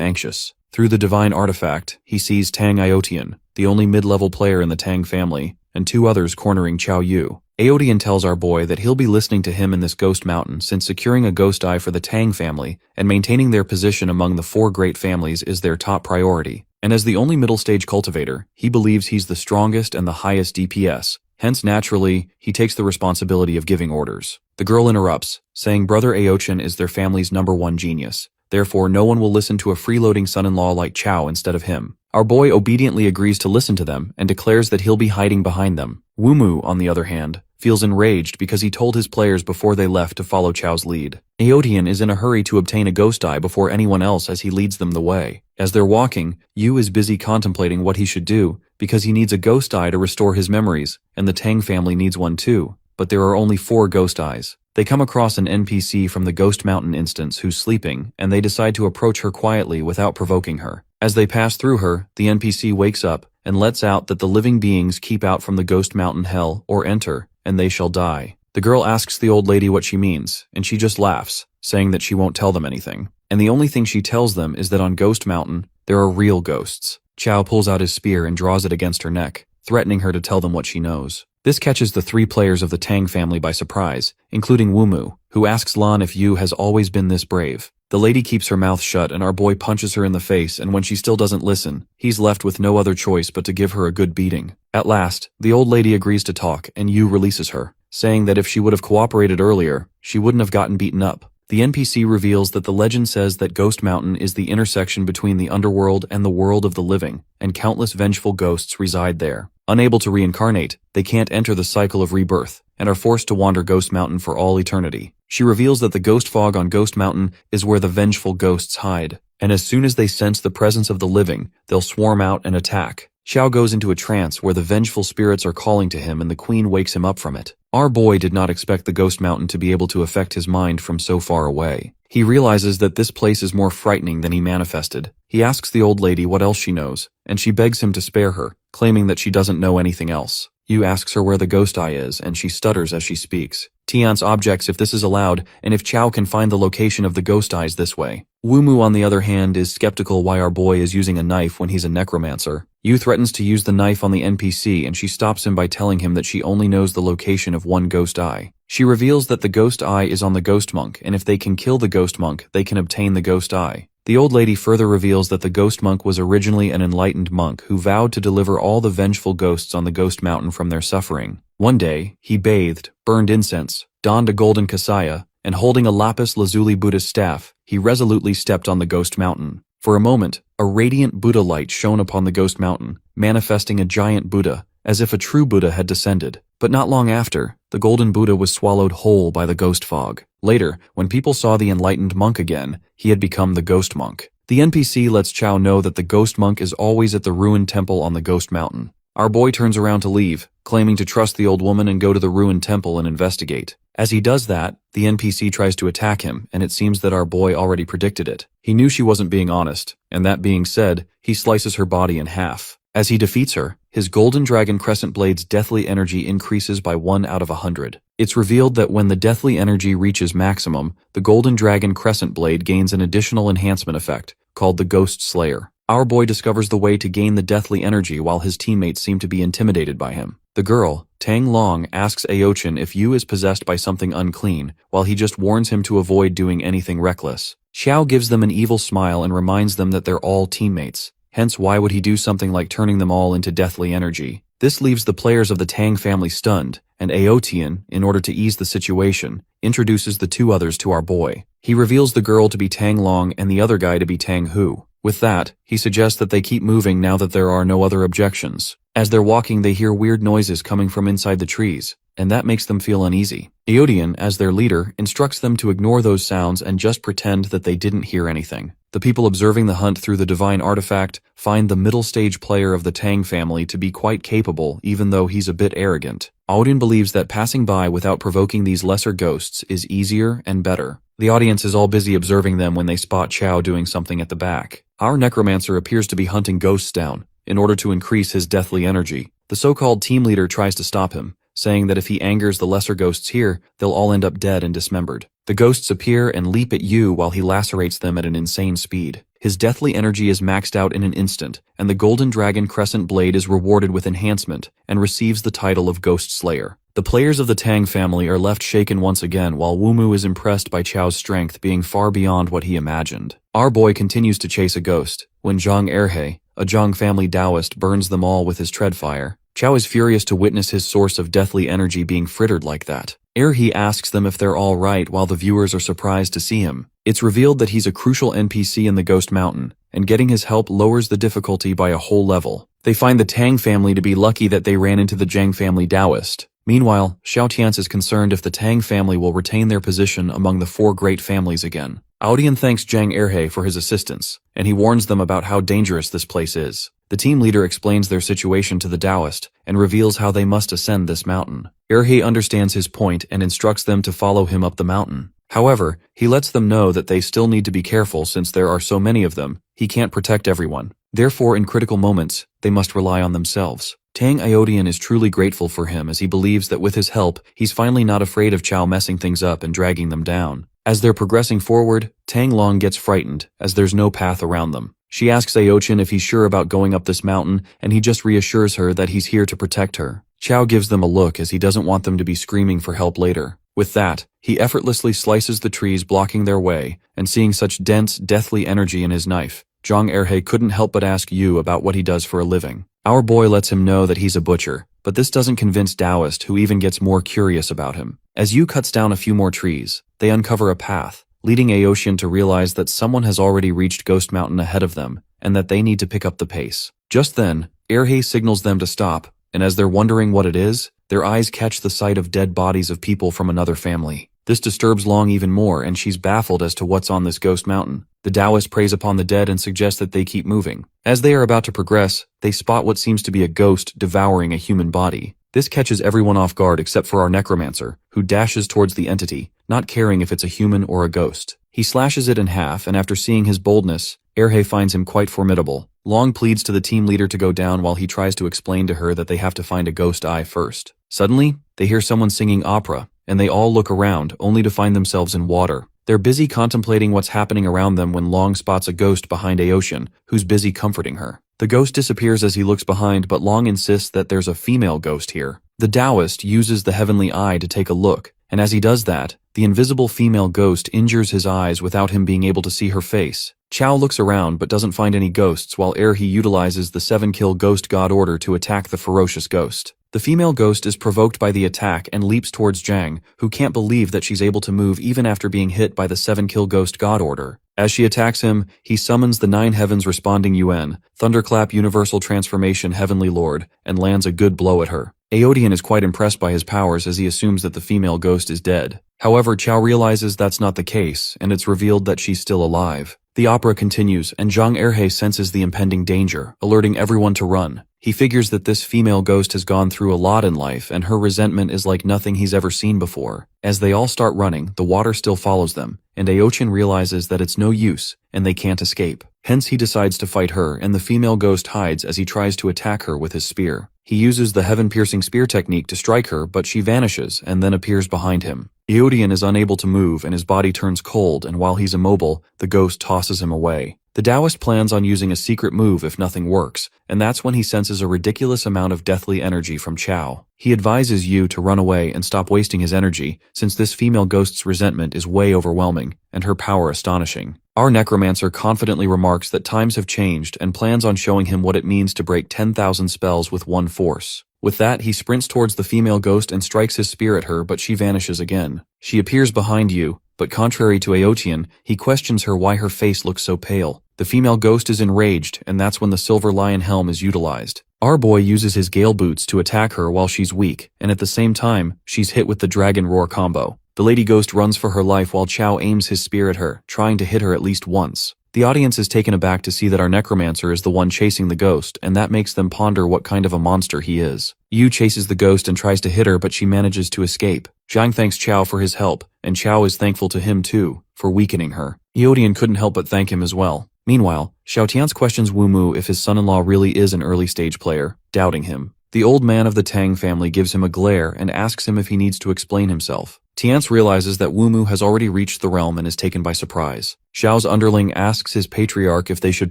[SPEAKER 1] anxious. Through the divine artifact, he sees Tang Iotian, the only mid-level player in the Tang family, and 2 others cornering Chow Yu. Aotian tells our boy that he'll be listening to him in this Ghost Mountain since securing a ghost eye for the Tang family and maintaining their position among the 4 great families is their top priority. And as the only middle-stage cultivator, he believes he's the strongest and the highest DPS. Hence, naturally, he takes the responsibility of giving orders. The girl interrupts, saying Brother Aotian is their family's #1 genius. Therefore, no one will listen to a freeloading son-in-law like Chow instead of him. Our boy obediently agrees to listen to them and declares that he'll be hiding behind them. Wumu, on the other hand, feels enraged because he told his players before they left to follow Chow's lead. Aotian is in a hurry to obtain a ghost eye before anyone else as he leads them the way. As they're walking, Yu is busy contemplating what he should do because he needs a ghost eye to restore his memories, and the Tang family needs one too, but there are only 4 ghost eyes. They come across an NPC from the Ghost Mountain instance who's sleeping, and they decide to approach her quietly without provoking her. As they pass through her, the NPC wakes up and lets out that the living beings keep out from the Ghost Mountain hell or enter, and they shall die. The girl asks the old lady what she means, and she just laughs, saying that she won't tell them anything. And the only thing she tells them is that on Ghost Mountain, there are real ghosts. Chow pulls out his spear and draws it against her neck, threatening her to tell them what she knows. This catches the 3 players of the Tang family by surprise, including Wumu, who asks Lan if Yu has always been this brave. The lady keeps her mouth shut and our boy punches her in the face, and when she still doesn't listen, he's left with no other choice but to give her a good beating. At last, the old lady agrees to talk and Yu releases her, saying that if she would have cooperated earlier, she wouldn't have gotten beaten up. The NPC reveals that the legend says that Ghost Mountain is the intersection between the underworld and the world of the living, and countless vengeful ghosts reside there. Unable to reincarnate, they can't enter the cycle of rebirth, and are forced to wander Ghost Mountain for all eternity. She reveals that the ghost fog on Ghost Mountain is where the vengeful ghosts hide, and as soon as they sense the presence of the living, they'll swarm out and attack. Xiao goes into a trance where the vengeful spirits are calling to him and the queen wakes him up from it. Our boy did not expect the Ghost Mountain to be able to affect his mind from so far away. He realizes that this place is more frightening than he manifested. He asks the old lady what else she knows, and she begs him to spare her, claiming that she doesn't know anything else. Yu asks her where the ghost eye is, and she stutters as she speaks. Tiance objects if this is allowed, and if Chao can find the location of the ghost eyes this way. Wumu, on the other hand, is skeptical why our boy is using a knife when he's a necromancer. Yu threatens to use the knife on the NPC, and she stops him by telling him that she only knows the location of one ghost eye. She reveals that the ghost eye is on the ghost monk, and if they can kill the ghost monk, they can obtain the ghost eye. The old lady further reveals that the ghost monk was originally an enlightened monk who vowed to deliver all the vengeful ghosts on the Ghost Mountain from their suffering. One day, he bathed, burned incense, donned a golden kasaya, and holding a lapis lazuli Buddha's staff, he resolutely stepped on the Ghost Mountain. For a moment, a radiant Buddha light shone upon the Ghost Mountain, manifesting a giant Buddha, as if a true Buddha had descended. But not long after, the golden Buddha was swallowed whole by the ghost fog. Later, when people saw the enlightened monk again, he had become the ghost monk. The NPC lets Chao know that the ghost monk is always at the ruined temple on the Ghost Mountain. Our boy turns around to leave, claiming to trust the old woman and go to the ruined temple and investigate. As he does that, the NPC tries to attack him, and it seems that our boy already predicted it. He knew she wasn't being honest, and that being said, he slices her body in half. As he defeats her, his golden dragon crescent blade's deathly energy increases by 1 out of 100. It's revealed that when the deathly energy reaches maximum, the golden dragon crescent blade gains an additional enhancement effect, called the Ghost Slayer. Our boy discovers the way to gain the deathly energy while his teammates seem to be intimidated by him. The girl, Tang Long, asks Aochin if Yu is possessed by something unclean, while he just warns him to avoid doing anything reckless. Xiao gives them an evil smile and reminds them that they're all teammates. Hence, why would he do something like turning them all into deathly energy? This leaves the players of the Tang family stunned, and Aotian, in order to ease the situation, introduces the two others to our boy. He reveals the girl to be Tang Long and the other guy to be Tang Hu. With that, he suggests that they keep moving now that there are no other objections. As they're walking, they hear weird noises coming from inside the trees, and that makes them feel uneasy. Eodian, as their leader, instructs them to ignore those sounds and just pretend that they didn't hear anything. The people observing the hunt through the divine artifact find the middle stage player of the Tang family to be quite capable, even though he's a bit arrogant. Audin believes that passing by without provoking these lesser ghosts is easier and better. The audience is all busy observing them when they spot Chao doing something at the back. Our necromancer appears to be hunting ghosts down, in order to increase his deathly energy. The so-called team leader tries to stop him, saying that if he angers the lesser ghosts here, they'll all end up dead and dismembered. The ghosts appear and leap at Yu while he lacerates them at an insane speed. His deathly energy is maxed out in an instant, and the Golden Dragon Crescent Blade is rewarded with enhancement and receives the title of Ghost Slayer. The players of the Tang family are left shaken once again while Wumu is impressed by Chao's strength being far beyond what he imagined. Our boy continues to chase a ghost, when Zhang Erhe, a Zhang family Taoist, burns them all with his treadfire. Chao is furious to witness his source of deathly energy being frittered like that. Erhe asks them if they're all right while the viewers are surprised to see him. It's revealed that he's a crucial NPC in the Ghost Mountain, and getting his help lowers the difficulty by a whole level. They find the Tang family to be lucky that they ran into the Zhang family Taoist. Meanwhile, Xiao Tiance is concerned if the Tang family will retain their position among the four great families again. Aodian thanks Zhang Erhe for his assistance, and he warns them about how dangerous this place is. The team leader explains their situation to the Taoist and reveals how they must ascend this mountain. Erhe understands his point and instructs them to follow him up the mountain. However, he lets them know that they still need to be careful since there are so many of them. He can't protect everyone. Therefore, in critical moments, they must rely on themselves. Tang Aodian is truly grateful for him as he believes that with his help, he's finally not afraid of Chao messing things up and dragging them down. As they're progressing forward, Tang Long gets frightened as there's no path around them. She asks Aochin if he's sure about going up this mountain, and he just reassures her that he's here to protect her. Chao gives them a look as he doesn't want them to be screaming for help later. With that, he effortlessly slices the trees blocking their way, and seeing such dense, deathly energy in his knife, Zhang Erhe couldn't help but ask Yu about what he does for a living. Our boy lets him know that he's a butcher, but this doesn't convince Taoist, who even gets more curious about him. As Yu cuts down a few more trees, they uncover a path, leading Aochin to realize that someone has already reached Ghost Mountain ahead of them, and that they need to pick up the pace. Just then, Erhe signals them to stop, and as they're wondering what it is, their eyes catch the sight of dead bodies of people from another family. This disturbs Long even more, and she's baffled as to what's on this ghost mountain. The Taoist preys upon the dead and suggests that they keep moving. As they are about to progress, they spot what seems to be a ghost devouring a human body. This catches everyone off guard except for our Necromancer, who dashes towards the entity, not caring if it's a human or a ghost. He slashes it in half, and after seeing his boldness, Erhe finds him quite formidable. Long pleads to the team leader to go down while he tries to explain to her that they have to find a ghost eye first. Suddenly, they hear someone singing opera, and they all look around, only to find themselves in water. They're busy contemplating what's happening around them when Long spots a ghost behind Aoshin, who's busy comforting her. The ghost disappears as he looks behind, but Long insists that there's a female ghost here. The Taoist uses the heavenly eye to take a look, and as he does that, the invisible female ghost injures his eyes without him being able to see her face. Chao looks around but doesn't find any ghosts, while Erhe utilizes the 7-kill ghost god order to attack the ferocious ghost. The female ghost is provoked by the attack and leaps towards Zhang, who can't believe that she's able to move even after being hit by the 7-kill ghost god order. As she attacks him, he summons the 9 heavens responding Yuan, Thunderclap Universal Transformation Heavenly Lord, and lands a good blow at her. Aodian is quite impressed by his powers as he assumes that the female ghost is dead. However, Chao realizes that's not the case, and it's revealed that she's still alive. The opera continues, and Zhang Erhe senses the impending danger, alerting everyone to run. He figures that this female ghost has gone through a lot in life, and her resentment is like nothing he's ever seen before. As they all start running, the water still follows them, and Aochin realizes that it's no use, and they can't escape. Hence he decides to fight her, and the female ghost hides as he tries to attack her with his spear. He uses the heaven-piercing spear technique to strike her, but she vanishes and then appears behind him. Aodian is unable to move, and his body turns cold, and while he's immobile, the ghost tosses him away. The Taoist plans on using a secret move if nothing works, and that's when he senses a ridiculous amount of deathly energy from Chao. He advises Yu to run away and stop wasting his energy, since this female ghost's resentment is way overwhelming, and her power astonishing. Our Necromancer confidently remarks that times have changed and plans on showing him what it means to break 10,000 spells with one force. With that, he sprints towards the female ghost and strikes his spear at her, but she vanishes again. She appears behind Yu, but contrary to Aotian, he questions her why her face looks so pale. The female ghost is enraged, and that's when the Silver Lion Helm is utilized. Our boy uses his Gale Boots to attack her while she's weak, and at the same time, she's hit with the Dragon Roar combo. The Lady Ghost runs for her life while Chao aims his spear at her, trying to hit her at least once. The audience is taken aback to see that our Necromancer is the one chasing the ghost, and that makes them ponder what kind of a monster he is. Yu chases the ghost and tries to hit her, but she manages to escape. Zhang thanks Chao for his help, and Chao is thankful to him too, for weakening her. Aodian couldn't help but thank him as well. Meanwhile, Xiaotians questions Wu Mu if his son-in-law really is an early-stage player, doubting him. The old man of the Tang family gives him a glare and asks him if he needs to explain himself. Tiance realizes that Wu Mu has already reached the realm and is taken by surprise. Xiao's underling asks his patriarch if they should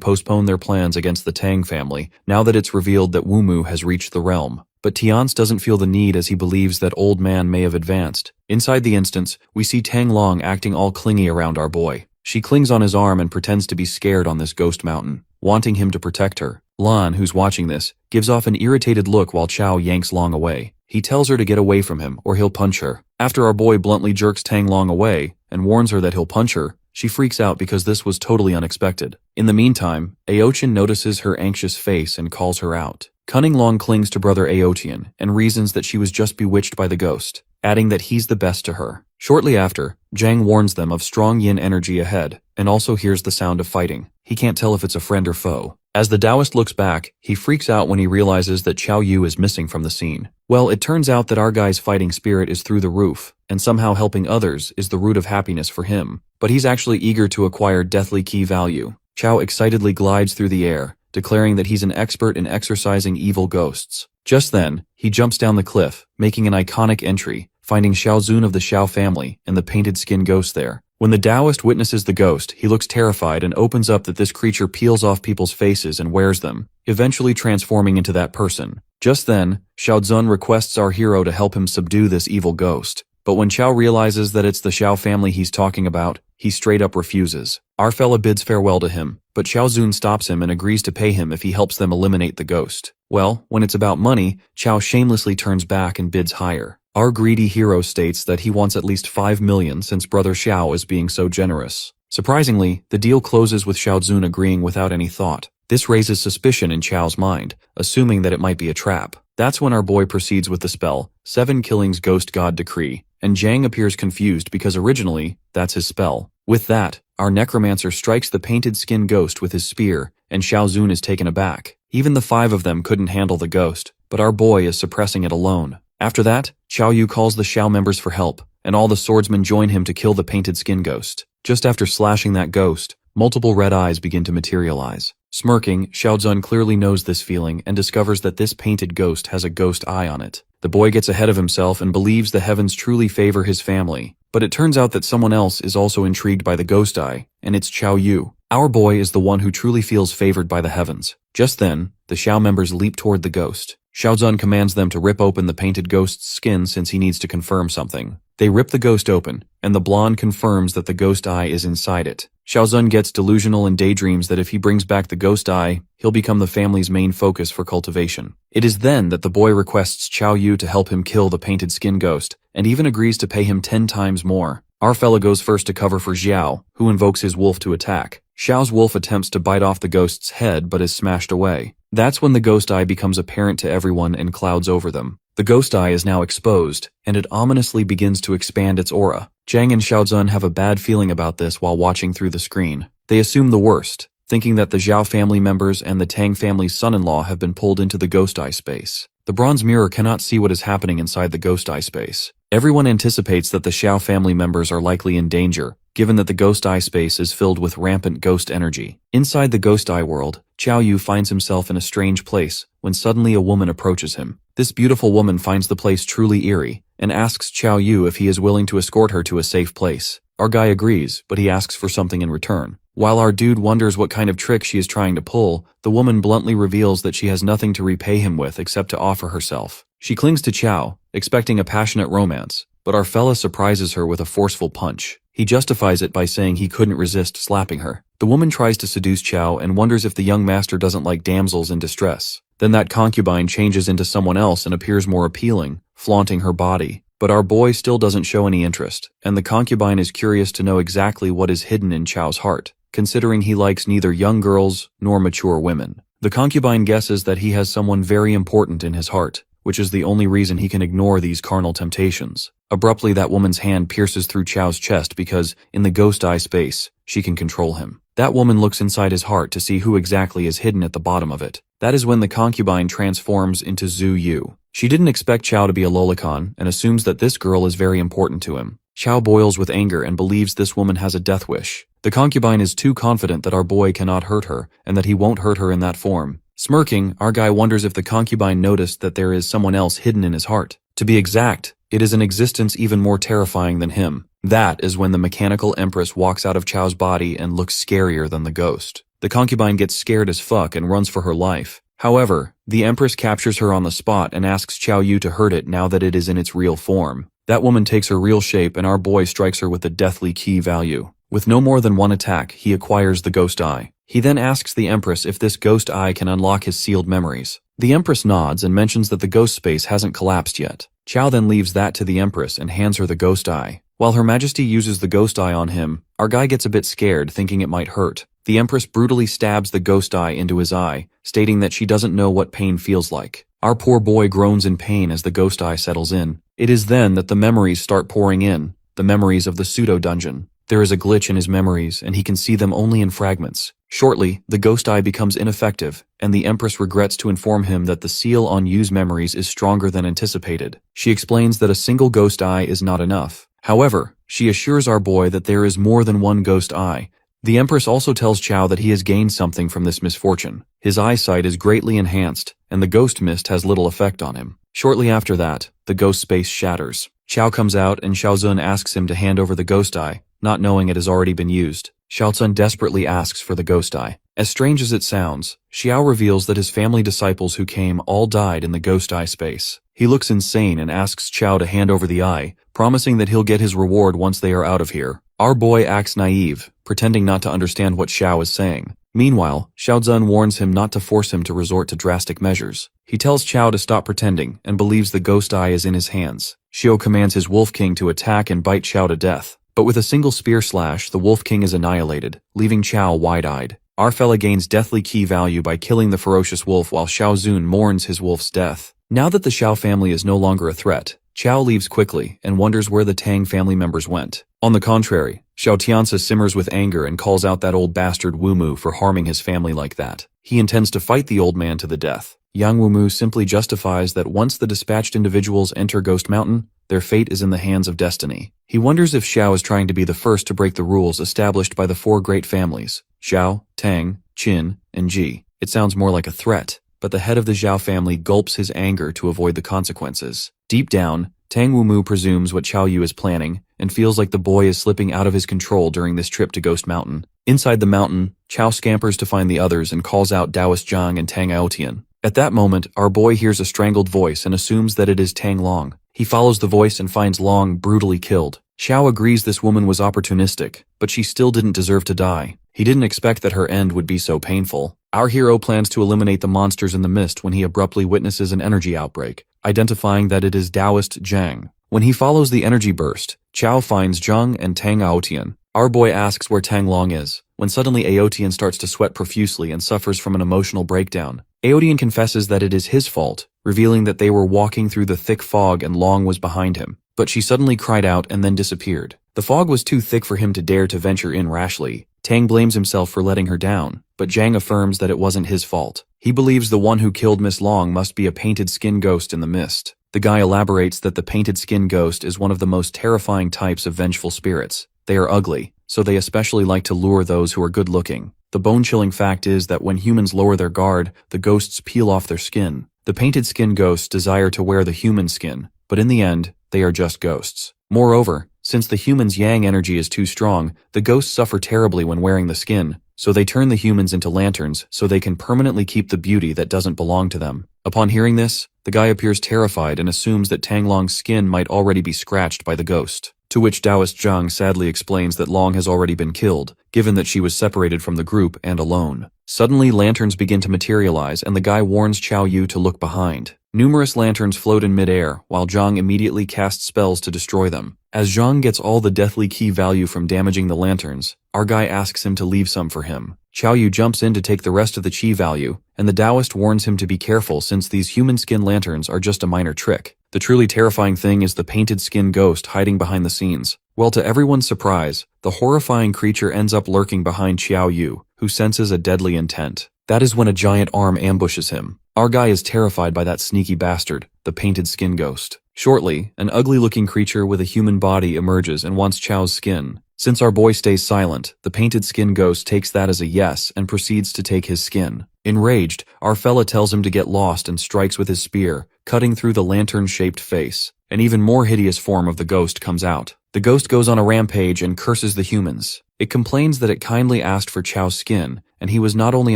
[SPEAKER 1] postpone their plans against the Tang family, now that it's revealed that Wu Mu has reached the realm. But Tiance doesn't feel the need as he believes that old man may have advanced. Inside the instance, we see Tang Long acting all clingy around our boy. She clings on his arm and pretends to be scared on this ghost mountain, wanting him to protect her. Lan, who's watching this, gives off an irritated look while Chao yanks Long away. He tells her to get away from him or he'll punch her. After our boy bluntly jerks Tang Long away and warns her that he'll punch her, she freaks out because this was totally unexpected. In the meantime, Aochin notices her anxious face and calls her out. Cunning Long clings to brother Aotian and reasons that she was just bewitched by the ghost, adding that he's the best to her. Shortly after, Zhang warns them of strong yin energy ahead and also hears the sound of fighting. He can't tell if it's a friend or foe. As the Taoist looks back, he freaks out when he realizes that Xiao Yu is missing from the scene. Well, it turns out that our guy's fighting spirit is through the roof, and somehow helping others is the root of happiness for him. But he's actually eager to acquire deathly key value. Chao excitedly glides through the air, declaring that he's an expert in exorcising evil ghosts. Just then, he jumps down the cliff, making an iconic entry, finding Xiao Zun of the Xiao family and the painted skin ghost there. When the Taoist witnesses the ghost, he looks terrified and opens up that this creature peels off people's faces and wears them, eventually transforming into that person. Just then, Xiao Zun requests our hero to help him subdue this evil ghost. But when Chao realizes that it's the Xiao family he's talking about, he straight up refuses. Our fella bids farewell to him, but Xiao Zun stops him and agrees to pay him if he helps them eliminate the ghost. Well, when it's about money, Chao shamelessly turns back and bids higher. Our greedy hero states that he wants at least 5 million since brother Xiao is being so generous. Surprisingly, the deal closes with Xiao Zun agreeing without any thought. This raises suspicion in Chao's mind, assuming that it might be a trap. That's when our boy proceeds with the spell, 7 Killings Ghost God Decree, and Jang appears confused because originally, that's his spell. With that, our Necromancer strikes the painted skin ghost with his spear, and Xiaozun is taken aback. Even the 5 of them couldn't handle the ghost, but our boy is suppressing it alone. After that, Xiao Yu calls the Xiao members for help, and all the swordsmen join him to kill the painted skin ghost. Just after slashing that ghost, multiple red eyes begin to materialize. Smirking, Xiaozun clearly knows this feeling and discovers that this painted ghost has a ghost eye on it. The boy gets ahead of himself and believes the heavens truly favor his family, but it turns out that someone else is also intrigued by the ghost eye, and it's Xiao Yu. Our boy is the one who truly feels favored by the heavens. Just then, the Xiao members leap toward the ghost. Xiaozun commands them to rip open the painted ghost's skin since he needs to confirm something. They rip the ghost open, and the blonde confirms that the ghost eye is inside it. Xiaozun gets delusional and daydreams that if he brings back the ghost eye, he'll become the family's main focus for cultivation. It is then that the boy requests Xiao Yu to help him kill the painted skin ghost, and even agrees to pay him 10 times more. Our fella goes first to cover for Xiao, who invokes his wolf to attack. Xiao's wolf attempts to bite off the ghost's head but is smashed away. That's when the ghost eye becomes apparent to everyone and clouds over them. The ghost eye is now exposed, and it ominously begins to expand its aura. Jang and Xiaozun have a bad feeling about this while watching through the screen. They assume the worst, thinking that the Zhao family members and the Tang family's son-in-law have been pulled into the ghost eye space. The bronze mirror cannot see what is happening inside the ghost eye space. Everyone anticipates that the Xiao family members are likely in danger, given that the ghost eye space is filled with rampant ghost energy. Inside the ghost eye world, Xiao Yu finds himself in a strange place when suddenly a woman approaches him. This beautiful woman finds the place truly eerie and asks Xiao Yu if he is willing to escort her to a safe place. Our guy agrees, but he asks for something in return. While our dude wonders what kind of trick she is trying to pull, the woman bluntly reveals that she has nothing to repay him with except to offer herself. She clings to Qiao, expecting a passionate romance, but our fella surprises her with a forceful punch. He justifies it by saying he couldn't resist slapping her. The woman tries to seduce Qiao and wonders if the young master doesn't like damsels in distress. Then that concubine changes into someone else and appears more appealing, flaunting her body. But our boy still doesn't show any interest, and the concubine is curious to know exactly what is hidden in Qiao's heart, considering he likes neither young girls nor mature women. The concubine guesses that he has someone very important in his heart, which is the only reason he can ignore these carnal temptations. Abruptly, that woman's hand pierces through Qiao's chest because, in the ghost eye space, she can control him. That woman looks inside his heart to see who exactly is hidden at the bottom of it. That is when the concubine transforms into Zhu Yu. She didn't expect Qiao to be a lolicon and assumes that this girl is very important to him. Qiao boils with anger and believes this woman has a death wish. The concubine is too confident that our boy cannot hurt her and that he won't hurt her in that form. Smirking, our guy wonders if the concubine noticed that there is someone else hidden in his heart. To be exact, it is an existence even more terrifying than him. That is when the mechanical empress walks out of Qiao's body and looks scarier than the ghost. The concubine gets scared as fuck and runs for her life. However, the empress captures her on the spot and asks Xiao Yu to hurt it now that it is in its real form. That woman takes her real shape and our boy strikes her with the deathly key value. With no more than one attack, he acquires the ghost eye. He then asks the empress if this ghost eye can unlock his sealed memories. The empress nods and mentions that the ghost space hasn't collapsed yet. Qiao then leaves that to the empress and hands her the ghost eye. While Her Majesty uses the ghost eye on him, our guy gets a bit scared, thinking it might hurt. The empress brutally stabs the ghost eye into his eye, stating that she doesn't know what pain feels like. Our poor boy groans in pain as the ghost eye settles in. It is then that the memories start pouring in, the memories of the pseudo-dungeon. There is a glitch in his memories, and he can see them only in fragments. Shortly, the ghost eye becomes ineffective, and the empress regrets to inform him that the seal on Yu's memories is stronger than anticipated. She explains that a single ghost eye is not enough. However, she assures our boy that there is more than one ghost eye. The empress also tells Qiao that he has gained something from this misfortune. His eyesight is greatly enhanced, and the ghost mist has little effect on him. Shortly after that, the ghost space shatters. Qiao comes out and Xiaozun asks him to hand over the ghost eye, not knowing it has already been used. Xiaozun desperately asks for the ghost eye. As strange as it sounds, Xiao reveals that his family disciples who came all died in the ghost eye space. He looks insane and asks Qiao to hand over the eye, promising that he'll get his reward once they are out of here. Our boy acts naive, pretending not to understand what Xiao is saying. Meanwhile, Xiaozun warns him not to force him to resort to drastic measures. He tells Qiao to stop pretending and believes the ghost eye is in his hands. Xiao commands his Wolf King to attack and bite Qiao to death. But with a single spear slash, the Wolf King is annihilated, leaving Qiao wide-eyed. Our fella gains deathly key value by killing the ferocious wolf while Xiaozun mourns his wolf's death. Now that the Xiao family is no longer a threat, Qiao leaves quickly and wonders where the Tang family members went. On the contrary, Xiao Tianzi simmers with anger and calls out that old bastard Wu Mu for harming his family like that. He intends to fight the old man to the death. Yang Wu Mu simply justifies that once the dispatched individuals enter Ghost Mountain, their fate is in the hands of destiny. He wonders if Xiao is trying to be the first to break the rules established by the four great families, Xiao, Tang, Qin, and Ji. It sounds more like a threat, but the head of the Zhao family gulps his anger to avoid the consequences. Deep down, Tang Wumu presumes what Qiao Yu is planning and feels like the boy is slipping out of his control during this trip to Ghost Mountain. Inside the mountain, Qiao scampers to find the others and calls out Daoist Zhang and Tang Aotian. At that moment, our boy hears a strangled voice and assumes that it is Tang Long. He follows the voice and finds Long brutally killed. Xiao agrees this woman was opportunistic, but she still didn't deserve to die. He didn't expect that her end would be so painful. Our hero plans to eliminate the monsters in the mist when he abruptly witnesses an energy outbreak, identifying that it is Daoist Zhang. When he follows the energy burst, Qiao finds Zhang and Tang Aotian. Our boy asks where Tang Long is, when suddenly Aotian starts to sweat profusely and suffers from an emotional breakdown. Aotian confesses that it is his fault, revealing that they were walking through the thick fog and Long was behind him. But she suddenly cried out and then disappeared. The fog was too thick for him to dare to venture in rashly. Tang blames himself for letting her down, but Zhang affirms that it wasn't his fault. He believes the one who killed Miss Long must be a painted skin ghost in the mist. The guy elaborates that the painted skin ghost is one of the most terrifying types of vengeful spirits. They are ugly, so they especially like to lure those who are good-looking. The bone-chilling fact is that when humans lower their guard, the ghosts peel off their skin. The painted skin ghosts desire to wear the human skin, but in the end, they are just ghosts. Moreover, since the human's yang energy is too strong, the ghosts suffer terribly when wearing the skin, so they turn the humans into lanterns so they can permanently keep the beauty that doesn't belong to them. Upon hearing this, the guy appears terrified and assumes that Tang Long's skin might already be scratched by the ghost. To which Daoist Zhang sadly explains that Long has already been killed, given that she was separated from the group and alone. Suddenly, lanterns begin to materialize and the guy warns Qiao Yu to look behind. Numerous lanterns float in midair, while Zhang immediately casts spells to destroy them. As Zhang gets all the deathly key value from damaging the lanterns, our guy asks him to leave some for him. Qiao Yu jumps in to take the rest of the chi value, and the Taoist warns him to be careful since these human skin lanterns are just a minor trick. The truly terrifying thing is the painted skin ghost hiding behind the scenes. Well, to everyone's surprise, the horrifying creature ends up lurking behind Qiao Yu, who senses a deadly intent. That is when a giant arm ambushes him. Our guy is terrified by that sneaky bastard, the painted skin ghost. Shortly, an ugly-looking creature with a human body emerges and wants Qiao's skin. Since our boy stays silent, the painted skin ghost takes that as a yes and proceeds to take his skin. Enraged, our fella tells him to get lost and strikes with his spear, cutting through the lantern-shaped face. An even more hideous form of the ghost comes out. The ghost goes on a rampage and curses the humans. It complains that it kindly asked for Qiao's skin, and he was not only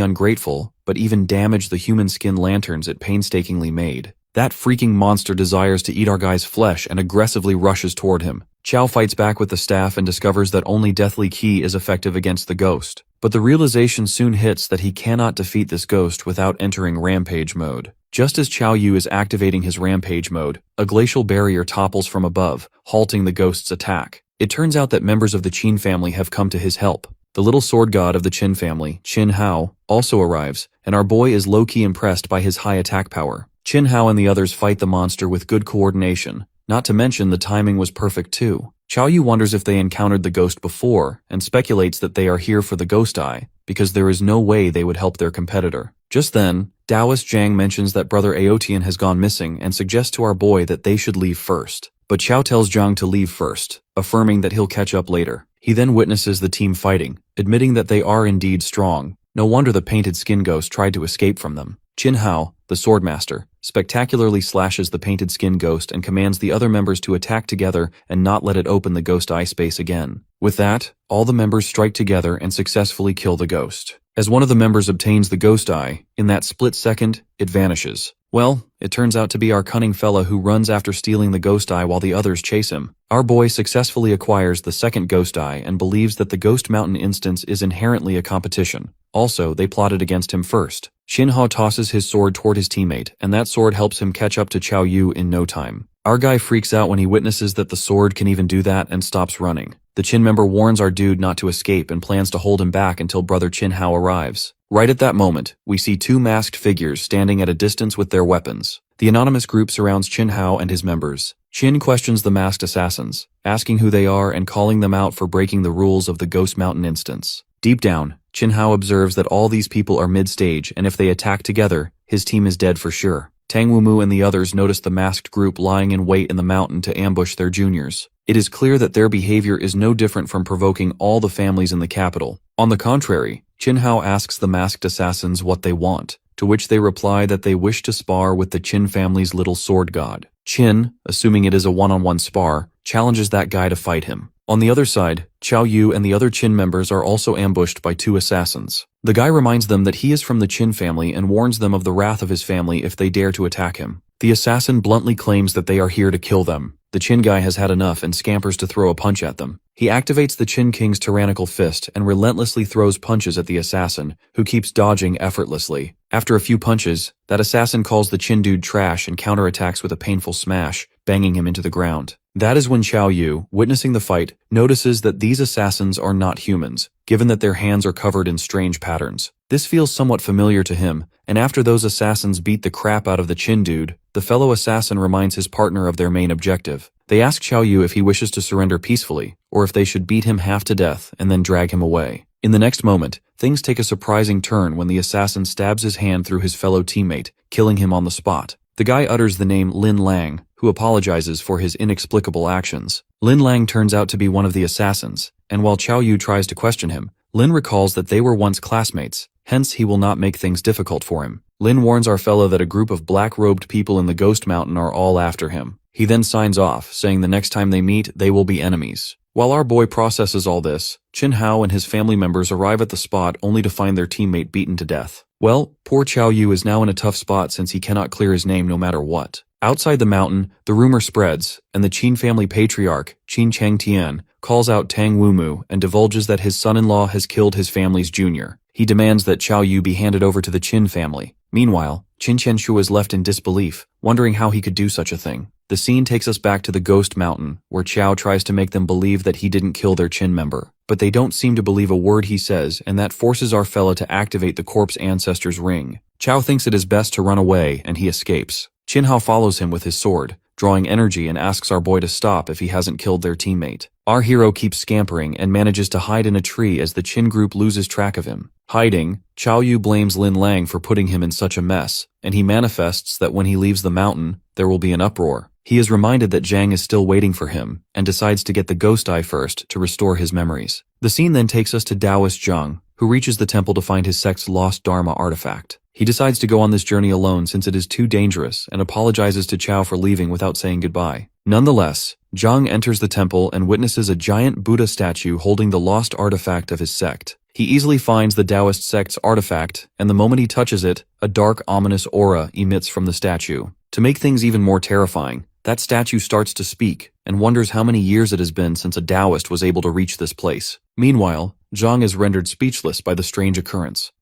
[SPEAKER 1] ungrateful, but even damaged the human skin lanterns it painstakingly made. That freaking monster desires to eat our guy's flesh and aggressively rushes toward him. Qiao fights back with the staff and discovers that only Deathly Key is effective against the ghost. But the realization soon hits that he cannot defeat this ghost without entering rampage mode. Just as Qiao Yu is activating his rampage mode, a glacial barrier topples from above, halting the ghost's attack. It turns out that members of the Qin family have come to his help. The little sword god of the Qin family, Qin Hao, also arrives, and our boy is low-key impressed by his high attack power. Qin Hao and the others fight the monster with good coordination. Not to mention the timing was perfect too. Qiao Yu wonders if they encountered the ghost before, and speculates that they are here for the ghost eye, because there is no way they would help their competitor. Just then, Daoist Zhang mentions that Brother Aotian has gone missing and suggests to our boy that they should leave first. But Qiao tells Zhang to leave first, affirming that he'll catch up later. He then witnesses the team fighting, admitting that they are indeed strong. No wonder the painted skin ghost tried to escape from them. Qin Hao, the swordmaster, spectacularly slashes the painted skin ghost and commands the other members to attack together and not let it open the ghost eye space again. With that, all the members strike together and successfully kill the ghost. As one of the members obtains the ghost eye, in that split second, it vanishes. Well, it turns out to be our cunning fella who runs after stealing the ghost eye while the others chase him. Our boy successfully acquires the second ghost eye and believes that the Ghost Mountain instance is inherently a competition. Also, they plotted against him first. Qin Hao tosses his sword toward his teammate, and that sword helps him catch up to Qiao Yu in no time. Our guy freaks out when he witnesses that the sword can even do that and stops running. The Chin member warns our dude not to escape and plans to hold him back until brother Chin Hao arrives. Right at that moment, we see two masked figures standing at a distance with their weapons. The anonymous group surrounds Chin Hao and his members. Chin questions the masked assassins, asking who they are and calling them out for breaking the rules of the Ghost Mountain instance. Deep down, Chin Hao observes that all these people are mid-stage, and if they attack together, his team is dead for sure. Tang Wumu and the others notice the masked group lying in wait in the mountain to ambush their juniors. It is clear that their behavior is no different from provoking all the families in the capital. On the contrary, Chin Hao asks the masked assassins what they want, to which they reply that they wish to spar with the Chin family's little sword god. Chin, assuming it is a one-on-one spar, challenges that guy to fight him. On the other side, Qiao Yu and the other Chin members are also ambushed by two assassins. The guy reminds them that he is from the Chin family and warns them of the wrath of his family if they dare to attack him. The assassin bluntly claims that they are here to kill them. The Chin guy has had enough and scampers to throw a punch at them. He activates the Chin King's tyrannical fist and relentlessly throws punches at the assassin, who keeps dodging effortlessly. After a few punches, that assassin calls the Chin dude trash and counterattacks with a painful smash, banging him into the ground. That is when Qiao Yu, witnessing the fight, notices that these assassins are not humans, given that their hands are covered in strange patterns. This feels somewhat familiar to him, and after those assassins beat the crap out of the Chin dude, the fellow assassin reminds his partner of their main objective. They ask Qiao Yu if he wishes to surrender peacefully, or if they should beat him half to death and then drag him away. In the next moment, things take a surprising turn when the assassin stabs his hand through his fellow teammate, killing him on the spot. The guy utters the name Lin Lang, who apologizes for his inexplicable actions. Lin Lang turns out to be one of the assassins, and while Qiao Yu tries to question him, Lin recalls that they were once classmates, hence he will not make things difficult for him. Lin warns our fellow that a group of black-robed people in the Ghost Mountain are all after him. He then signs off, saying the next time they meet, they will be enemies. While our boy processes all this, Chin Hao and his family members arrive at the spot only to find their teammate beaten to death. Well, poor Qiao Yu is now in a tough spot since he cannot clear his name no matter what. Outside the mountain, the rumor spreads, and the Qin family patriarch, Qin Changtian, calls out Tang Wumu and divulges that his son-in-law has killed his family's junior. He demands that Qiao Yu be handed over to the Qin family. Meanwhile, Qin Qianshu is left in disbelief, wondering how he could do such a thing. The scene takes us back to the Ghost Mountain, where Qiao tries to make them believe that he didn't kill their Qin member. But they don't seem to believe a word he says, and that forces our fella to activate the corpse ancestor's ring. Qiao thinks it is best to run away, and he escapes. Qin Hao follows him with his sword, drawing energy, and asks our boy to stop if he hasn't killed their teammate. Our hero keeps scampering and manages to hide in a tree as the Qin group loses track of him. Hiding, Qiao Yu blames Lin Lang for putting him in such a mess, and he manifests that when he leaves the mountain, there will be an uproar. He is reminded that Zhang is still waiting for him, and decides to get the ghost eye first to restore his memories. The scene then takes us to Taoist Zhang, who reaches the temple to find his sect's lost Dharma artifact. He decides to go on this journey alone since it is too dangerous, and apologizes to Qiao for leaving without saying goodbye. Nonetheless, Zhang enters the temple and witnesses a giant Buddha statue holding the lost artifact of his sect. He easily finds the Taoist sect's artifact, and the moment he touches it, a dark, ominous aura emits from the statue. To make things even more terrifying, that statue starts to speak, and wonders how many years it has been since a Taoist was able to reach this place. Meanwhile, Zhang is rendered speechless by the strange occurrence.